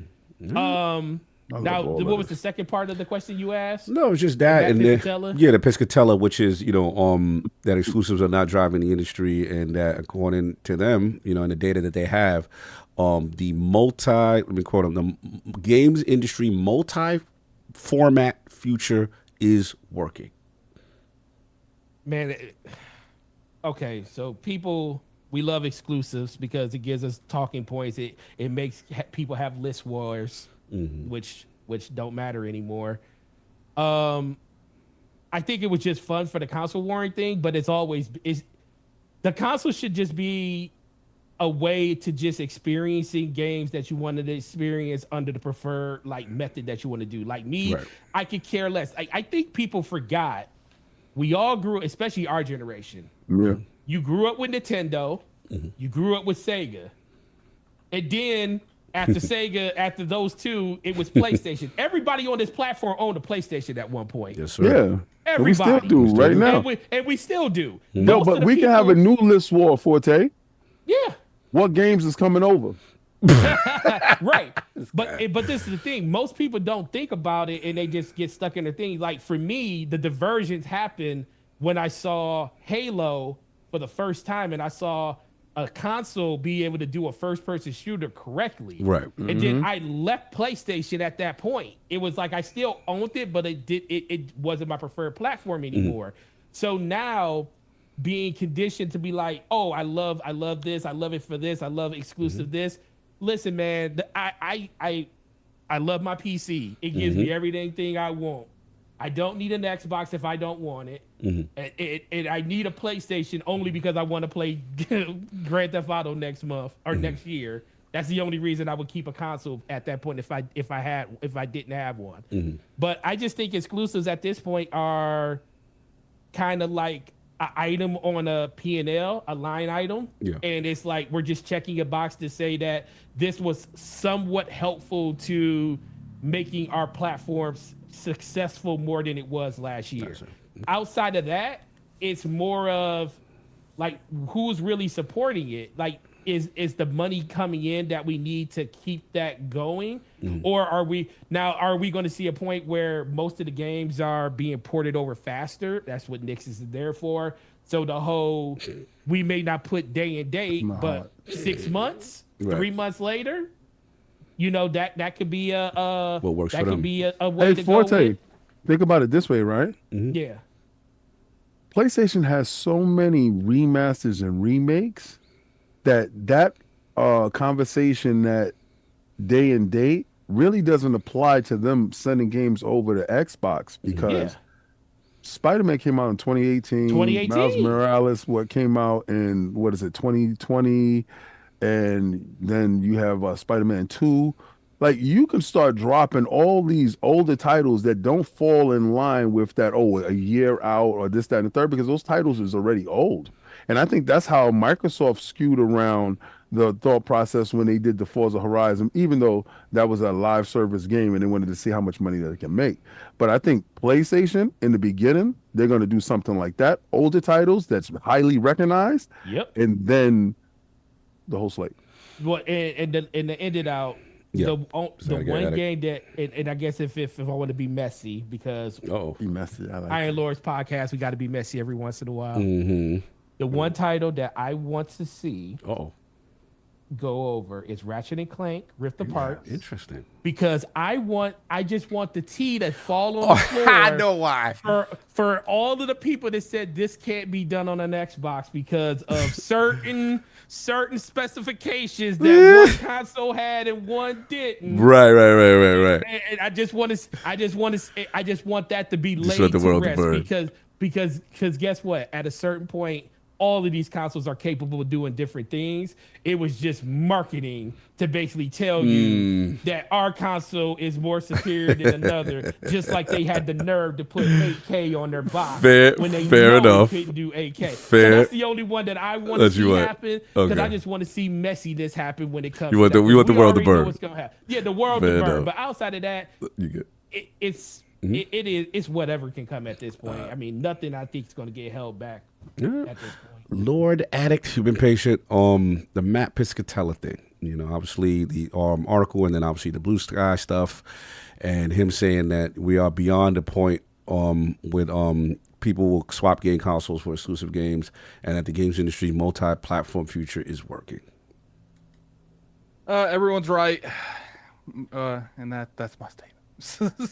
Now, all what of was the second part of the question you asked? No, it's just that, and then, Piscatella? yeah, the Piscatella, which is that exclusives are not driving the industry, and that according to them, and the data that they have, let me quote them, the games industry multi-format future is working. Man, okay, so we love exclusives because it gives us talking points. It makes people have list wars, which don't matter anymore. I think it was just fun for the console warring thing, but the console should just be a way to just experiencing games that you wanted to experience under the preferred method that you want to do. Like me, Right. I could care less. I think people forgot. We all grew, especially our generation. yeah. You grew up with Nintendo. You grew up with Sega. And then after those two, it was PlayStation. Everybody on this platform owned a PlayStation at one point. Yes, sir. Yeah. And we still Everybody. do right now. And we still do. No, Most but of the we can have a people- new list war, Forte. Yeah. What games is coming over? Right. But this is the thing. Most people don't think about it and they just get stuck in their thing. Like for me, the diversions happened when I saw Halo for the first time and I saw a console be able to do a first-person shooter correctly. Right. And then I left PlayStation at that point. It was like I still owned it, but it wasn't my preferred platform anymore. So now being conditioned to be like, oh, I love this, I love it for this, I love exclusive this. Listen, man, I love my PC. It gives me everything I want. I don't need an Xbox if I don't want it. And I need a PlayStation only because I want to play Grand Theft Auto next month or next year. That's the only reason I would keep a console at that point if I didn't have one. But I just think exclusives at this point are kind of like an item on a P&L, a line item. Yeah. And it's like we're just checking a box to say that this was somewhat helpful to making our platforms successful more than it was last year. Outside of that, it's more of like who's really supporting it. Like is the money coming in that we need to keep that going, or are we going to see a point where most of the games are being ported over faster? That's what Nix is there for. So the whole, we may not put day and date, but 6 months, 3 months later, that could be what works that for could them. be a way Hey, to Forte, go with. think about it this way, right? Yeah. PlayStation has so many remasters and remakes that conversation, that day and date, really doesn't apply to them sending games over to Xbox, because Spider-Man came out in 2018. 2018. Miles Morales came out in 2020, and then you have Spider-Man 2. Like, you can start dropping all these older titles that don't fall in line with that, a year out or this, that, and the third, because those titles is already old. And I think that's how Microsoft skewed around the thought process when they did the Forza Horizon, even though that was a live service game and they wanted to see how much money they can make. But I think PlayStation, in the beginning, they're going to do something like that. Older titles that's highly recognized. Yep. And then the whole slate. Well, and to end it out, the one game that, and I guess if I want to be messy, because Be messy. I like Iron Lords podcast, we got to be messy every once in a while. Mm-hmm. The one title that I want to see go over is Ratchet and Clank Rift Apart. Interesting. Because I just want the tea to fall on the floor. I know why. For all of the people that said this can't be done on an Xbox because of certain specifications that one console had and one didn't. Right. And I just want that to be Just laid let the to world rest, burn. because guess what? At a certain point, all of these consoles are capable of doing different things. It was just marketing to basically tell you that our console is more superior than another, just like they had the nerve to put 8K on their box when they fair know enough. they couldn't do 8K. Fair. So that's the only one that I want to That you see want. happen, because Okay. I just want to see messiness happen when it comes You want to the- that. we want the We world to already know burn. what's gonna happen. Yeah, the world Fair to burn. enough. But outside of that, You good? it's whatever can come at this point. I mean, nothing I think is going to get held back at this point. Lord Addict, you've been patient. The Matt Piscatella thing, obviously the article, and then obviously the Blue Sky stuff, and him saying that we are beyond the point with people will swap game consoles for exclusive games, and that the games industry multi-platform future is working. Everyone's right, and that's my statement.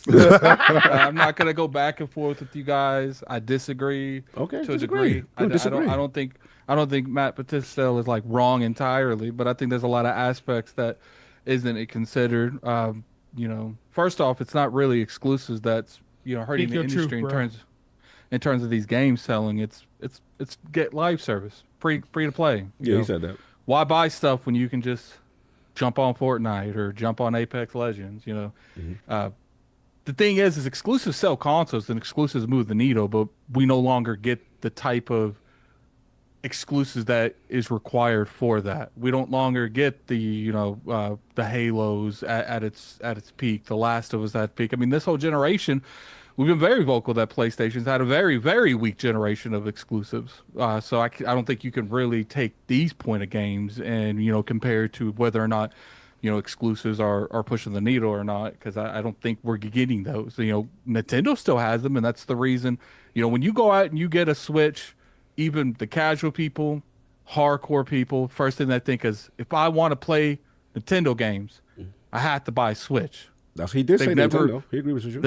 I'm not gonna go back and forth with you guys. I disagree. Okay, to a disagree. degree. No, disagree. I don't think Matt Patistel is like wrong entirely, but I think there's a lot of aspects that isn't it considered. First off, it's not really exclusives that's hurting the industry in terms of these games selling. It's get live service, free to play. Yeah, he said that. Why buy stuff when you can just jump on Fortnite or jump on Apex Legends? The thing is exclusives sell consoles and exclusives move the needle, but we no longer get the type of exclusives that is required for that. We don't longer get the the Halos at its peak, the Last of Us at peak. I mean, this whole generation, we've been very vocal that PlayStation's had a very, very weak generation of exclusives. So I don't think you can really take these point of games and compare to whether or not exclusives are pushing the needle or not, because I don't think we're getting those. Nintendo still has them, and that's the reason. When you go out and you get a Switch, even the casual people, hardcore people, first thing they think is, if I want to play Nintendo games, I have to buy a Switch. That's he did say Nintendo. He agreed with you.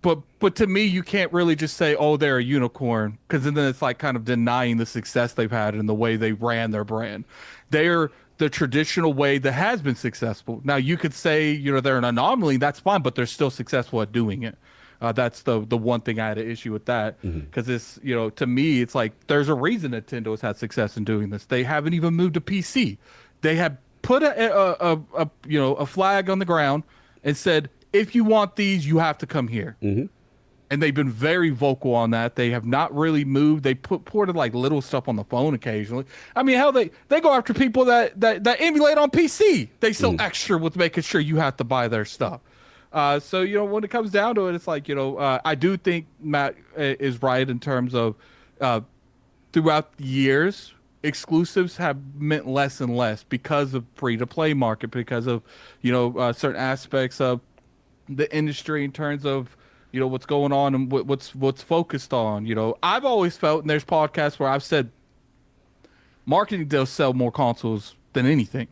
But to me, you can't really just say, oh, they're a unicorn, because then it's like kind of denying the success they've had and the way they ran their brand. They're the traditional way that has been successful. Now you could say, they're an anomaly, that's fine, but they're still successful at doing it. That's the one thing I had an issue with that, because it's, to me, it's like there's a reason Nintendo has had success in doing this. They haven't even moved to PC. They have put a flag on the ground and said, if you want these, you have to come here. And they've been very vocal on that. They have not really moved. They ported like little stuff on the phone occasionally. I mean, hell, they go after people that emulate on PC. They still extra with making sure you have to buy their stuff. So, when it comes down to it, it's like, I do think Matt is right in terms of throughout the years, exclusives have meant less and less because of free-to-play market, because of, certain aspects of the industry in terms of, what's going on and what's focused on. I've always felt, and there's podcasts where I've said, marketing does sell more consoles than anything.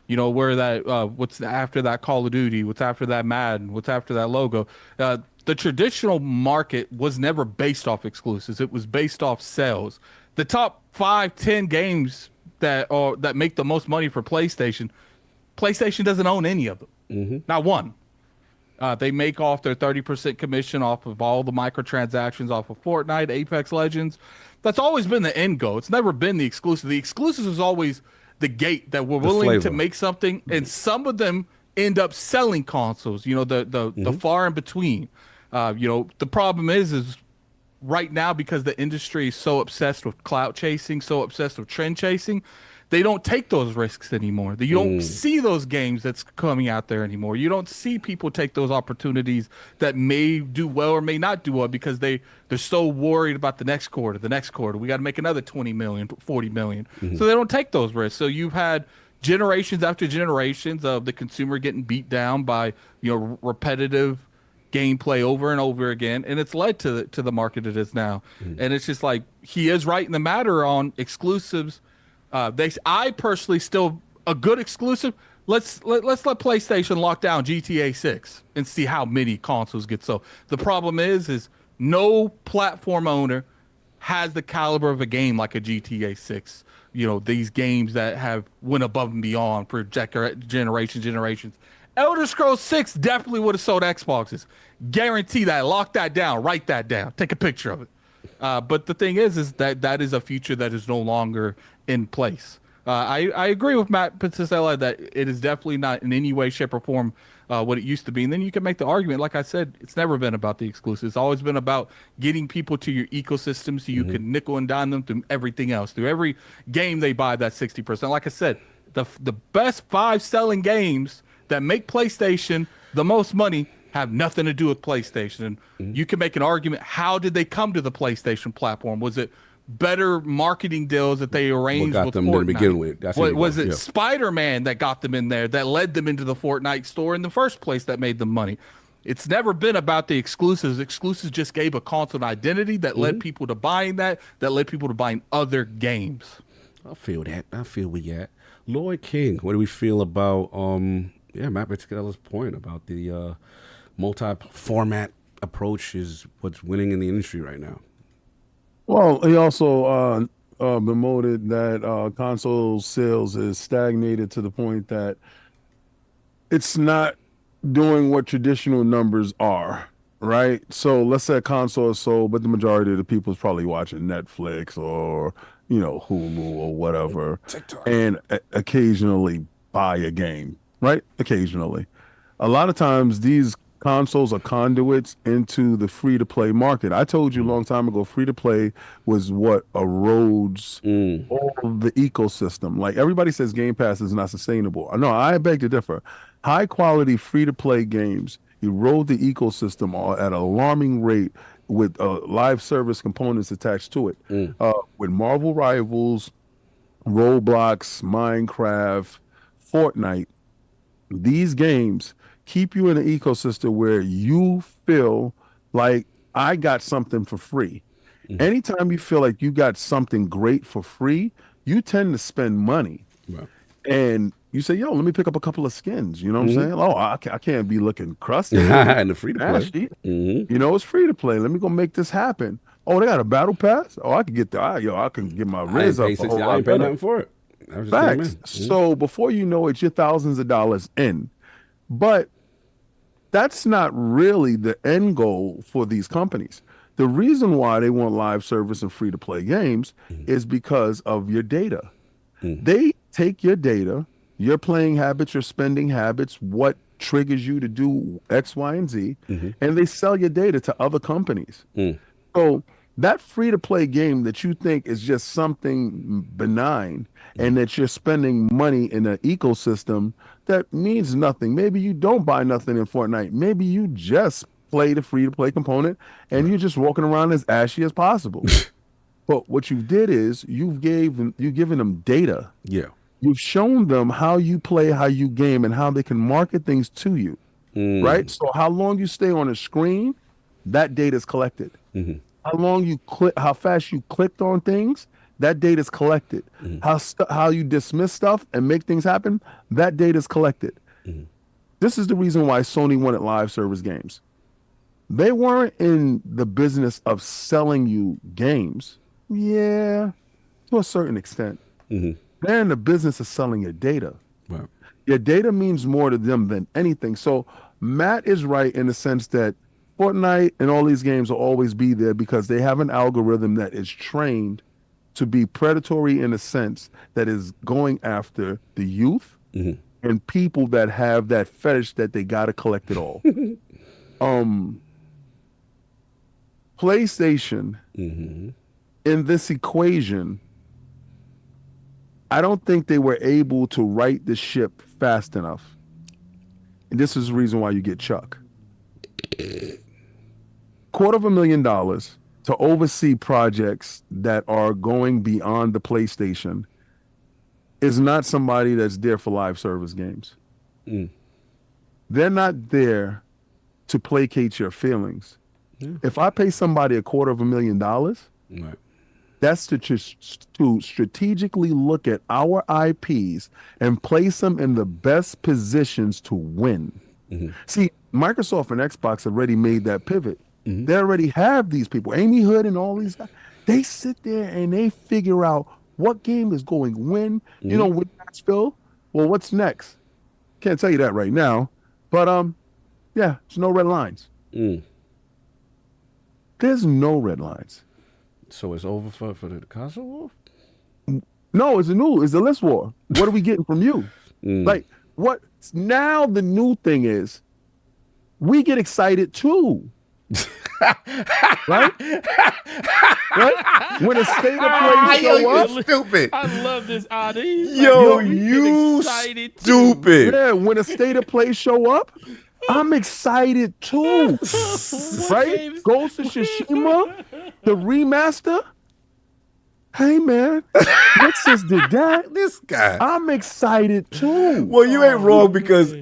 Where that what's after that Call of Duty, what's after that Madden, what's after that logo. The traditional market was never based off exclusives. It was based off sales. The top 5-10 games that make the most money for PlayStation doesn't own any of them. Not one. They make off their 30% commission off of all the microtransactions off of Fortnite, Apex Legends. That's always been the end goal. It's never been the exclusive. The exclusive is always the gate that we're willing to make something, and some of them end up selling consoles. The far in between. The problem is right now, because the industry is so obsessed with clout chasing, so obsessed with trend chasing, they don't take those risks anymore. You don't see those games that's coming out there anymore. You don't see people take those opportunities that may do well or may not do well because they're so worried about the next quarter. We got to make another 20 million, 40 million. So they don't take those risks. So you've had generations after generations of the consumer getting beat down by, repetitive gameplay over and over again, and it's led to the market it is now. And it's just like, he is right in the matter on exclusives. I personally still a good exclusive. Let's let PlayStation lock down GTA 6 and see how many consoles get sold. The problem is no platform owner has the caliber of a game like a GTA 6. These games that have went above and beyond for generations. Elder Scrolls 6 definitely would have sold Xboxes. Guarantee that. Lock that down. Write that down. Take a picture of it. But the thing is that is a future that is no longer in place. I agree with Matt Pizzella that it is definitely not in any way, shape, or form what it used to be. And then you can make the argument, like I said, it's never been about the exclusives. It's always been about getting people to your ecosystem so you can nickel and dime them through everything else. Through every game they buy, that 60%. Like I said, the best 5 selling games that make PlayStation the most money have nothing to do with PlayStation. And you can make an argument, how did they come to the PlayStation platform? Was it better marketing deals that they arranged got with them Fortnite? to begin with? Was it Spider-Man that got them in there, that led them into the Fortnite store in the first place, that made them money? It's never been about the exclusives. Exclusives just gave a console identity that led people to buying that led people to buying other games. I feel that. I feel we got. Lloyd King, what do we feel about Matt Pizzella's point about the multi-format approach is what's winning in the industry right now? Well, he also bemoted that console sales is stagnated to the point that it's not doing what traditional numbers are, right? So let's say a console is sold, but the majority of the people is probably watching Netflix or, Hulu or whatever, TikTok, and occasionally buy a game, right? Occasionally. A lot of times these consoles are conduits into the free-to-play market. I told you a long time ago, free-to-play was what erodes all of the ecosystem. Like, everybody says Game Pass is not sustainable. No, I beg to differ. High-quality free-to-play games erode the ecosystem at an alarming rate with live service components attached to it. With Marvel Rivals, Roblox, Minecraft, Fortnite, these games keep you in an ecosystem where you feel like I got something for free. Anytime you feel like you got something great for free, you tend to spend money. Right. And you say, let me pick up a couple of skins. You know what I'm saying? Oh, I can't be looking crusty. And the free to play. It's free to play. Let me go make this happen. Oh, they got a battle pass? Oh, I can get I can get my Riz up. I ain't pay nothing for it. Facts. So before you know it, you're thousands of dollars in. But that's not really the end goal for these companies. The reason why they want live service and free to play games is because of your data. They take your data, your playing habits, your spending habits, what triggers you to do X, Y, and Z, and they sell your data to other companies. So that free to play game that you think is just something benign and that you're spending money in an ecosystem that means nothing. Maybe you don't buy nothing in Fortnite. Maybe you just play the free to play component and you're just walking around as ashy as possible. But what you did is you've given them data. Yeah. You've shown them how you play, how you game, and how they can market things to you. Right? So how long you stay on a screen, that data is collected. How fast you clicked on things, that data is collected. How you dismiss stuff and make things happen, that data is collected. This is the reason why Sony wanted live service games. They weren't in the business of selling you games. Yeah, to a certain extent. They're in the business of selling your data. Right. Your data means more to them than anything. So Matt is right in the sense that Fortnite and all these games will always be there because they have an algorithm that is trained to be predatory in a sense that is going after the youth and people that have that fetish that they got to collect it all. PlayStation in this equation, I don't think they were able to right the ship fast enough. And this is the reason why you get Chuck. $250,000 to oversee projects that are going beyond the PlayStation is not somebody that's there for live service games. They're not there to placate your feelings. If I pay somebody $250,000, Right. that's to strategically look at our IPs and place them in the best positions to win. See, Microsoft and Xbox already made that pivot. They already have these people, Amy Hood and all these guys. They sit there and they figure out what game is going to win. You know, with Phil, well, what's next? Can't tell you that right now, but yeah, there's no red lines. There's no red lines. So it's over for the console war? No, it's a list war. What are we getting from you? Like, what now the new thing is we get excited too. Right? When a state of play show up, Stupid. I love this oddity. Yo, you stupid. yeah, when a state of play show up, I'm excited too. Right? Ghost of Tsushima, the remaster. Hey man, Nexus did that. This guy. I'm excited too. Well, you ain't wrong because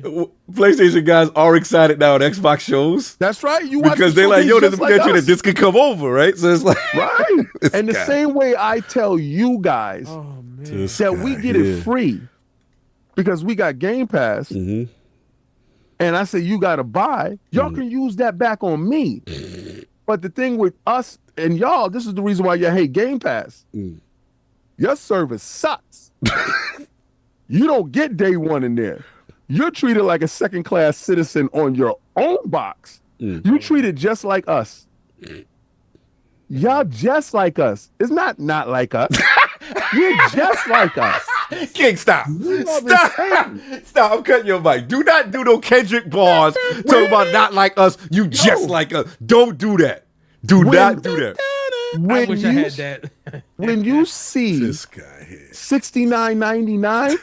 PlayStation guys are excited now at Xbox shows. That's right. You watch Because the they're like, showcase yo, there's a just like potential that us. this could come over, right? So it's like, Right. This And the guy. same way I tell you guys This that we guy, get yeah. it free because we got Game Pass, and I say you got to buy, y'all can use that back on me. But the thing with us and y'all, this is the reason why you hate Game Pass. Your service sucks. You don't get day one in there. You're treated like a second-class citizen on your own box. You treated just like us. Y'all just like us. It's not like us. You're just like us. King, stop. You are Stop. insane. Stop. I'm cutting your mic. Do not do no Kendrick bars talking about not like us. You just like us. Don't do that. Do not do that. I When wish I had that. When you see This guy here. $69.99,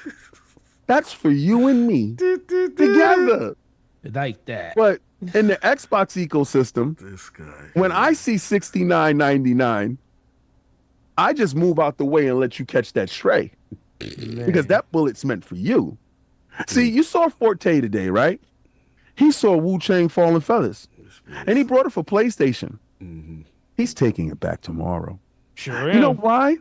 that's for you and me together. Like that. But in the Xbox ecosystem, This guy. when I see $69.99, I just move out the way and let you catch that stray because that bullet's meant for you. See, you saw Forte today, right? He saw WuChang Fallen Feathers, and he brought it for PlayStation. He's taking it back tomorrow. Sure You know why?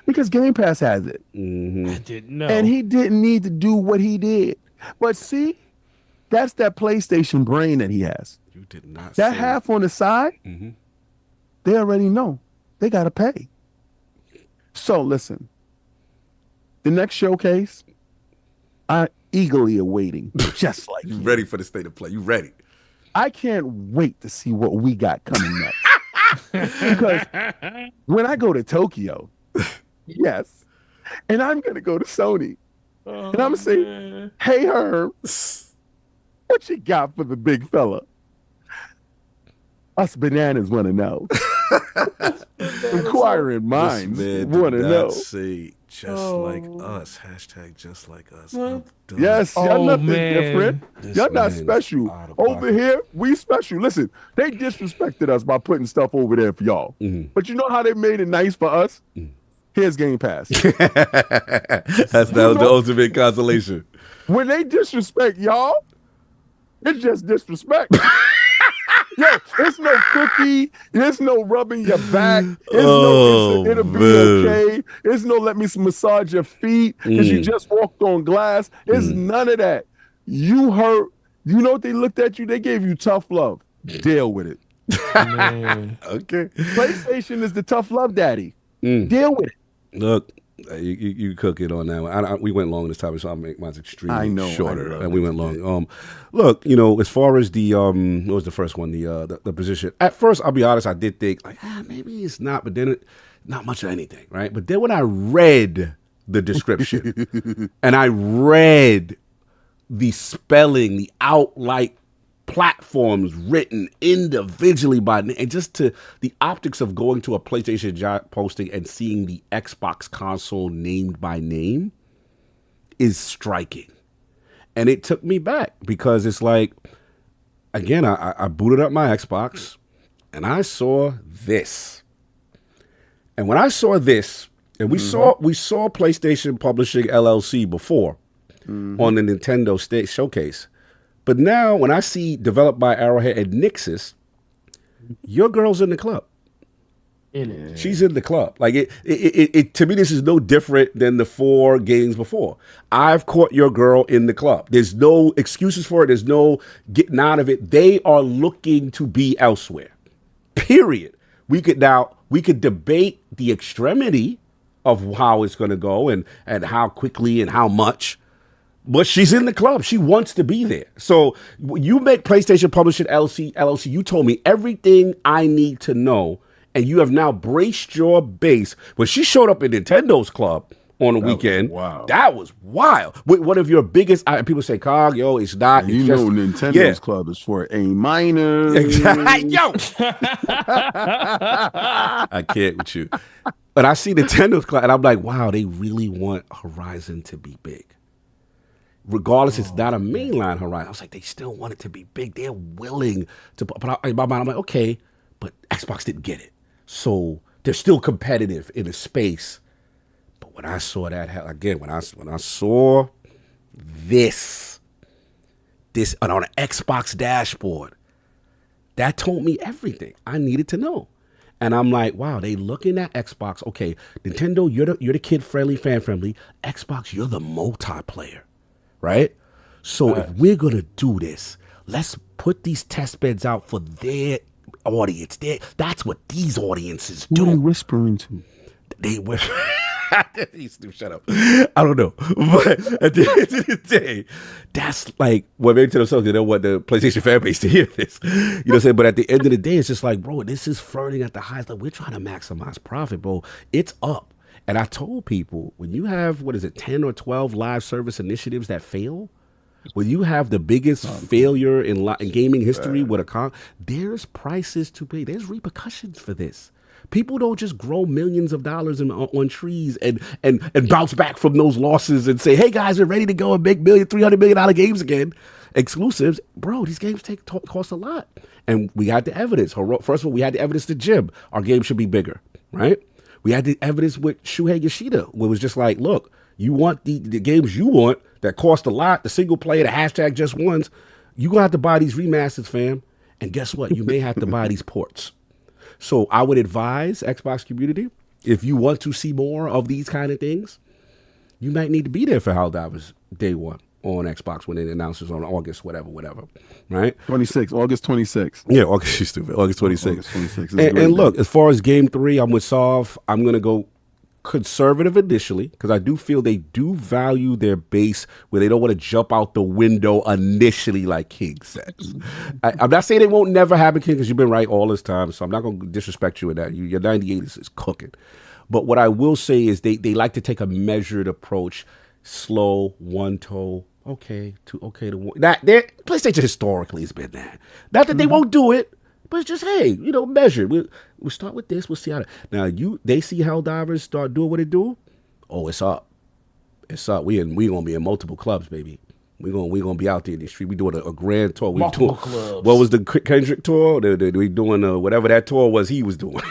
Because Game Pass has it. I didn't know. And he didn't need to do what he did. But see, that's that PlayStation brain that he has. You did not That say half on the side, they already know. They got to pay. So listen, the next showcase, I'm eagerly awaiting, just like You you. ready for the state of play? You ready? I can't wait to see what we got coming next. Because when I go to Tokyo, yes, and I'm going to go to Sony, and I'm going to say, hey, Herb, what you got for the big fella? Us bananas want to know. Inquiring minds This man want to did know. not say Just like us. Hashtag just like us. Yes, y'all nothing different. This Y'all not man is special. out of Over pocket. here, we special. Listen, they disrespected us by putting stuff over there for y'all. But you know how they made it nice for us? Here's Game Pass. That's the ultimate consolation. When they disrespect y'all, it's just disrespect. Yo, it's no cookie. There's no rubbing your back. It'll be okay. There's no let me massage your feet because you just walked on glass. It's none of that. You hurt. You know what they looked at you? They gave you tough love. Deal with it. Okay. PlayStation is the tough love daddy. Deal with it. Look, you cook it on that one. We went long this time, so I'll make mine extremely shorter. And we went long. Look, as far as the what was the first one? The position. At first, I'll be honest, I did think like maybe it's not, but then not much of anything, right? But then when I read the description and I read the spelling, the outright platforms written individually by name, and just to the optics of going to a PlayStation job posting and seeing the Xbox console named by name is striking. And it took me back because it's like, again, I booted up my Xbox and I saw this. And when I saw this, and we saw PlayStation Publishing LLC before on the Nintendo State Showcase. But now when I see developed by Arrowhead and Nixus, your girl's in the club. She's in the club. Like it to me, this is no different than the 4 games before. I've caught your girl in the club. There's no excuses for it. There's no getting out of it. They are looking to be elsewhere. Period. We could debate the extremity of how it's going to go and how quickly and how much. But she's in the club. She wants to be there. So you make PlayStation Publishing LLC. You told me everything I need to know, and you have now braced your base. When she showed up in Nintendo's club on the weekend, that was wild. One of your biggest people say, "Cog, yo, it's not." You know, Nintendo's club is for A minor. Yo, I can't with you. But I see Nintendo's club, and I'm like, wow, they really want Horizon to be big. Regardless, it's not a mainline Horizon. I was like, they still want it to be big. They're willing to. But in my mind, I'm like, okay, but Xbox didn't get it, so they're still competitive in a space. But when I saw that again, when I saw this on an Xbox dashboard, that told me everything I needed to know. And I'm like, wow, they looking at Xbox. Okay, Nintendo, you're the kid friendly, fan friendly. Xbox, you're the multiplayer. Right? So if we're going to do this, let's put these test beds out for their audience. That's what these audiences do. Who are you whispering to? They whisper. Shut up. I don't know. But at the end of the day, that's like, well, maybe to themselves, they don't want the PlayStation fan base to hear this. You know what I'm saying? But at the end of the day, it's just like, bro, this is flirting at the highest level. We're trying to maximize profit, bro. It's up. And I told people, when you have, 10 or 12 live service initiatives that fail, when you have the biggest failure in gaming history with there's prices to pay. There's repercussions for this. People don't just grow millions of dollars on trees and bounce back from those losses and say, hey, guys, we're ready to go and make $300 million games again. Exclusives. Bro, these games cost a lot. And we got the evidence. First of all, we had the evidence to Jim. Our game should be bigger, right? We had the evidence with Shuhei Yoshida, where it was just like, look, you want the games you want that cost a lot, the single player, the hashtag just ones, you're going to have to buy these remasters, fam. And guess what? You may have to buy these ports. So I would advise Xbox community, if you want to see more of these kind of things, you might need to be there for Helldivers day one on Xbox when it announces on August, whatever, right? August 26th. Yeah, August 26th. August 26th. And look, as far as game 3, I'm with Sov. I'm going to go conservative initially because I do feel they do value their base where they don't want to jump out the window initially like King says. I'm not saying it won't never happen, King, because you've been right all this time, so I'm not going to disrespect you in that. Your 98 is cooking. But what I will say is they like to take a measured approach, slow, one toe, okay to one. PlayStation historically has been that. Not that they won't do it, but it's just, hey, measured. We'll start with this. We'll see how. Now they see Helldivers start doing what it do. Oh, it's up. It's up. We gonna be in multiple clubs, baby. We gonna be out there in the street. We doing a grand tour. Multiple clubs. What was the Kendrick tour? We doing whatever that tour was he was doing.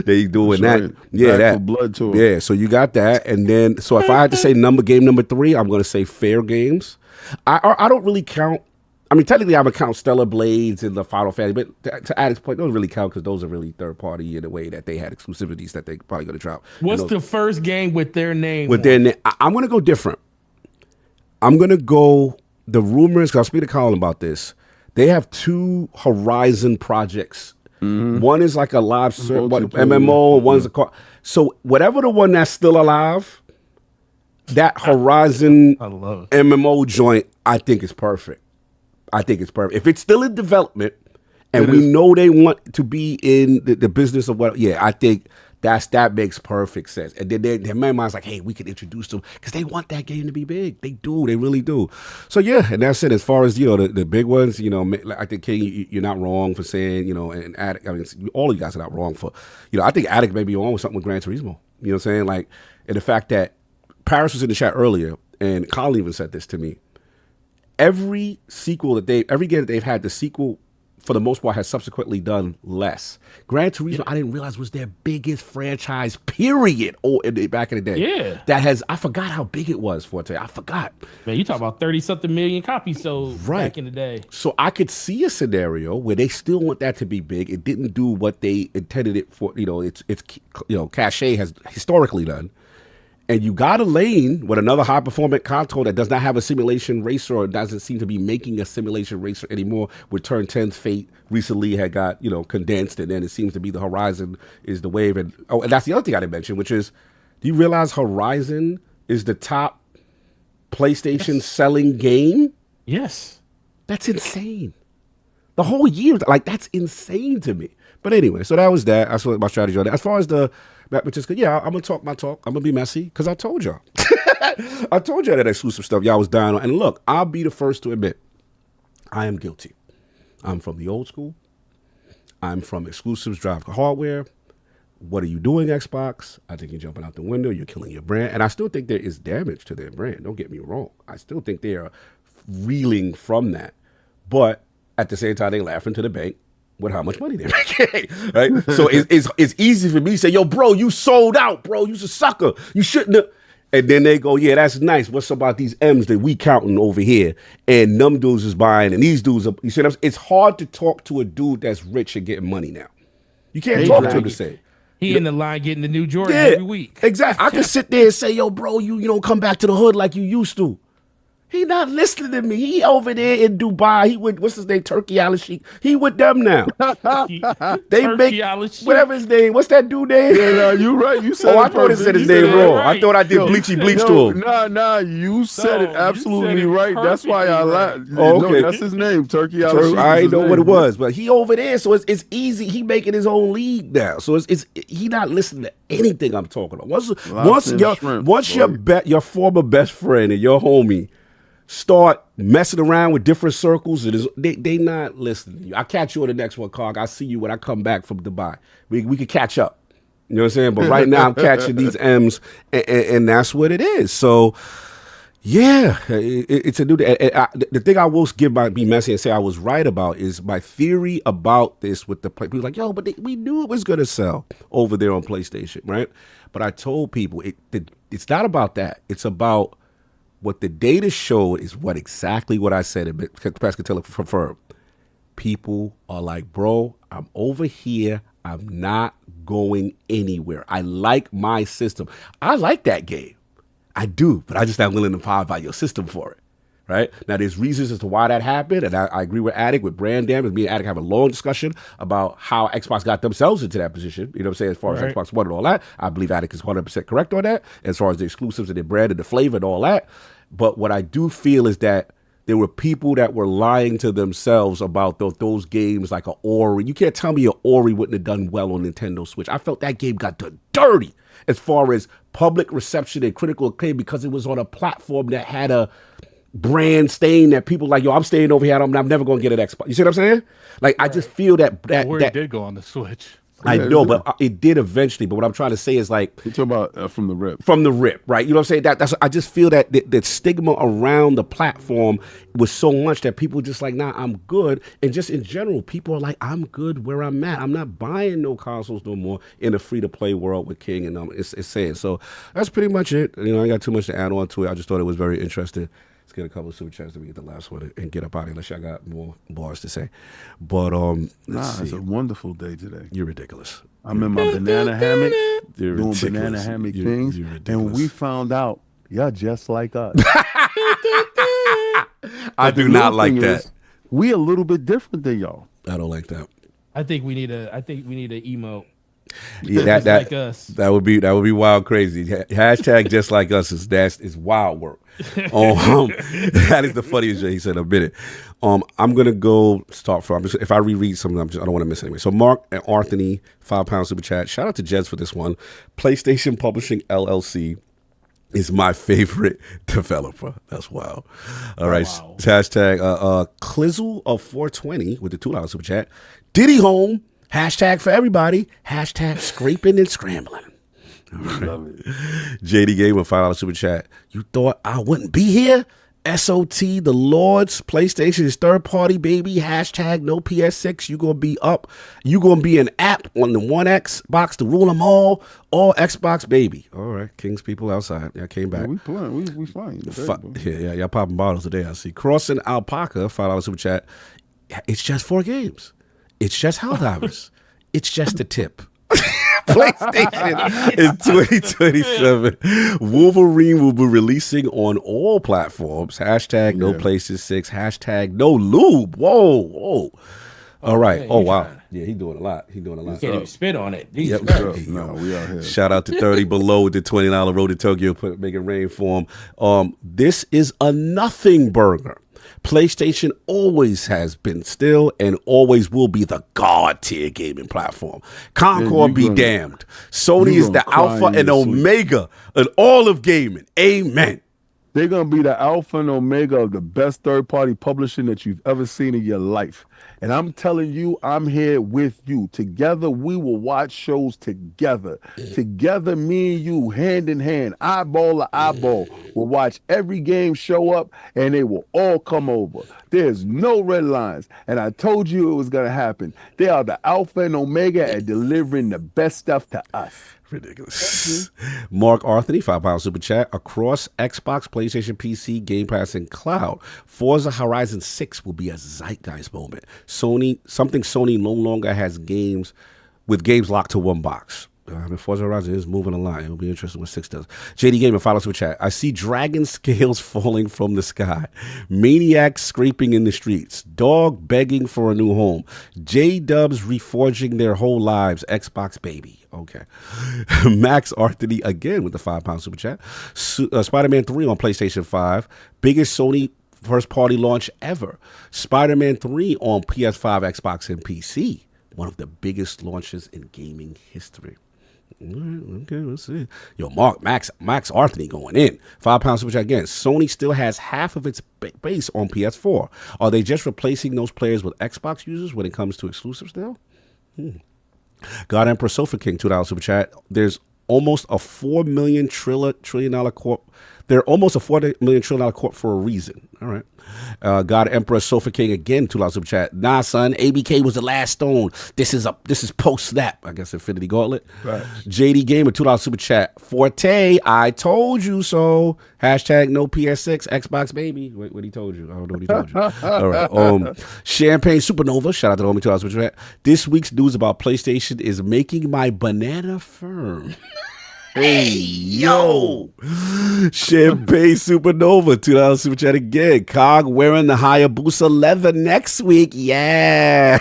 They doing That's that. right. Yeah, Back for that Blood tour. Yeah, so you got that, and then so if I had to say game number 3, I'm gonna say Fair Games. I don't really count. I mean, technically, I would count Stellar Blades and the Final Fantasy, but to Addict's point, those really count because those are really third party in a way that they had exclusivities that they probably gonna drop. What's the first game with their name? With their name, I'm gonna go different. I'm gonna go. The rumors, because I'll speak to Colin about this. They have 2 Horizon projects. One is like a live MMO, and one's a car. So whatever the one that's still alive, that Horizon MMO joint, I think is perfect. If it's still in development, and we know they want to be in the business of I think that makes perfect sense. And then their mind's like, hey, we can introduce them because they want that game to be big. They do, they really do. So yeah, and that's it. As far as the big ones, I think King, you're not wrong for saying, and Attic. I mean, all of you guys are not wrong for, I think Attic may be on with something with Gran Turismo. You know what I'm saying? Like, and the fact that Paris was in the chat earlier, and Colin even said this to me. Every game that they've had, the sequel, for the most part, has subsequently done less. Gran Turismo, I didn't realize was their biggest franchise, period, back in the day. Yeah. I forgot how big it was, Forte. I forgot. Man, you talk about 30-something million copies sold back in the day. So I could see a scenario where they still want that to be big. It didn't do what they intended it for. Its cachet has historically done. And you got a lane with another high-performance console that does not have a simulation racer or doesn't seem to be making a simulation racer anymore. With Turn 10's fate recently had got, condensed, and then it seems to be the Horizon is the wave. And that's the other thing I didn't mention, which is, do you realize Horizon is the top PlayStation selling game? Yes. That's insane. The whole year, that's insane to me. But anyway, so that was that. That's what my strategy on that. As far as the which is good. Yeah, I'm gonna talk my talk. I'm gonna be messy because I told y'all. I told y'all that exclusive stuff y'all was dying on. And look, I'll be the first to admit, I am guilty. I'm from the old school. I'm from exclusives, drive hardware. What are you doing, Xbox? I think you're jumping out the window. You're killing your brand. And I still think there is damage to their brand. Don't get me wrong. I still think they are reeling from that. But at the same time, they laughing to the bank with how much money they're making, right? So it's easy for me to say, yo, bro, you sold out, bro. You's a sucker. You shouldn't have. And then they go, yeah, that's nice. What's about these M's that we counting over here? And them dudes is buying, and these dudes are, you see what I'm saying? It's hard to talk to a dude that's rich and getting money now. You can't talk to him to say. He in the line getting the new Jordan every week. Exactly. I can sit there and say, yo, bro, you don't come back to the hood like you used to. He not listening to me. He over there in Dubai. He with, what's his name, Turkey Island Sheik. He with them now. They make whatever his name. What's that dude name? Yeah, no, you right. You said. I thought I said his name wrong. Right. I thought I did bleachy bleach to him. Nah. You said it absolutely right. That's why I laughed. Oh, okay. No, that's his name, Turkey Island Sheik. I didn't know what it was, but he over there, so it's easy. He making his own league now, so it's he not listening to anything I'm talking about. Once your former best friend and your homie start messing around with different circles, they not listening to you. I'll catch you on the next one, Cog. I'll see you when I come back from Dubai. We could catch up. You know what I'm saying? But right now I'm catching these M's, and that's what it is. So, yeah, it's a new day. The thing I will be messy and say I was right about is my theory about this with the people like, yo, but we knew it was going to sell over there on PlayStation, right? But I told people it's not about that. It's about what the data showed is exactly what I said, and Pascal Taylor confirmed. People are like, bro, I'm over here. I'm not going anywhere. I like my system. I like that game. I do, but I'm just not willing to buy your system for it. Right? Now, there's reasons as to why that happened, and I agree with Attic, with brand damage. Me and Attic have a long discussion about how Xbox got themselves into that position, you know what I'm saying, as far as Xbox One and all that. I believe Attic is 100% correct on that, as far as the exclusives and the brand and the flavor and all that. But what I do feel is that there were people that were lying to themselves about those games like a Ori. You can't tell me a Ori wouldn't have done well on Nintendo Switch. I felt that game got done dirty as far as public reception and critical acclaim because it was on a platform that had a brand stain that people like, yo, I'm staying over here. I'm never going to get an Xbox. You see what I'm saying? Like, I just feel that Ori did go on the Switch. I Yeah, know, it but it did eventually. But what I'm trying to say is like You talking about from the rip? from the rip, right? You know what I'm saying? That's I just feel that the stigma around the platform was so much that people just like, nah, I'm good. And just in general, people are like, I'm good where I'm at. I'm not buying no consoles no more in the free to play world with King, and it's saying. So that's pretty much it. You know, I ain't got too much to add on to it. I just thought it was very interesting. Let's get a couple of super chats to get the last one and get up out of here unless y'all got more bars to say. But It's a wonderful day today. You're ridiculous. I'm in my banana hammock You're doing ridiculous. banana hammock You're things, ridiculous. and we found out y'all just like us. I do not like thing that. is, we a little bit different than y'all. I don't like that. I think we need an emote. Yeah, Just like us. that would be wild crazy. Hashtag just like us is wild work. That is the funniest thing he said in a minute. I'm gonna go start from. If I reread something, I don't want to miss anyway. So Mark and Anthony, £5 super chat. Shout out to Jez for this one. PlayStation Publishing LLC is my favorite developer. That's wild. All right. Wow. Hashtag Clizzle of 420 with the $2 super chat. Diddy home. Hashtag for everybody. Hashtag scraping and scrambling. Love it. JD Gamer, $5 super chat. You thought I wouldn't be here? SOT, the Lord's PlayStation is third party, baby. Hashtag no PS6. You gonna be up. You gonna be an app on the One Xbox to rule them all Xbox, baby. All right, King's people outside. I came back. Yeah, we playing. We fine. Yeah, y'all popping bottles today. I see. Crossing Alpaca, $5 super chat. It's just 4 games. It's just Helldivers. It's just a tip. PlayStation in 2027. Wolverine will be releasing on all platforms. Hashtag no PlayStation 6. Hashtag no lube. Whoa. All right. Oh, wow. Yeah, he's doing a lot. You can't even spit on it. Jesus Yep. Christ. No, we out here. Shout out to 30 Below with the $20 Road to Tokyo, make it rain for him. This is a nothing burger. PlayStation always has been still and always will be the God tier gaming platform. Concord be damned. Sony is the alpha and omega in all of gaming. Amen. They're going to be the alpha and omega of the best third-party publishing that you've ever seen in your life. And I'm telling you, I'm here with you. Together, we will watch shows together. Together, me and you, hand in hand, eyeball to eyeball, will watch every game show up, and they will all come over. There's no red lines. And I told you it was going to happen. They are the alpha and omega at delivering the best stuff to us. Ridiculous. Mark Anthony, £5 super chat. Across Xbox, PlayStation, PC, Game Pass, and Cloud, Forza Horizon 6 will be a zeitgeist moment. Sony no longer has games with games locked to one box. Forza Horizon is moving a lot. It'll be interesting what 6 does. JD Gamer, follow super chat. I see dragon scales falling from the sky. Maniacs scraping in the streets. Dog begging for a new home. J-Dubs reforging their whole lives. Xbox baby. Okay. Max Arthony again with the £5 super chat. Spider-Man 3 on PlayStation 5. Biggest Sony first party launch ever. Spider-Man 3 on PS5, Xbox, and PC. One of the biggest launches in gaming history. All right, okay, let's see. Yo, Max Arthony going in. £5 super chat again. Sony still has half of its base on PS4. Are they just replacing those players with Xbox users when it comes to exclusives now? God Emperor Sofa King, $2 super chat. There's almost a $4 million trillion corp. They're almost a $4 million trillion corp for a reason. All right. God Emperor Sofa King again, $2 super chat. Nah, son, ABK was the last stone. This is post snap. I guess Infinity Gauntlet. Right. JD Gamer, $2 super chat. Forte, I told you so. Hashtag no PS6 Xbox baby. Wait, what he told you? I don't know what he told you. All right. Champagne Supernova, shout out to the homie, $2 super chat. This week's news about PlayStation is making my banana firm. Hey, yo. Champagne Supernova, $2 super chat again. Cog wearing the Hayabusa leather next week. Yeah.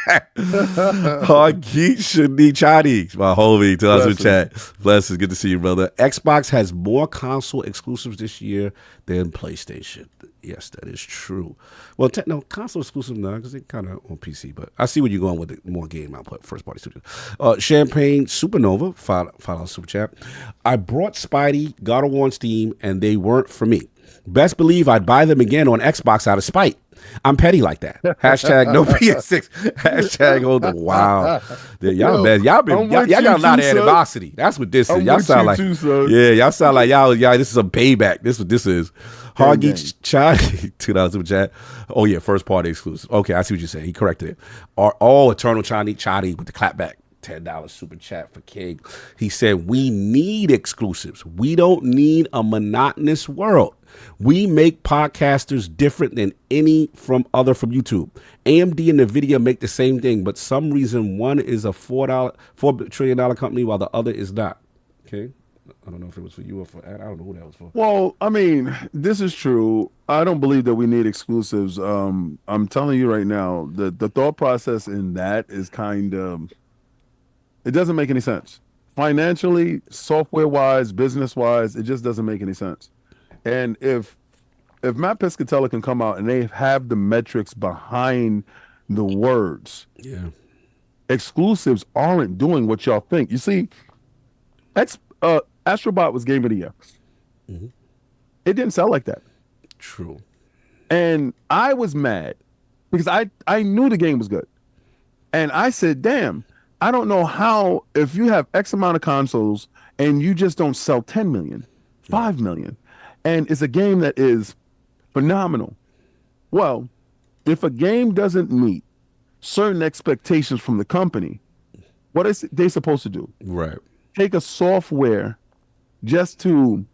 Hagi Shunichani, my homie, $2 super chat. Blessings, good to see you, brother. Xbox has more console exclusives this year than PlayStation. Yes, that is true. Well, no, console exclusive now because they're kind of on PC, but I see where you're going with the more game output, first party studio. Champagne Supernova, $5 super chat. I brought Spidey, God of War on Steam, and they weren't for me. Best believe I'd buy them again on Xbox out of spite. I'm petty like that. Hashtag no PS6. Hashtag hold on. Wow. Y'all got a lot of animosity. That's what this is. Y'all sound like y'all sound like y'all this is a payback. This is what this is. Hoggy Chai, $2 super chat. Oh yeah, first party exclusive. Okay, I see what you're saying. He corrected it. Are all Eternal Chadi with the clapback. $10 super chat for King. He said, we need exclusives. We don't need a monotonous world. We make podcasters different than any from YouTube. AMD and NVIDIA make the same thing, but some reason one is a $4 trillion company while the other is not. Okay. I don't know if it was for you or for Ed. I don't know who that was for. Well, I mean, this is true. I don't believe that we need exclusives. I'm telling you right now, the thought process in that is kind of, it doesn't make any sense. Financially, software-wise, business-wise, it just doesn't make any sense. And if Matt Piscatella can come out and they have the metrics behind the words, exclusives aren't doing what y'all think. You see, Astrobot was Game of the Year. Mm-hmm. It didn't sell like that. True. And I was mad because I knew the game was good. And I said, damn, I don't know how, if you have X amount of consoles and you just don't sell 10 million, 5 million, and it's a game that is phenomenal. Well, if a game doesn't meet certain expectations from the company, what is they supposed to do? Right. Take a software just to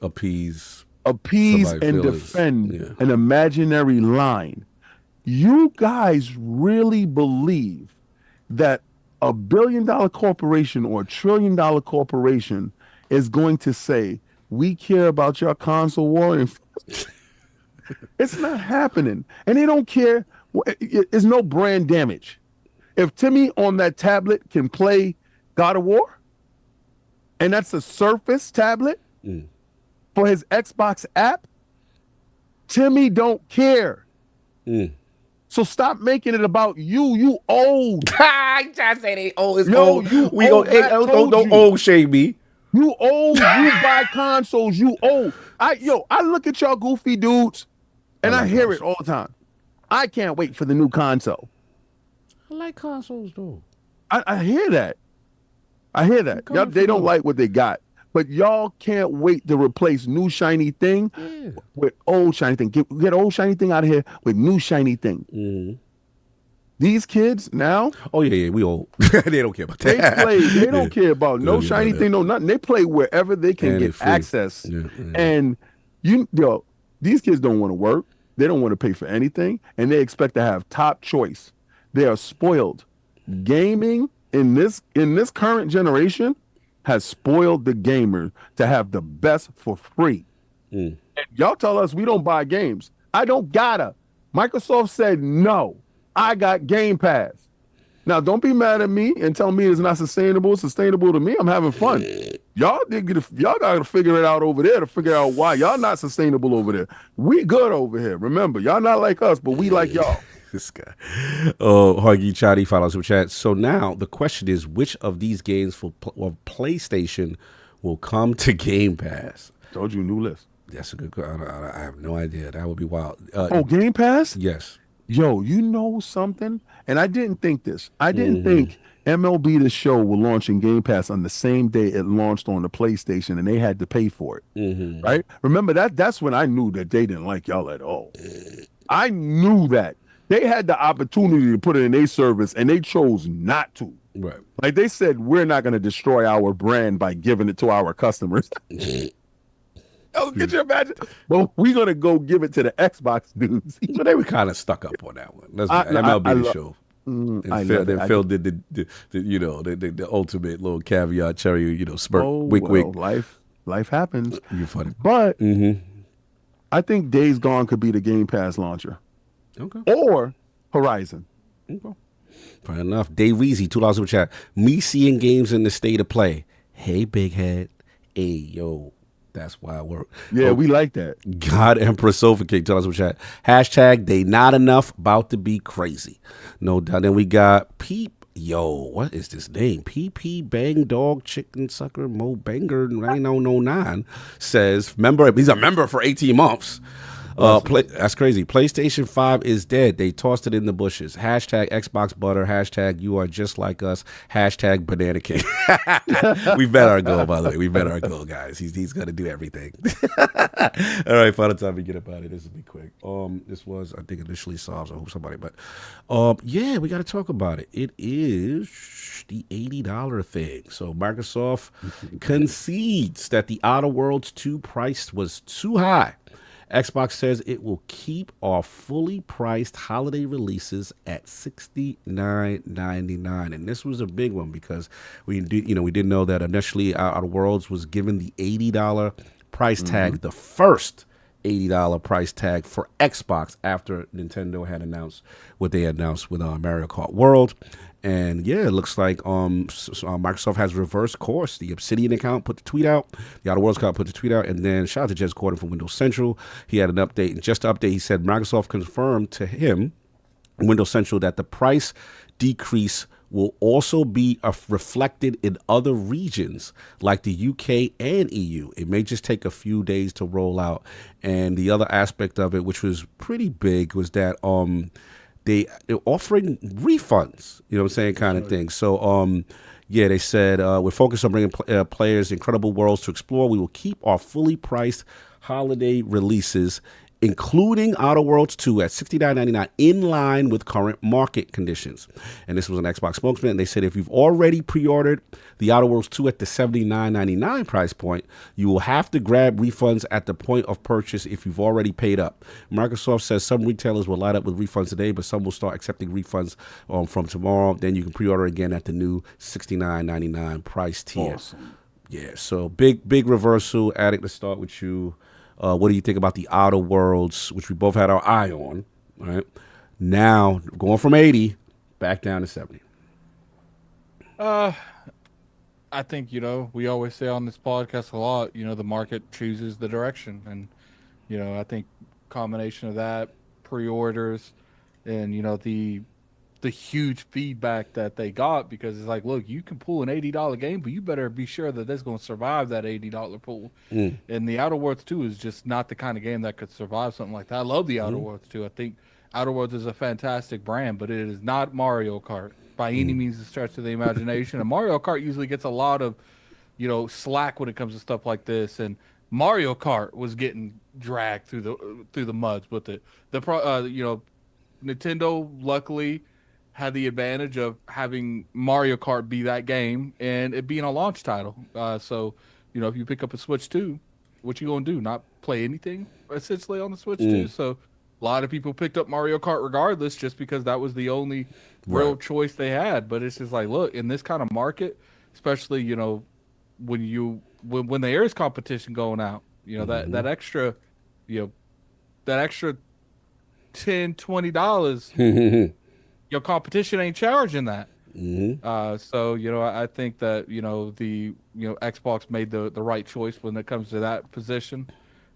appease and defend an imaginary line. You guys really believe that $1 billion corporation or $1 trillion corporation is going to say, we care about your console war? It's not happening. And they don't care. There's no brand damage. If Timmy on that tablet can play God of War, and that's a Surface tablet for his Xbox app, Timmy don't care. So stop making it about you. You old. I trying to say they old. It's old. Don't old shame me. You old. You buy consoles. You old. I look at y'all goofy dudes, and I hear it all the time. I can't wait for the new console. I like consoles though. I hear that. I hear that. They don't like what they got. But y'all can't wait to replace new shiny thing with old shiny thing. Get old shiny thing out of here with new shiny thing. These kids now. Oh yeah, we old. They don't care about that. They don't care about no shiny thing, no nothing. They play wherever they can get access. And these kids don't want to work. They don't want to pay for anything, and they expect to have top choice. They are spoiled. Gaming in this current generation has spoiled the gamer to have the best for free. And y'all tell us we don't buy games. I don't gotta. Microsoft said no. I got Game Pass. Now don't be mad at me and tell me it's not sustainable. It's sustainable to me. I'm having fun. Y'all gotta figure it out over there to figure out why y'all not sustainable over there. We good over here. Remember, y'all not like us, but we like y'all. This guy. Oh, Huggy Chatty follows super chat. So now the question is, which of these games for PlayStation will come to Game Pass? Told you, new list. That's a good question. I have no idea. That would be wild. Game Pass? Yes. Yo, you know something? And I didn't think this. I didn't think MLB The Show will launch in Game Pass on the same day it launched on the PlayStation, and they had to pay for it. Right? Remember that's when I knew that they didn't like y'all at all. I knew that. They had the opportunity to put it in their service, and they chose not to. Right. Like they said, we're not going to destroy our brand by giving it to our customers. Could you imagine? Well, we're going to go give it to the Xbox dudes. So they were kind of stuck up on that one. That's MLB The Show. And Phil did the ultimate little caveat cherry, smirk, wink. Life happens. You're funny. But I think Days Gone could be the Game Pass launcher. Okay. Or Horizon. Okay. Fair enough. Dave Weezy, $2 super chat. Me seeing games in the state of play. Hey, big head. Hey, yo. That's why I work. Yeah, we like that. God Emperor Sofa King, $2 super chat. Hashtag they not enough, about to be crazy. No doubt. Then we got Peep Yo, what is this name? PP Bang Dog Chicken Sucker Mo Banger 9009 says he's a member for 18 months. That's crazy. PlayStation 5 is dead. They tossed it in the bushes. Hashtag Xbox Butter. Hashtag you are just like us. Hashtag Banana King. We met our goal, by the way. We met our goal, guys. He's gonna do everything. All right, final time we get up out of it. This will be quick. This was, I think, initially solved. I hope somebody, but yeah, we got to talk about it. It is the $80 thing. So Microsoft concedes that the Outer Worlds 2 price was too high. Xbox says it will keep our fully priced holiday releases at $69.99, and this was a big one because we didn't know that initially Outer Worlds was given the $80 price tag, the first $80 price tag for Xbox after Nintendo had announced what they announced with Mario Kart World. And yeah, it looks like Microsoft has reversed course. The Obsidian account put the tweet out. The Outer Worlds account put the tweet out. And then shout out to Jez Gordon from Windows Central. He had an update. And just to update, he said Microsoft confirmed to him, Windows Central, that the price decrease will also be reflected in other regions like the UK and EU. It may just take a few days to roll out. And the other aspect of it, which was pretty big, was that they're offering refunds, you know what I'm saying, kind of thing. So, yeah, they said, we're focused on bringing players incredible worlds to explore. We will keep our fully priced holiday releases, including Outer Worlds 2 at $69.99, in line with current market conditions. And this was an Xbox spokesman. And they said if you've already pre-ordered the Outer Worlds 2 at the $79.99 price point, you will have to grab refunds at the point of purchase if you've already paid up. Microsoft says some retailers will light up with refunds today, but some will start accepting refunds from tomorrow. Then you can pre-order again at the new $69.99 price tier. Awesome. Yeah, so big reversal. Addict, let's start with you. What do you think about the Outer Worlds, which we both had our eye on, right? Now, going from 80 back down to 70. I think, we always say on this podcast a lot, the market chooses the direction. And, I think combination of that, pre-orders, and, the huge feedback that they got, because it's like, look, you can pull an $80 game, but you better be sure that it's going to survive that $80 pool. And the Outer Worlds 2 is just not the kind of game that could survive something like that. I love the Outer Worlds 2. I think Outer Worlds is a fantastic brand, but it is not Mario Kart by any means a stretch of the imagination. And Mario Kart usually gets a lot of, slack when it comes to stuff like this. And Mario Kart was getting dragged through the muds with it. Nintendo luckily had the advantage of having Mario Kart be that game and it being a launch title. So, if you pick up a Switch 2, what you gonna do? Not play anything essentially on the Switch 2? So a lot of people picked up Mario Kart regardless, just because that was the only real choice they had. But it's just like, look, in this kind of market, especially, when there is competition going out, that extra, that extra $10-$20, your competition ain't charging that. So I think that the Xbox made the right choice when it comes to that position,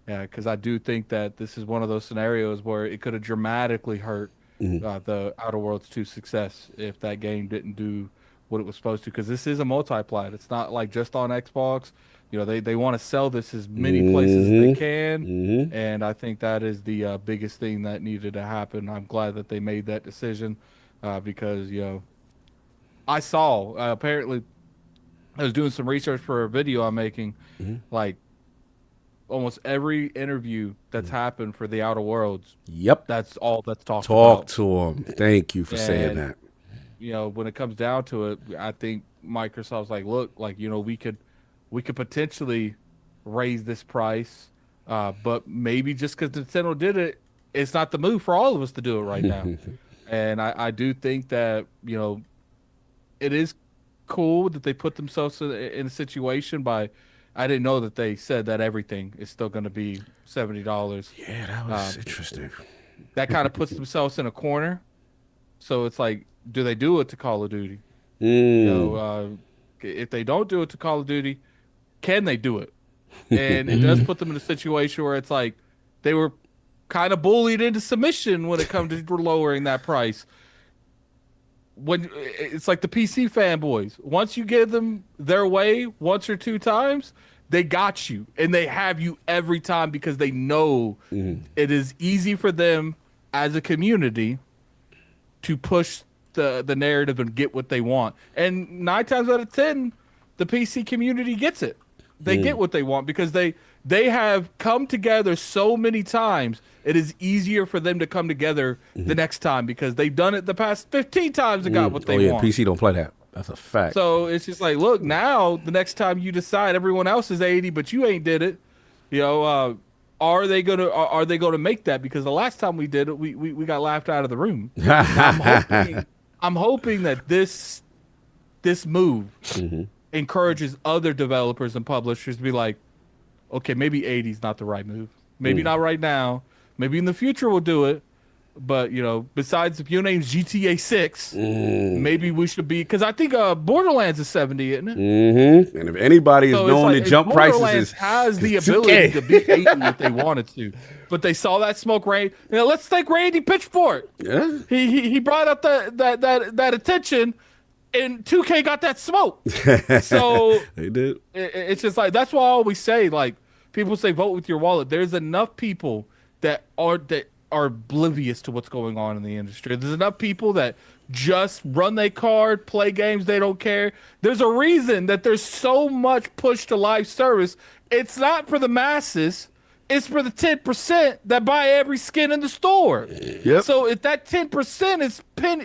because I do think that this is one of those scenarios where it could have dramatically hurt the Outer Worlds 2 success if that game didn't do what it was supposed to, because this is a multi-plat. It's not like just on Xbox. They want to sell this as many places as they can, and I think that is the biggest thing that needed to happen. I'm glad that they made that decision. Because I saw apparently I was doing some research for a video I'm making, like almost every interview that's happened for the Outer Worlds. Yep, that's all that's talked about. Talk to them. Thank you for saying that. When it comes down to it, I think Microsoft's like, look, like we could potentially raise this price, but maybe just because Nintendo did it, it's not the move for all of us to do it right now. And I do think that, it is cool that they put themselves in a situation by, I didn't know that they said that everything is still going to be $70. Yeah, that was interesting. That kind of puts themselves in a corner. So it's like, do they do it to Call of Duty? If they don't do it to Call of Duty, can they do it? And it does put them in a situation where it's like they were kind of bullied into submission when it comes to lowering that price. when it's like the PC fanboys, once you give them their way once or two times, they got you, and they have you every time because they know it is easy for them as a community to push the narrative and get what they want. And 9 times out of 10, the PC community gets it. They get what they want because they have come together so many times. It is easier for them to come together the next time because they've done it the past 15 times and got what they want. PC don't play that. That's a fact. So it's just like, look, now the next time you decide everyone else is 80, but you ain't did it, you know, are they gonna make that? Because the last time we did it, we got laughed out of the room. I'm hoping that this move encourages other developers and publishers to be like, okay, maybe 80 is not the right move. Maybe not right now. Maybe in the future we'll do it. But, you know, besides if your name's GTA 6, maybe we should be, because I think Borderlands is 70, isn't it? And if anybody is known to jump prices, has the ability to be 80 if they wanted to. But they saw that smoke rain. You know, let's thank Randy Pitchfork. Yeah. He brought up that attention, and 2K got that smoke. So they did. It's just like, that's why I always say, like, people say vote with your wallet. There's enough people that are oblivious to what's going on in the industry. There's enough people that just run their card, play games, they don't care. There's a reason that there's so much push to live service. It's not for the masses. It's for the 10% that buy every skin in the store. Yep. So if that 10% is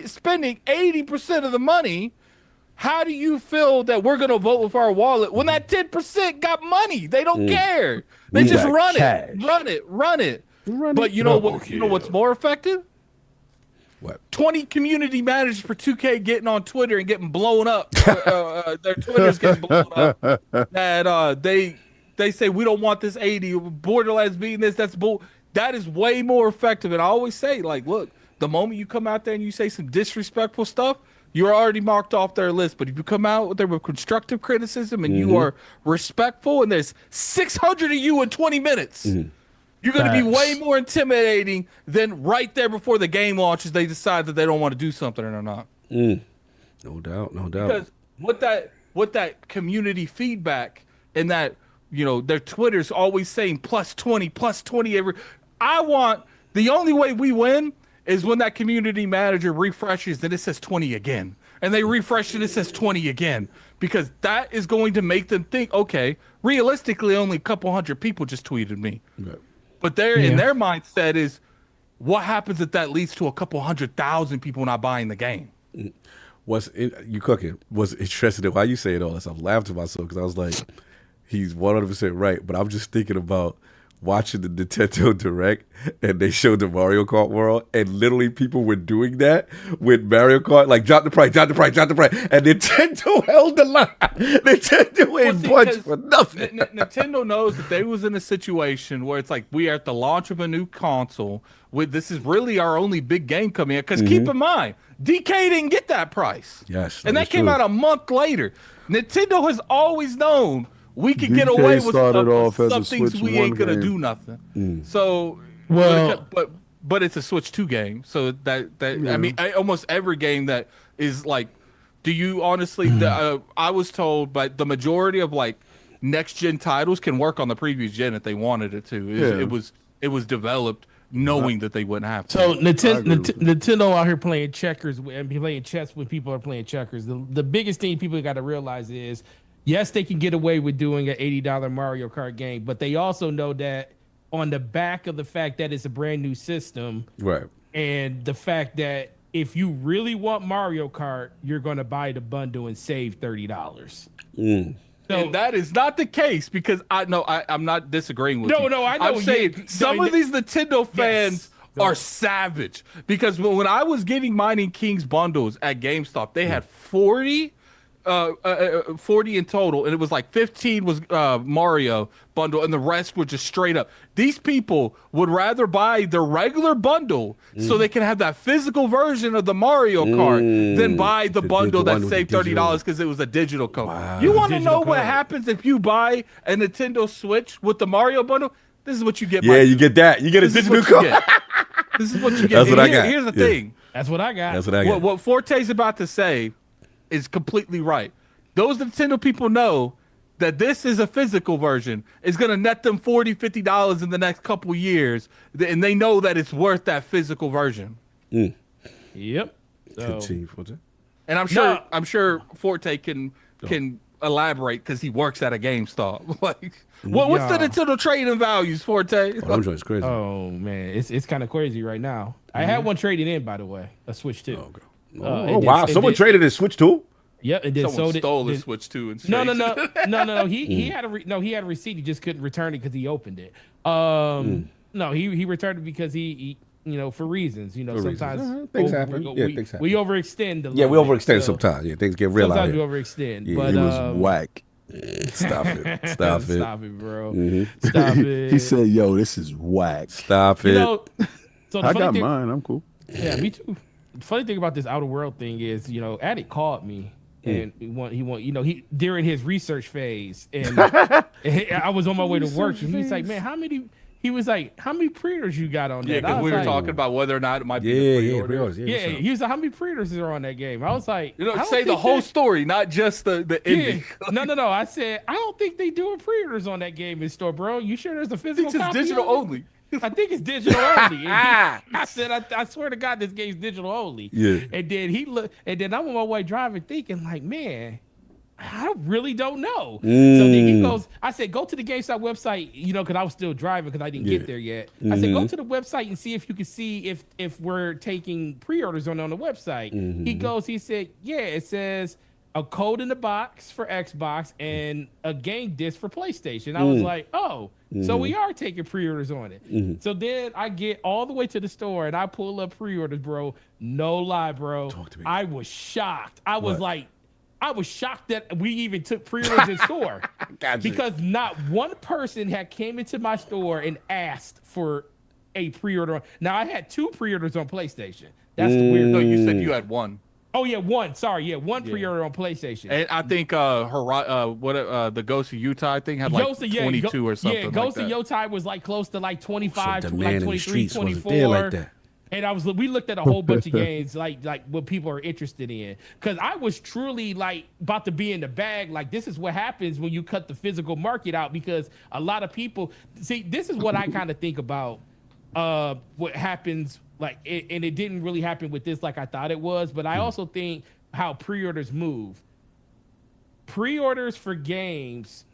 spending 80% of the money, how do you feel that we're going to vote with our wallet when that 10% got money? They don't care. They just run it. But you know what's more effective? What? 20 community managers for 2K getting on Twitter and getting blown up. Their Twitter's getting blown up. That they say we don't want this 80. Borderlands beating this. That's bull. That is way more effective. And I always say, like, look, the moment you come out there and you say some disrespectful stuff, you're already marked off their list. But if you come out there with constructive criticism and you are respectful, and there's 600 of you in 20 minutes. You're going to be way more intimidating than right there before the game launches, they decide that they don't want to do something or not. No doubt. Because with that community feedback and that, you know, their Twitter's always saying plus 20 every. The only way we win is when that community manager refreshes and it says 20 again. And they refresh and it says 20 again. Because that is going to make them think, okay, realistically, only a couple hundred people just tweeted me. Right. But in their mindset is, what happens if that leads to a couple 100,000 people not buying the game? Was interesting why you saying all this. I laughed to myself because I was like, he's 100% right. But I'm just thinking about watching the Nintendo Direct and they showed the Mario Kart world and literally people were doing that with Mario Kart, like drop the price. And Nintendo held the line. Nintendo ain't budge for nothing. Nintendo knows that they was in a situation where it's like we are at the launch of a new console. This is really our only big game coming out. Because keep in mind, DK didn't get that price. Yes. And that came out a month later. Nintendo has always known we could get away with some things we ain't gonna do nothing. So, but it's a Switch 2 game. So I mean, almost every game that is like, do you honestly? I was told, but the majority of like next gen titles can work on the previous gen if they wanted it to. It was developed knowing that they wouldn't have to. So Nintendo out here playing checkers and playing chess when people are playing checkers. The biggest thing people got to realize is, yes, they can get away with doing an $80 Mario Kart game, but they also know that on the back of the fact that it's a brand new system, right? And the fact that if you really want Mario Kart, you're going to buy the bundle and save $30. So, and that is not the case because I'm not disagreeing with you. No, I know. I'm saying some of these Nintendo fans are savage because when I was getting Mining Kings bundles at GameStop, they had 40 in total, and it was like 15 was Mario bundle, and the rest were just straight up. These people would rather buy the regular bundle so they can have that physical version of the Mario Kart than buy the bundle that saved $30 because it was a digital code. Wow. You want to know what happens if you buy a Nintendo Switch with the Mario bundle? This is what you get. Yeah, you get that. You get a digital code. This is what you get. Here's the thing. That's what I got. That's what I got. What Forte's about to say is completely right. Those Nintendo people know that this is a physical version. It's going to net them $40, $50 in the next couple years, and they know that it's worth that physical version. Yep. So, Continue, Forte. And I'm sure Forte can elaborate because he works at a GameStop. Like, what's the Nintendo trading values, Forte? Oh, them joints crazy. oh man, it's kind of crazy right now. I had one trading in, by the way, a Switch 2. Okay. Oh, Wow. Someone traded his Switch too? Yep, and then Someone sold stole it. the Switch 2 and No. He had a receipt. He just couldn't return it because he opened it. No, he returned it because he for reasons. Sometimes Things happen. Things happen. we overextend. Yeah, we overextend sometimes. Yeah, things get real out Sometimes we here. overextend. Yeah, but It was whack. Stop it. Stop it. Stop it, bro. Stop it. He said, "Yo, this is whack." Stop it. So the I funny got thing, mine. I'm cool. Yeah, me too. The funny thing about this Outer World thing is, Addict called me and he during his research phase, and I was on my way to work, and he's like, man, how many pre-orders you got on that? Yeah, because we were talking about whether or not it might be a pre-order. pre-orders. Yeah, he was like, how many pre-orders are on that game? I was like, I don't say the think whole that- story, not just the ending. Yeah. No. I said, I don't think they doing pre-orders on that game in store, bro. You sure there's a I physical think it's copy digital of it? only. I think it's digital only. I said, I swear to God, this game's digital only. Yeah. And then I'm on my way driving thinking, like, man, I really don't know. So then he goes, I said, go to the GameStop website, because I was still driving because I didn't get there yet. I said, go to the website and see if you can see if we're taking pre-orders on the website. He said, yeah, it says a code in the box for Xbox and a game disc for PlayStation. I was like, oh, so we are taking pre-orders on it. So then I get all the way to the store and I pull up pre-orders, bro. No lie, bro. Talk to me. I was shocked. I was shocked that we even took pre-orders in store. Gotcha. Because not one person had came into my store and asked for a pre-order. Now I had 2 pre-orders on PlayStation. That's the weird No, thing. you said you had one. Oh yeah, one. Sorry, yeah, one pre-order on PlayStation. And I think the Ghost of Utah, I think, had like 22 or something. Yeah, like Ghost that. of Yotai was like close to like 25, So the like man in the 23, streets wasn't 24. there like that. And we looked at a whole bunch of games like what people are interested in. Cause I was truly like about to be in the bag. Like this is what happens when you cut the physical market out, because a lot of people see, this is what I kind of think about what happens and it didn't really happen with this like I thought it was, but I also think how pre-orders move. Pre-orders for games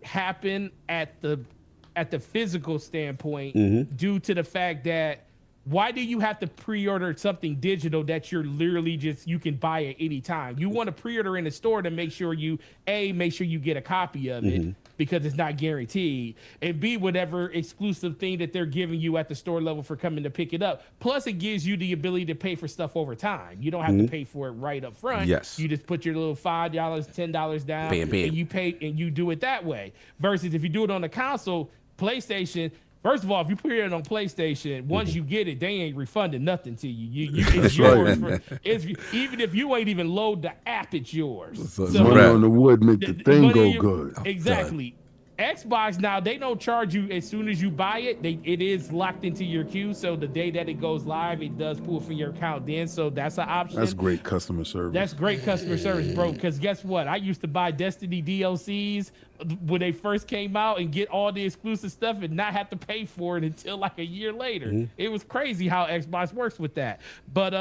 happen at the physical standpoint due to the fact that why do you have to pre-order something digital that you're literally you can buy at any time? You want to pre-order in the store to make sure you get a copy of it because it's not guaranteed, and B, whatever exclusive thing that they're giving you at the store level for coming to pick it up. Plus, it gives you the ability to pay for stuff over time. You don't have to pay for it right up front. Yes. You just put your little $5, $10 down, Bam, bam. and you pay, and you do it that way. Versus if you do it on the console, PlayStation. First of all, if you put it on PlayStation, once you get it, they ain't refunding nothing to you. It's yours. Even if you ain't even load the app, it's yours. So- Money on the wood make the thing money go good. Exactly. Xbox now, they don't charge you as soon as you buy it. It is locked into your queue, so the day that it goes live, it does pull from your account then. So that's an option. That's great customer service. That's great customer service, bro. Because guess what? I used to buy Destiny DLCs when they first came out and get all the exclusive stuff and not have to pay for it until like a year later. It was crazy how Xbox works with that. But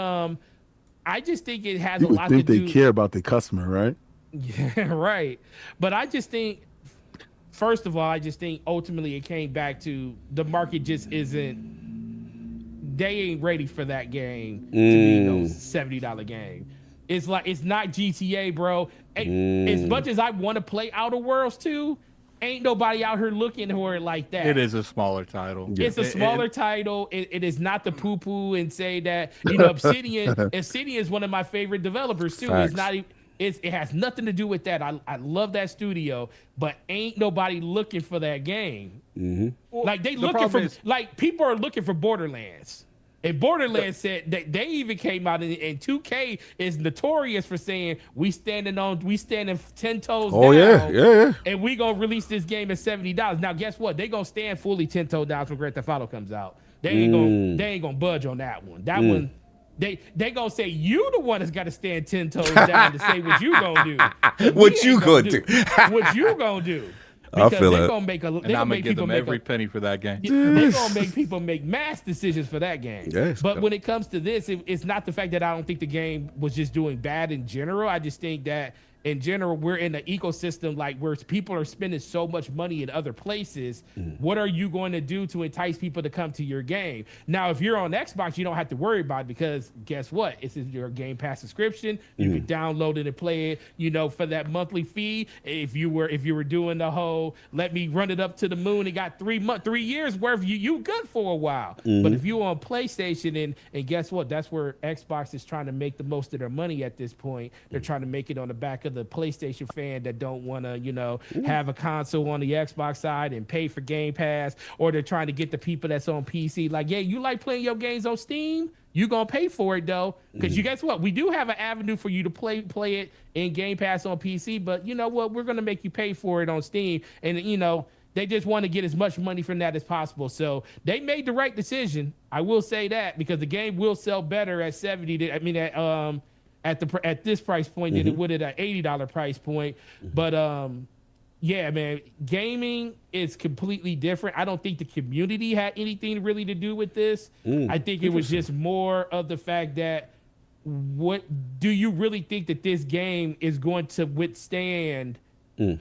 I just think it has People a lot to think do. they care about the customer, right? Yeah, right. But I just think, first of all, I just think ultimately it came back to the market just isn't. They ain't ready for that game to be no $70 game. It's like, it's not GTA, bro. As much as I want to play Outer Worlds 2, ain't nobody out here looking for it like that. It is a smaller title. It's a smaller title. It is not the poo-poo and say that, Obsidian is one of my favorite developers too. Facts. It's not even. It has nothing to do with that. I love that studio, but ain't nobody looking for that game. Like people are looking for Borderlands. And Borderlands said that they even came out and 2K is notorious for saying we standing 10 toes down. Yeah. And we gonna release this game at $70. Now guess what? They gonna stand fully 10 toes down when Grand Theft Auto comes out. They ain't gonna budge on that one. That one, they gonna say you the one that's got to stand 10 toes down to say what you gonna do. What you gonna do? What you gonna do? I feel they're it. gonna make a. And They're I'm gonna gonna make give people them make every a, penny for that game. they're gonna make people make mass decisions for that game. Yes. But when it comes to this, it's not the fact that I don't think the game was just doing bad in general. I just think that in general, we're in an ecosystem like where people are spending so much money in other places. What are you going to do to entice people to come to your game? Now, if you're on Xbox, you don't have to worry about it because guess what? It's your Game Pass subscription. You can download it and play it, for that monthly fee. If you were doing the whole let me run it up to the moon and got 3 years worth, you good for a while. But if you on PlayStation and guess what? That's where Xbox is trying to make the most of their money at this point. They're trying to make it on the back of the PlayStation fan that don't want to, have a console on the Xbox side and pay for Game Pass, or they're trying to get the people that's on PC like, yeah, you like playing your games on Steam? You gonna pay for it though, because you guess what? We do have an avenue for you to play it in Game Pass on PC, but you know what? We're gonna make you pay for it on Steam, and they just want to get as much money from that as possible. So they made the right decision. I will say that because the game will sell better at at this price point than it would at an $80 price point. But yeah, man, gaming is completely different. I don't think the community had anything really to do with this. I think it was just more of the fact that what do you really think that this game is going to withstand a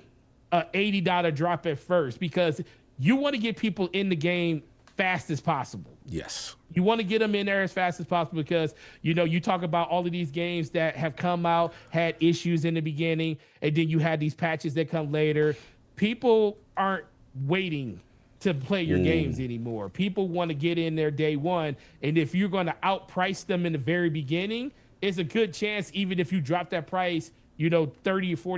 $80 drop at first? Because you want to get people in the game fast as possible. Yes. You want to get them in there as fast as possible because, you talk about all of these games that have come out, had issues in the beginning, and then you had these patches that come later. People aren't waiting to play your games anymore. People want to get in there day one, and if you're going to outprice them in the very beginning, it's a good chance even if you drop that price, $30 or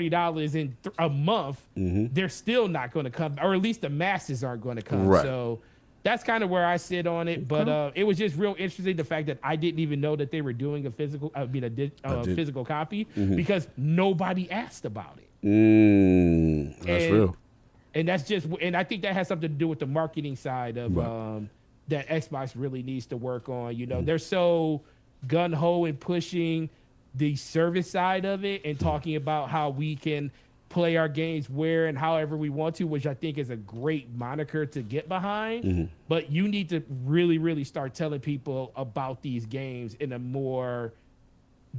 $40 in a month, they're still not going to come, or at least the masses aren't going to come. Right. So that's kind of where I sit on it, but it was just real interesting the fact that I didn't even know that they were doing a physical, physical copy because nobody asked about it. That's real. And that's just, and I think that has something to do with the marketing side of that Xbox really needs to work on. They're so gun ho in pushing the service side of it and talking about how we can play our games where and however we want to, which I think is a great moniker to get behind. But you need to really, really start telling people about these games in a more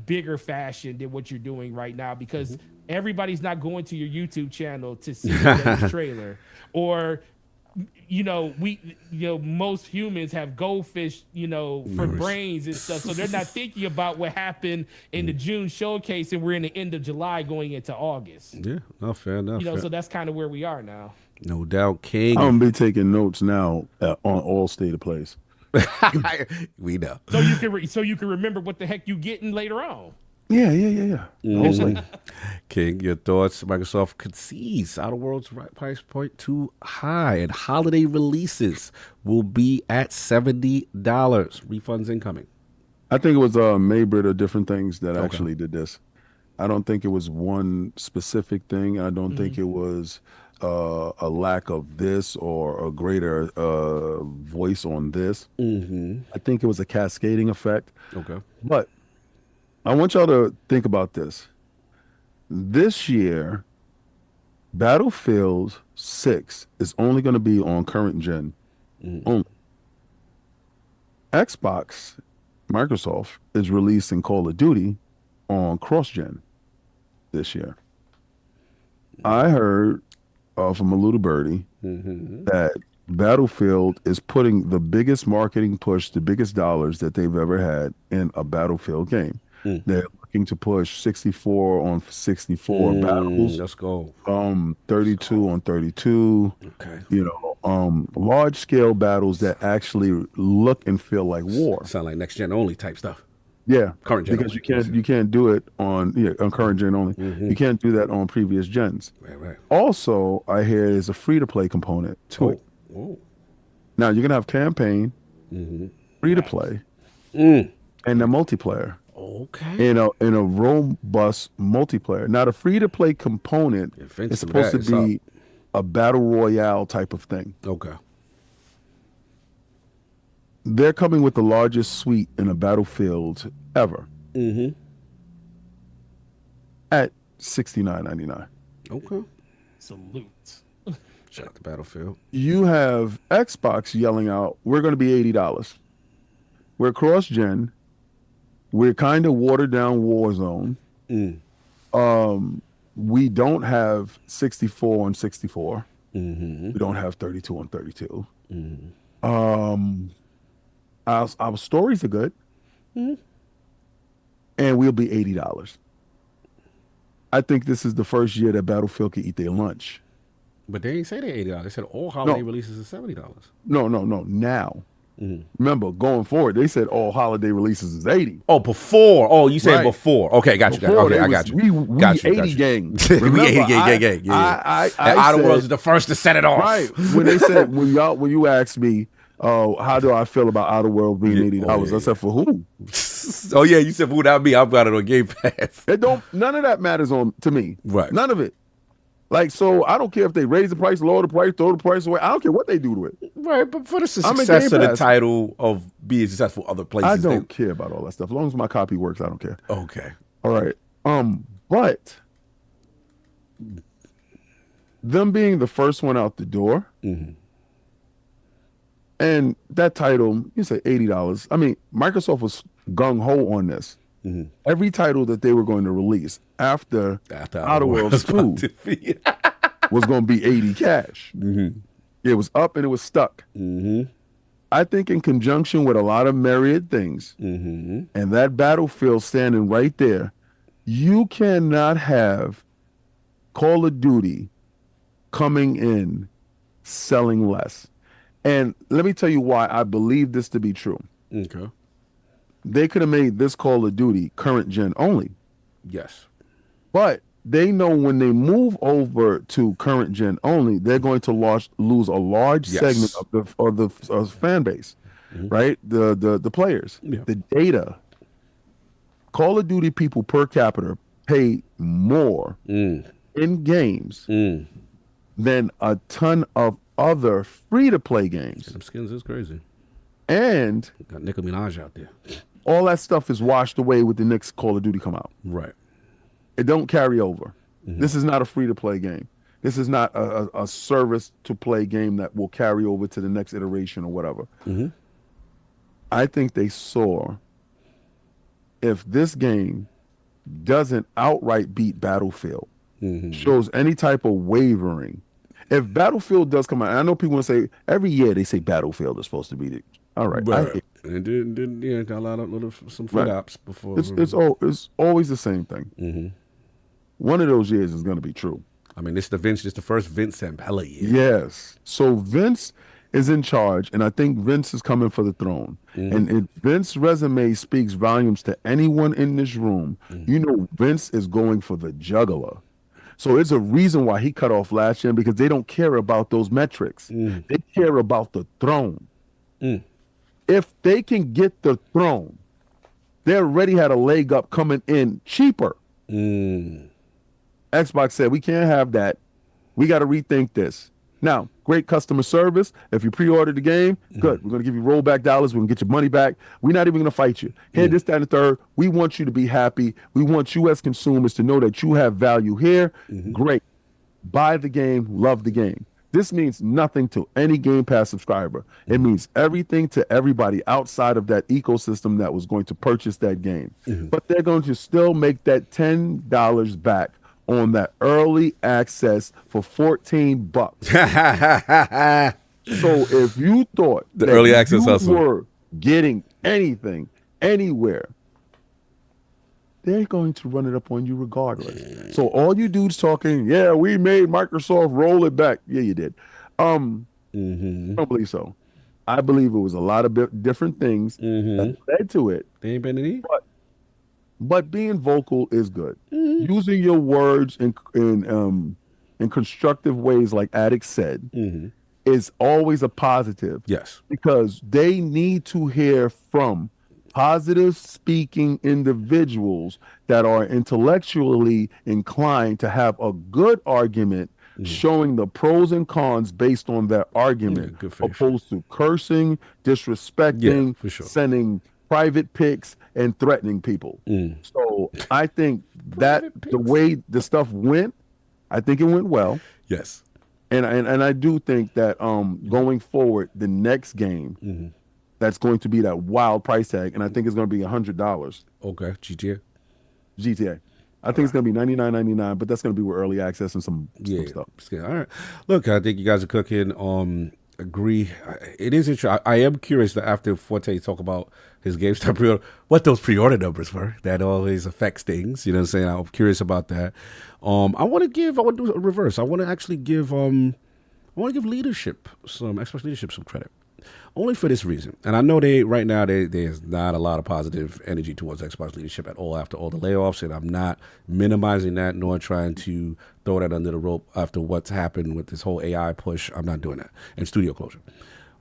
bigger fashion than what you're doing right now, because everybody's not going to your YouTube channel to see the trailer, or most humans have goldfish, for brains and stuff. So they're not thinking about what happened in the June showcase, and we're in the end of July going into August. Yeah, no, fair enough. So that's kind of where we are now. No doubt, King. I'm gonna be taking notes now on all state of plays. We know. So you can remember what the heck you getting later on. Yeah. Mostly. King, your thoughts? Microsoft concedes Outer Worlds price point too high, and holiday releases will be at $70. Refunds incoming. I think it was Maybrit or different things that actually did this. I don't think it was one specific thing. I don't think it was a lack of this or a greater voice on this. I think it was a cascading effect. Okay. But I want y'all to think about this. This year, Battlefield 6 is only going to be on current gen only. Xbox, Microsoft, is releasing Call of Duty on cross-gen this year. I heard from a little birdie that Battlefield is putting the biggest marketing push, the biggest dollars that they've ever had in a Battlefield game. They're looking to push 64 on 64 battles. Let's go. 32 on 32. Okay. Large scale battles that actually look and feel like war. Sound like next gen only type stuff. Yeah, current gen because only. you can't do it on current gen only. You can't do that on previous gens. Right. Also, I hear there's a free to play component to it. Now you're gonna have campaign, free to play, and the multiplayer. Okay. In a robust multiplayer. Now the free to play component is supposed to be a battle royale type of thing. Okay. they're coming with the largest suite in a Battlefield ever at $69.99. Okay. Salute. Shout out to Battlefield. You have Xbox yelling out, we're going to be $80. We're cross-gen. We're kind of watered down Warzone. We don't have 64 on 64. We don't have 32 on 32. Our stories are good. And we'll be $80. I think this is the first year that Battlefield can eat their lunch. But they didn't say they $80. They said all holiday releases are $70. No. Now. Remember, going forward, they said all holiday releases is 80. Oh, before. Oh, you said Right. before. Okay, got you. Okay, I got you. We got you. 80 gang. We Remember, 80 gang. Yeah. Outer Worlds is the first to set it off. Right. When they said, when you asked me, how do I feel about Outer World being $80? I said, for who? Oh yeah, you said without me, I've got it on Game Pass. None of that matters to me. Right. None of it. Like, so I don't care if they raise the price, lower the price, throw the price away. I don't care what they do to it. Right, but for the success of the title of being successful other places. I don't care about all that stuff. As long as my copy works, I don't care. Okay. All right. But them being the first one out the door, and that title, you say $80. I mean, Microsoft was gung-ho on this. Every title that they were going to release after Outer Worlds 2 was going to be 80 cash. It was up and it was stuck. I think in conjunction with a lot of myriad things, and that Battlefield standing right there, you cannot have Call of Duty coming in selling less. And let me tell you why I believe this to be true. Okay. They could have made this Call of Duty current gen only. Yes. But they know when they move over to current gen only, they're going to lose a large segment of the fan base, right? The players, the data. Call of Duty people per capita pay more in games than a ton of other free-to-play games. Them skins is crazy. And got Nicki Minaj out there. All that stuff is washed away with the next Call of Duty come out. Right. It don't carry over. This is not a free-to-play game. This is not a service-to-play game that will carry over to the next iteration or whatever. I think they saw if this game doesn't outright beat Battlefield, shows any type of wavering. If Battlefield does come out, and I know people want to say, every year they say Battlefield is supposed to beat it. All right. And then got a lot of some foot ups before. It's always the same thing. One of those years is going to be true. I mean, this is the first Vince Zampella year. Yes. So Vince is in charge, and I think Vince is coming for the throne. And if Vince's resume speaks volumes to anyone in this room, you know Vince is going for the jugular. So it's a reason why he cut off last year, because they don't care about those metrics. They care about the throne. If they can get the throne, they already had a leg up coming in cheaper. Xbox said, we can't have that. We got to rethink this. Now, great customer service. If you pre-ordered the game, good. We're going to give you rollback dollars. We're going to get your money back. We're not even going to fight you. Here, this, that, and the third. We want you to be happy. We want you as consumers to know that you have value here. Great. Buy the game. Love the game. This means nothing to any Game Pass subscriber. It means everything to everybody outside of that ecosystem that was going to purchase that game. But they're going to still make that $10 back on that early access for $14. So if you thought the early access hustle were getting anything anywhere, they're going to run it up on you regardless. So all you dudes talking, yeah, we made Microsoft roll it back. Yeah, you did. I don't believe so. I believe it was a lot of different things that led to it. They ain't been any. But being vocal is good. Using your words in constructive ways, like Addict said, is always a positive. Yes. Because they need to hear from positive speaking individuals that are intellectually inclined to have a good argument showing the pros and cons based on their argument, good faith. opposed to cursing, disrespecting, for sure. sending private pics, and threatening people. So I think that the way the stuff went, I think it went well. Yes. And I do think that going forward, the next game, that's going to be that wild price tag, and I think it's going to be $100. Okay, GTA. I think it's going to be $99.99, but that's going to be with early access and some stuff. Yeah, all right. Look, I think you guys are cooking. Agree. It is interesting. I am curious that after Forte talk about his GameStop pre-order, what those pre-order numbers were. That always affects things. You know what I'm saying? I'm curious about that. I want to do a reverse. I want to actually give Xbox leadership some credit. Only for this reason. And I know right now there's not a lot of positive energy towards Xbox leadership at all after all the layoffs, and I'm not minimizing that nor trying to throw that under the rope after what's happened with this whole AI push. I'm not doing that. And studio closure.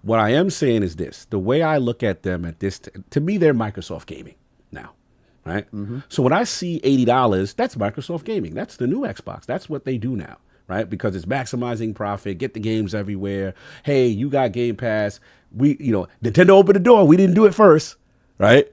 What I am saying is this. The way I look at them at this, to me, they're Microsoft Gaming now, right? So when I see $80, that's Microsoft Gaming. That's the new Xbox. That's what they do now. Right, because it's maximizing profit, get the games everywhere. Hey, you got Game Pass. Nintendo opened the door. We didn't do it first, right?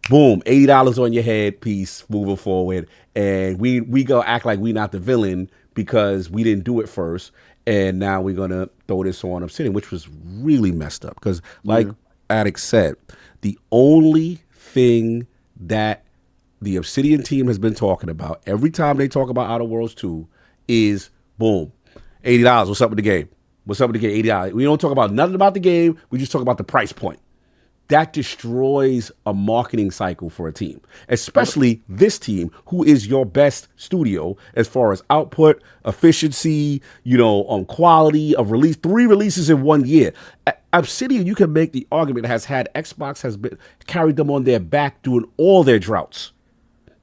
Boom, $80 on your head, piece, moving forward, and we go act like we not the villain because we didn't do it first, and now we're gonna throw this on Obsidian, which was really messed up. Because, like Attic said, the only thing that the Obsidian team has been talking about every time they talk about Outer Worlds 2 is boom, $80. What's up with the game? What's up with the game? $80. We don't talk about nothing about the game. We just talk about the price point. That destroys a marketing cycle for a team, especially this team, who is your best studio as far as output, efficiency, on quality of release. 3 releases in 1 year. Obsidian, you can make the argument, Xbox has carried them on their back during all their droughts.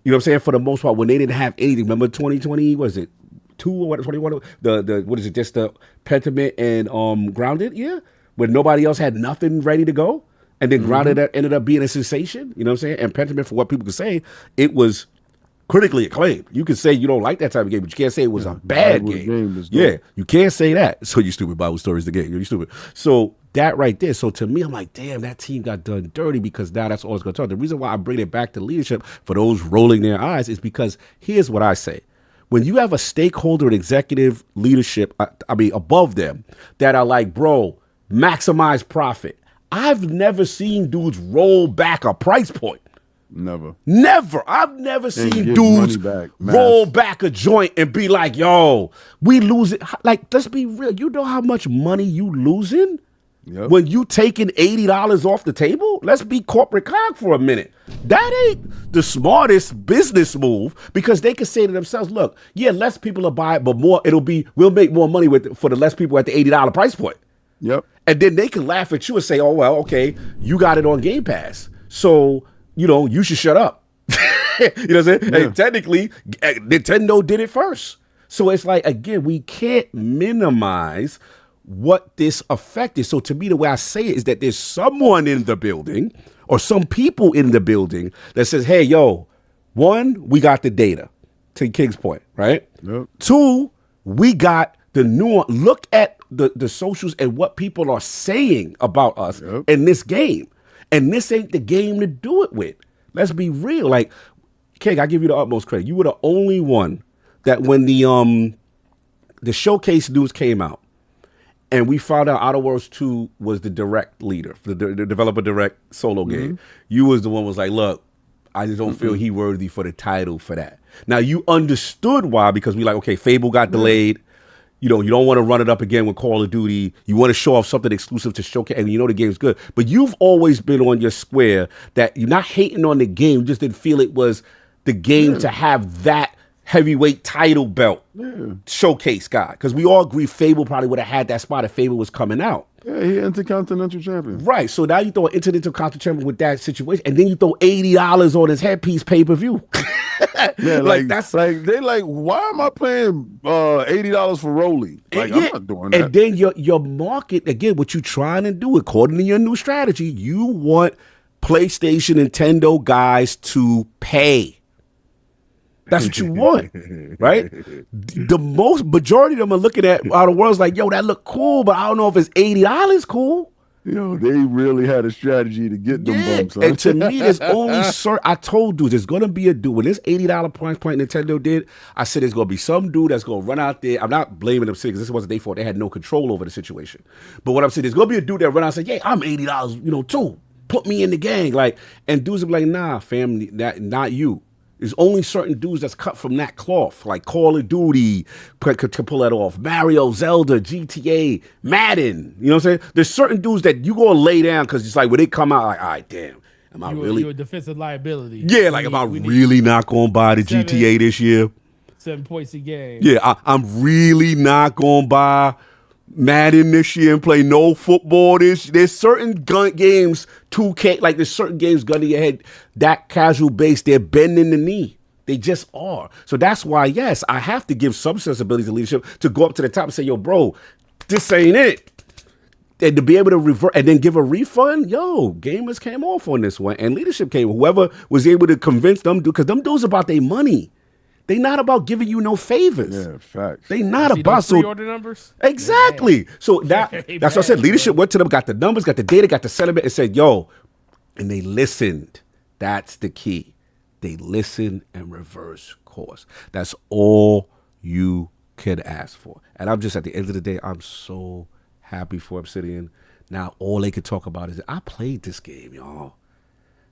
You know what I'm saying? For the most part, when they didn't have anything. Remember 2020? Was it 21? The what is it? Just the Pentiment and Grounded, when nobody else had nothing ready to go, and then Grounded ended up being a sensation. You know what I'm saying? And Pentiment, for what people could say, it was critically acclaimed. You can say you don't like that type of game, but you can't say it was a bad game. You can't say that. So you stupid. Bible Stories the game. You're stupid. So that right there. So to me, I'm like, damn, that team got done dirty, because now that's all it's going to talk. The reason why I bring it back to leadership for those rolling their eyes is because here's what I say. When you have a stakeholder and executive leadership, above them, that are like, bro, maximize profit. I've never seen dudes roll back a price point. Never. I've never seen dudes roll back a joint and be like, yo, we lose it. Like, let's be real. You know how much money you losing when you taking $80 off the table? Let's be corporate cog for a minute. That ain't the smartest business move, because they can say to themselves, look, less people will buy it, but we'll make more money for the less people at the $80 price point. Yep. And then they can laugh at you and say, oh, well, okay, you got it on Game Pass, so, you should shut up. You know what I'm saying? Yeah. And technically, Nintendo did it first. So it's like, again, we can't minimize what this effect is. So to me, the way I say it is that there's someone in the building or some people in the building that says, hey, yo, 1, we got the data, to King's point, right? Yep. 2, we got the nuance. Look at the socials and what people are saying about us in this game. And this ain't the game to do it with. Let's be real. Like, King, I give you the utmost credit. You were the only one that when the showcase news came out, and we found out Outer Worlds 2 was the direct leader, the developer direct solo game. You was the one was like, look, I just don't feel he worthy for the title for that. Now, you understood why, because we like, okay, Fable got delayed. You don't want to run it up again with Call of Duty. You want to show off something exclusive to showcase, and the game's good. But you've always been on your square that you're not hating on the game. You just didn't feel it was the game to have that heavyweight title belt showcase guy, because we all agree Fable probably would have had that spot if Fable was coming out. Yeah, he Intercontinental Champion. Right, so now you throw an Intercontinental Champion with that situation, and then you throw $80 on his headpiece pay-per-view. Like that's like they like, why am I paying $80 for Rolly? Like, I'm not doing that. And then your market, again, what you trying to do according to your new strategy, you want PlayStation, Nintendo guys to pay. That's what you want, right? The majority of them are looking at Outer Worlds like, yo, that look cool, but I don't know if it's $80 cool. They really had a strategy to get them bumps. Huh? And to me, there's only certain. I told dudes there's gonna be a dude when this $80 price point Nintendo did. I said there's gonna be some dude that's gonna run out there. I'm not blaming them because this wasn't their fault. They had no control over the situation. But what I'm saying, there's gonna be a dude that run out and say, "Yeah, I'm $80, too. Put me in the gang." And dudes will be like, "Nah, fam, not you." There's only certain dudes that's cut from that cloth, like Call of Duty could pull that off. Mario, Zelda, GTA, Madden. You know what I'm saying? There's certain dudes that you gonna lay down because it's like when they come out, like, all right, damn, am I really? You're a defensive liability. Yeah, like am I really not gonna buy the GTA this year? 7 points a game. Yeah, I'm really not gonna buy Madden this year and play no football this. There's certain games, 2K, like there's certain games gun to your head, that casual base, they're bending the knee. They just are. So that's why, yes, I have to give some sensibility to leadership to go up to the top and say, yo, bro, this ain't it. And to be able to revert and then give a refund, yo, gamers came off on this one. And leadership came, whoever was able to convince them, because them dudes about their money. They not about giving you no favors. Yeah, facts. They not about pre-order numbers. Exactly. So that's what I said. Leadership went to them, got the numbers, got the data, got the sentiment, and said, "Yo," and they listened. That's the key. They listen and reverse course. That's all you can ask for. And I'm just at the end of the day, I'm so happy for Obsidian. Now all they could talk about is I played this game, y'all.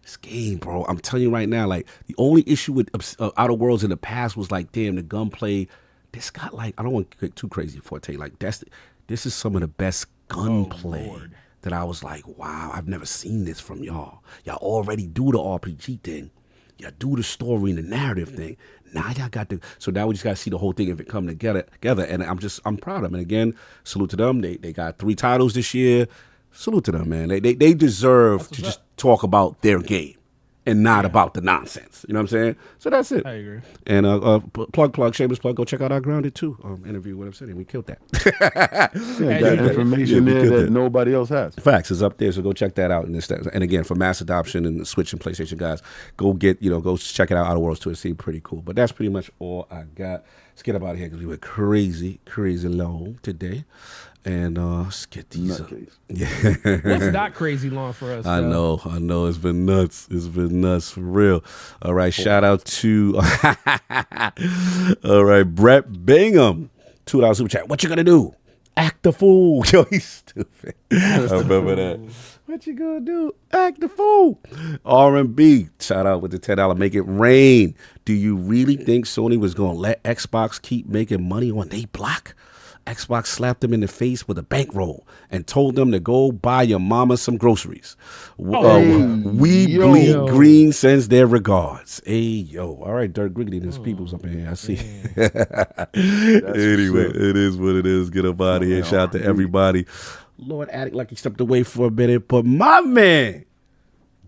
This game, bro, I'm telling you right now, like the only issue with Outer Worlds in the past was like, damn, the gunplay. This got like, I don't want to get too crazy for it. Like this is some of the best gunplay that I was like, wow, I've never seen this from y'all. Y'all already do the RPG thing. Y'all do the story and the narrative thing. Now y'all got so now we just got to see the whole thing if it come together. And I'm proud of them. And again, salute to them. They got 3 titles this year. Salute to them, man. They deserve to just talk about their game and not about the nonsense. You know what I'm saying? So that's it. I agree. And shameless plug, go check out our Grounded 2 interview with Obsidian. We killed that. Got information there that nobody else has. Facts is up there, so go check that out. And again, for mass adoption and the Switch and PlayStation guys, go check it out. Outer Worlds 2. It seemed pretty cool. But that's pretty much all I got. Let's get up out of here because we were crazy long today. And let's get these up. Yeah. What's not crazy long for us? I know. It's been nuts. For real. All right. Shout out to all right, Brett Bingham. $2 super chat. What you gonna do? Act the fool. Yo, he's stupid. I remember that. What you gonna do? Act the fool. R&B. Shout out with the $10. Make it rain. Do you really think Sony was gonna let Xbox keep making money on they block? Xbox slapped them in the face with a bankroll and told them to go buy your mama some groceries. We Bleed Green sends their regards. Hey, yo. All right, Dirk Griggity and his people's up in here. I see. Anyway, it is what it is. Get up out of here. Shout out to everybody. Lord Addict like he stepped away for a minute, but my man,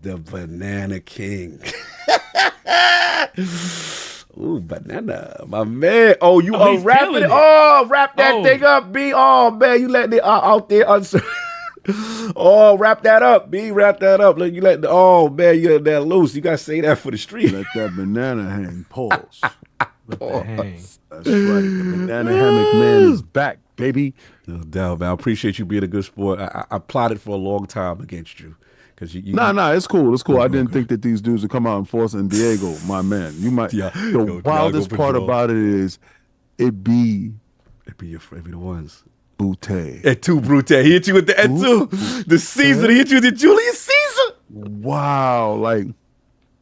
the Banana King. Ooh, banana, my man. Oh, you unwrapping it? Oh, wrap that thing up, B. Oh, man, you letting it out there. Oh, wrap that up, B. Wrap that up. Look, you let man, you let that loose. You got to say that for the street. Let that banana hang. Pause. Let that hang. That's right. The banana hammock man is back, baby. No doubt, man. I appreciate you being a good sport. I plotted for a long time against you. Nah, it's cool. I didn't think that these dudes would come out and force in Diego, my man. You might. Yeah, the wildest part about it is it be your favorite ones. Butte. Et tu, Brute. He hit you with the et tu. The Caesar. He hit you with the Julius Caesar. Wow. Like,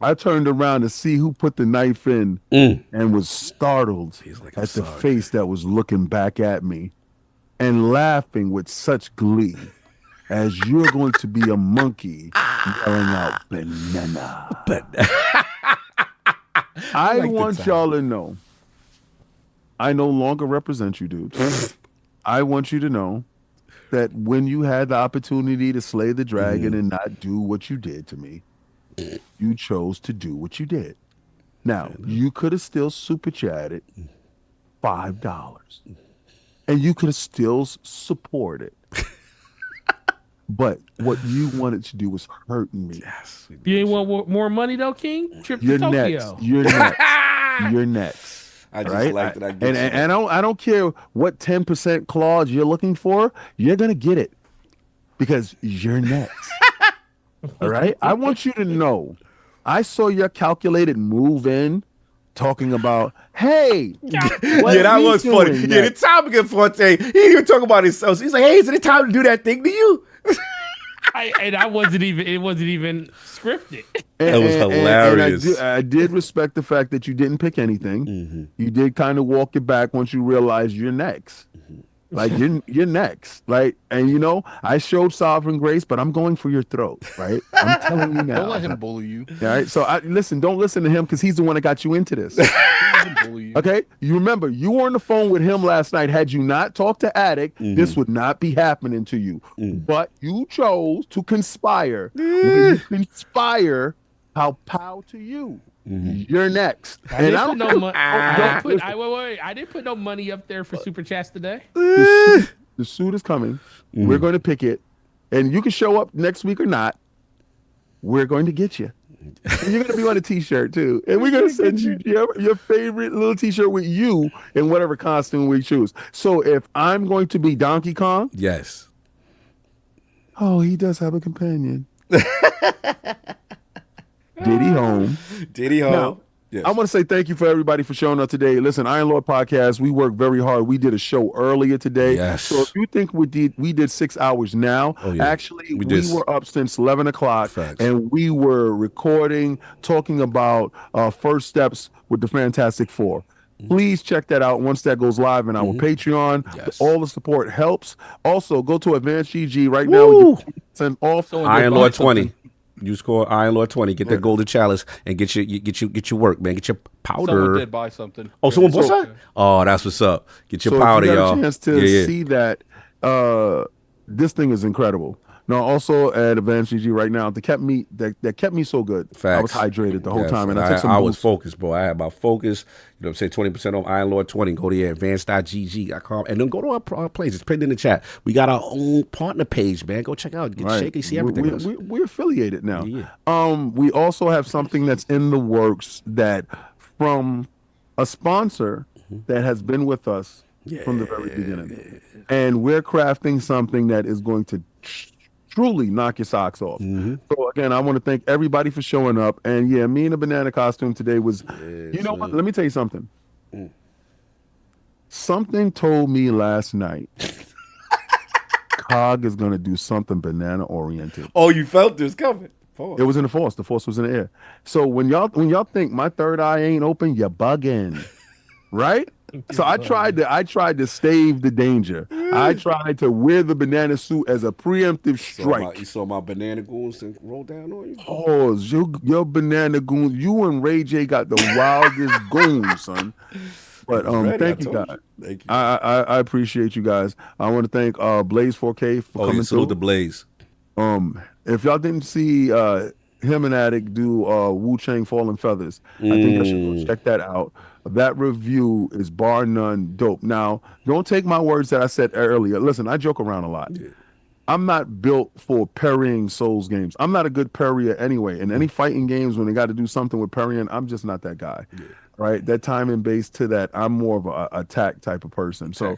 I turned around to see who put the knife in and was startled at the face that was looking back at me and laughing with such glee. As you're going to be a monkey yelling out banana. I want y'all to know, I no longer represent you, dudes. I want you to know that when you had the opportunity to slay the dragon and not do what you did to me, you chose to do what you did. Now, you could have still super chatted $5, and you could have still supported. But what you wanted to do was hurt me. Yes. You ain't want more money though, King? Trip to You're Tokyo. next. You're next. you're next. I just right? like that. I get And I don't care what 10% clause you're looking for, you're gonna get it because you're next. All right. I want you to know. I saw your calculated move in talking about, hey, that was funny. Yeah, the topic of Forte, he didn't even talk about himself. He's like, hey, is it time to do that thing to you? I wasn't even. It wasn't even scripted. That was hilarious. And I did respect the fact that you didn't pick anything. Mm-hmm. You did kind of walk it back once you realized you're next. Like you're next, right? And you know, I showed sovereign grace, but I'm going for your throat, right? I'm telling you now. Don't let him bully you. All right. So don't listen to him because he's the one that got you into this. Okay. You remember you were on the phone with him last night. Had you not talked to Attic, this would not be happening to you. But you chose to conspire. When you conspire, how pow to you. You're next. I didn't put no money. I didn't put no money up there for super chats today. The suit is coming. We're going to pick it, and you can show up next week or not. We're going to get you. And you're going to be on a T-shirt too, and we're going to send you your favorite little T-shirt with you in whatever costume we choose. So if I'm going to be Donkey Kong, yes. Oh, he does have a companion. Diddy home. Now, yes. I want to say thank you for everybody for showing up today. Listen, Iron Lord Podcast, we work very hard. We did a show earlier today. Yes. So if you think we did 6 hours now, actually we were up since 11 o'clock. Facts. And we were recording, talking about first steps with the Fantastic Four. Please check that out once that goes live in our Patreon. Yes. All the support helps. Also, go to Advanced GG right now. Send off Iron Lord 20. You score Iron Lord 20. Get that golden chalice and get your work, man. Get your powder. Someone did buy something. Oh, someone bought something? Oh, that's what's up. Get your so powder, if you got y'all. a chance to see that, this thing is incredible. Now, also at Advanced GG right now, that kept me so good. Facts. I was hydrated the whole time, and I took some. I was focused, bro. I had my focus. You know what I'm saying? 20% off Iron Lord 20. Go to advanced.gg.com and then go to our place. It's pinned in the chat. We got our own partner page, man. Go check out. Get shaky, see everything. We're affiliated now. Yeah. We also have something that's in the works that from a sponsor that has been with us from the very beginning, and we're crafting something that is going to truly knock your socks off. So again, I want to thank everybody for showing up. And yeah, me in a banana costume today was, you know what? Let me tell you something. Something told me last night, Cog is going to do something banana oriented. Oh, you felt this coming. It was in the force. The force was in the air. So when y'all think my third eye ain't open, you're bugging, right? So I tried to stave the danger. I tried to wear the banana suit as a preemptive strike. You saw my banana goons and roll down on you? Oh, your banana goons. You and Ray J got the wildest goons, son. But thank you guys. Thank you. I appreciate you guys. I want to thank Blaze 4K for coming salute through. the Blaze. If y'all didn't see him and Attic do WuChang Fallen Feathers, I think I should go check that out. That review is bar none dope. Now, don't take my words that I said earlier. Listen, I joke around a lot. Yeah. I'm not built for parrying Souls games. I'm not a good parrier anyway. In any fighting games, when they got to do something with parrying, I'm just not that guy. Yeah. Right? That timing based to that, I'm more of a attack type of person. So,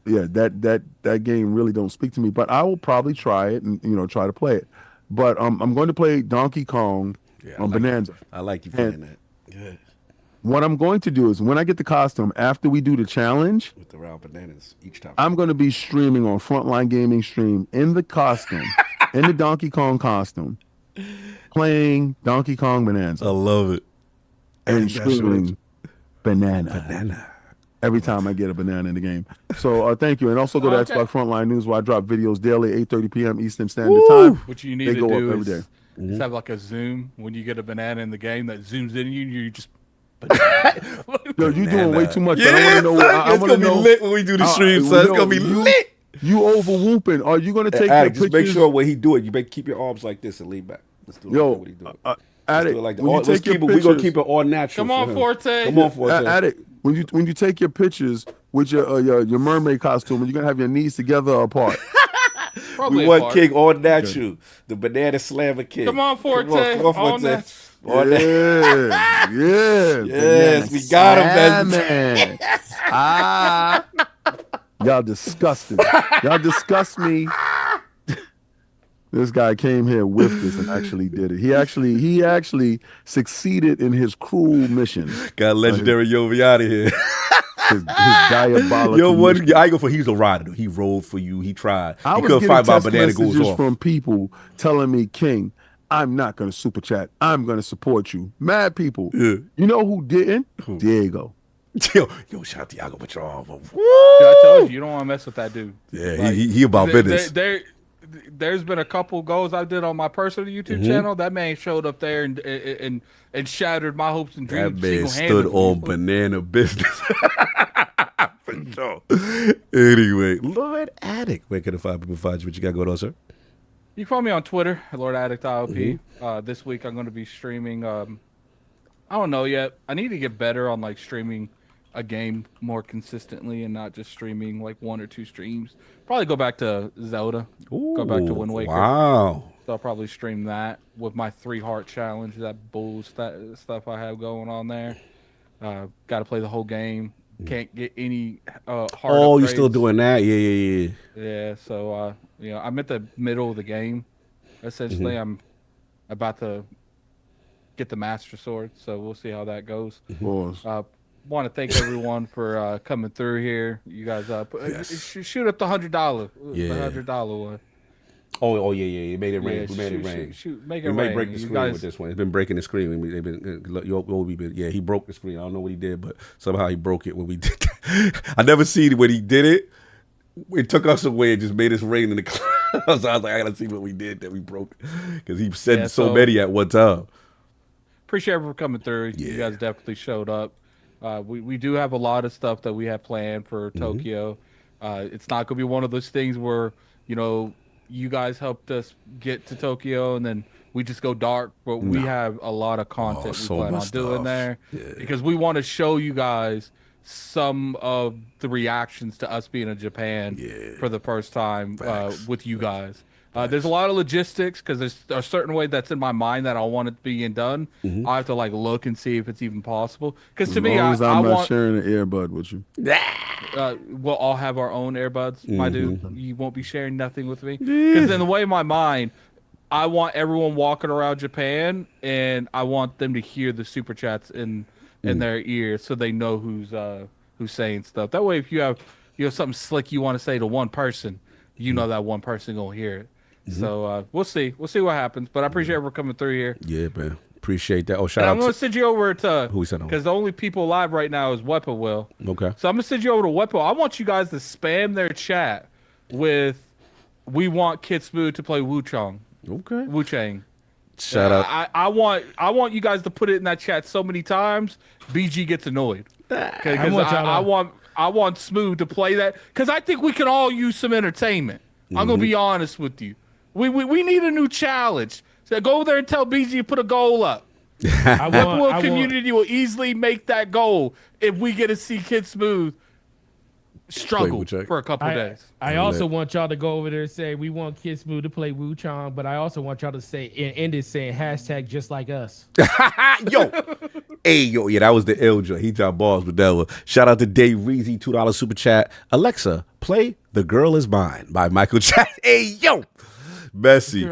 yeah, that game really don't speak to me. But I will probably try it and try to play it. But I'm going to play Donkey Kong on Bonanza. I like you playing that. Good. What I'm going to do is when I get the costume, after we do the challenge, with the round bananas each time, I'm going to be streaming on Frontline Gaming Stream in the costume, in the Donkey Kong costume, playing Donkey Kong Bonanza. I love it. And streaming banana every time I get a banana in the game. So thank you. And also go to Xbox Frontline News where I drop videos daily, 8:30 p.m. Eastern Standard Time. What you need to do is just have like a zoom when you get a banana in the game that zooms in you just Yo, you doing way too much. Yeah, I want to know. It's gonna be lit when we do the stream, so it's gonna be lit. You over whooping? Are you gonna take your just make sure when he do it, you better keep your arms like this and lean back. Let's do it what he do. Like we're gonna keep it all natural. Come on, Forte. Come on, Forte. Addict, when you take your pictures with your mermaid costume, and you're gonna have your knees together or apart. We want King all natural. The banana slammer king. Come on, Forte. Come on, Forte. Yes, we got him, man. Y'all disgusting. Y'all disgust me. This guy came here with this and actually did it. He actually succeeded in his cruel mission. Got legendary Yovi out of here. His diabolical. I ain't go for. He's a rider. He rode for you. He tried. I he was couldn't getting find my text banana goes messages off. from people telling me, King, I'm not going to super chat. I'm going to support you. Mad people. Yeah. You know who didn't? Who? Diego. Yo, shout out to Diego Petrov. Dude, I told you don't want to mess with that dude. Yeah, Like, he about business. There's been a couple goals I did on my personal YouTube channel. That man showed up there and shattered my hopes and dreams. That man stood on banana business. For sure. Anyway, Lord Addict. Where can the five people find you? What you got going on, sir? You can follow me on Twitter, Lord Addict ILP. This week I'm going to be streaming. I don't know yet. I need to get better on like streaming a game more consistently and not just streaming like 1 or 2 streams. Probably go back to Zelda. Go back to Wind Waker. Wow. So I'll probably stream that with my 3 heart challenge, that stuff I have going on there. Got to play the whole game. Can't get any heart upgrades. You're still doing that? Yeah. Yeah, so I'm at the middle of the game. Essentially, I'm about to get the Master Sword, so we'll see how that goes. Want to thank everyone for coming through here. You guys shoot up the $100. Yeah. The $100 one. Oh yeah. You made it rain. Yeah, we made it rain. Make it we rain. may break the screen with this one. It's been breaking the screen. He broke the screen. I don't know what he did, but somehow he broke it when we did that. I never seen when he did it. It took us away and just made us rain in the clouds. So I was like, I gotta see what we did that we broke, because he said so many at one time. Appreciate everyone for coming through. Yeah. You guys definitely showed up. We do have a lot of stuff that we have planned for Tokyo. It's not going to be one of those things where, you guys helped us get to Tokyo and then we just go dark, but we have a lot of content we plan on doing there because we want to show you guys some of the reactions to us being in Japan for the first time with you guys. There's a lot of logistics because there's a certain way that's in my mind that I want it being done. I have to look and see if it's even possible. Because to me, I'm not sharing an earbud with you. We'll all have our own earbuds, my dude. You won't be sharing nothing with me. Because in the way in my mind, I want everyone walking around Japan, and I want them to hear the super chats in their ears, so they know who's saying stuff. That way, if you have something slick you want to say to one person, that one person gonna hear it. So we'll see what happens. But I appreciate everyone coming through here. Yeah, man. Appreciate that. Shout out. I'm gonna send you over to who we sent over? Because the only people live right now is Wepa Will. Okay. So I'm gonna send you over to Wepa. I want you guys to spam their chat with "We want Kid Smooth to play WuChang." Okay. WuChang. Shout out. I want you guys to put it in that chat so many times, BG gets annoyed. I want Smooth to play that because I think we can all use some entertainment. I'm gonna be honest with you. We need a new challenge. So go there and tell BG to put a goal up. Wepa community will easily make that goal if we get to see Kid Smooth struggle for a couple days. I also want y'all to go over there and say we want Kid Smooth to play WuChang, but I also want y'all to say end it saying hashtag just like us. Yeah, that was the Elja. He dropped balls with that one. Shout out to Dave Reezy, $2 super chat. Alexa, play "The Girl Is Mine" by Michael Jackson. Messy.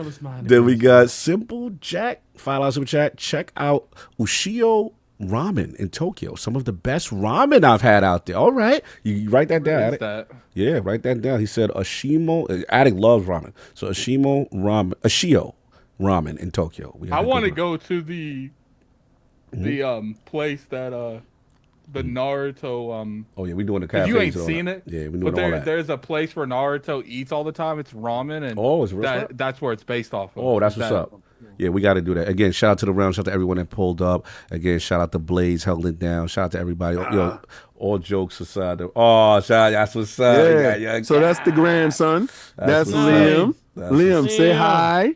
Then we got Simple Jack, $5 super chat. Check out Ushio Ramen in Tokyo. Some of the best ramen I've had out there. All right. You write that down. What is that? Yeah, write that down. He said Ashimo. Addict loves ramen. So Ashio Ramen in Tokyo. I want to go to the place that the Naruto oh yeah, we doing the cafe. You ain't seen it. Yeah, we doing all that. There's a place where Naruto eats all the time. It's ramen, and it's real that's where it's based off of. Oh, that's what's up. Yeah, we got to do that. Again, shout out to the round. Shout out to everyone that pulled up. Again, shout out to Blaze, held it down. Shout out to everybody. All jokes aside. That's what's up. Yeah. So that's the grandson. That's Liam. Liam, say hi.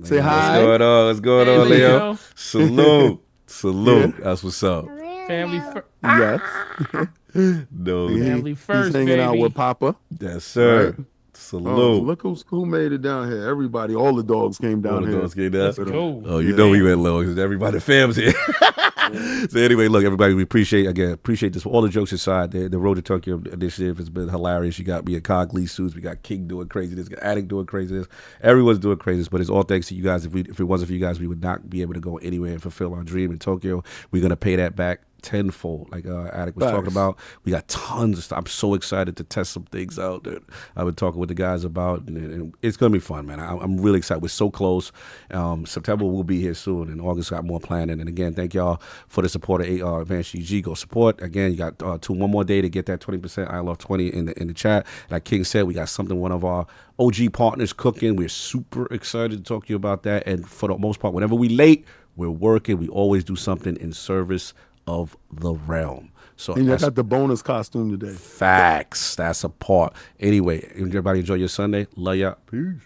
Say hi. What's going on, Leo? Salute. Yeah. That's what's up. Family first. Yes. No. Family first, He's hanging out with Papa. Yes, sir. Right. Salute. Look who made it down here. Everybody, all the dogs came down here. Let's go. Oh, you know we went low because everybody fam's here. So anyway, look, everybody, we appreciate this. All the jokes aside, the Road to Tokyo initiative has been hilarious. You got me at CogLee suits. We got King doing craziness. Got Addict doing craziness. Everyone's doing craziness, but it's all thanks to you guys. If it wasn't for you guys, we would not be able to go anywhere and fulfill our dream in Tokyo. We're going to pay that back tenfold, like Attic was talking about. We got tons of stuff. I'm so excited to test some things out that I've been talking with the guys about, and it's gonna be fun, man. I'm really excited. We're so close. September will be here soon, and August got more planning. And again, thank y'all for the support of Advanced GG. Go support. Again, you got one more day to get that 20%. I love 20 in the chat. Like King said, we got something, one of our OG partners cooking. We're super excited to talk to you about that. And for the most part, whenever we late, we're working. We always do something in service of the realm. So and you got the bonus costume today. Facts. That's a part. Anyway, everybody enjoy your Sunday. Love ya. Peace.